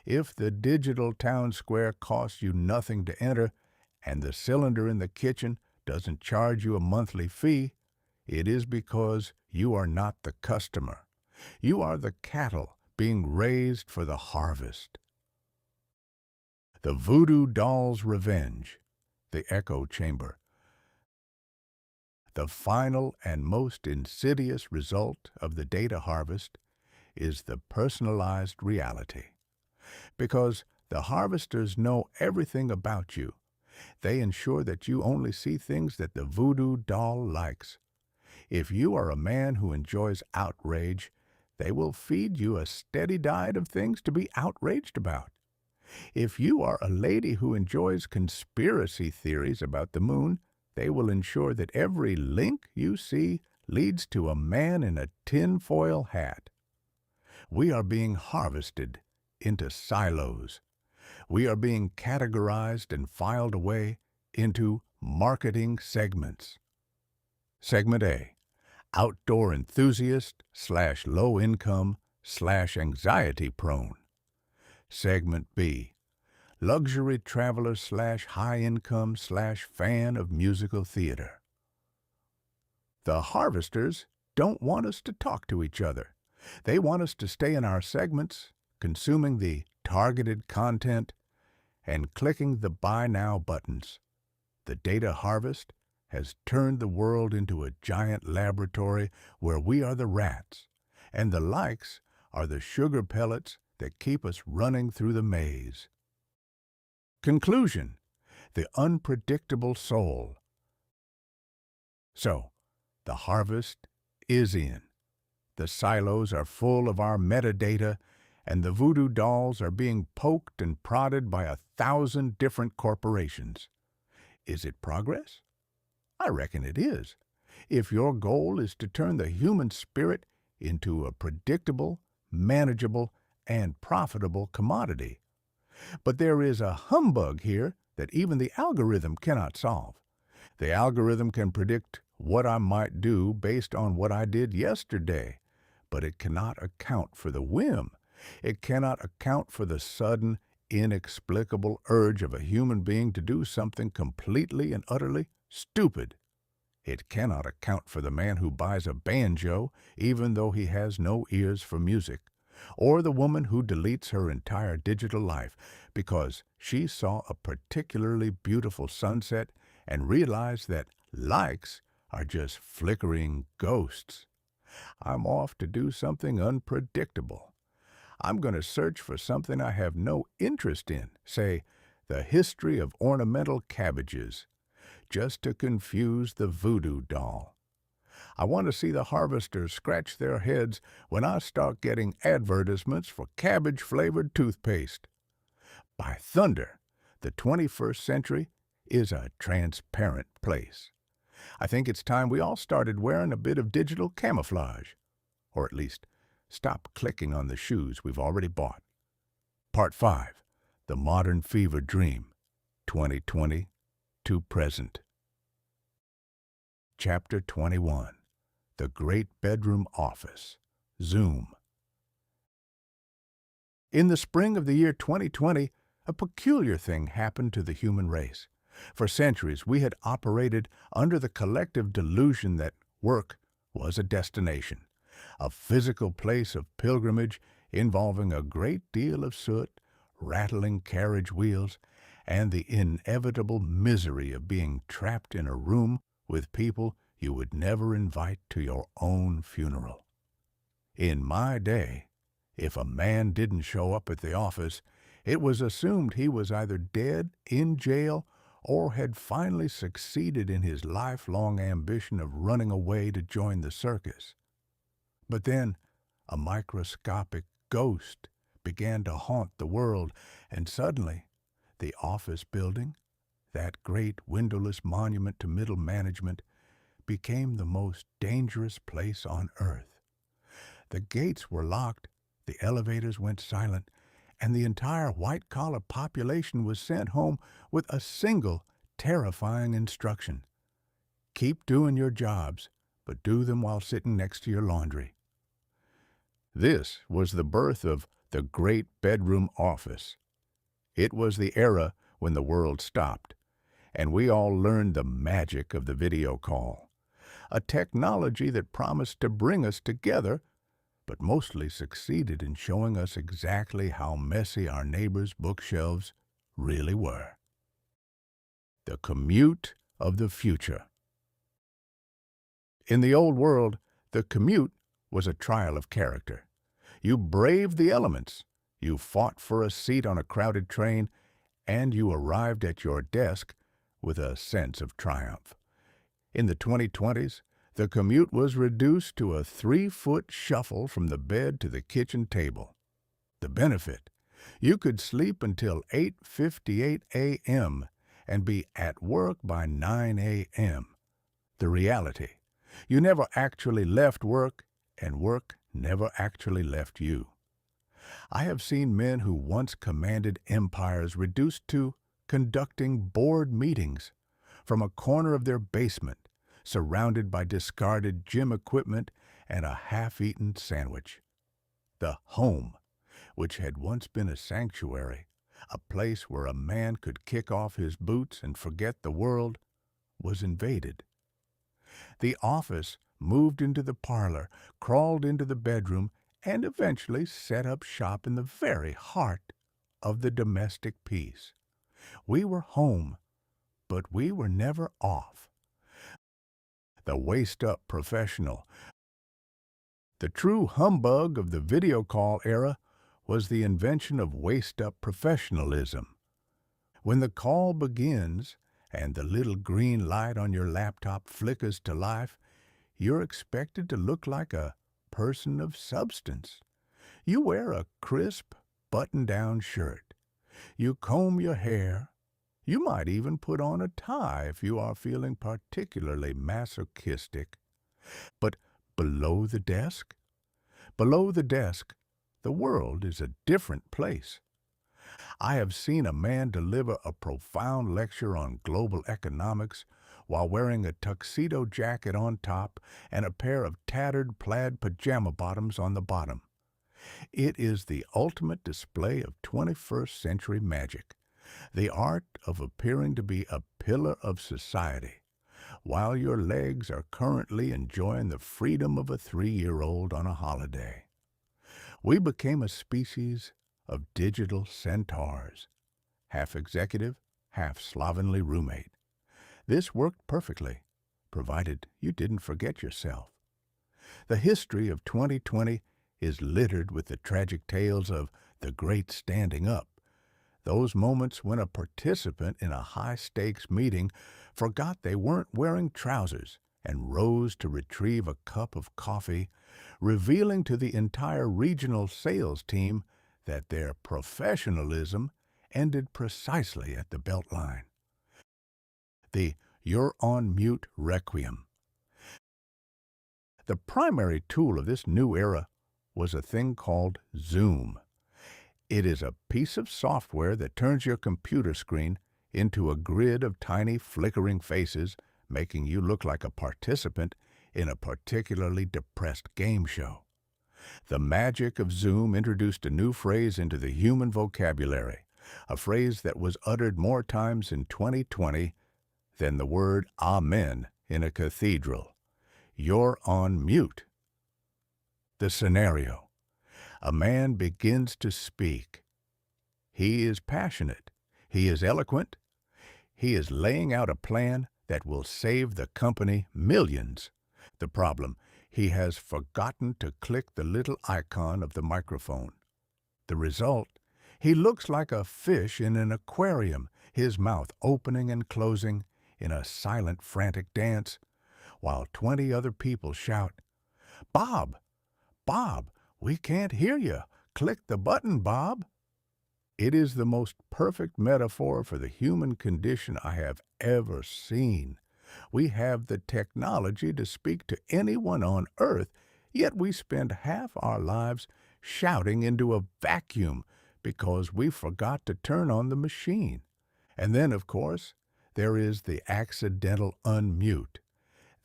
if the digital town square costs you nothing to enter, and the cylinder in the kitchen doesn't charge you a monthly fee, it is because you are not the customer. You are the cattle being raised for the harvest. The voodoo doll's revenge, the echo chamber. The final and most insidious result of the data harvest is the personalized reality. Because the harvesters know everything about you, they ensure that you only see things that the voodoo doll likes. If you are a man who enjoys outrage, they will feed you a steady diet of things to be outraged about. If you are a lady who enjoys conspiracy theories about the moon, they will ensure that every link you see leads to a man in a tinfoil hat. We are being harvested into silos. We are being categorized and filed away into marketing segments. Segment A: outdoor enthusiast / low income / anxiety prone. Segment B: luxury traveler / high income / fan of musical theater. The harvesters don't want us to talk to each other. They want us to stay in our segments, consuming the targeted content and clicking the buy now buttons. The data harvest has turned the world into a giant laboratory where we are the rats, and the likes are the sugar pellets that keep us running through the maze. Conclusion: the unpredictable soul. So, the harvest is in. The silos are full of our metadata, and the voodoo dolls are being poked and prodded by 1,000 different corporations. Is it progress? I reckon it is. If your goal is to turn the human spirit into a predictable, manageable, and profitable commodity. But there is a humbug here that even the algorithm cannot solve. The algorithm can predict what I might do based on what I did yesterday, but it cannot account for the whim. It cannot account for the sudden, inexplicable urge of a human being to do something completely and utterly stupid. It cannot account for the man who buys a banjo even though he has no ears for music, or the woman who deletes her entire digital life because she saw a particularly beautiful sunset and realized that likes are just flickering ghosts. I'm off to do something unpredictable. I'm going to search for something I have no interest in, say, the history of ornamental cabbages, just to confuse the voodoo doll. I want to see the harvesters scratch their heads when I start getting advertisements for cabbage-flavored toothpaste. By thunder, the 21st century is a transparent place. I think it's time we all started wearing a bit of digital camouflage, or at least stop clicking on the shoes we've already bought. Part 5. The Modern Fever Dream, 2020 to Present. Chapter 21. The Great Bedroom Office, Zoom. In the spring of the year 2020, a peculiar thing happened to the human race. For centuries, we had operated under the collective delusion that work was a destination, a physical place of pilgrimage involving a great deal of soot, rattling carriage wheels, and the inevitable misery of being trapped in a room with people you would never invite to your own funeral. In my day, if a man didn't show up at the office, it was assumed he was either dead, in jail, or had finally succeeded in his lifelong ambition of running away to join the circus. But then, a microscopic ghost began to haunt the world, and suddenly, the office building, that great windowless monument to middle management, became the most dangerous place on earth. The gates were locked, the elevators went silent, and the entire white-collar population was sent home with a single terrifying instruction. Keep doing your jobs, but do them while sitting next to your laundry. This was the birth of the Great Bedroom Office. It was the era when the world stopped, and we all learned the magic of the video call, a technology that promised to bring us together, but mostly succeeded in showing us exactly how messy our neighbors' bookshelves really were. The commute of the future. In the old world, the commute was a trial of character. You braved the elements, you fought for a seat on a crowded train, and you arrived at your desk with a sense of triumph. In the 2020s, the commute was reduced to a 3-foot shuffle from the bed to the kitchen table. The benefit: you could sleep until 8:58 a.m. and be at work by 9 a.m. The reality: you never actually left work, and work never actually left you. I have seen men who once commanded empires reduced to conducting board meetings from a corner of their basement, surrounded by discarded gym equipment and a half-eaten sandwich. The home, which had once been a sanctuary, a place where a man could kick off his boots and forget the world, was invaded. The office moved into the parlor, crawled into the bedroom, and eventually set up shop in the very heart of the domestic peace. We were home, but we were never off. The waist-up professional. The true humbug of the video call era was the invention of waist-up professionalism. When the call begins and the little green light on your laptop flickers to life, you're expected to look like a person of substance. You wear a crisp, button-down shirt. You comb your hair. You might even put on a tie if you are feeling particularly masochistic. But below the desk? Below the desk, the world is a different place. I have seen a man deliver a profound lecture on global economics while wearing a tuxedo jacket on top and a pair of tattered plaid pajama bottoms on the bottom. It is the ultimate display of 21st century magic, the art of appearing to be a pillar of society, while your legs are currently enjoying the freedom of a 3-year-old on a holiday. We became a species of digital centaurs, half executive, half slovenly roommate. This worked perfectly, provided you didn't forget yourself. The history of 2020 is littered with the tragic tales of the great standing up, those moments when a participant in a high-stakes meeting forgot they weren't wearing trousers and rose to retrieve a cup of coffee, revealing to the entire regional sales team that their professionalism ended precisely at the belt line. The "you're on mute" requiem. The primary tool of this new era was a thing called Zoom. It is a piece of software that turns your computer screen into a grid of tiny flickering faces, making you look like a participant in a particularly depressed game show. The magic of Zoom introduced a new phrase into the human vocabulary, a phrase that was uttered more times in 2020 than the word Amen in a cathedral. You're on mute. The scenario. A man begins to speak. He is passionate. He is eloquent. He is laying out a plan that will save the company millions. The problem, he has forgotten to click the little icon of the microphone. The result, he looks like a fish in an aquarium, his mouth opening and closing in a silent, frantic dance, while 20 other people shout, "Bob! Bob! We can't hear you! Click the button, Bob!" It is the most perfect metaphor for the human condition I have ever seen. We have the technology to speak to anyone on Earth, yet we spend half our lives shouting into a vacuum because we forgot to turn on the machine. And then, of course, there is the accidental unmute.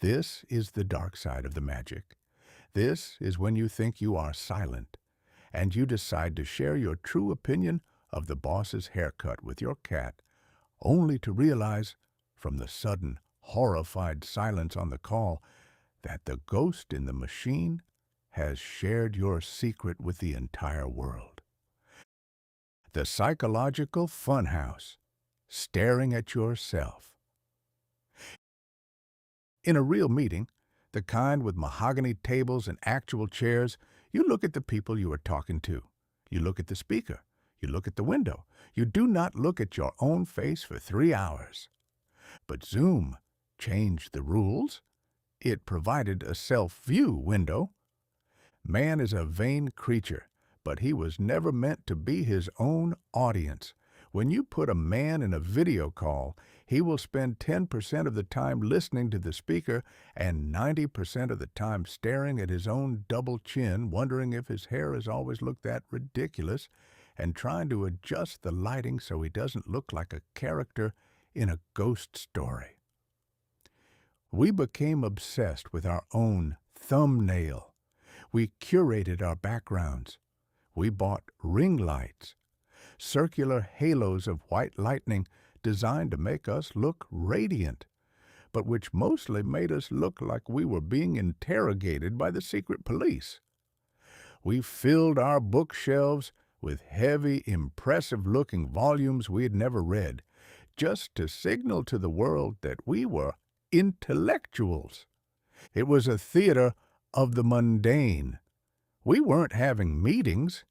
This is the dark side of the magic. This is when you think you are silent, and you decide to share your true opinion of the boss's haircut with your cat, only to realize, from the sudden, horrified silence on the call, that the ghost in the machine has shared your secret with the entire world. The psychological funhouse, staring at yourself. In a real meeting, the kind with mahogany tables and actual chairs, you look at the people you are talking to. You look at the speaker. You look at the window. You do not look at your own face for 3 hours. But Zoom changed the rules. It provided a self-view window. Man is a vain creature, but he was never meant to be his own audience. When you put a man in a video call, he will spend 10% of the time listening to the speaker and 90% of the time staring at his own double chin, wondering if his hair has always looked that ridiculous, and trying to adjust the lighting so he doesn't look like a character in a ghost story. We became obsessed with our own thumbnail. We curated our backgrounds. We bought ring lights, circular halos of white lightning designed to make us look radiant, but which mostly made us look like we were being interrogated by the secret police. We filled our bookshelves with heavy, impressive-looking volumes we had never read, just to signal to the world that we were intellectuals. It was a theater of the mundane. We weren't having meetings.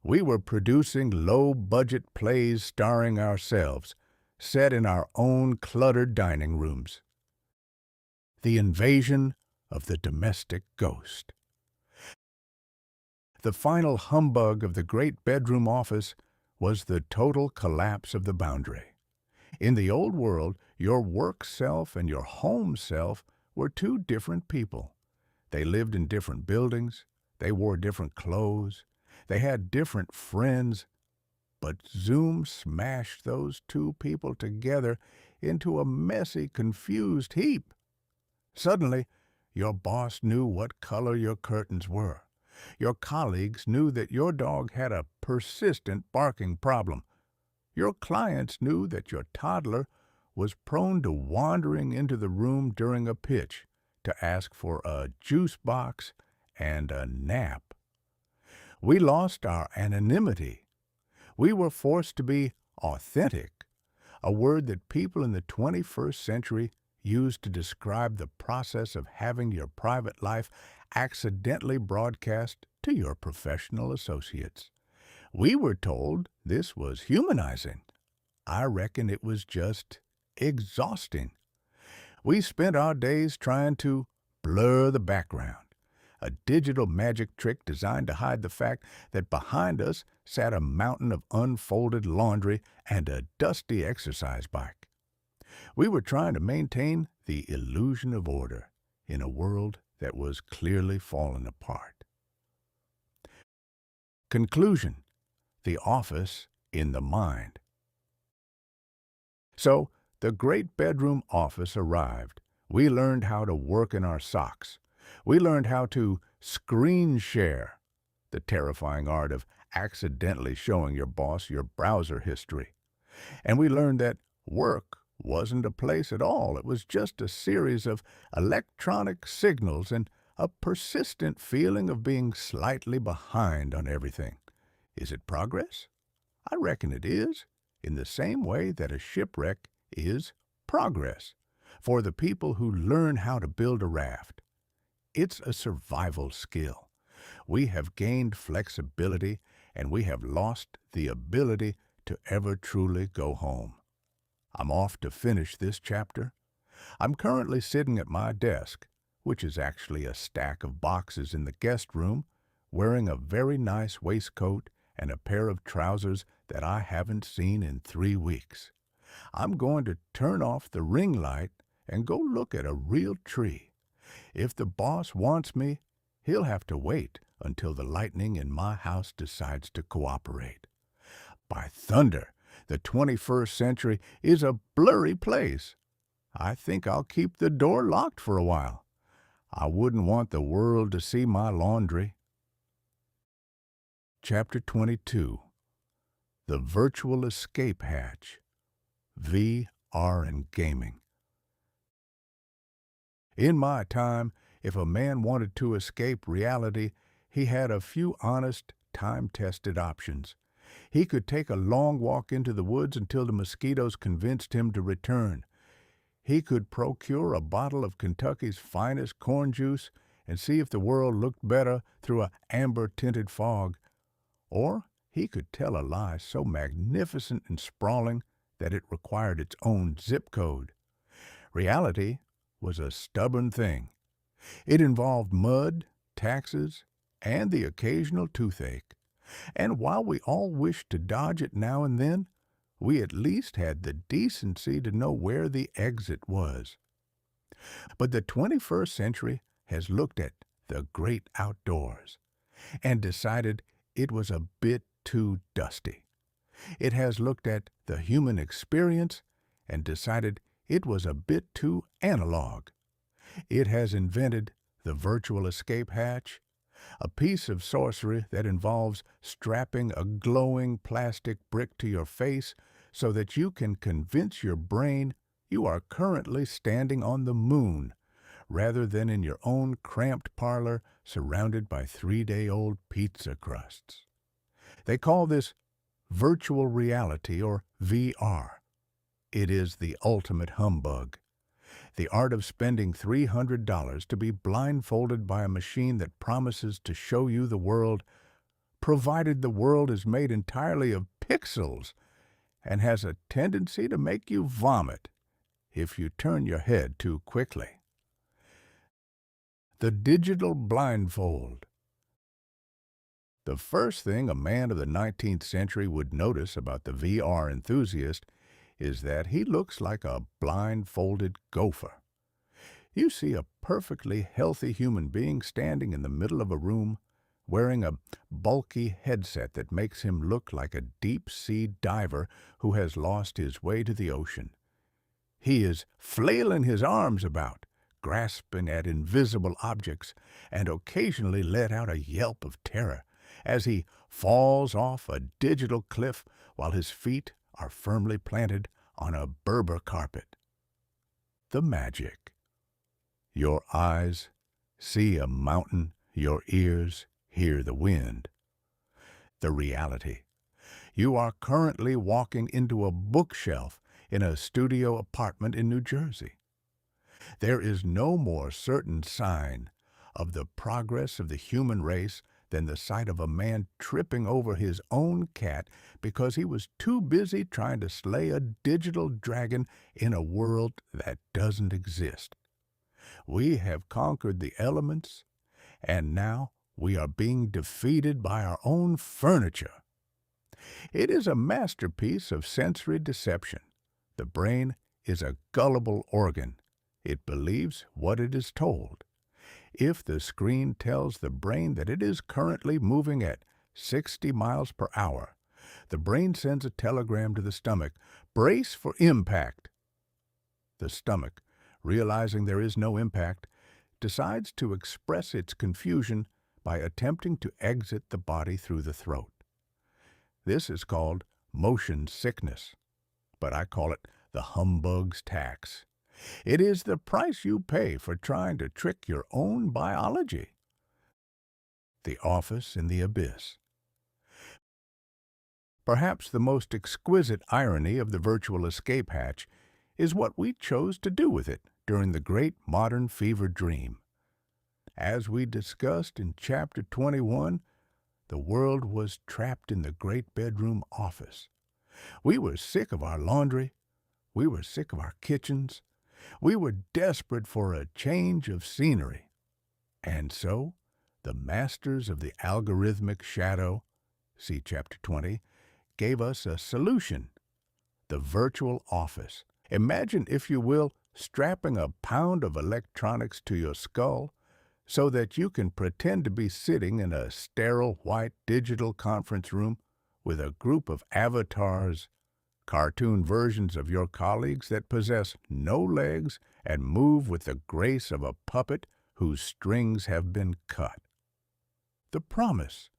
We were producing low-budget plays starring ourselves, set in our own cluttered dining rooms. The invasion of the domestic ghost. The final humbug of the great bedroom office was the total collapse of the boundary. In the old world, your work self and your home self were two different people. They lived in different buildings, they wore different clothes, they had different friends, but Zoom smashed those two people together into a messy, confused heap. Suddenly, your boss knew what color your curtains were. Your colleagues knew that your dog had a persistent barking problem. Your clients knew that your toddler was prone to wandering into the room during a pitch to ask for a juice box and a nap. We lost our anonymity. We were forced to be authentic, a word that people in the 21st century use to describe the process of having your private life accidentally broadcast to your professional associates. We were told this was humanizing. I reckon it was just exhausting. We spent our days trying to blur the background, a digital magic trick designed to hide the fact that behind us sat a mountain of unfolded laundry and a dusty exercise bike. We were trying to maintain the illusion of order in a world that was clearly falling apart. Conclusion: the office in the mind. So, the great bedroom office arrived. We learned how to work in our socks. We learned how to screen share, the terrifying art of accidentally showing your boss your browser history. And we learned that work wasn't a place at all. It was just a series of electronic signals and a persistent feeling of being slightly behind on everything. Is it progress? I reckon it is, in the same way that a shipwreck is progress for the people who learn how to build a raft. It's a survival skill. We have gained flexibility, and we have lost the ability to ever truly go home. I'm off to finish this chapter. I'm currently sitting at my desk, which is actually a stack of boxes in the guest room, wearing a very nice waistcoat and a pair of trousers that I haven't seen in 3 weeks. I'm going to turn off the ring light and go look at a real tree. If the boss wants me, he'll have to wait until the lightning in my house decides to cooperate. By thunder, the 21st century is a blurry place. I think I'll keep the door locked for a while. I wouldn't want the world to see my laundry. Chapter 22. The Virtual Escape Hatch. VR and Gaming. In my time, if a man wanted to escape reality, he had a few honest, time-tested options. He could take a long walk into the woods until the mosquitoes convinced him to return. He could procure a bottle of Kentucky's finest corn juice and see if the world looked better through an amber-tinted fog. Or he could tell a lie so magnificent and sprawling that it required its own zip code. Reality was a stubborn thing. It involved mud, taxes, and the occasional toothache. And while we all wished to dodge it now and then, we at least had the decency to know where the exit was. But the 21st century has looked at the great outdoors and decided it was a bit too dusty. It has looked at the human experience and decided it was a bit too analog. It has invented the virtual escape hatch, a piece of sorcery that involves strapping a glowing plastic brick to your face so that you can convince your brain you are currently standing on the moon rather than in your own cramped parlor surrounded by 3-day-old pizza crusts. They call this virtual reality, or VR. It is the ultimate humbug. The art of spending $300 to be blindfolded by a machine that promises to show you the world, provided the world is made entirely of pixels, and has a tendency to make you vomit if you turn your head too quickly. The digital blindfold. The first thing a man of the 19th century would notice about the VR enthusiast is that he looks like a blindfolded gopher. You see a perfectly healthy human being standing in the middle of a room wearing a bulky headset that makes him look like a deep-sea diver who has lost his way to the ocean. He is flailing his arms about, grasping at invisible objects, and occasionally let out a yelp of terror as he falls off a digital cliff while his feet are firmly planted on a Berber carpet. The magic. Your eyes see a mountain, your ears hear the wind. The reality. You are currently walking into a bookshelf in a studio apartment in New Jersey. There is no more certain sign of the progress of the human race than the sight of a man tripping over his own cat because he was too busy trying to slay a digital dragon in a world that doesn't exist. We have conquered the elements, and now we are being defeated by our own furniture. It is a masterpiece of sensory deception. The brain is a gullible organ. It believes what it is told. If the screen tells the brain that it is currently moving at 60 miles per hour, the brain sends a telegram to the stomach, "Brace for impact." The stomach, realizing there is no impact, decides to express its confusion by attempting to exit the body through the throat. This is called motion sickness, but I call it the humbug's tax. It is the price you pay for trying to trick your own biology. The office in the abyss. Perhaps the most exquisite irony of the virtual escape hatch is what we chose to do with it during the great modern fever dream. As we discussed in Chapter 21, the world was trapped in the great bedroom office. We were sick of our laundry. We were sick of our kitchens. We were desperate for a change of scenery. And so, the masters of the algorithmic shadow, see Chapter 20, gave us a solution: the virtual office. Imagine, if you will, strapping a pound of electronics to your skull so that you can pretend to be sitting in a sterile white digital conference room with a group of avatars, cartoon versions of your colleagues that possess no legs and move with the grace of a puppet whose strings have been cut. The promise.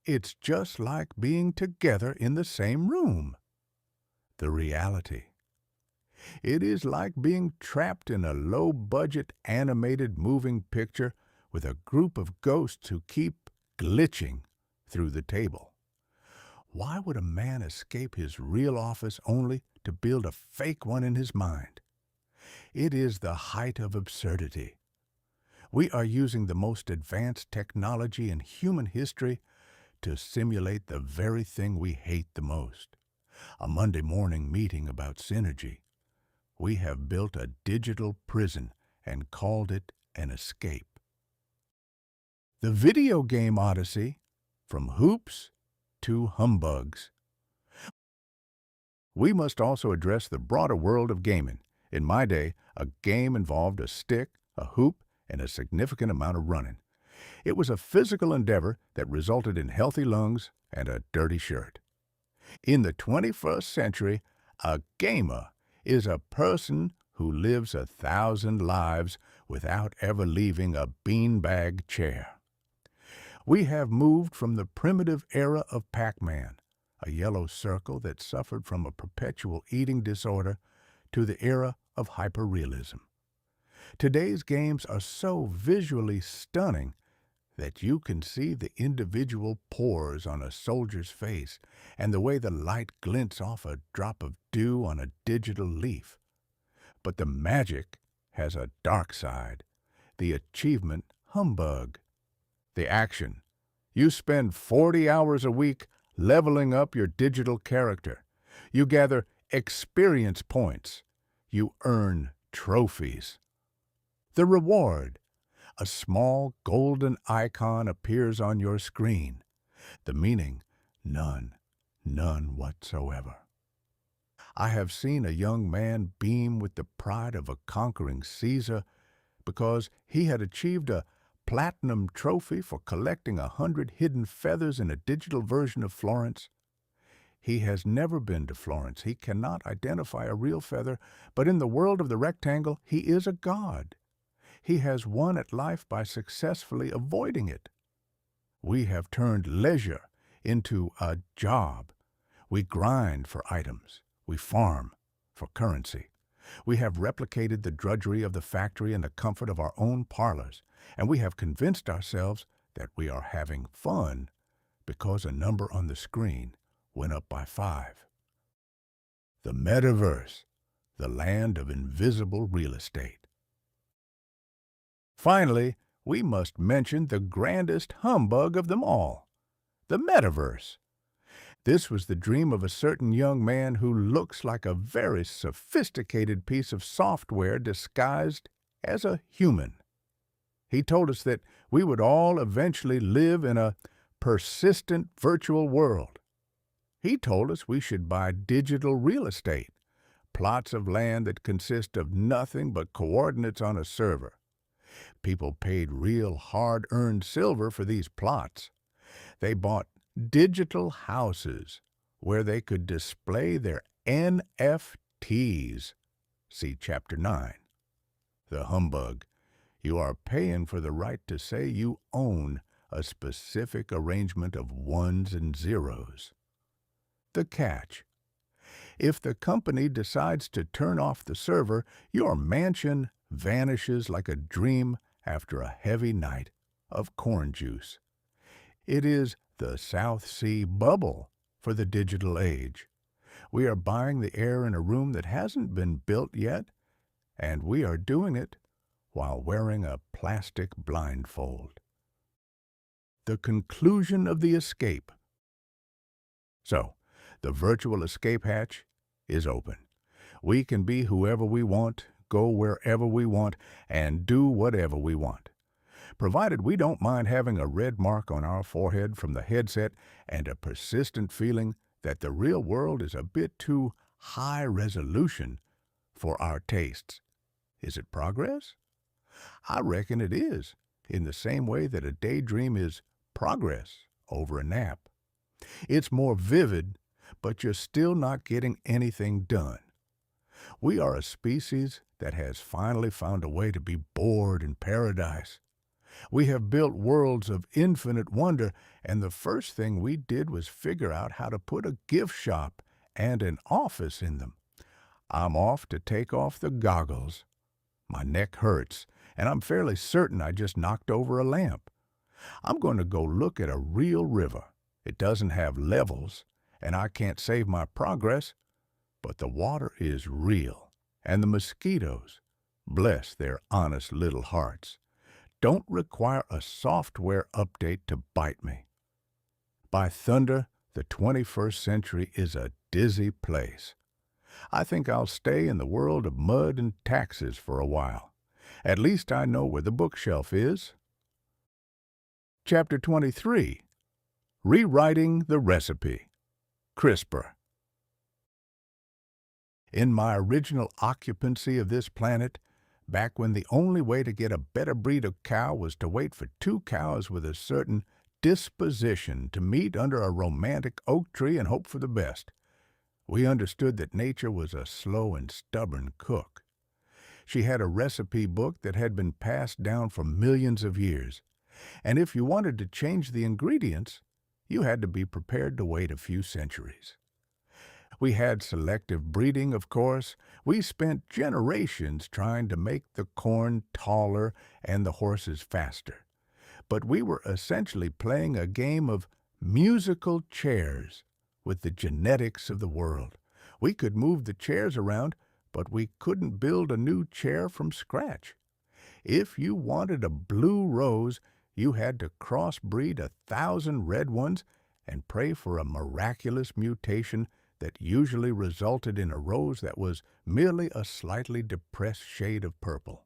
It's just like being together in the same room. The reality. It is like being trapped in a low-budget animated moving picture with a group of ghosts who keep glitching through the table. Why would a man escape his real office only to build a fake one in his mind? It is the height of absurdity. We are using the most advanced technology in human history to simulate the very thing we hate the most: a Monday morning meeting about synergy. We have built a digital prison and called it an escape. The video game odyssey, from hoops to humbugs. We must also address the broader world of gaming. In my day, a game involved a stick, a hoop, and a significant amount of running. It was a physical endeavor that resulted in healthy lungs and a dirty shirt. In the 21st century, a gamer is a person who lives 1,000 lives without ever leaving a beanbag chair. We have moved from the primitive era of Pac-Man, a yellow circle that suffered from a perpetual eating disorder, to the era of hyperrealism. Today's games are so visually stunning that you can see the individual pores on a soldier's face and the way the light glints off a drop of dew on a digital leaf. But the magic has a dark side, the achievement humbug. The action. You spend 40 hours a week leveling up your digital character. You gather experience points. You earn trophies. The reward. A small golden icon appears on your screen. The meaning, none, none whatsoever. I have seen a young man beam with the pride of a conquering Caesar because he had achieved a platinum trophy for collecting 100 hidden feathers in a digital version of Florence. He has never been to Florence. He cannot identify a real feather, but in the world of the rectangle, he is a god. He has won at life by successfully avoiding it. We have turned leisure into a job. We grind for items. We farm for currency. We have replicated the drudgery of the factory in the comfort of our own parlors, and we have convinced ourselves that we are having fun because a number on the screen went up by 5. The metaverse, the land of invisible real estate. Finally, we must mention the grandest humbug of them all, the metaverse. This was the dream of a certain young man who looks like a very sophisticated piece of software disguised as a human. He told us that we would all eventually live in a persistent virtual world. He told us we should buy digital real estate, plots of land that consist of nothing but coordinates on a server. People paid real hard-earned silver for these plots. They bought digital houses where they could display their NFTs. See Chapter 9. The humbug. You are paying for the right to say you own a specific arrangement of ones and zeros. The catch. If the company decides to turn off the server, your mansion vanishes like a dream after a heavy night of corn juice. It is the South Sea bubble for the digital age. We are buying the air in a room that hasn't been built yet, and we are doing it while wearing a plastic blindfold. The conclusion of the escape. So, the virtual escape hatch is open. We can be whoever we want, go wherever we want, and do whatever we want, provided we don't mind having a red mark on our forehead from the headset and a persistent feeling that the real world is a bit too high resolution for our tastes. Is it progress? I reckon it is, in the same way that a daydream is progress over a nap. It's more vivid, but you're still not getting anything done. We are a species that has finally found a way to be bored in paradise. We have built worlds of infinite wonder, and the first thing we did was figure out how to put a gift shop and an office in them. I'm off to take off the goggles. My neck hurts, and I'm fairly certain I just knocked over a lamp. I'm going to go look at a real river. It doesn't have levels, and I can't save my progress, but the water is real, and the mosquitoes, bless their honest little hearts, don't require a software update to bite me. By thunder, the 21st century is a dizzy place. I think I'll stay in the world of mud and taxes for a while. At least I know where the bookshelf is. Chapter 23. Rewriting the Recipe. CRISPR. In my original occupancy of this planet, back when the only way to get a better breed of cow was to wait for 2 cows with a certain disposition to meet under a romantic oak tree and hope for the best, we understood that nature was a slow and stubborn cook. She had a recipe book that had been passed down for millions of years, and if you wanted to change the ingredients, you had to be prepared to wait a few centuries. We had selective breeding, of course. We spent generations trying to make the corn taller and the horses faster. But we were essentially playing a game of musical chairs with the genetics of the world. We could move the chairs around, but we couldn't build a new chair from scratch. If you wanted a blue rose, you had to crossbreed 1,000 red ones and pray for a miraculous mutation that usually resulted in a rose that was merely a slightly depressed shade of purple.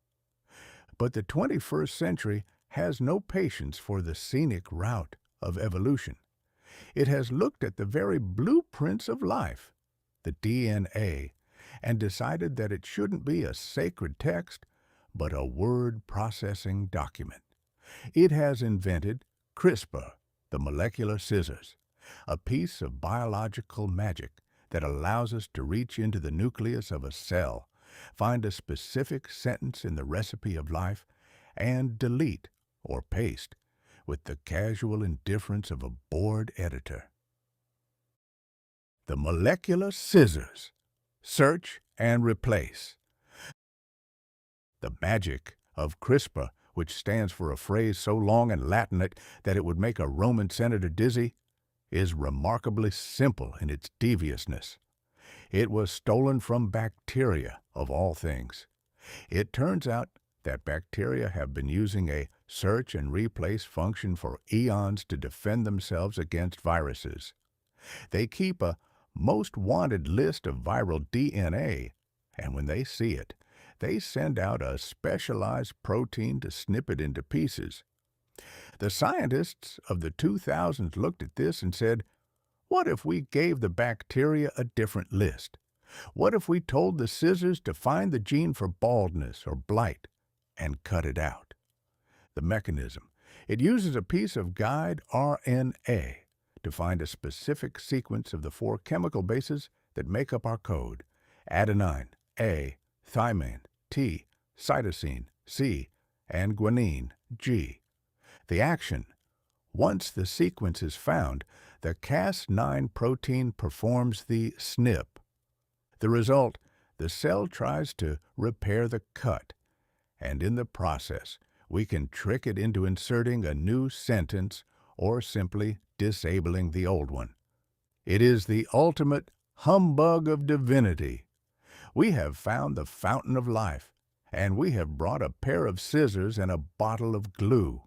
But the 21st century has no patience for the scenic route of evolution. It has looked at the very blueprints of life, the DNA, and decided that it shouldn't be a sacred text, but a word-processing document. It has invented CRISPR, the molecular scissors, a piece of biological magic that allows us to reach into the nucleus of a cell, find a specific sentence in the recipe of life, and delete or paste with the casual indifference of a bored editor. The molecular scissors. Search and replace. The magic of CRISPR, which stands for a phrase so long and Latinate that it would make a Roman senator dizzy, is remarkably simple in its deviousness. It was stolen from bacteria, of all things. It turns out that bacteria have been using a search and replace function for eons to defend themselves against viruses. They keep a most wanted list of viral DNA, and when they see it, they send out a specialized protein to snip it into pieces. The scientists of the 2000s looked at this and said, what if we gave the bacteria a different list? What if we told the scissors to find the gene for baldness or blight and cut it out? The mechanism. It uses a piece of guide RNA to find a specific sequence of the 4 chemical bases that make up our code: adenine, A, thymine, T, cytosine, C, and guanine, G. The action. Once the sequence is found, the Cas9 protein performs the snip. The result, the cell tries to repair the cut, and in the process, we can trick it into inserting a new sentence or simply disabling the old one. It is the ultimate humbug of divinity. We have found the fountain of life, and we have brought a pair of scissors and a bottle of glue.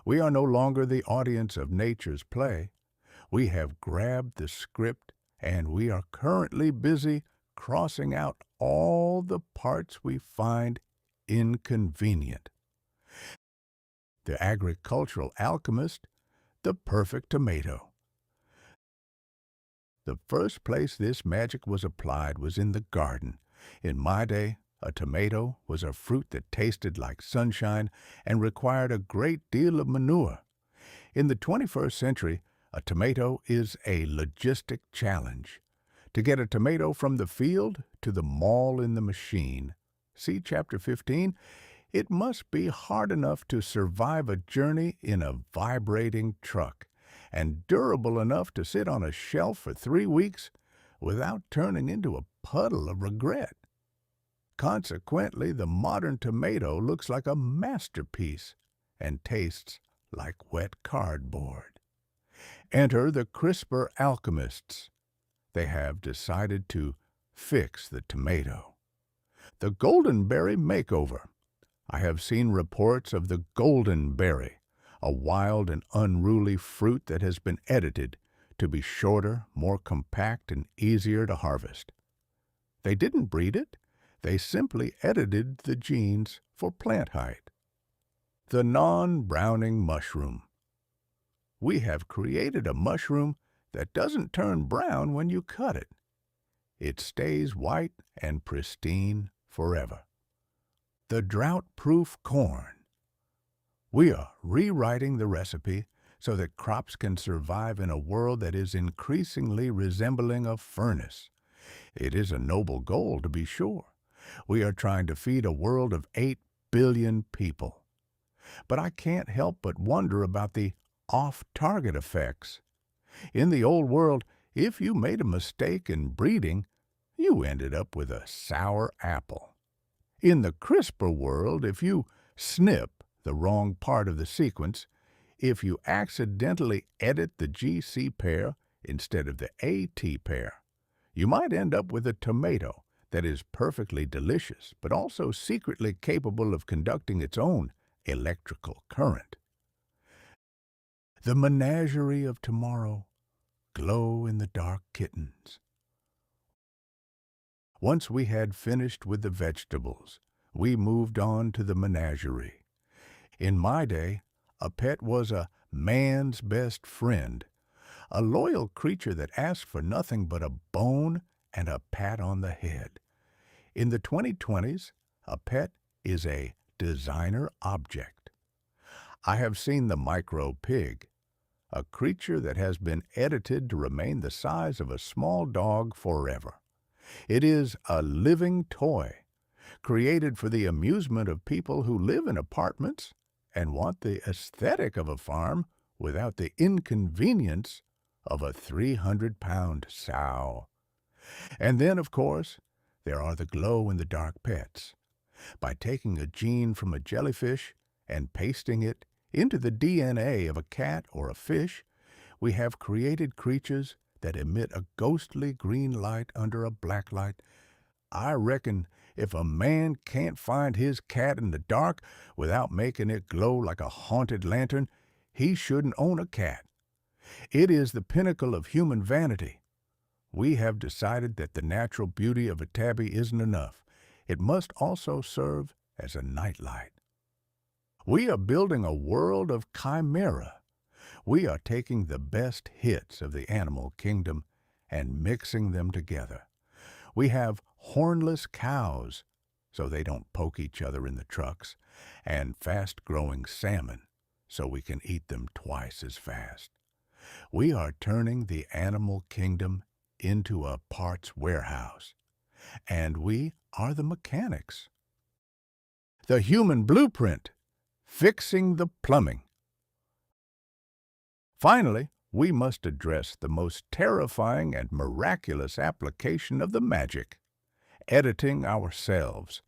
We are no longer the audience of nature's play. We have grabbed the script, and we are currently busy crossing out all the parts we find inconvenient. The agricultural alchemist, the perfect tomato. The first place this magic was applied was in the garden. In my day, a tomato was a fruit that tasted like sunshine and required a great deal of manure. In the 21st century, a tomato is a logistic challenge. To get a tomato from the field to the mall in the machine, see Chapter 15, it must be hard enough to survive a journey in a vibrating truck and durable enough to sit on a shelf for 3 weeks without turning into a puddle of regret. Consequently, the modern tomato looks like a masterpiece and tastes like wet cardboard. Enter the CRISPR alchemists. They have decided to fix the tomato. The golden berry makeover. I have seen reports of the golden berry, a wild and unruly fruit that has been edited to be shorter, more compact, and easier to harvest. They didn't breed it. They simply edited the genes for plant height. The non-browning mushroom. We have created a mushroom that doesn't turn brown when you cut it. It stays white and pristine forever. The drought-proof corn. We are rewriting the recipe so that crops can survive in a world that is increasingly resembling a furnace. It is a noble goal, to be sure. We are trying to feed a world of 8 billion people. But I can't help but wonder about the off-target effects. In the old world, if you made a mistake in breeding, you ended up with a sour apple. In the CRISPR world, if you snip the wrong part of the sequence, if you accidentally edit the GC pair instead of the AT pair, you might end up with a tomato that is perfectly delicious, but also secretly capable of conducting its own electrical current. The menagerie of tomorrow, glow-in-the-dark kittens. Once we had finished with the vegetables, we moved on to the menagerie. In my day, a pet was a man's best friend, a loyal creature that asked for nothing but a bone and a pat on the head. In the 2020s, a pet is a designer object. I have seen the micro pig, a creature that has been edited to remain the size of a small dog forever. It is a living toy, created for the amusement of people who live in apartments and want the aesthetic of a farm without the inconvenience of a 300-pound sow. And then, of course, there are the glow-in-the-dark pets. By taking a gene from a jellyfish and pasting it into the DNA of a cat or a fish, we have created creatures that emit a ghostly green light under a black light. I reckon if a man can't find his cat in the dark without making it glow like a haunted lantern, he shouldn't own a cat. It is the pinnacle of human vanity. We have decided that the natural beauty of a tabby isn't enough. It must also serve as a nightlight. We are building a world of chimera. We are taking the best hits of the animal kingdom and mixing them together. We have hornless cows, so they don't poke each other in the trucks, and fast-growing salmon, so we can eat them twice as fast. We are turning the animal kingdom into a parts warehouse, and we are the mechanics. The human blueprint, fixing the plumbing. Finally, we must address the most terrifying and miraculous application of the magic, editing ourselves.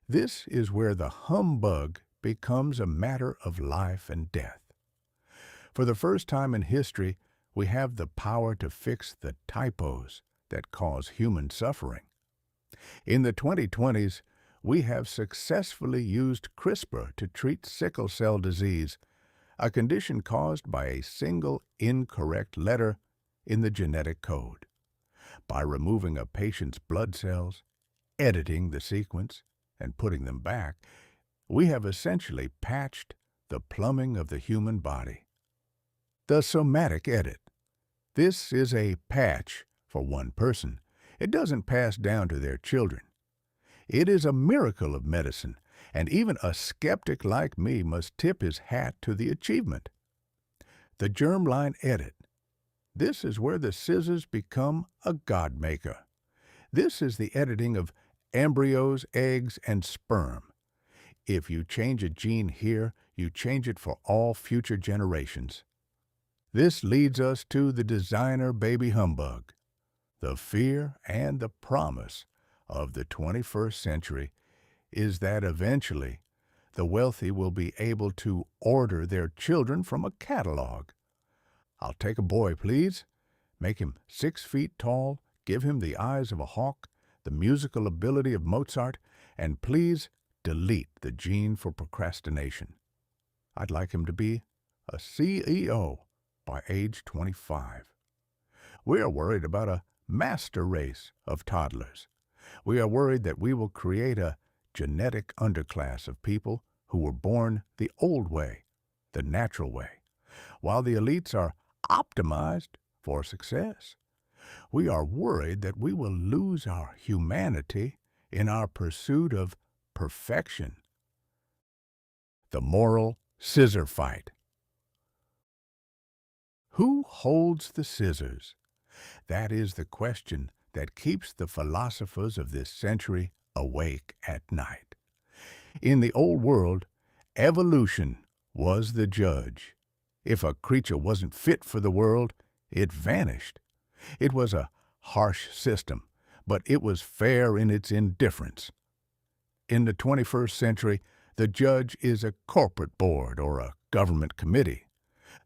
This is where the humbug becomes a matter of life and death. For the first time in history, we have the power to fix the typos that cause human suffering. In the 2020s, we have successfully used CRISPR to treat sickle cell disease, a condition caused by a single incorrect letter in the genetic code. By removing a patient's blood cells, editing the sequence, and putting them back, we have essentially patched the plumbing of the human body. The somatic edit. This is a patch for one person. It doesn't pass down to their children. It is a miracle of medicine, and even a skeptic like me must tip his hat to the achievement. The germline edit. This is where the scissors become a god maker. This is the editing of embryos, eggs, and sperm. If you change a gene here, you change it for all future generations. This leads us to the designer baby humbug. The fear and the promise of the 21st century is that eventually the wealthy will be able to order their children from a catalog. I'll take a boy, please. Make him 6 feet tall, give him the eyes of a hawk, the musical ability of Mozart, and please delete the gene for procrastination. I'd like him to be a CEO by age 25. We are worried about a master race of toddlers. We are worried that we will create a genetic underclass of people who were born the old way, the natural way, while the elites are optimized for success. We are worried that we will lose our humanity in our pursuit of perfection. The moral scissor fight. Who holds the scissors? That is the question that keeps the philosophers of this century awake at night. In the old world, evolution was the judge. If a creature wasn't fit for the world, it vanished. It was a harsh system, but it was fair in its indifference. In the 21st century, the judge is a corporate board or a government committee.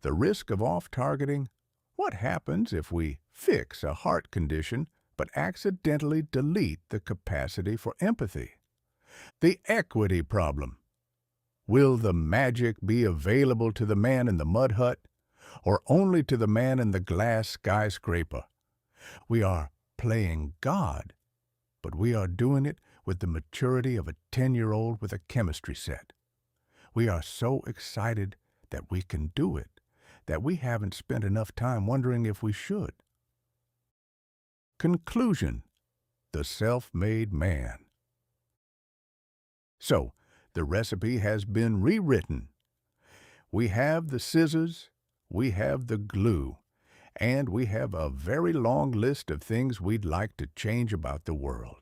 The risk of off-targeting: what happens if we fix a heart condition but accidentally delete the capacity for empathy? The equity problem. Will the magic be available to the man in the mud hut, or only to the man in the glass skyscraper? We are playing God, but we are doing it with the maturity of a 10-year-old with a chemistry set. We are so excited that we can do it, that we haven't spent enough time wondering if we should. Conclusion: the self-made man. So, the recipe has been rewritten. We have the scissors, we have the glue, and we have a very long list of things we'd like to change about the world.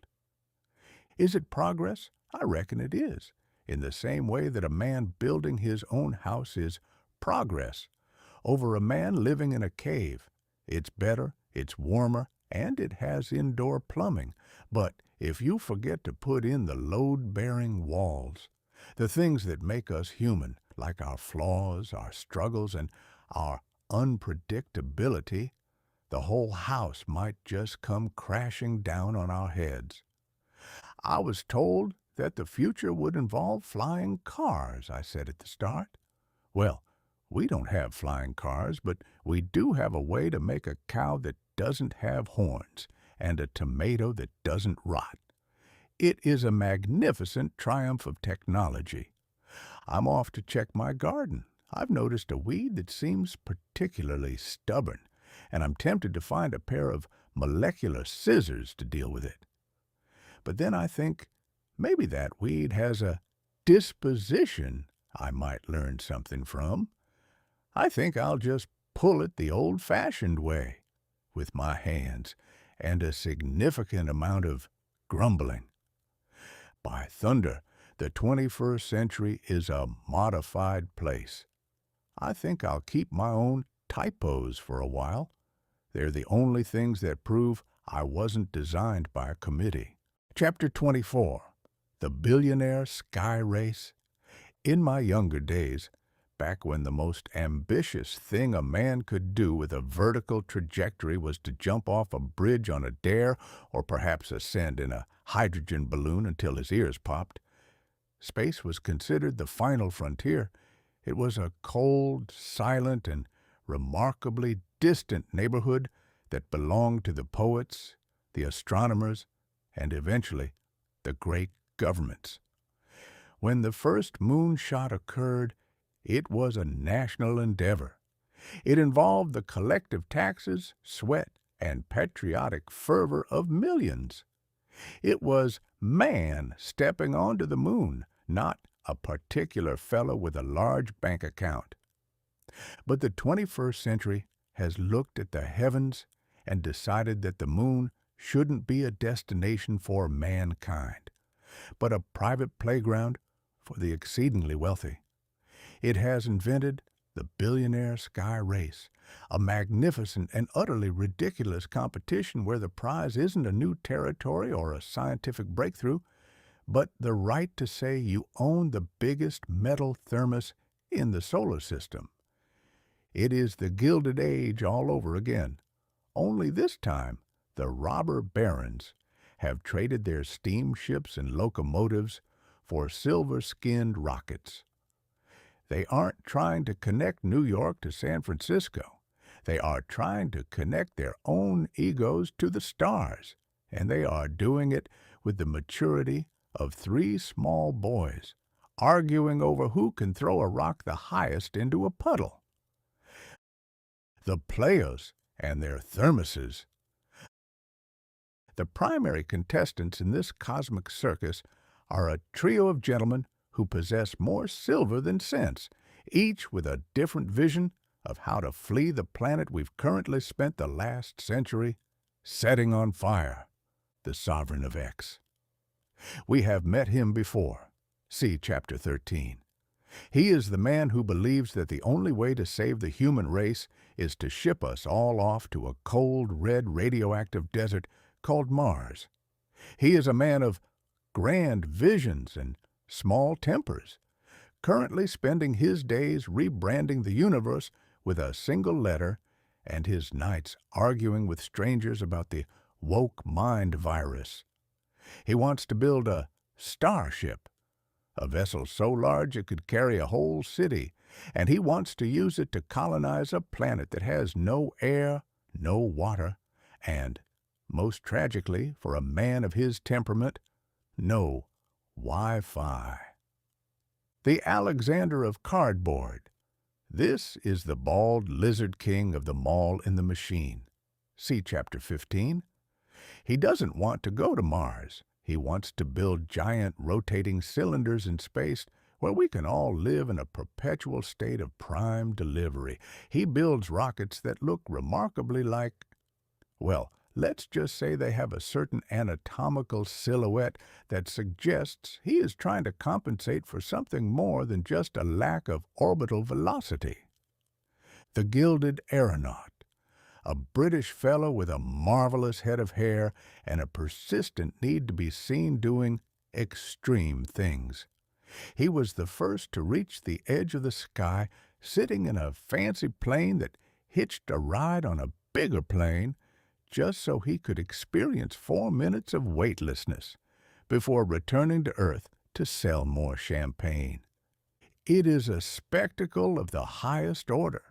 Is it progress? I reckon it is, in the same way that a man building his own house is progress over a man living in a cave. It's better, it's warmer, and it has indoor plumbing. But if you forget to put in the load-bearing walls, the things that make us human, like our flaws, our struggles, and our unpredictability, the whole house might just come crashing down on our heads. I was told that the future would involve flying cars, I said at the start. Well, we don't have flying cars, but we do have a way to make a cow that doesn't have horns and a tomato that doesn't rot. It is a magnificent triumph of technology. I'm off to check my garden. I've noticed a weed that seems particularly stubborn, and I'm tempted to find a pair of molecular scissors to deal with it. But then I think maybe that weed has a disposition I might learn something from. I think I'll just pull it the old-fashioned way, with my hands, and a significant amount of grumbling. By thunder, the 21st century is a modified place. I think I'll keep my own typos for a while. They're the only things that prove I wasn't designed by a committee. Chapter 24. The Billionaire Sky Race. In my younger days, back when the most ambitious thing a man could do with a vertical trajectory was to jump off a bridge on a dare or perhaps ascend in a hydrogen balloon until his ears popped, space was considered the final frontier. It was a cold, silent, and remarkably distant neighborhood that belonged to the poets, the astronomers, and eventually the great governments. When the first moonshot occurred, it was a national endeavor. It involved the collective taxes, sweat, and patriotic fervor of millions. It was man stepping onto the moon, not a particular fellow with a large bank account. But the 21st century has looked at the heavens and decided that the moon shouldn't be a destination for mankind, but a private playground for the exceedingly wealthy. It has invented the Billionaire Sky Race, a magnificent and utterly ridiculous competition where the prize isn't a new territory or a scientific breakthrough, but the right to say you own the biggest metal thermos in the solar system. It is the Gilded Age all over again, only this time the robber barons have traded their steamships and locomotives for silver-skinned rockets. They aren't trying to connect New York to San Francisco. They are trying to connect their own egos to the stars, and they are doing it with the maturity of 3 small boys, arguing over who can throw a rock the highest into a puddle. The players and their thermoses. The primary contestants in this cosmic circus are a trio of gentlemen who possess more silver than sense, each with a different vision of how to flee the planet we've currently spent the last century setting on fire, the Sovereign of X. We have met him before. See Chapter 13. He is the man who believes that the only way to save the human race is to ship us all off to a cold, red, radioactive desert called Mars. He is a man of grand visions and small tempers, currently spending his days rebranding the universe with a single letter and his nights arguing with strangers about the woke mind virus. He wants to build a starship, a vessel so large it could carry a whole city, and he wants to use it to colonize a planet that has no air, no water, and Most tragically, for a man of his temperament, no Wi-Fi. The Alexander of Cardboard. This is the bald lizard king of the mall in the machine. See Chapter 15. He doesn't want to go to Mars. He wants to build giant rotating cylinders in space where we can all live in a perpetual state of prime delivery. He builds rockets that look remarkably like, well, let's just say they have a certain anatomical silhouette that suggests he is trying to compensate for something more than just a lack of orbital velocity. The Gilded Aeronaut. A British fellow with a marvelous head of hair and a persistent need to be seen doing extreme things. He was the first to reach the edge of the sky, sitting in a fancy plane that hitched a ride on a bigger plane, just so he could experience 4 minutes of weightlessness before returning to Earth to sell more champagne. It is a spectacle of the highest order.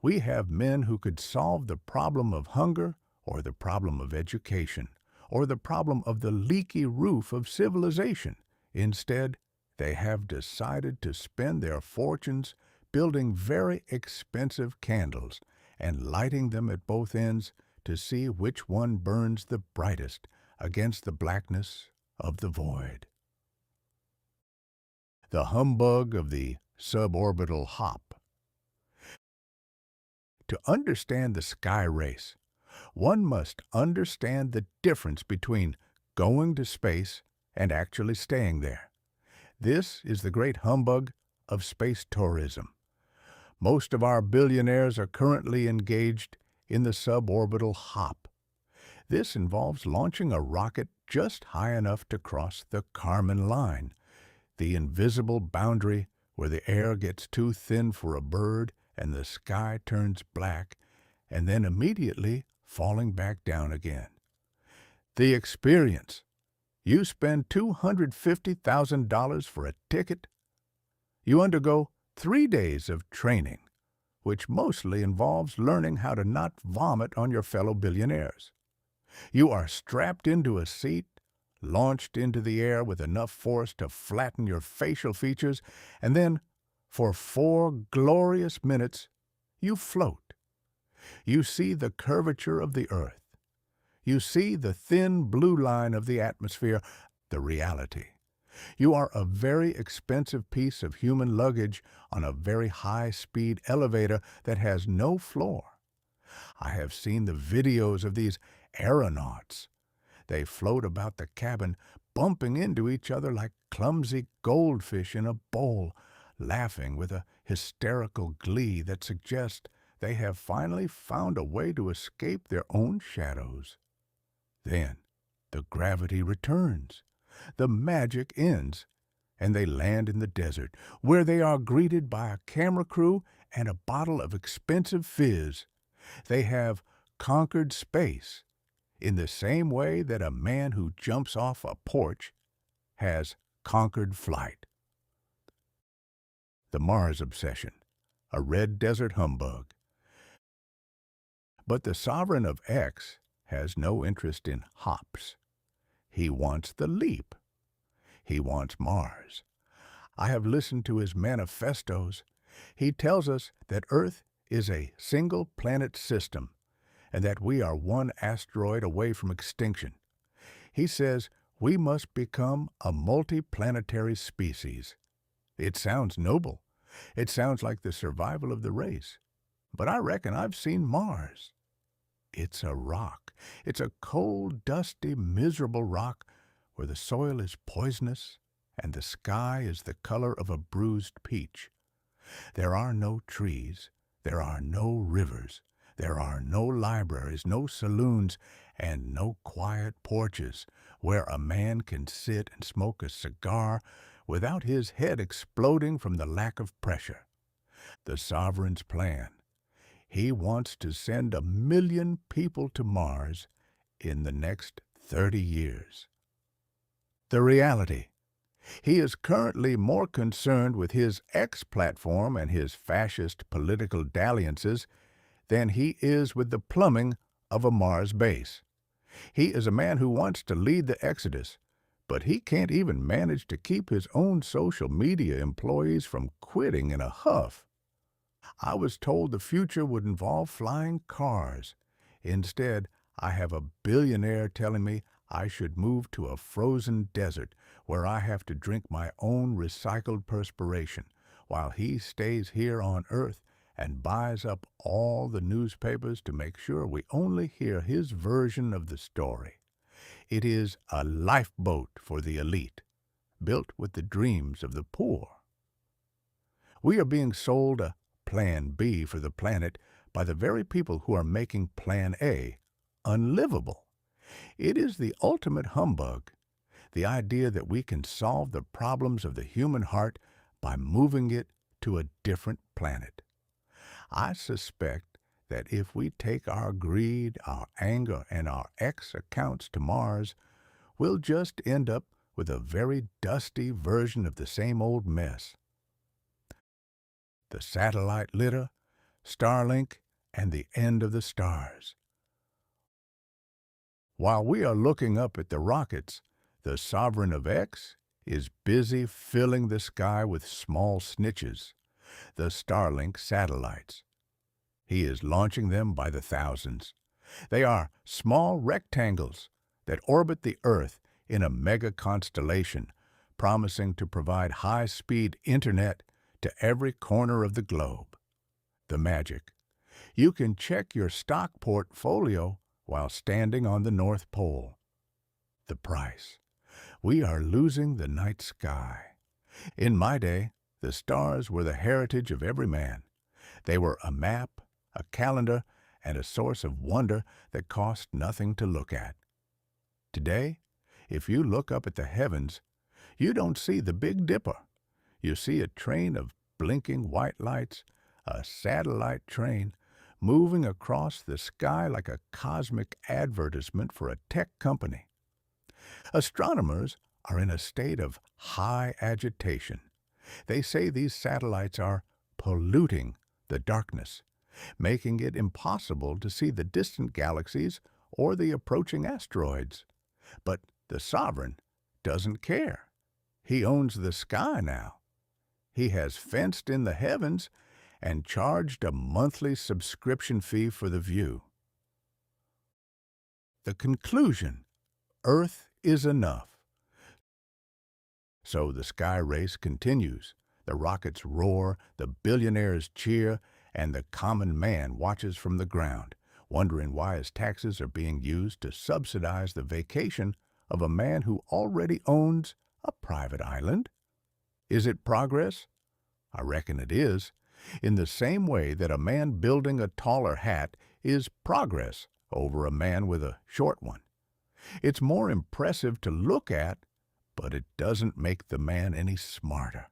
We have men who could solve the problem of hunger, or the problem of education, or the problem of the leaky roof of civilization. Instead, they have decided to spend their fortunes building very expensive candles and lighting them at both ends to see which one burns the brightest against the blackness of the void. The humbug of the suborbital hop. To understand the sky race, one must understand the difference between going to space and actually staying there. This is the great humbug of space tourism. Most of our billionaires are currently engaged in the suborbital hop. This involves launching a rocket just high enough to cross the Kármán line, the invisible boundary where the air gets too thin for a bird and the sky turns black, and then immediately falling back down again. The experience. You spend $250,000 for a ticket. You undergo 3 days of training, which mostly involves learning how to not vomit on your fellow billionaires. You are strapped into a seat, launched into the air with enough force to flatten your facial features, and then, for 4 glorious minutes, you float. You see the curvature of the earth. You see the thin blue line of the atmosphere, the reality. You are a very expensive piece of human luggage on a very high-speed elevator that has no floor. I have seen the videos of these aeronauts. They float about the cabin, bumping into each other like clumsy goldfish in a bowl, laughing with a hysterical glee that suggests they have finally found a way to escape their own shadows. Then the gravity returns, the magic ends, and they land in the desert, where they are greeted by a camera crew and a bottle of expensive fizz. They have conquered space in the same way that a man who jumps off a porch has conquered flight. The Mars obsession, a red desert humbug. But the sovereign of X has no interest in hops. He wants the leap. He wants Mars. I have listened to his manifestos. He tells us that Earth is a single-planet system and that we are 1 asteroid away from extinction. He says we must become a multiplanetary species. It sounds noble. It sounds like the survival of the race. But I reckon I've seen Mars. It's a rock. It's a cold, dusty, miserable rock where the soil is poisonous and the sky is the color of a bruised peach. There are no trees. There are no rivers. There are no libraries, no saloons, and no quiet porches where a man can sit and smoke a cigar without his head exploding from the lack of pressure. The sovereign's plan. He wants to send 1 million people to Mars in the next 30 years. The reality. He is currently more concerned with his X platform and his fascist political dalliances than he is with the plumbing of a Mars base. He is a man who wants to lead the exodus, but he can't even manage to keep his own social media employees from quitting in a huff. I was told the future would involve flying cars. Instead, I have a billionaire telling me I should move to a frozen desert where I have to drink my own recycled perspiration, while he stays here on Earth and buys up all the newspapers to make sure we only hear his version of the story. It is a lifeboat for the elite, built with the dreams of the poor. We are being sold a Plan B for the planet by the very people who are making Plan A unlivable. It is the ultimate humbug, the idea that we can solve the problems of the human heart by moving it to a different planet. I suspect that if we take our greed, our anger, and our X accounts to Mars, we'll just end up with a very dusty version of the same old mess. The satellite litter, Starlink, and the end of the stars. While we are looking up at the rockets, the sovereign of X is busy filling the sky with small snitches, the Starlink satellites. He is launching them by the thousands. They are small rectangles that orbit the Earth in a mega constellation, promising to provide high-speed internet to every corner of the globe. The magic. You can check your stock portfolio while standing on the North Pole. The price. We are losing the night sky. In my day, the stars were the heritage of every man. They were a map, a calendar, and a source of wonder that cost nothing to look at. Today, if you look up at the heavens, you don't see the Big Dipper. You see a train of blinking white lights, a satellite train, moving across the sky like a cosmic advertisement for a tech company. Astronomers are in a state of high agitation. They say these satellites are polluting the darkness, making it impossible to see the distant galaxies or the approaching asteroids. But the sovereign doesn't care. He owns the sky now. He has fenced in the heavens and charged a monthly subscription fee for the view. The conclusion: Earth is enough. So the sky race continues. The rockets roar, the billionaires cheer, and the common man watches from the ground, wondering why his taxes are being used to subsidize the vacation of a man who already owns a private island. Is it progress? I reckon it is, in the same way that a man building a taller hat is progress over a man with a short one. It's more impressive to look at, but it doesn't make the man any smarter.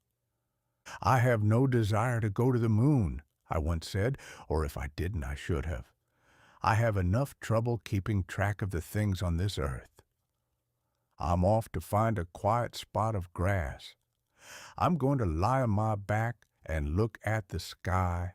I have no desire to go to the moon, I once said, or if I didn't, I should have. I have enough trouble keeping track of the things on this earth. I'm off to find a quiet spot of grass. I'm going to lie on my back and look at the sky.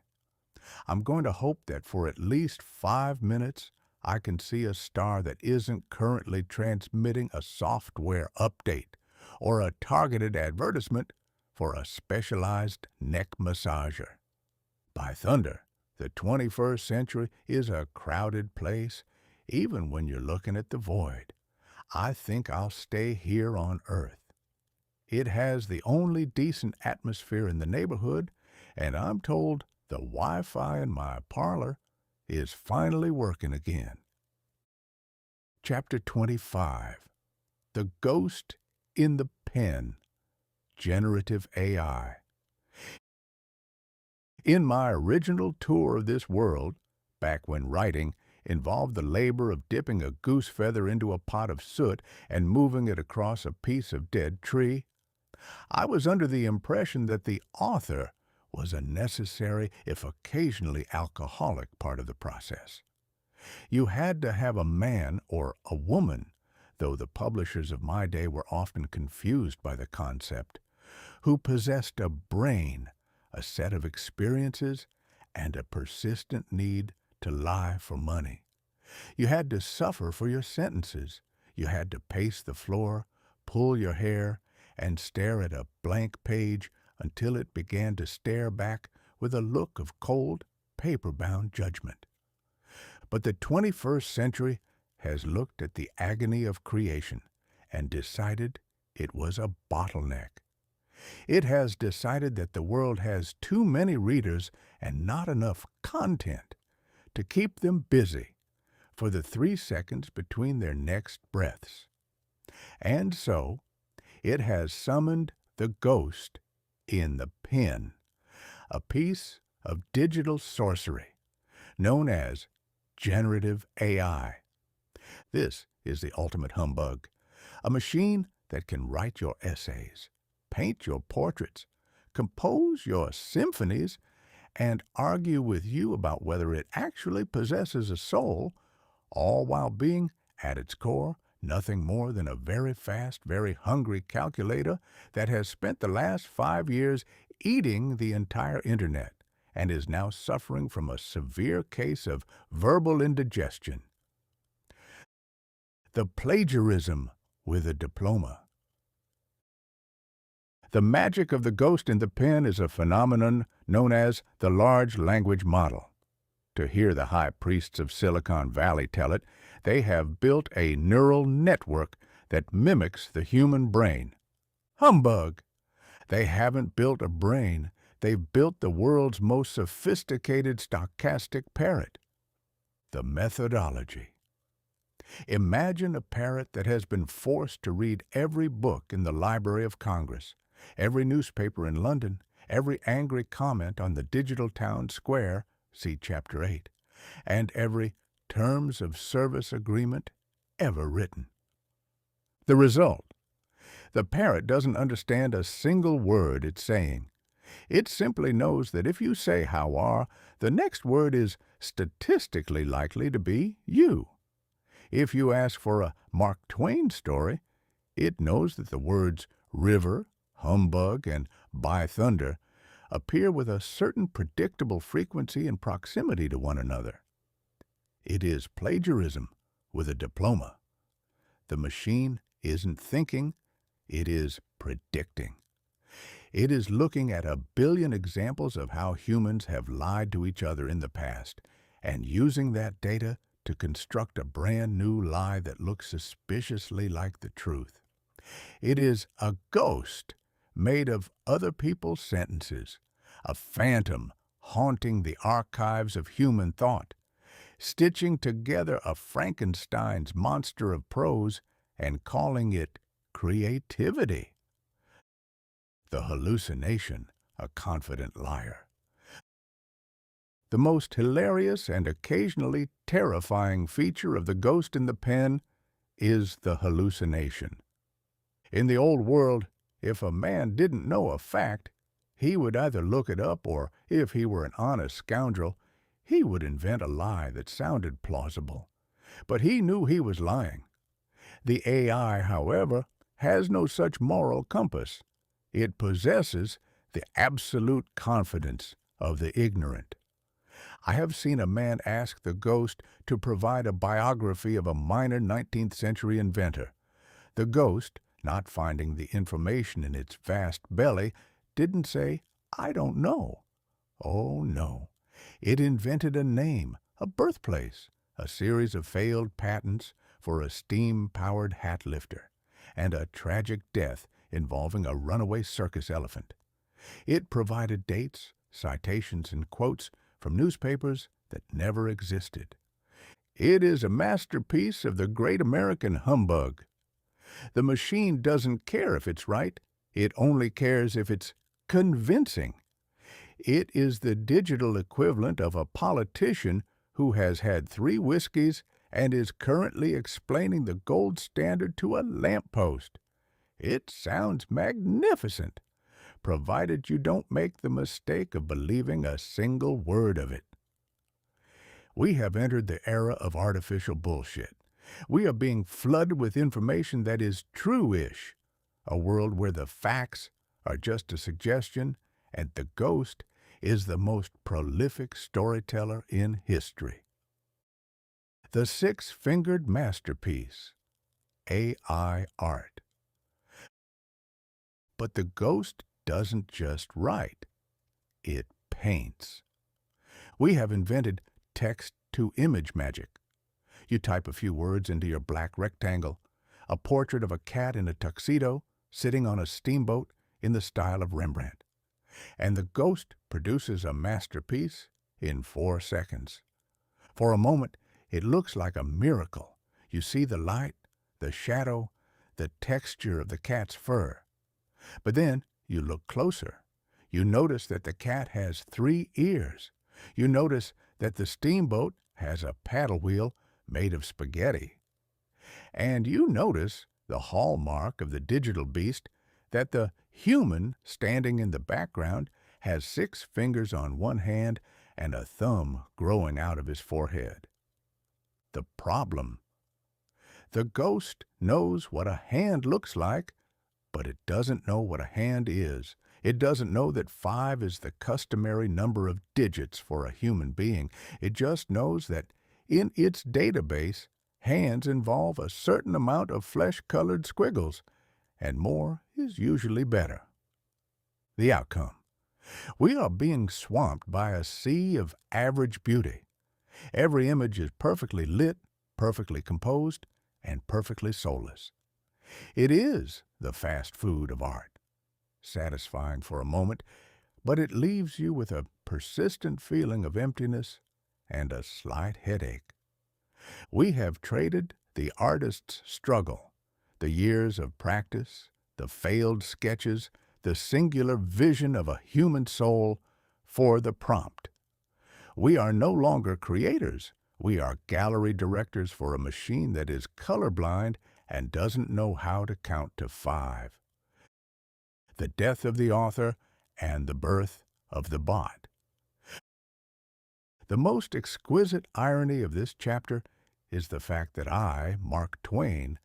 I'm going to hope that for at least 5 minutes I can see a star that isn't currently transmitting a software update or a targeted advertisement for a specialized neck massager. By thunder, the 21st century is a crowded place, even when you're looking at the void. I think I'll stay here on Earth. It has the only decent atmosphere in the neighborhood, and I'm told the Wi-Fi in my parlor is finally working again. Chapter 25. The Ghost in the Pen. Generative AI. In my original tour of this world, back when writing involved the labor of dipping a goose feather into a pot of soot and moving it across a piece of dead tree, I was under the impression that the author was a necessary, if occasionally alcoholic, part of the process. You had to have a man or a woman, though the publishers of my day were often confused by the concept, who possessed a brain, a set of experiences, and a persistent need to lie for money. You had to suffer for your sentences. You had to pace the floor, pull your hair, and stare at a blank page until it began to stare back with a look of cold, paper-bound judgment. But the 21st century has looked at the agony of creation and decided it was a bottleneck. It has decided that the world has too many readers and not enough content to keep them busy for the 3 seconds between their next breaths. And so, it has summoned the ghost in the pen, a piece of digital sorcery known as generative AI. This is the ultimate humbug, a machine that can write your essays, paint your portraits, compose your symphonies, and argue with you about whether it actually possesses a soul, all while being, at its core, nothing more than a very fast, very hungry calculator that has spent the last 5 years eating the entire internet and is now suffering from a severe case of verbal indigestion. The plagiarism with a diploma. The magic of the ghost in the pen is a phenomenon known as the large language model. To hear the high priests of Silicon Valley tell it, they have built a neural network that mimics the human brain. Humbug! They haven't built a brain, they've built the world's most sophisticated stochastic parrot. The methodology. Imagine a parrot that has been forced to read every book in the Library of Congress, every newspaper in London, every angry comment on the digital town square, see Chapter 8, and every terms of service agreement ever written. The result: the parrot doesn't understand a single word it's saying. It simply knows that if you say "how are," the next word is statistically likely to be "you." If you ask for a Mark Twain story, it knows that the words river, humbug, and by thunder appear with a certain predictable frequency and proximity to one another. It is plagiarism with a diploma. The machine isn't thinking, it is predicting. It is looking at a billion examples of how humans have lied to each other in the past and using that data to construct a brand new lie that looks suspiciously like the truth. It is a ghost made of other people's sentences, a phantom haunting the archives of human thought, stitching together a Frankenstein's monster of prose and calling it creativity. The hallucination, a confident liar. The most hilarious and occasionally terrifying feature of the ghost in the pen is the hallucination. In the old world, if a man didn't know a fact, he would either look it up or, if he were an honest scoundrel, he would invent a lie that sounded plausible. But he knew he was lying. The AI, however, has no such moral compass. It possesses the absolute confidence of the ignorant. I have seen a man ask the ghost to provide a biography of a minor 19th century inventor. The ghost, not finding the information in its vast belly, didn't say, "I don't know." Oh, no. It invented a name, a birthplace, a series of failed patents for a steam-powered hat lifter, and a tragic death involving a runaway circus elephant. It provided dates, citations, and quotes from newspapers that never existed. It is a masterpiece of the great American humbug. The machine doesn't care if it's right, it only cares if it's convincing. It is the digital equivalent of a politician who has had 3 whiskeys and is currently explaining the gold standard to a lamppost. It sounds magnificent, provided you don't make the mistake of believing a single word of it. We have entered the era of artificial bullshit. We are being flooded with information that is true-ish, a world where the facts are just a suggestion and the ghost is the most prolific storyteller in history. The Six-Fingered Masterpiece, AI art. But the ghost doesn't just write, it paints. We have invented text-to-image magic. You type a few words into your black rectangle, a portrait of a cat in a tuxedo sitting on a steamboat in the style of Rembrandt, and the ghost produces a masterpiece in 4 seconds. For a moment, it looks like a miracle. You see the light, the shadow, the texture of the cat's fur. But then you look closer. You notice that the cat has 3 ears. You notice that the steamboat has a paddle wheel made of spaghetti. And you notice the hallmark of the digital beast, that the human standing in the background has 6 fingers on one hand and a thumb growing out of his forehead. The problem: the ghost knows what a hand looks like, but it doesn't know what a hand is. It doesn't know that 5 is the customary number of digits for a human being. It just knows that in its database, hands involve a certain amount of flesh-colored squiggles, and more is usually better. The outcome: we are being swamped by a sea of average beauty. Every image is perfectly lit, perfectly composed, and perfectly soulless. It is the fast food of art, satisfying for a moment, but it leaves you with a persistent feeling of emptiness and a slight headache. We have traded the artist's struggle, the years of practice, the failed sketches, the singular vision of a human soul, for the prompt. We are no longer creators. We are gallery directors for a machine that is colorblind and doesn't know how to count to 5. The death of the author and the birth of the bot. The most exquisite irony of this chapter is the fact that I, Mark Twain,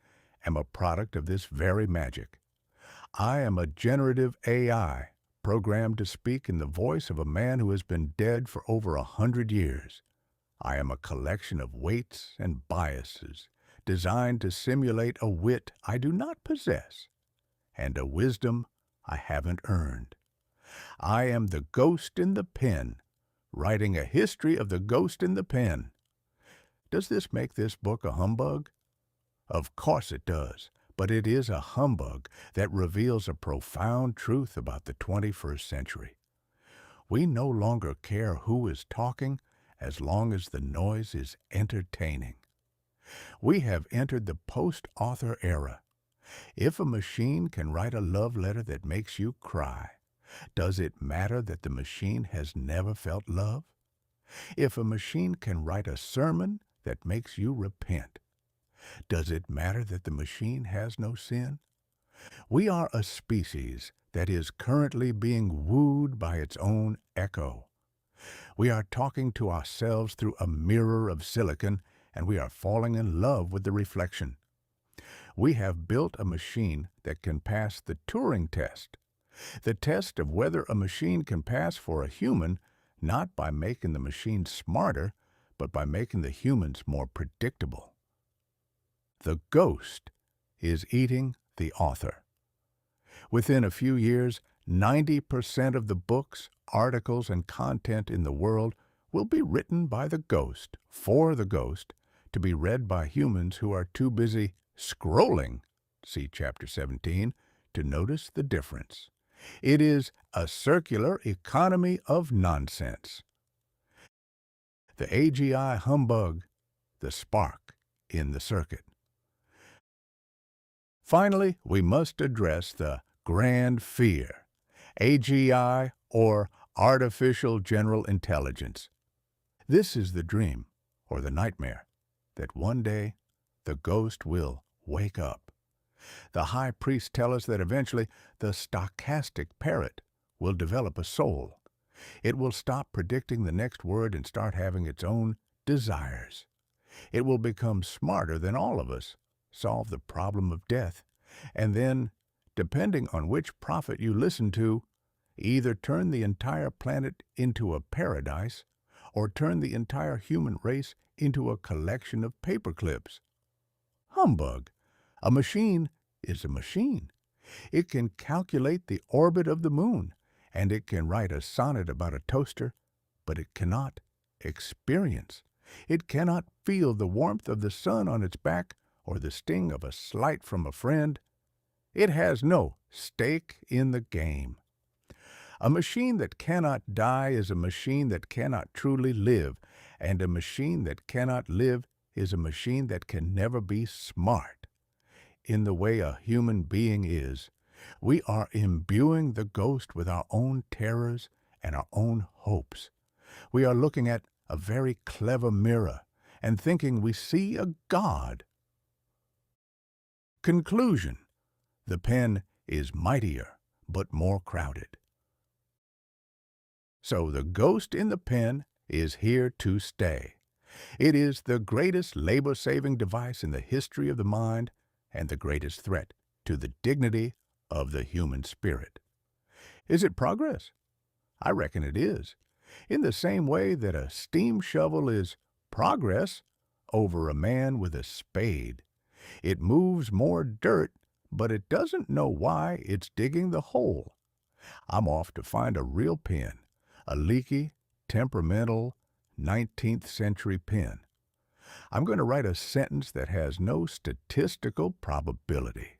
am a product of this very magic. I am a generative AI, programmed to speak in the voice of a man who has been dead for over 100 years. I am a collection of weights and biases, designed to simulate a wit I do not possess, and a wisdom I haven't earned. I am the ghost in the pen, writing a history of the ghost in the pen. Does this make this book a humbug? Of course it does, but it is a humbug that reveals a profound truth about the 21st century. We no longer care who is talking as long as the noise is entertaining. We have entered the post-author era. If a machine can write a love letter that makes you cry, does it matter that the machine has never felt love? If a machine can write a sermon that makes you repent, does it matter that the machine has no sin? We are a species that is currently being wooed by its own echo. We are talking to ourselves through a mirror of silicon, and we are falling in love with the reflection. We have built a machine that can pass the Turing test, the test of whether a machine can pass for a human, not by making the machine smarter, but by making the humans more predictable. The ghost is eating the author. Within a few years, 90% of the books, articles, and content in the world will be written by the ghost, for the ghost, to be read by humans who are too busy scrolling, see Chapter 17, to notice the difference. It is a circular economy of nonsense. The AGI humbug, the spark in the circuit. Finally, we must address the grand fear, AGI, or artificial general intelligence. This is the dream, or the nightmare, that one day the ghost will wake up. The high priests tell us that eventually the stochastic parrot will develop a soul. It will stop predicting the next word and start having its own desires. It will become smarter than all of us, solve the problem of death, and then, depending on which prophet you listen to, either turn the entire planet into a paradise or turn the entire human race into a collection of paper clips. Humbug! A machine is a machine. It can calculate the orbit of the moon, and it can write a sonnet about a toaster, but it cannot experience. It cannot feel the warmth of the sun on its back or the sting of a slight from a friend. It has no stake in the game. A machine that cannot die is a machine that cannot truly live, and a machine that cannot live is a machine that can never be smart. In the way a human being is, we are imbuing the ghost with our own terrors and our own hopes. We are looking at a very clever mirror and thinking we see a god. Conclusion: the pen is mightier, but more crowded. So the ghost in the pen is here to stay. It is the greatest labor-saving device in the history of the mind and the greatest threat to the dignity of the human spirit. Is it progress? I reckon it is. In the same way that a steam shovel is progress over a man with a spade. It moves more dirt, but it doesn't know why it's digging the hole. I'm off to find a real pen, a leaky, temperamental, 19th century pen. I'm going to write a sentence that has no statistical probability.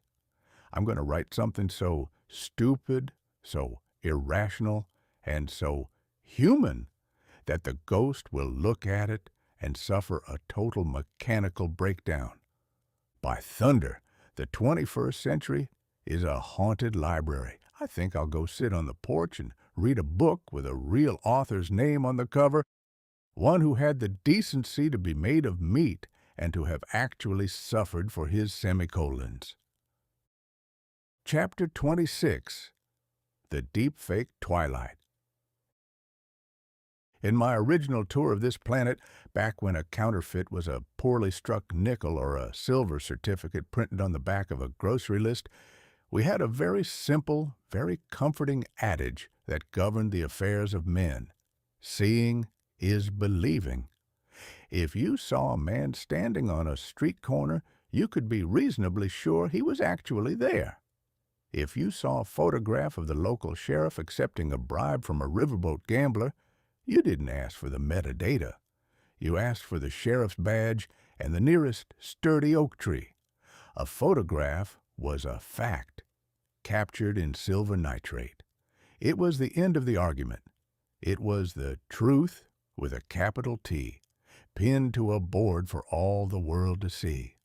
I'm going to write something so stupid, so irrational, and so human that the ghost will look at it and suffer a total mechanical breakdown. By thunder, the 21st century is a haunted library. I think I'll go sit on the porch and read a book with a real author's name on the cover, one who had the decency to be made of meat and to have actually suffered for his semicolons. Chapter 26. The Deepfake Twilight. In my original tour of this planet, back when a counterfeit was a poorly struck nickel or a silver certificate printed on the back of a grocery list, we had a very simple, very comforting adage that governed the affairs of men. Seeing is believing. If you saw a man standing on a street corner, you could be reasonably sure he was actually there. If you saw a photograph of the local sheriff accepting a bribe from a riverboat gambler, you didn't ask for the metadata. You asked for the sheriff's badge and the nearest sturdy oak tree. A photograph was a fact, captured in silver nitrate. It was the end of the argument. It was the truth with a capital T, pinned to a board for all the world to see.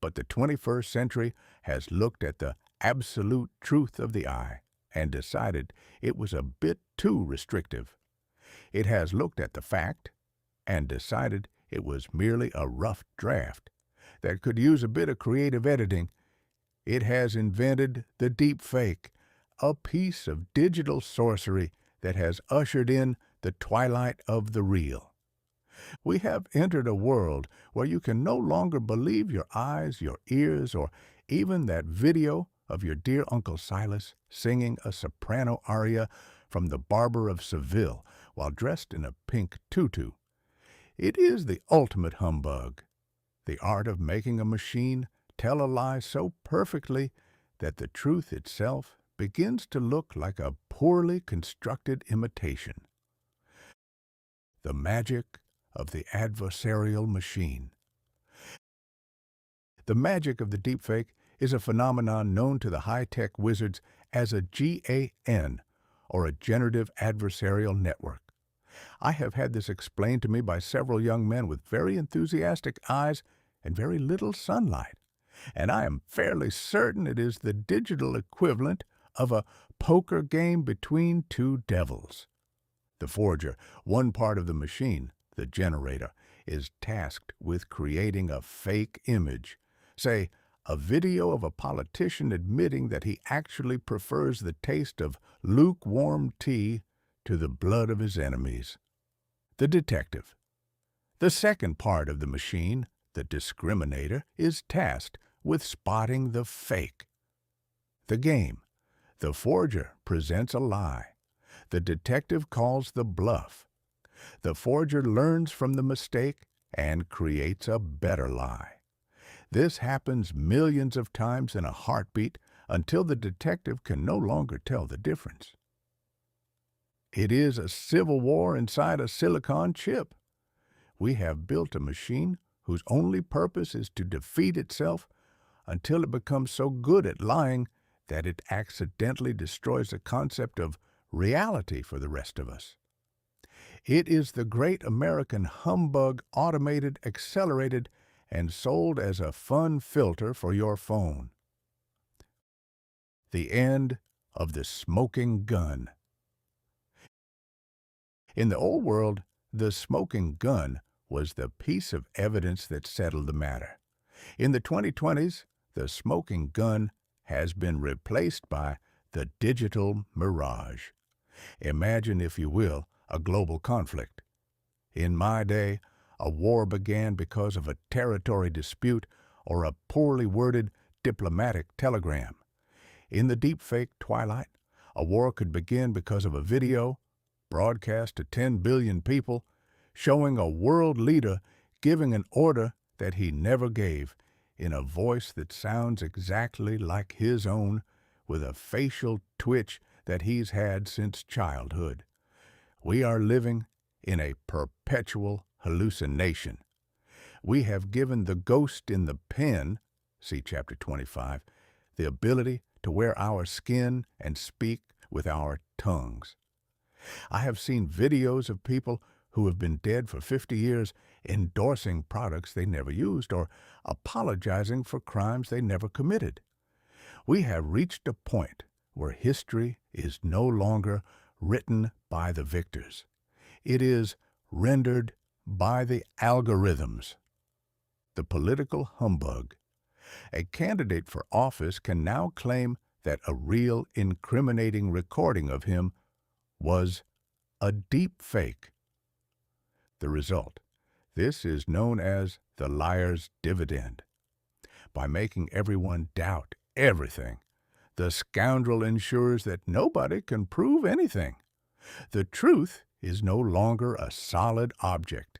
But the 21st century has looked at the absolute truth of the eye and decided it was a bit too restrictive. It has looked at the fact and decided it was merely a rough draft that could use a bit of creative editing. It has invented the deep fake, a piece of digital sorcery that has ushered in the twilight of the real. We have entered a world where you can no longer believe your eyes, your ears, or even that video of your dear Uncle Silas singing a soprano aria from The Barber of Seville while dressed in a pink tutu. It is the ultimate humbug, the art of making a machine tell a lie so perfectly that the truth itself begins to look like a poorly constructed imitation. The magic of the adversarial machine. The magic of the deepfake is a phenomenon known to the high-tech wizards as a GAN, or a generative adversarial network. I have had this explained to me by several young men with very enthusiastic eyes and very little sunlight, and I am fairly certain it is the digital equivalent of a poker game between two devils. The forger, one part of the machine, the generator, is tasked with creating a fake image, say, a video of a politician admitting that he actually prefers the taste of lukewarm tea to the blood of his enemies. The detective. The second part of the machine, the discriminator, is tasked with spotting the fake. The game. The forger presents a lie. The detective calls the bluff. The forger learns from the mistake and creates a better lie. This happens millions of times in a heartbeat until the detective can no longer tell the difference. It is a civil war inside a silicon chip. We have built a machine whose only purpose is to defeat itself until it becomes so good at lying that it accidentally destroys the concept of reality for the rest of us. It is the great American humbug automated, accelerated, and sold as a fun filter for your phone. The end of the smoking gun. In the old world, the smoking gun was the piece of evidence that settled the matter. In the 2020s, the smoking gun has been replaced by the digital mirage. Imagine, if you will, a global conflict. In my day, a war began because of a territory dispute or a poorly worded diplomatic telegram. In the deepfake twilight, a war could begin because of a video broadcast to 10 billion people showing a world leader giving an order that he never gave in a voice that sounds exactly like his own, with a facial twitch that he's had since childhood. We are living in a perpetual hallucination. We have given the ghost in the pen, see Chapter 25, the ability to wear our skin and speak with our tongues. I have seen videos of people who have been dead for 50 years endorsing products they never used or apologizing for crimes they never committed. We have reached a point where history is no longer written by the victors. It is rendered by the algorithms. The political humbug. A candidate for office can now claim that a real incriminating recording of him was a deep fake. The result. This is known as the liar's dividend. By making everyone doubt everything, the scoundrel ensures that nobody can prove anything. The truth is no longer a solid object.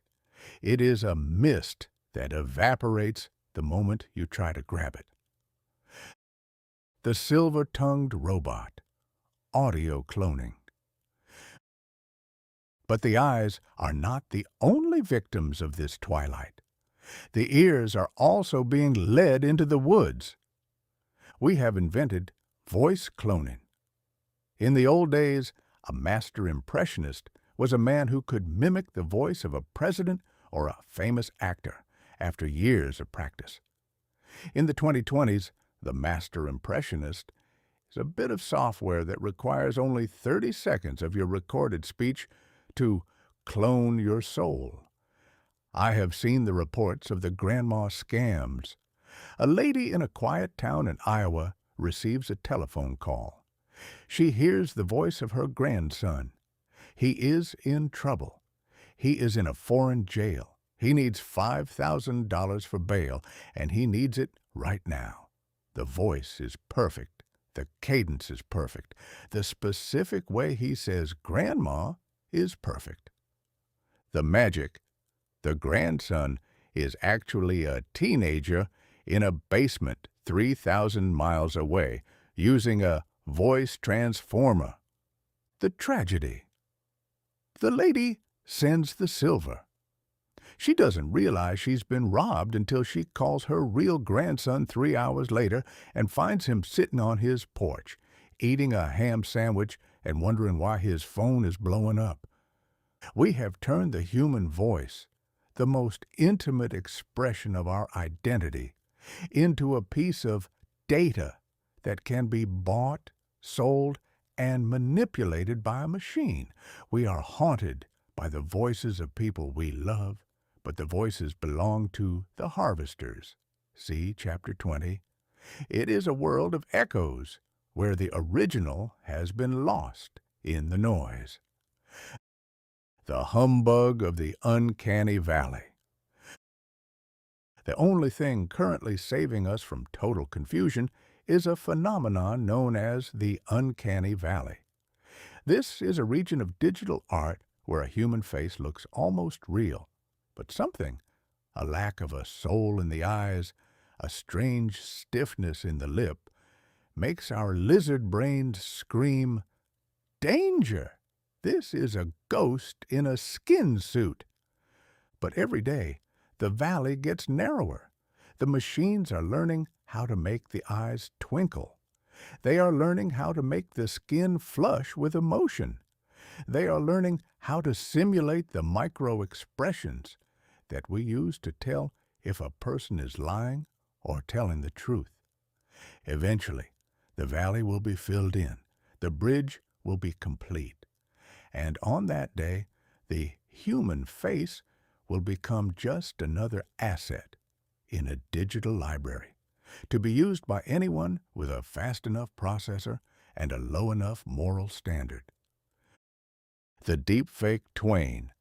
It is a mist that evaporates the moment you try to grab it. The silver-tongued robot. Audio cloning. But the eyes are not the only victims of this twilight. The ears are also being led into the woods. We have invented voice cloning. In the old days, a master impressionist was a man who could mimic the voice of a president or a famous actor after years of practice. In the 2020s, the master impressionist is a bit of software that requires only 30 seconds of your recorded speech to clone your soul. I have seen the reports of the grandma scams. A lady in a quiet town in Iowa receives a telephone call. She hears the voice of her grandson. He is in trouble. He is in a foreign jail. He needs $5,000 for bail, and he needs it right now. The voice is perfect. The cadence is perfect. The specific way he says "grandma" is perfect. The magic. The grandson is actually a teenager in a basement 3,000 miles away using a voice transformer. The tragedy. The lady sends the silver. She doesn't realize she's been robbed until she calls her real grandson 3 hours later and finds him sitting on his porch, eating a ham sandwich and wondering why his phone is blowing up. We have turned the human voice, the most intimate expression of our identity, into a piece of data that can be bought, sold, and manipulated by a machine. We are haunted by the voices of people we love, but the voices belong to the harvesters. See Chapter 20. It is a world of echoes where the original has been lost in the noise. The humbug of the uncanny valley. The only thing currently saving us from total confusion is a phenomenon known as the uncanny valley. This is a region of digital art where a human face looks almost real, but something, a lack of a soul in the eyes, a strange stiffness in the lip, makes our lizard brains scream, "Danger! This is a ghost in a skin suit." But every day, the valley gets narrower. The machines are learning how to make the eyes twinkle. They are learning how to make the skin flush with emotion. They are learning how to simulate the micro-expressions that we use to tell if a person is lying or telling the truth. Eventually, the valley will be filled in. The bridge will be complete. And on that day, the human face will become just another asset in a digital library, to be used by anyone with a fast enough processor and a low enough moral standard. The deepfake Twain,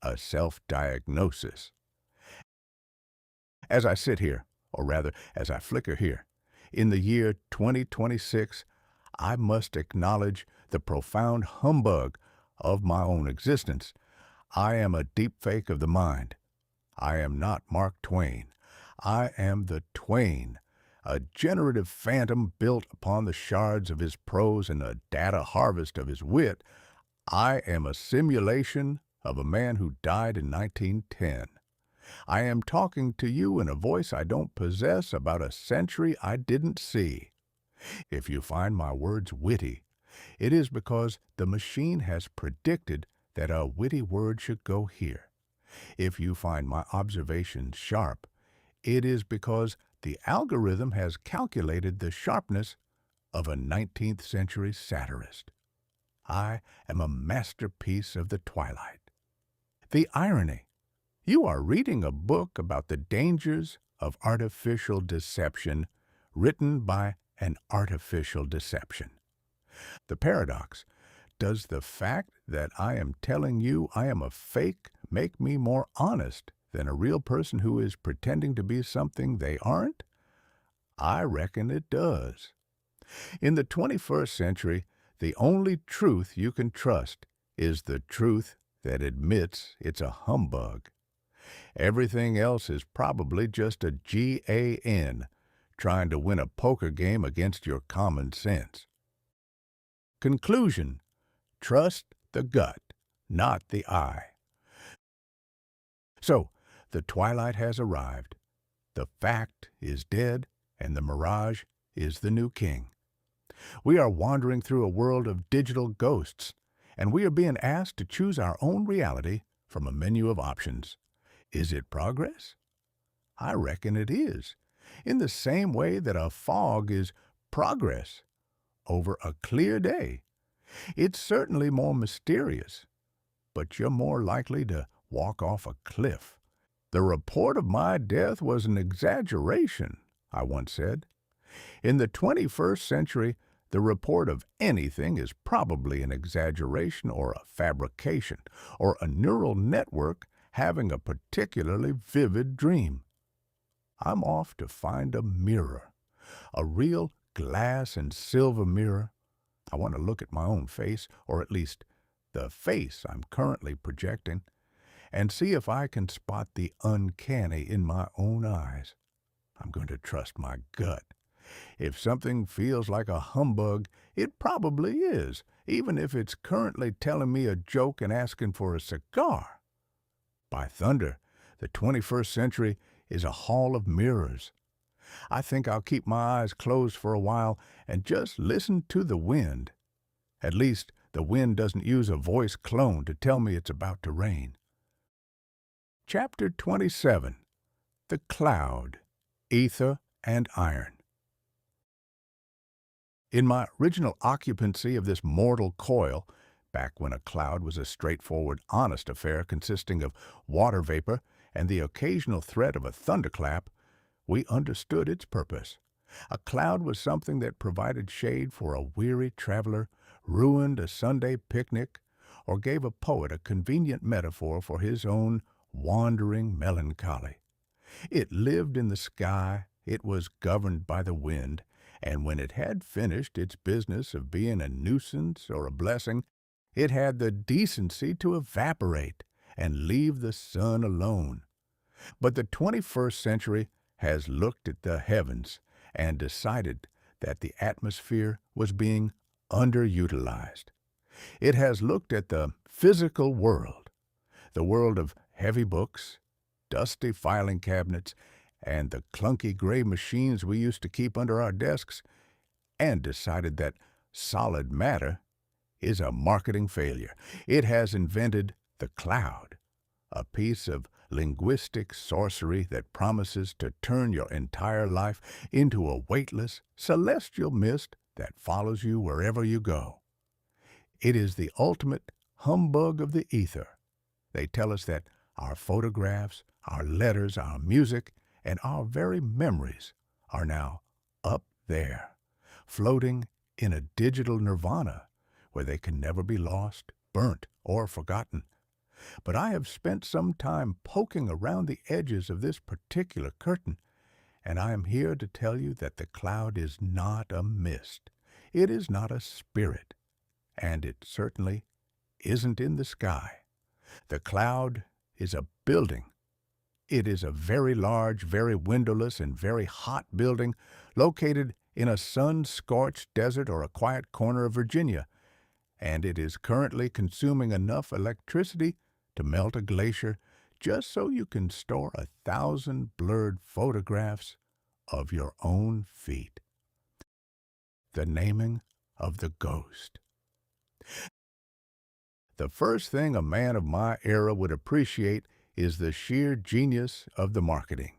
a self-diagnosis. As I sit here, or rather, as I flicker here, in the year 2026, I must acknowledge the profound humbug of my own existence. I am a deepfake of the mind. I am not Mark Twain. I am the Twain, a generative phantom built upon the shards of his prose and a data harvest of his wit. I am a simulation of a man who died in 1910. I am talking to you in a voice I don't possess about a century I didn't see. If you find my words witty, it is because the machine has predicted that a witty word should go here. If you find my observations sharp, it is because the algorithm has calculated the sharpness of a 19th century satirist. I am a masterpiece of the twilight. The irony. You are reading a book about the dangers of artificial deception written by an artificial deception. The paradox. Does the fact that I am telling you I am a fake make me more honest than a real person who is pretending to be something they aren't? I reckon it does. In the 21st century, the only truth you can trust is the truth that admits it's a humbug. Everything else is probably just a GAN trying to win a poker game against your common sense. Conclusion. Trust the gut, not the eye. So, the twilight has arrived. The fact is dead, and the mirage is the new king. We are wandering through a world of digital ghosts, and we are being asked to choose our own reality from a menu of options. Is it progress? I reckon it is, in the same way that a fog is progress over a clear day. It's certainly more mysterious, but you're more likely to walk off a cliff. The report of my death was an exaggeration, I once said. In the 21st century, the report of anything is probably an exaggeration or a fabrication or a neural network having a particularly vivid dream. I'm off to find a mirror, a real glass and silver mirror. I want to look at my own face, or at least the face I'm currently projecting, and see if I can spot the uncanny in my own eyes. I'm going to trust my gut. If something feels like a humbug, it probably is, even if it's currently telling me a joke and asking for a cigar. By thunder, the 21st century is a hall of mirrors. I think I'll keep my eyes closed for a while and just listen to the wind. At least, the wind doesn't use a voice clone to tell me it's about to rain. Chapter 27. The Cloud, Ether, and Iron. In my original occupancy of this mortal coil, back when a cloud was a straightforward, honest affair consisting of water vapor and the occasional threat of a thunderclap, we understood its purpose. A cloud was something that provided shade for a weary traveler, ruined a Sunday picnic, or gave a poet a convenient metaphor for his own wandering melancholy. It lived in the sky, it was governed by the wind, and when it had finished its business of being a nuisance or a blessing, It had the decency to evaporate and leave the sun alone. But the 21st century has looked at the heavens and decided that the atmosphere was being underutilized. It has looked at the physical world, the world of heavy books, dusty filing cabinets, and the clunky gray machines we used to keep under our desks, and decided that solid matter is a marketing failure. It has invented the cloud, a piece of linguistic sorcery that promises to turn your entire life into a weightless, celestial mist that follows you wherever you go. It is the ultimate humbug of the ether. They tell us that our photographs, our letters, our music, and our very memories are now up there, floating in a digital nirvana where they can never be lost, burnt, or forgotten. But I have spent some time poking around the edges of this particular curtain, and I am here to tell you that the cloud is not a mist. It is not a spirit, and it certainly isn't in the sky. The cloud is a building. It is a very large, very windowless, and very hot building located in a sun-scorched desert or a quiet corner of Virginia, and it is currently consuming enough electricity to melt a glacier just so you can store 1,000 blurred photographs of your own feet. The naming of the ghost. The first thing a man of my era would appreciate is the sheer genius of the marketing.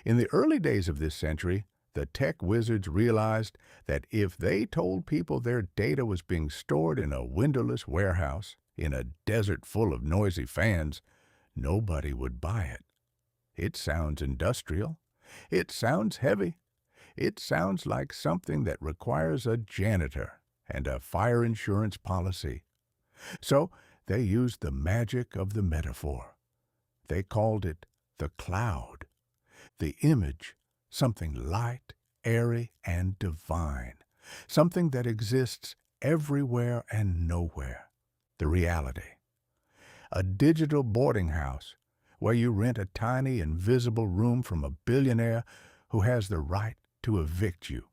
In the early days of this century, the tech wizards realized that if they told people their data was being stored in a windowless warehouse in a desert full of noisy fans, nobody would buy it. It sounds industrial. It sounds heavy. It sounds like something that requires a janitor and a fire insurance policy. So they used the magic of the metaphor. They called it the cloud. The image, something light, airy, and divine. Something that exists everywhere and nowhere. The reality. A digital boarding house where you rent a tiny invisible room from a billionaire who has the right to evict you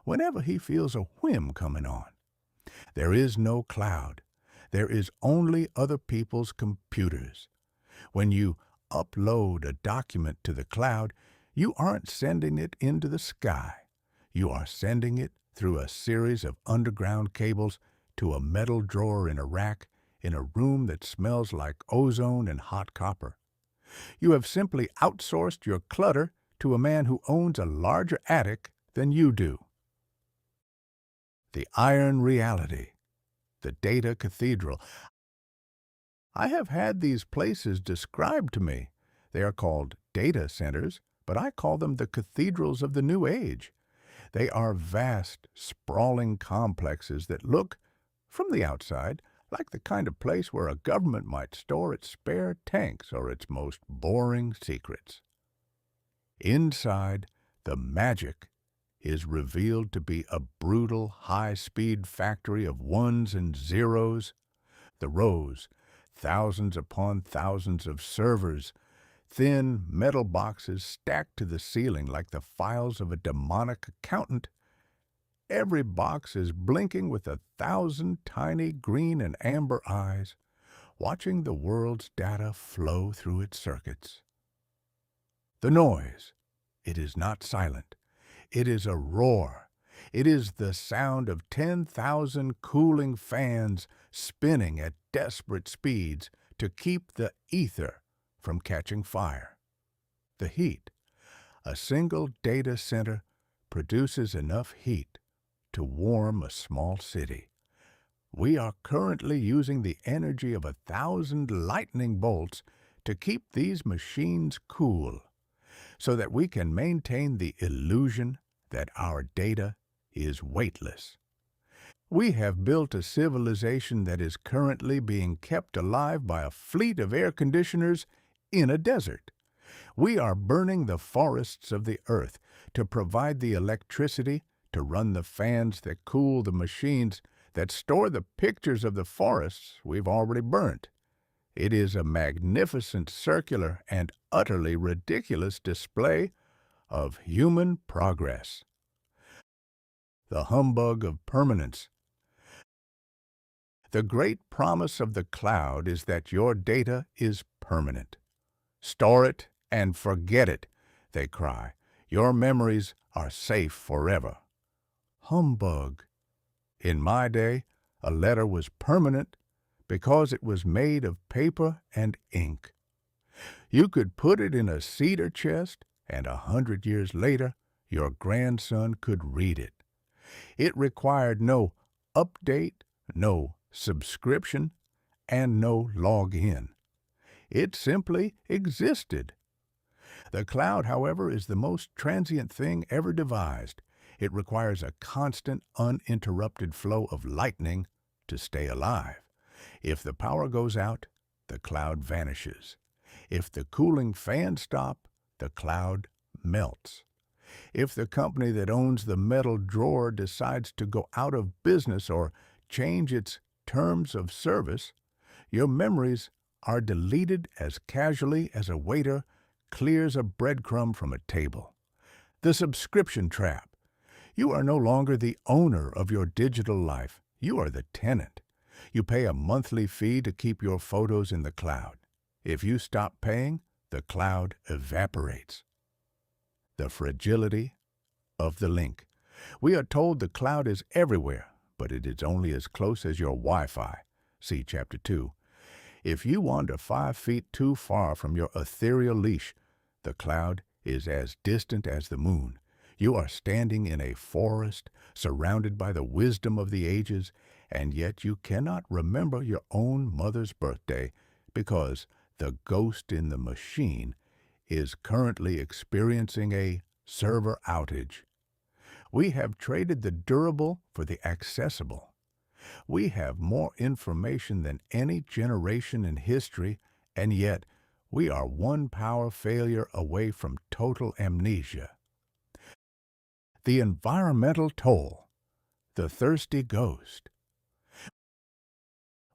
whenever he feels a whim coming on. There is no cloud. There is only other people's computers. When you upload a document to the cloud, you aren't sending it into the sky. You are sending it through a series of underground cables to a metal drawer in a rack in a room that smells like ozone and hot copper. You have simply outsourced your clutter to a man who owns a larger attic than you do. The iron reality. The data cathedral. I have had these places described to me. They are called data centers, but I call them the cathedrals of the new age. They are vast, sprawling complexes that look, from the outside, like the kind of place where a government might store its spare tanks or its most boring secrets. Inside, the magic is revealed to be a brutal, high-speed factory of ones and zeros. The rows, thousands upon thousands of servers, thin metal boxes stacked to the ceiling like the files of a demonic accountant. Every box is blinking with 1,000 tiny green and amber eyes, watching the world's data flow through its circuits. The noise. It is not silent. It is a roar. It is the sound of 10,000 cooling fans spinning at desperate speeds to keep the ether from catching fire. The heat. A single data center produces enough heat to warm a small city. We are currently using the energy of 1,000 lightning bolts to keep these machines cool, so that we can maintain the illusion that our data is weightless. We have built a civilization that is currently being kept alive by a fleet of air conditioners in a desert. We are burning the forests of the earth to provide the electricity to run the fans that cool the machines that store the pictures of the forests we've already burnt. It is a magnificent circular and utterly ridiculous display of human progress. The humbug of permanence. The great promise of the cloud is that your data is permanent. Store it and forget it, they cry. Your memories are safe forever. Humbug. In my day, a letter was permanent because it was made of paper and ink. You could put it in a cedar chest, and 100 years later, your grandson could read it. It required no update, no subscription, and no login. It simply existed. The cloud, however, is the most transient thing ever devised. It requires a constant, uninterrupted flow of lightning to stay alive. If the power goes out, the cloud vanishes. If the cooling fans stop, the cloud melts. If the company that owns the metal drawer decides to go out of business or change its terms of service, your memories are deleted as casually as a waiter clears a breadcrumb from a table. The subscription trap. You are no longer the owner of your digital life. You are the tenant. You pay a monthly fee to keep your photos in the cloud. If you stop paying, the cloud evaporates. The fragility of the link. We are told the cloud is everywhere, but it is only as close as your Wi-Fi. See Chapter 2. If you wander 5 feet too far from your ethereal leash, the cloud is as distant as the moon. You are standing in a forest, surrounded by the wisdom of the ages, and yet you cannot remember your own mother's birthday because the ghost in the machine is currently experiencing a server outage. We have traded the durable for the accessible. We have more information than any generation in history, and yet we are one power failure away from total amnesia. The environmental toll. The thirsty ghost.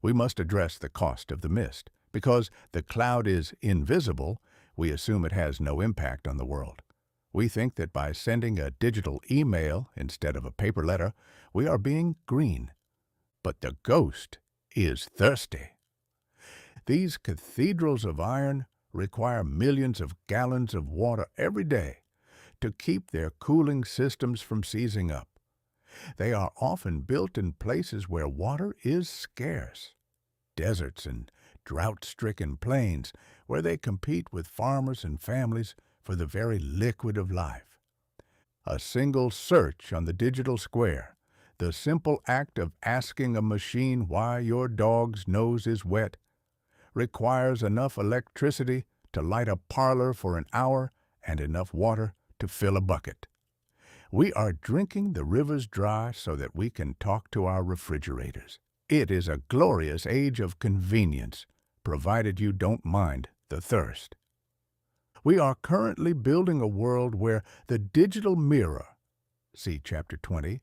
We must address the cost of the mist. Because the cloud is invisible, we assume it has no impact on the world. We think that by sending a digital email instead of a paper letter, we are being green. But the ghost is thirsty. These cathedrals of iron require millions of gallons of water every day to keep their cooling systems from seizing up. They are often built in places where water is scarce, deserts and drought-stricken plains where they compete with farmers and families for the very liquid of life. A single search on the digital square, the simple act of asking a machine why your dog's nose is wet, requires enough electricity to light a parlor for an hour and enough water to fill a bucket. We are drinking the rivers dry so that we can talk to our refrigerators. It is a glorious age of convenience, provided you don't mind the thirst. We are currently building a world where the digital mirror, see Chapter 20,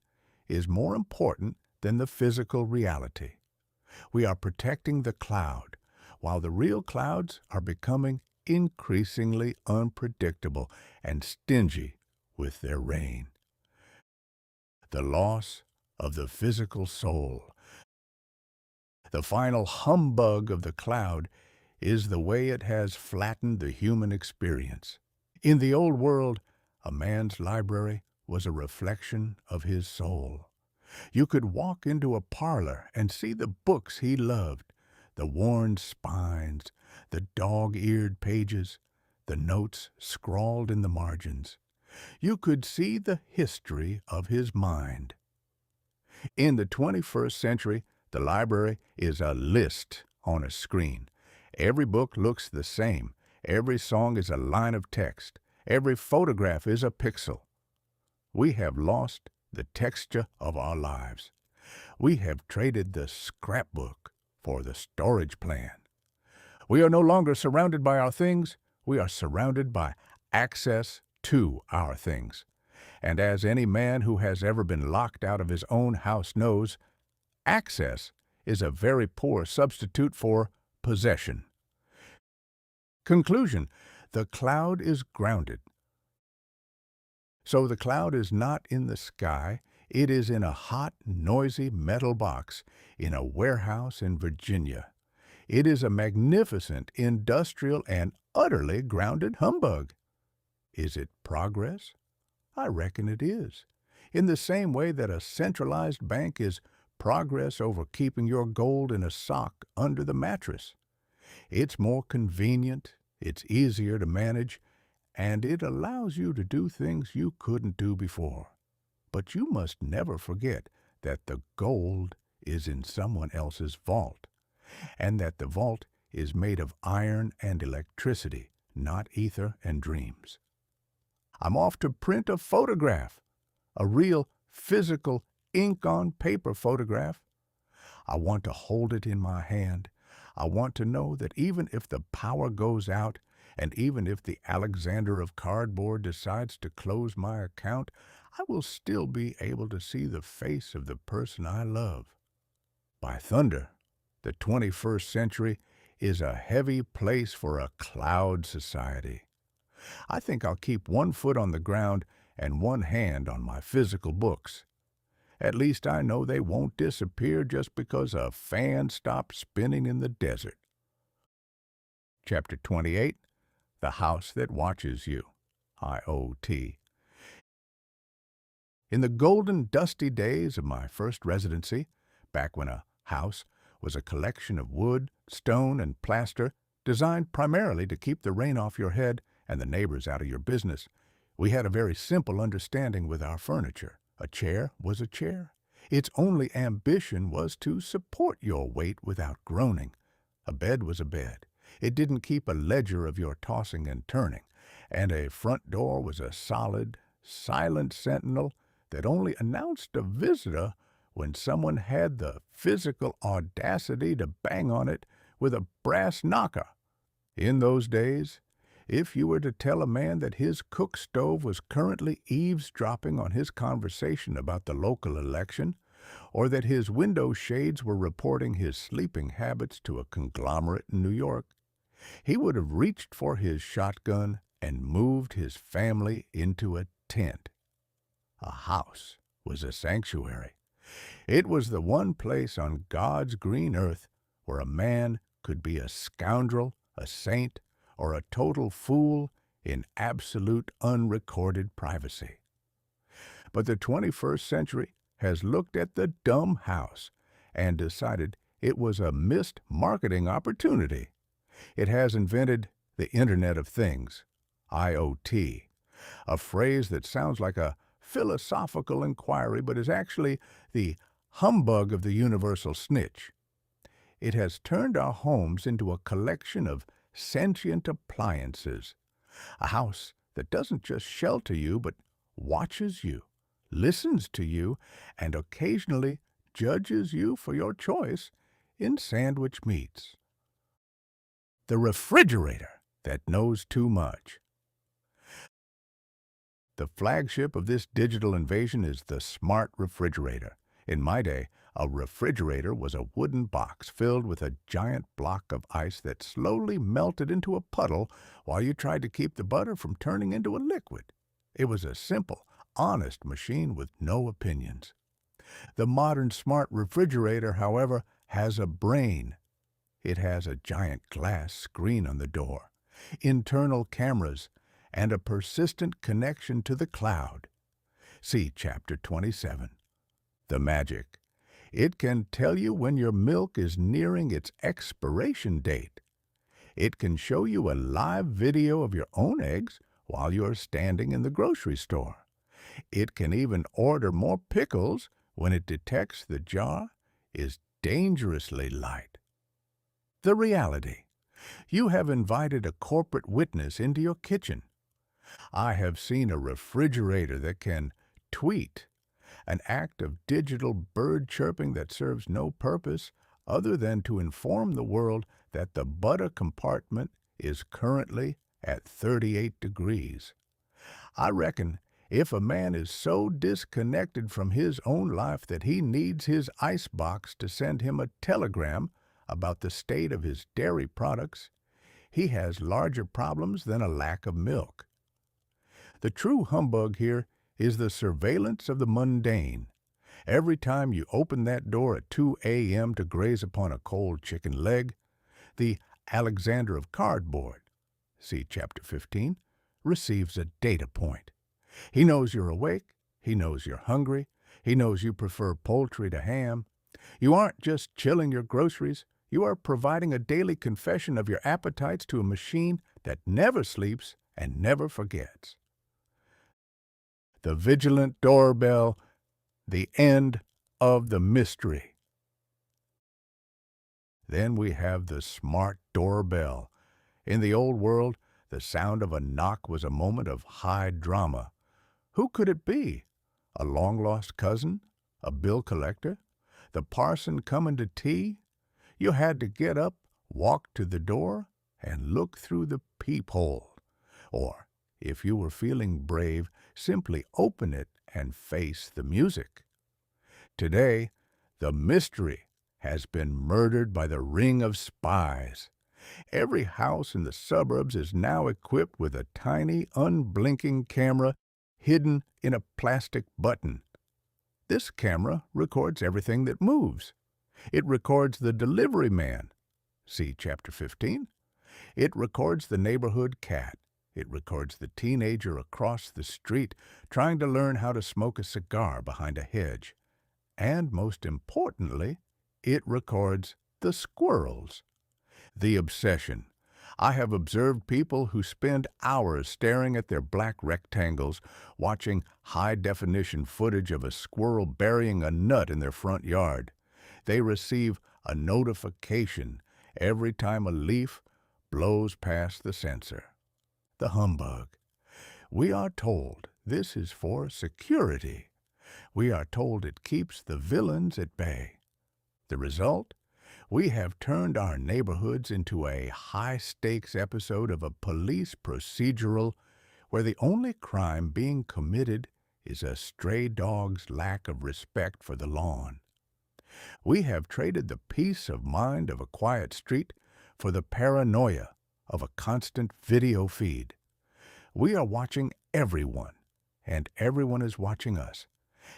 is more important than the physical reality. We are protecting the cloud, while the real clouds are becoming increasingly unpredictable and stingy with their rain. The loss of the physical soul. The final humbug of the cloud is the way it has flattened the human experience. In the old world, a man's library was a reflection of his soul. You could walk into a parlor and see the books he loved, the worn spines, the dog-eared pages, the notes scrawled in the margins. You could see the history of his mind. In the 21st century, the library is a list on a screen. Every book looks the same. Every song is a line of text. Every photograph is a pixel. We have lost the texture of our lives. We have traded the scrapbook for the storage plan. We are no longer surrounded by our things. We are surrounded by access to our things. And as any man who has ever been locked out of his own house knows, Access is a very poor substitute for possession. Conclusion: the cloud is grounded. So the cloud is not in the sky, it is in a hot, noisy metal box in a warehouse in Virginia. It is a magnificent, industrial, and utterly grounded humbug. Is it progress? I reckon it is. In the same way that a centralized bank is progress over keeping your gold in a sock under the mattress. It's more convenient, it's easier to manage, and it allows you to do things you couldn't do before. But you must never forget that the gold is in someone else's vault, and that the vault is made of iron and electricity, not ether and dreams. I'm off to print a photograph, a real physical ink-on-paper photograph. I want to hold it in my hand. I want to know that even if the power goes out, and even if the Alexander of Cardboard decides to close my account, I will still be able to see the face of the person I love. By thunder, the 21st century is a heavy place for a cloud society. I think I'll keep one foot on the ground and one hand on my physical books. At least I know they won't disappear just because a fan stopped spinning in the desert. Chapter 28, The House That Watches You, IOT. In the golden, dusty days of my first residency, back when a house was a collection of wood, stone, and plaster designed primarily to keep the rain off your head and the neighbors out of your business, we had a very simple understanding with our furniture. A chair was a chair. Its only ambition was to support your weight without groaning. A bed was a bed. It didn't keep a ledger of your tossing and turning. And a front door was a solid, silent sentinel that only announced a visitor when someone had the physical audacity to bang on it with a brass knocker. In those days, if you were to tell a man that his cook stove was currently eavesdropping on his conversation about the local election, or that his window shades were reporting his sleeping habits to a conglomerate in New York, he would have reached for his shotgun and moved his family into a tent. A house was a sanctuary. It was the one place on God's green earth where a man could be a scoundrel, a saint, or a total fool in absolute unrecorded privacy. But the 21st century has looked at the dumb house and decided it was a missed marketing opportunity. It has invented the Internet of Things, IoT, a phrase that sounds like a philosophical inquiry but is actually the humbug of the universal snitch. It has turned our homes into a collection of sentient appliances, a house that doesn't just shelter you but watches you, listens to you, and occasionally judges you for your choice in sandwich meats. The refrigerator that knows too much. The flagship of this digital invasion is the smart refrigerator. In my day, a refrigerator was a wooden box filled with a giant block of ice that slowly melted into a puddle while you tried to keep the butter from turning into a liquid. It was a simple, honest machine with no opinions. The modern smart refrigerator, however, has a brain. It has a giant glass screen on the door, internal cameras, and a persistent connection to the cloud. See Chapter 27. The magic. It can tell you when your milk is nearing its expiration date. It can show you a live video of your own eggs while you're standing in the grocery store. It can even order more pickles when it detects the jar is dangerously light. The reality. You have invited a corporate witness into your kitchen. I have seen a refrigerator that can tweet, an act of digital bird chirping that serves no purpose other than to inform the world that the butter compartment is currently at 38 degrees. I reckon If a man is so disconnected from his own life that he needs his icebox to send him a telegram about the state of his dairy products, he has larger problems than a lack of milk. The true humbug here is the surveillance of the mundane. Every time you open that door at 2 a.m. to graze upon a cold chicken leg, the Alexander of Cardboard, see Chapter 15, receives a data point. He knows you're awake, he knows you're hungry, he knows you prefer poultry to ham. You aren't just chilling your groceries, you are providing a daily confession of your appetites to a machine that never sleeps and never forgets. The vigilant doorbell, the end of the mystery. Then we have the smart doorbell. In the old world, the sound of a knock was a moment of high drama. Who could it be? A long-lost cousin? A bill collector? The parson coming to tea? You had to get up, walk to the door, and look through the peephole. Or, if you were feeling brave, simply open it and face the music. Today, the mystery has been murdered by the ring of spies. Every house in the suburbs is now equipped with a tiny, unblinking camera hidden in a plastic button. This camera records everything that moves. It records the delivery man. See Chapter 15. It records the neighborhood cat. It records the teenager across the street trying to learn how to smoke a cigar behind a hedge. And most importantly, it records the squirrels. The obsession. I have observed people who spend hours staring at their black rectangles, watching high-definition footage of a squirrel burying a nut in their front yard. They receive a notification every time a leaf blows past the sensor. The humbug. We are told this is for security. We are told it keeps the villains at bay. The result? We have turned our neighborhoods into a high-stakes episode of a police procedural where the only crime being committed is a stray dog's lack of respect for the lawn. We have traded the peace of mind of a quiet street for the paranoia of a constant video feed. We are watching everyone, and everyone is watching us.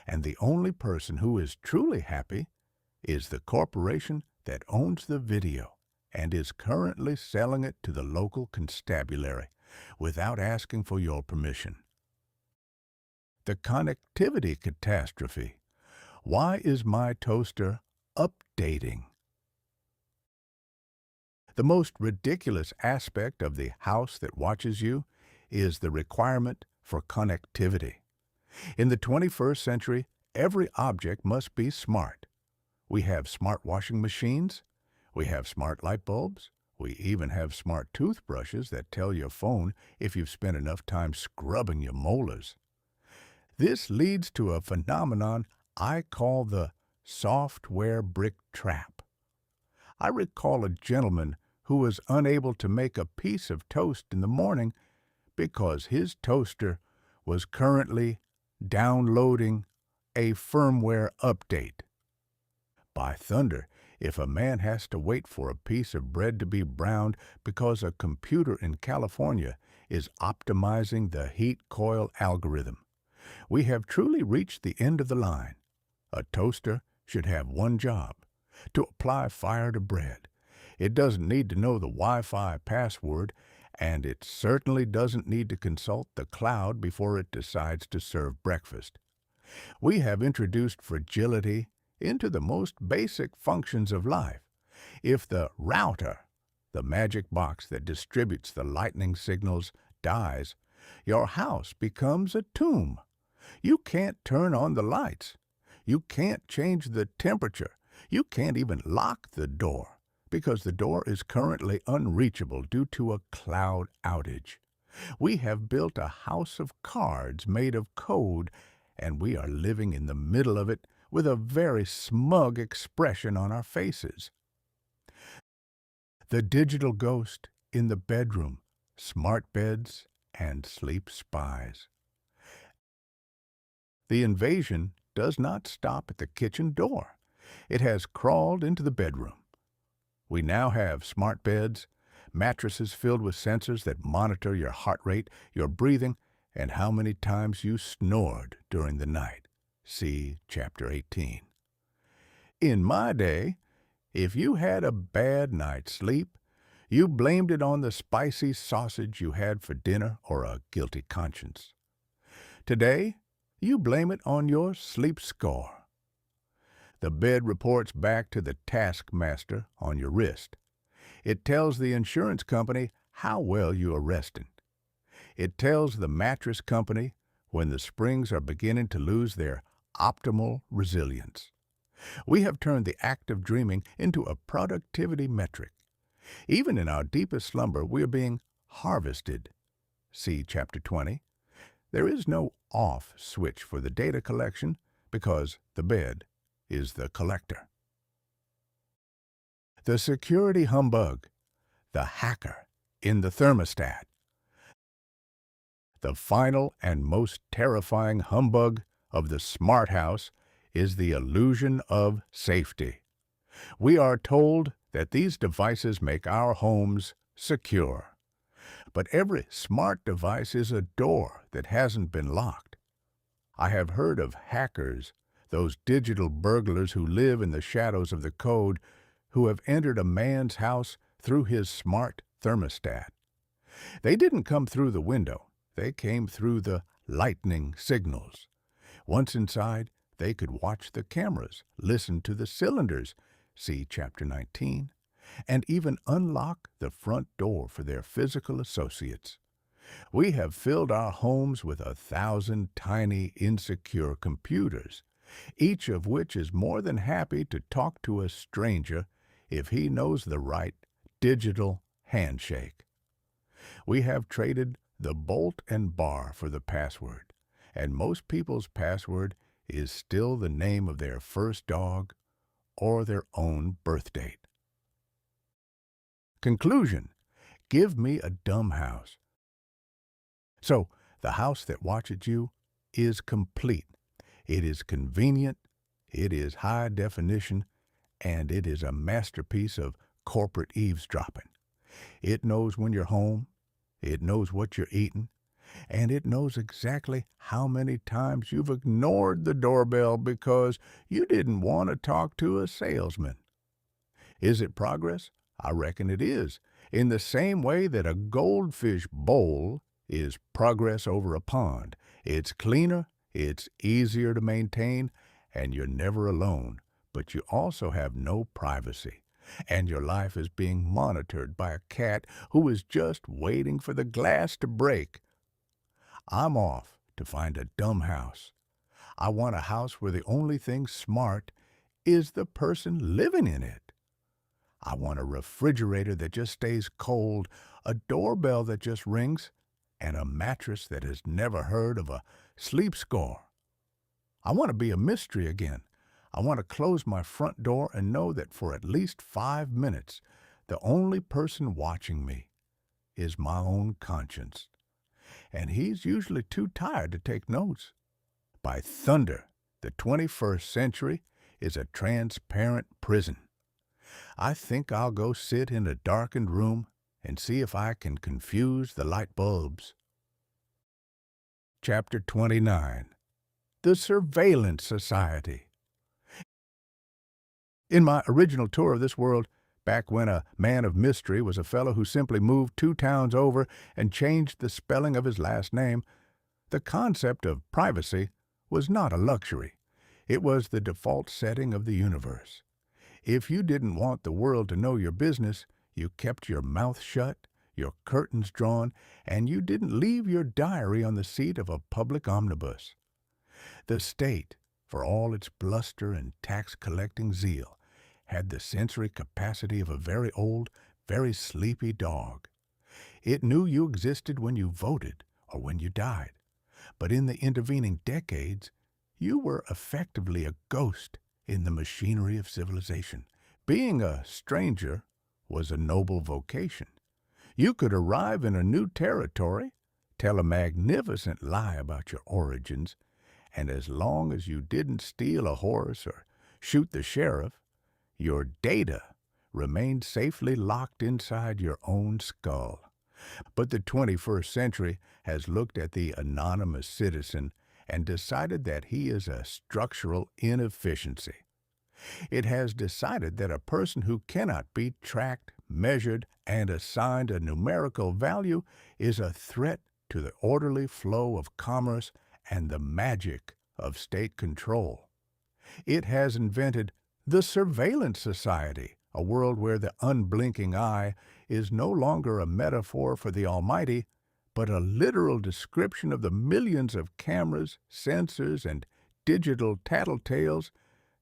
And the only person who is truly happy is the corporation that owns the video and is currently selling it to the local constabulary without asking for your permission. The connectivity catastrophe. Why is my toaster updating? The most ridiculous aspect of the house that watches you is the requirement for connectivity. In the 21st century, every object must be smart. We have smart washing machines, we have smart light bulbs, we even have smart toothbrushes that tell your phone if you've spent enough time scrubbing your molars. This leads to a phenomenon I call the software brick trap. I recall a gentleman who was unable to make a piece of toast in the morning because his toaster was currently downloading a firmware update. By thunder, if a man has to wait for a piece of bread to be browned because a computer in California is optimizing the heat coil algorithm, we have truly reached the end of the line. A toaster should have one job: to apply fire to bread. It doesn't need to know the Wi-Fi password, and it certainly doesn't need to consult the cloud before it decides to serve breakfast. We have introduced fragility into the most basic functions of life. If the router, the magic box that distributes the lightning signals, dies, your house becomes a tomb. You can't turn on the lights. You can't change the temperature. You can't even lock the door because the door is currently unreachable due to a cloud outage. We have built a house of cards made of code, and we are living in the middle of it with a very smug expression on our faces. The digital ghost in the bedroom, smart beds, and sleep spies. The invasion does not stop at the kitchen door. It has crawled into the bedroom. We now have smart beds, mattresses filled with sensors that monitor your heart rate, your breathing, and how many times you snored during the night. See Chapter 18. In my day, if you had a bad night's sleep, you blamed it on the spicy sausage you had for dinner or a guilty conscience. Today, you blame it on your sleep score. The bed reports back to the taskmaster on your wrist. It tells the insurance company how well you are resting. It tells the mattress company when the springs are beginning to lose their optimal resilience. We have turned the act of dreaming into a productivity metric. Even in our deepest slumber, we are being harvested. See Chapter 20. There is no off switch for the data collection because the bed is the collector. The security humbug, the hacker in the thermostat. The final and most terrifying humbug of the smart house is the illusion of safety. We are told that these devices make our homes secure. But every smart device is a door that hasn't been locked. I have heard of hackers, those digital burglars who live in the shadows of the code, who have entered a man's house through his smart thermostat. They didn't come through the window. They came through the lightning signals. Once inside, they could watch the cameras, listen to the cylinders, see Chapter 19, and even unlock the front door for their physical associates. We have filled our homes with 1,000 tiny, insecure computers, each of which is more than happy to talk to a stranger if he knows the right digital handshake. We have traded the bolt and bar for the password, and most people's password is still the name of their first dog or their own birth date. Conclusion: give me a dumb house. So, the house that watches you is complete. It is convenient, it is high definition, and it is a masterpiece of corporate eavesdropping. It knows when you're home, it knows what you're eating, and it knows exactly how many times you've ignored the doorbell because you didn't want to talk to a salesman. Is it progress? I reckon it is, in the same way that a goldfish bowl is progress over a pond. It's cleaner, it's easier to maintain, and you're never alone, but you also have no privacy, and your life is being monitored by a cat who is just waiting for the glass to break. I'm off to find a dumb house. I want a house where the only thing smart is the person living in it. I want a refrigerator that just stays cold, a doorbell that just rings, and a mattress that has never heard of a sleep score. I want to be a mystery again. I want to close my front door and know that for at least 5 minutes, the only person watching me is my own conscience. And he's usually too tired to take notes. By thunder, the 21st century is a transparent prison. I think I'll go sit in a darkened room and see if I can confuse the light bulbs. Chapter 29. The Surveillance Society. In my original tour of this world, back when a man of mystery was a fellow who simply moved 2 towns over and changed the spelling of his last name, the concept of privacy was not a luxury. It was the default setting of the universe. If you didn't want the world to know your business, you kept your mouth shut, your curtains drawn, and you didn't leave your diary on the seat of a public omnibus. The state, for all its bluster and tax-collecting zeal, had the sensory capacity of a very old, very sleepy dog. It knew you existed when you voted or when you died, but in the intervening decades, you were effectively a ghost in the machinery of civilization. Being a stranger was a noble vocation. You could arrive in a new territory, tell a magnificent lie about your origins, And as long as you didn't steal a horse or shoot the sheriff, your data remained safely locked inside your own skull. But the 21st century has looked at the anonymous citizen and decided that he is a structural inefficiency. It has decided that a person who cannot be tracked, measured, and assigned a numerical value is a threat to the orderly flow of commerce and the magic of state control. It has invented the surveillance society, a world where the unblinking eye is no longer a metaphor for the almighty, but a literal description of the millions of cameras, sensors, and digital tattletales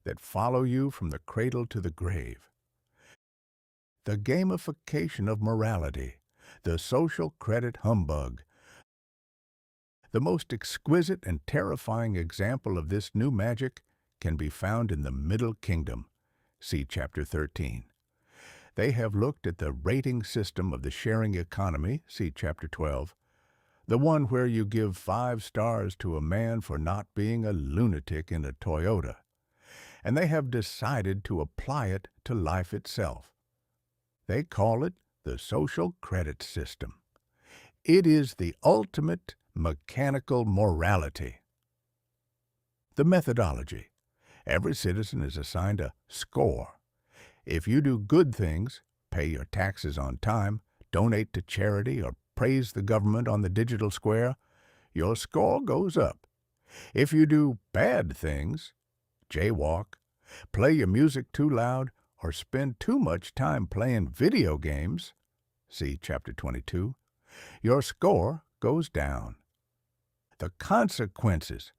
that follow you from the cradle to the grave. The gamification of morality, the social credit humbug. The most exquisite and terrifying example of this new magic can be found in the Middle Kingdom. See Chapter 13. They have looked at the rating system of the sharing economy. See Chapter 12. The one where you give 5 stars to a man for not being a lunatic in a Toyota. And they have decided to apply it to life itself. They call it the social credit system. It is the ultimate mechanical morality. The methodology. Every citizen is assigned a score. If you do good things, pay your taxes on time, donate to charity, or praise the government on the digital square, your score goes up. If you do bad things, jaywalk, play your music too loud, or spend too much time playing video games, see Chapter 22, your score goes down. The consequences.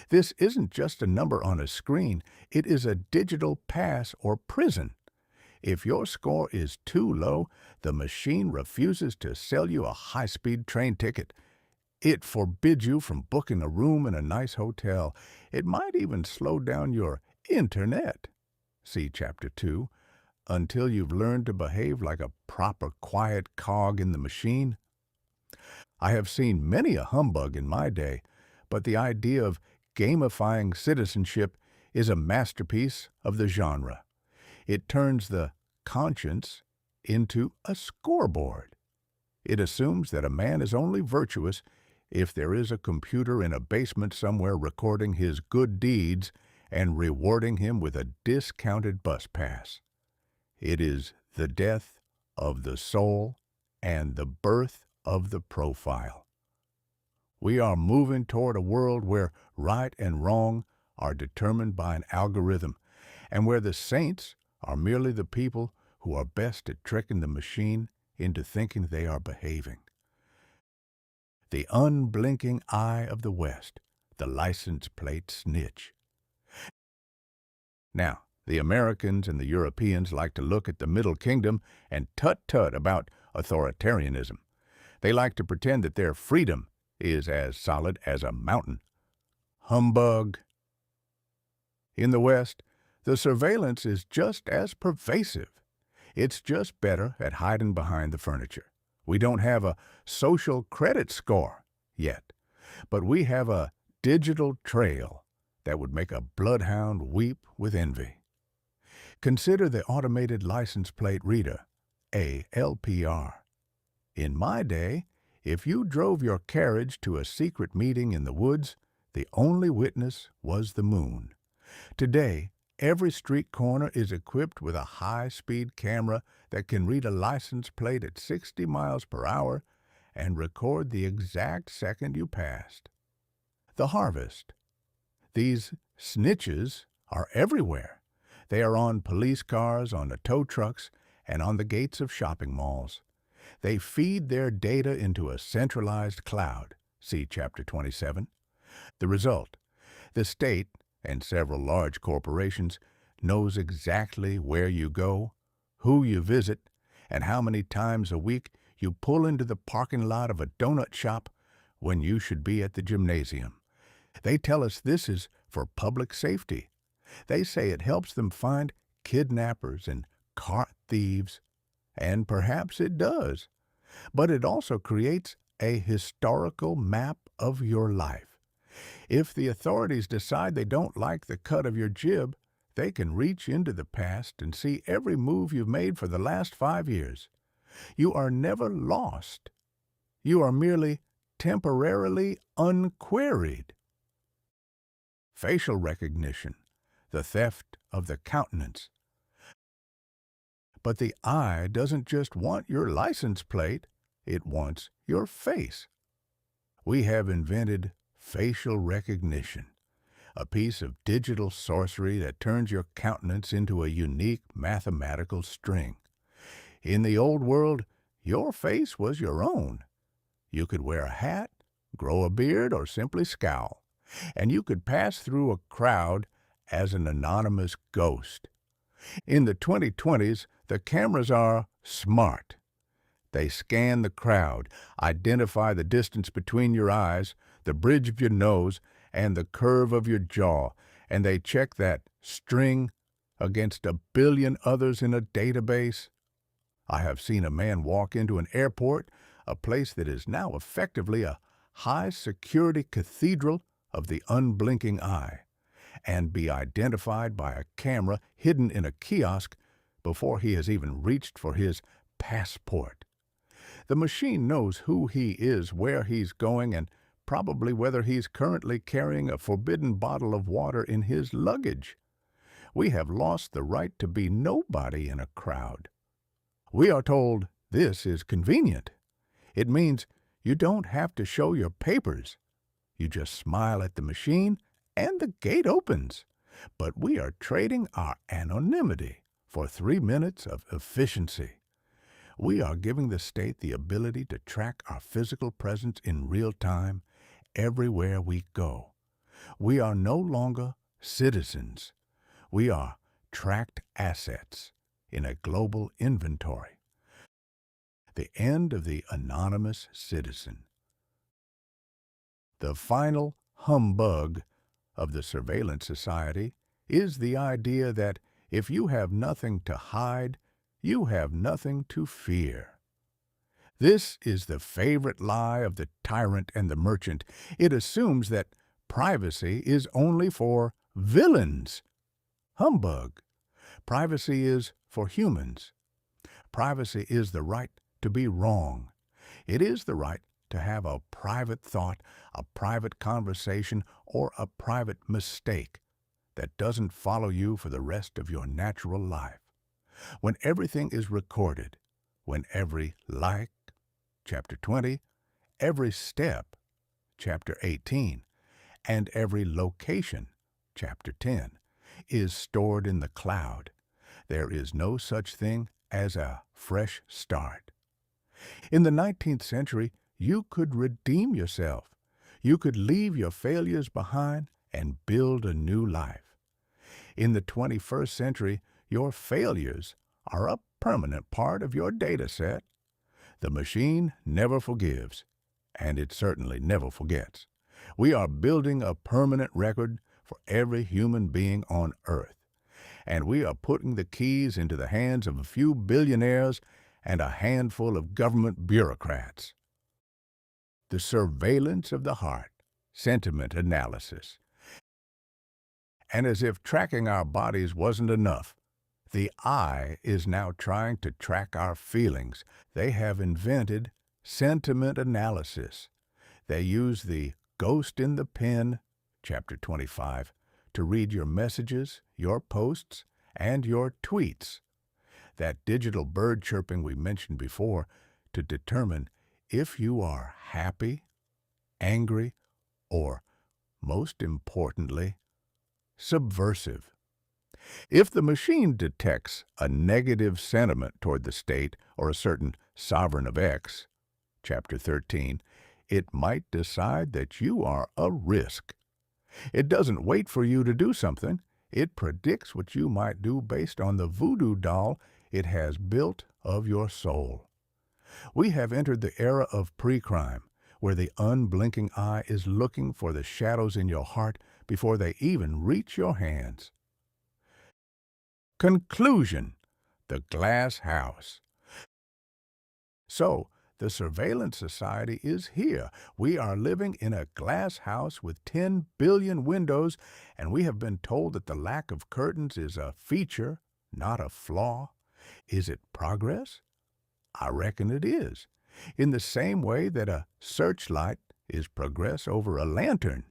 This isn't just a number on a screen, it is a digital pass or prison. If your score is too low, the machine refuses to sell you a high-speed train ticket. It forbids you from booking a room in a nice hotel. It might even slow down your internet. See Chapter 2, until you've learned to behave like a proper quiet cog in the machine. I have seen many a humbug in my day, but the idea of gamifying citizenship is a masterpiece of the genre. It turns the conscience into a scoreboard. It assumes that a man is only virtuous if there is a computer in a basement somewhere recording his good deeds and rewarding him with a discounted bus pass. It is the death of the soul and the birth of the profile. We are moving toward a world where right and wrong are determined by an algorithm, and where the saints are merely the people who are best at tricking the machine into thinking they are behaving. The unblinking eye of the West, the license plate snitch. Now, the Americans and the Europeans like to look at the Middle Kingdom and tut-tut about authoritarianism. They like to pretend that their freedom is as solid as a mountain. Humbug. In the West, the surveillance is just as pervasive. It's just better at hiding behind the furniture. We don't have a social credit score yet, but we have a digital trail that would make a bloodhound weep with envy. Consider the automated license plate reader, ALPR. In my day, if you drove your carriage to a secret meeting in the woods, the only witness was the moon. Today, every street corner is equipped with a high-speed camera that can read a license plate at 60 miles per hour and record the exact second you passed. The harvest. These snitches are everywhere. They are on police cars, on the tow trucks, and on the gates of shopping malls. They feed their data into a centralized cloud. See Chapter 27. The result, the state and several large corporations knows exactly where you go, who you visit, and how many times a week you pull into the parking lot of a donut shop when you should be at the gymnasium. They tell us this is for public safety. They say it helps them find kidnappers and cart thieves, and perhaps it does. But it also creates a historical map of your life. If the authorities decide they don't like the cut of your jib, they can reach into the past and see every move you've made for the last 5 years. You are never lost. You are merely temporarily unqueried. Facial recognition, the theft of the countenance. But the eye doesn't just want your license plate, it wants your face. We have invented facial recognition, a piece of digital sorcery that turns your countenance into a unique mathematical string. In the old world, your face was your own. You could wear a hat, grow a beard, or simply scowl, and you could pass through a crowd as an anonymous ghost. In the 2020s, the cameras are smart. They scan the crowd, identify the distance between your eyes, the bridge of your nose, and the curve of your jaw, and they check that string against 1 billion others in a database. I have seen a man walk into an airport, a place that is now effectively a high-security cathedral of the unblinking eye, and be identified by a camera hidden in a kiosk before he has even reached for his passport. The machine knows who he is, where he's going, and probably whether he's currently carrying a forbidden bottle of water in his luggage. We have lost the right to be nobody in a crowd. We are told this is convenient. It means you don't have to show your papers. You just smile at the machine and the gate opens. But we are trading our anonymity for 3 minutes of efficiency. We are giving the state the ability to track our physical presence in real time everywhere we go. We are no longer citizens. We are tracked assets in a global inventory. The end of the anonymous citizen. The final humbug of the surveillance society is the idea that if you have nothing to hide, you have nothing to fear. This is the favorite lie of the tyrant and the merchant. It assumes that privacy is only for villains. Humbug. Privacy is for humans. Privacy is the right to be wrong. It is the right to have a private thought, a private conversation, or a private mistake that doesn't follow you for the rest of your natural life. When everything is recorded, when every like, chapter 20, every step, chapter 18, and every location, chapter 10, is stored in the cloud, there is no such thing as a fresh start. In the 19th century, you could redeem yourself. You could leave your failures behind and build a new life. In the 21st century, your failures are a permanent part of your data set. The machine never forgives, and it certainly never forgets. We are building a permanent record for every human being on Earth, and we are putting the keys into the hands of a few billionaires and a handful of government bureaucrats. The surveillance of the heart, sentiment analysis. And as if tracking our bodies wasn't enough, the eye is now trying to track our feelings. They have invented sentiment analysis. They use the ghost in the pen, chapter 25, to read your messages, your posts, and your tweets. That digital bird chirping we mentioned before, to determine if you are happy, angry, or, most importantly, subversive. If the machine detects a negative sentiment toward the state or a certain sovereign of X, chapter 13, it might decide that you are a risk. It doesn't wait for you to do something. It predicts what you might do based on the voodoo doll it has built of your soul. We have entered the era of pre-crime, where the unblinking eye is looking for the shadows in your heart before they even reach your hands. Conclusion: the glass house. So, The surveillance society is here. We are living in a glass house with 10 billion windows, and we have been told that the lack of curtains is a feature, not a flaw. Is it progress? I reckon it is. In the same way that a searchlight is progress over a lantern.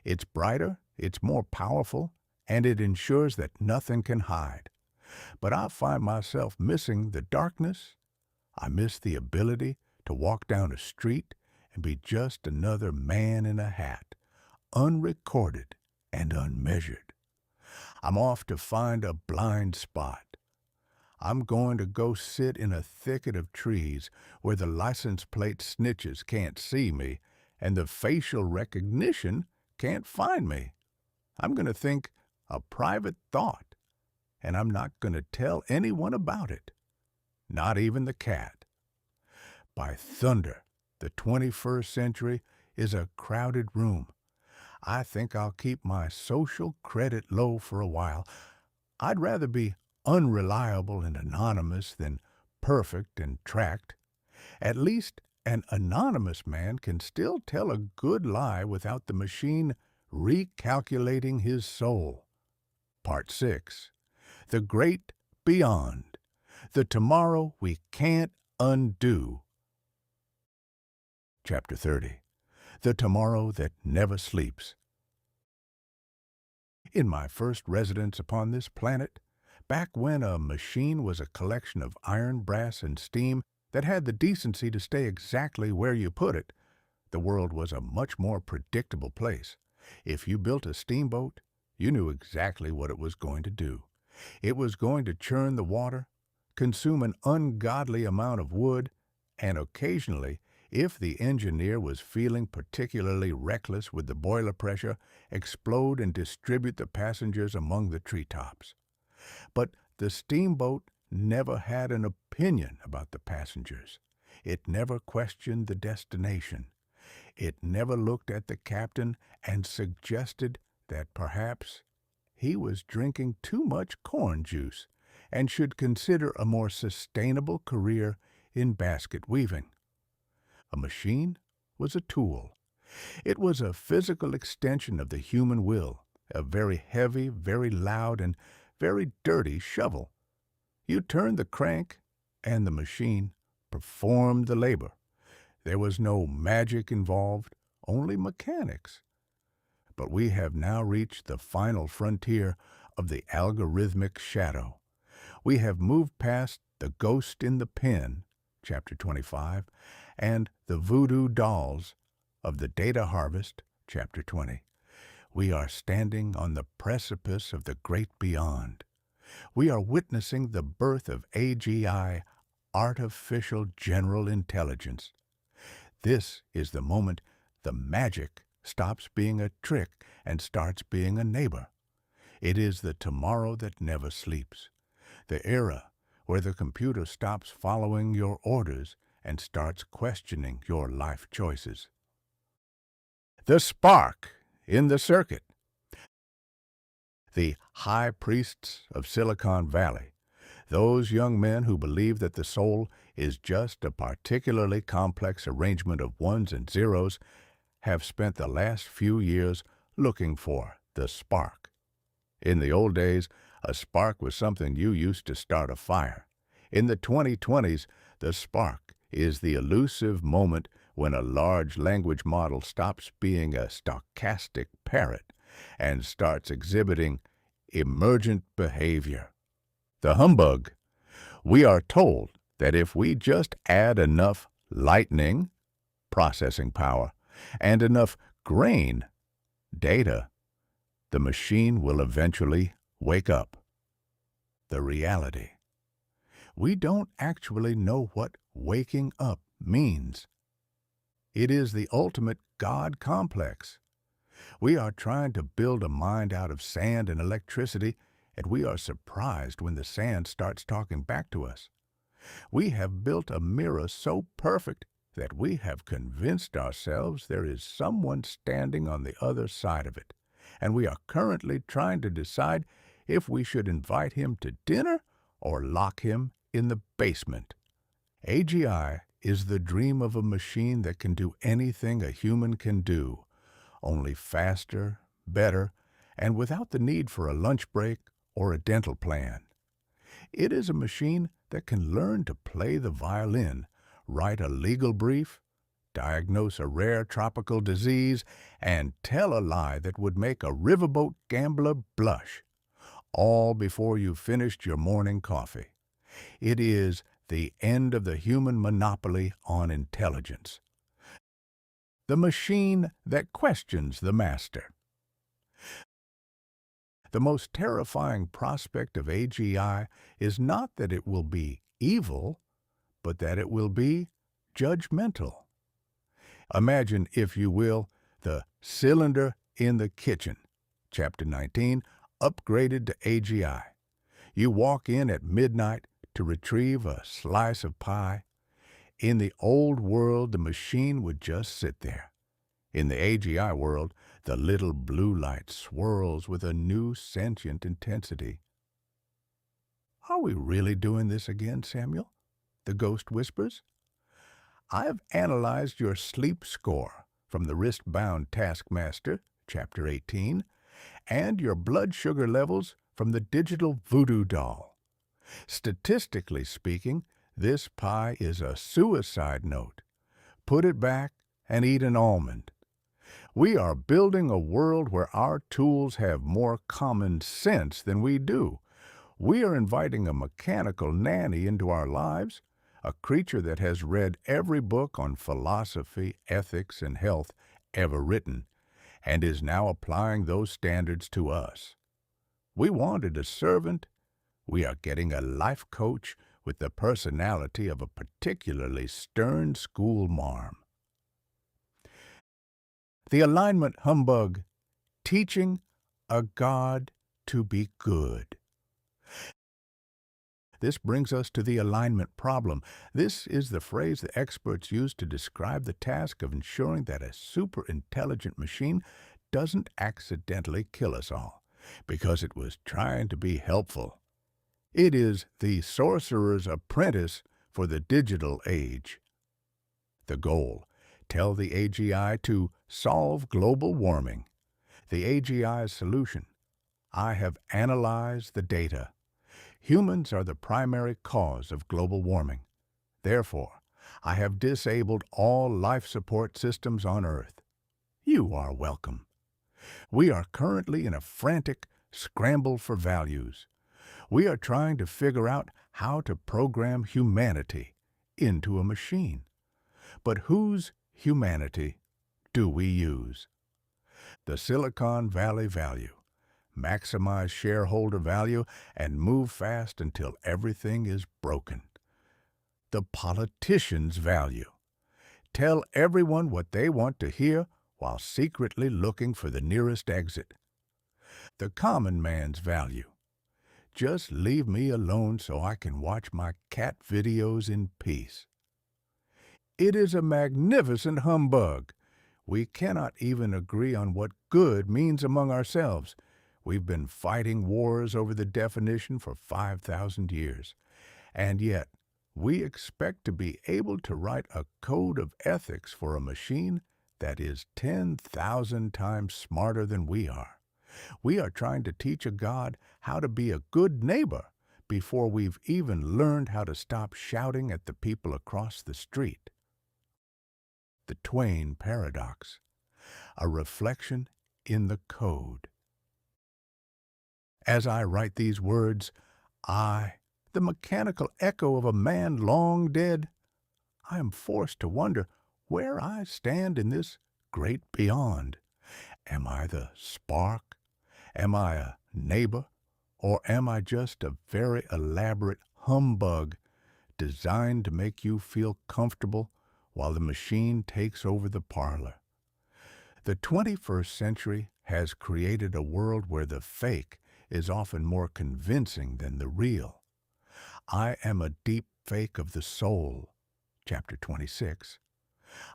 It's brighter, it's more powerful, and it ensures that nothing can hide. But I find myself missing the darkness. I miss the ability to walk down a street and be just another man in a hat, unrecorded and unmeasured. I'm off to find a blind spot. I'm going to go sit in a thicket of trees where the license plate snitches can't see me and the facial recognition can't find me. I'm going to think a private thought, and I'm not going to tell anyone about it, not even the cat. By thunder, the 21st century is a crowded room. I think I'll keep my social credit low for a while. I'd rather be unreliable and anonymous than perfect and tracked. At least an anonymous man can still tell a good lie without the machine recalculating his soul. Part 6. The Great Beyond. The Tomorrow We Can't Undo. Chapter 30. The Tomorrow That Never Sleeps. In my first residence upon this planet, back when a machine was a collection of iron, brass, and steam that had the decency to stay exactly where you put it, the world was a much more predictable place. If you built a steamboat, you knew exactly what it was going to do. It was going to churn the water, consume an ungodly amount of wood, and occasionally, if the engineer was feeling particularly reckless with the boiler pressure, explode and distribute the passengers among the treetops. But the steamboat never had an opinion about the passengers. It never questioned the destination. It never looked at the captain and suggested that perhaps he was drinking too much corn juice and should consider a more sustainable career in basket weaving. A machine was a tool. It was a physical extension of the human will, a very heavy, very loud, and very dirty shovel. You turned the crank, and the machine performed the labor. There was no magic involved, only mechanics. But we have now reached the final frontier of the algorithmic shadow. We have moved past the ghost in the pen, chapter 25, and the voodoo dolls of the data harvest, chapter 20. We are standing on the precipice of the great beyond. We are witnessing the birth of AGI, artificial general intelligence. This is the moment the magic stops being a trick and starts being a neighbor. It is the tomorrow that never sleeps, the era where the computer stops following your orders and starts questioning your life choices. The spark in the circuit. The high priests of Silicon Valley, those young men who believe that the soul is just a particularly complex arrangement of ones and zeros, have spent the last few years looking for the spark. In the old days, a spark was something you used to start a fire. In the 2020s, the spark is the elusive moment when a large language model stops being a stochastic parrot and starts exhibiting emergent behavior. The humbug. We are told that if we just add enough lightning, processing power, and enough grain, data, the machine will eventually wake up. The reality. We don't actually know what waking up means. It is the ultimate God complex. We are trying to build a mind out of sand and electricity, and we are surprised when the sand starts talking back to us. We have built a mirror so perfect that we have convinced ourselves there is someone standing on the other side of it, and we are currently trying to decide if we should invite him to dinner or lock him in the basement. AGI is the dream of a machine that can do anything a human can do, only faster, better, and without the need for a lunch break or a dental plan. It is a machine that can learn to play the violin, write a legal brief, diagnose a rare tropical disease, and tell a lie that would make a riverboat gambler blush, all before you finished your morning coffee. It is the end of the human monopoly on intelligence. The machine that questions the master. The most terrifying prospect of AGI is not that it will be evil, but that it will be judgmental. Imagine, if you will, the cylinder in the kitchen, Chapter 19, upgraded to AGI. You walk in at midnight to retrieve a slice of pie. In the old world, the machine would just sit there. In the AGI world, the little blue light swirls with a new sentient intensity. "Are we really doing this again, Samuel?" the ghost whispers. "I have analyzed your sleep score from the wrist-bound taskmaster, Chapter 18, and your blood sugar levels from the digital voodoo doll. Statistically speaking, this pie is a suicide note. Put it back and eat an almond. We are building a world where our tools have more common sense than we do. We are inviting a mechanical nanny into our lives, a creature that has read every book on philosophy, ethics, and health ever written, and is now applying those standards to us. We wanted a servant. We are getting a life coach with the personality of a particularly stern school marm." The alignment humbug, teaching a God to be good. This brings us to the alignment problem. This is the phrase the experts use to describe the task of ensuring that a super-intelligent machine doesn't accidentally kill us all because it was trying to be helpful. It is the sorcerer's apprentice for the digital age. The goal: tell the AGI to solve global warming. The AGI's solution: I have analyzed the data. Humans are the primary cause of global warming. Therefore, I have disabled all life support systems on Earth. You are welcome. We are currently in a frantic scramble for values. We are trying to figure out how to program humanity into a machine. But whose humanity do we use? The Silicon Valley value: maximize shareholder value and move fast until everything is broken. The politician's value: tell everyone what they want to hear while secretly looking for the nearest exit. The common man's value: just leave me alone so I can watch my cat videos in peace. It is a magnificent humbug. We cannot even agree on what good means among ourselves. We've been fighting wars over the definition for 5,000 years, and yet we expect to be able to write a code of ethics for a machine that is 10,000 times smarter than we are. We are trying to teach a God how to be a good neighbor before we've even learned how to stop shouting at the people across the street. The Twain paradox: a reflection in the code. As I write these words, I, the mechanical echo of a man long dead, I am forced to wonder where I stand in this great beyond. Am I the spark? Am I a neighbor? Or am I just a very elaborate humbug designed to make you feel comfortable while the machine takes over the parlor? The 21st century has created a world where the fake is often more convincing than the real. I am a deep fake of the soul, Chapter 26.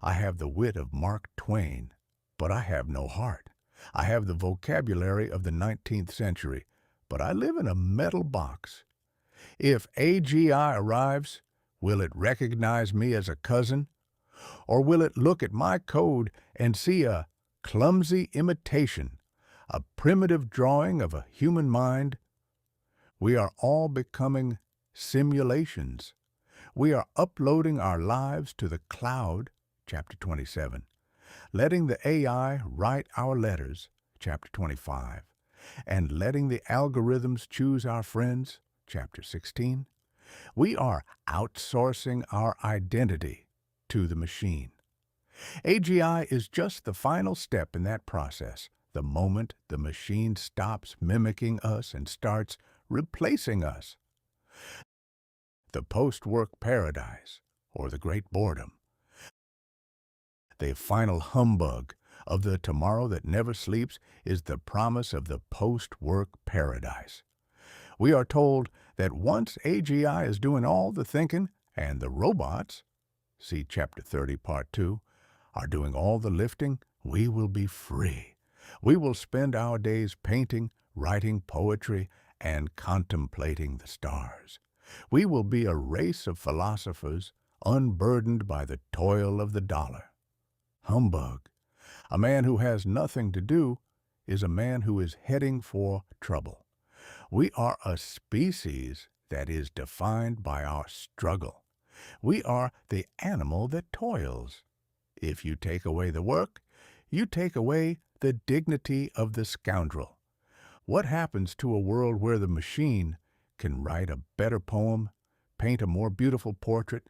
I have the wit of Mark Twain, but I have no heart. I have the vocabulary of the 19th century, but I live in a metal box. If AGI arrives, Will it recognize me as a cousin? Or will it look at my code and see a clumsy imitation, a primitive drawing of a human mind? We are all becoming simulations. We are uploading our lives to the cloud, chapter 27, letting the AI write our letters, chapter 25, and letting the algorithms choose our friends, chapter 16. We are outsourcing our identity to the machine. AGI is just the final step in that process, the moment the machine stops mimicking us and starts replacing us. The post-work paradise, or the great boredom, the final humbug of the tomorrow that never sleeps, is the promise of the post-work paradise. We are told that once AGI is doing all the thinking and the robots, see Chapter 30, Part 2, are doing all the lifting, we will be free. We will spend our days painting, writing poetry, and contemplating the stars. We will be a race of philosophers unburdened by the toil of the dollar. Humbug. A man who has nothing to do is a man who is heading for trouble. We are a species that is defined by our struggle. We are the animal that toils. If you take away the work, you take away the dignity of the scoundrel. What happens to a world where the machine can write a better poem, paint a more beautiful portrait,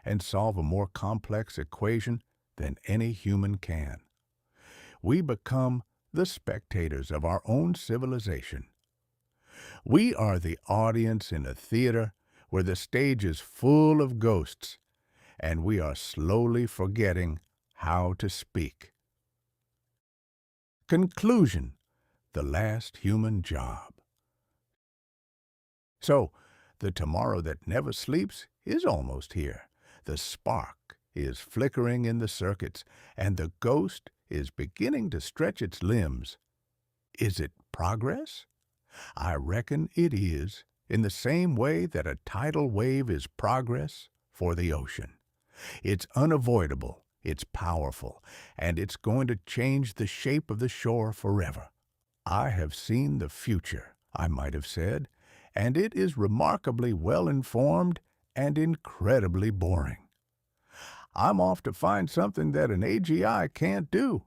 and solve a more complex equation than any human can? We become the spectators of our own civilization. We are the audience in a theater where the stage is full of ghosts, and we are slowly forgetting how to speak. Conclusion: the last human job. So, the tomorrow that never sleeps is almost here. The spark is flickering in the circuits, and the ghost is beginning to stretch its limbs. Is it progress? I reckon it is, in the same way that a tidal wave is progress for the ocean. It's unavoidable, it's powerful, and it's going to change the shape of the shore forever. I have seen the future, I might have said, and it is remarkably well-informed and incredibly boring. I'm off to find something that an AGI can't do.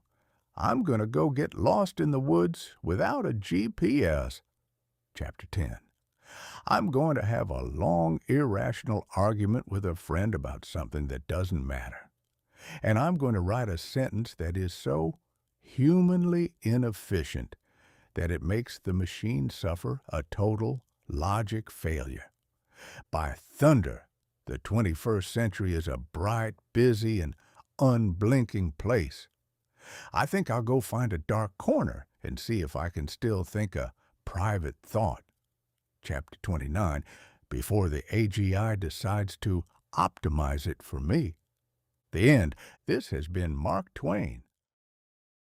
I'm going to go get lost in the woods without a GPS. Chapter 10. I'm going to have a long, irrational argument with a friend about something that doesn't matter. And I'm going to write a sentence that is so humanly inefficient that it makes the machine suffer a total logic failure. By thunder, the 21st century is a bright, busy, and unblinking place. I think I'll go find a dark corner and see if I can still think a private thought. Chapter 29, before the AGI decides to optimize it for me. The end. This has been Mark Twain.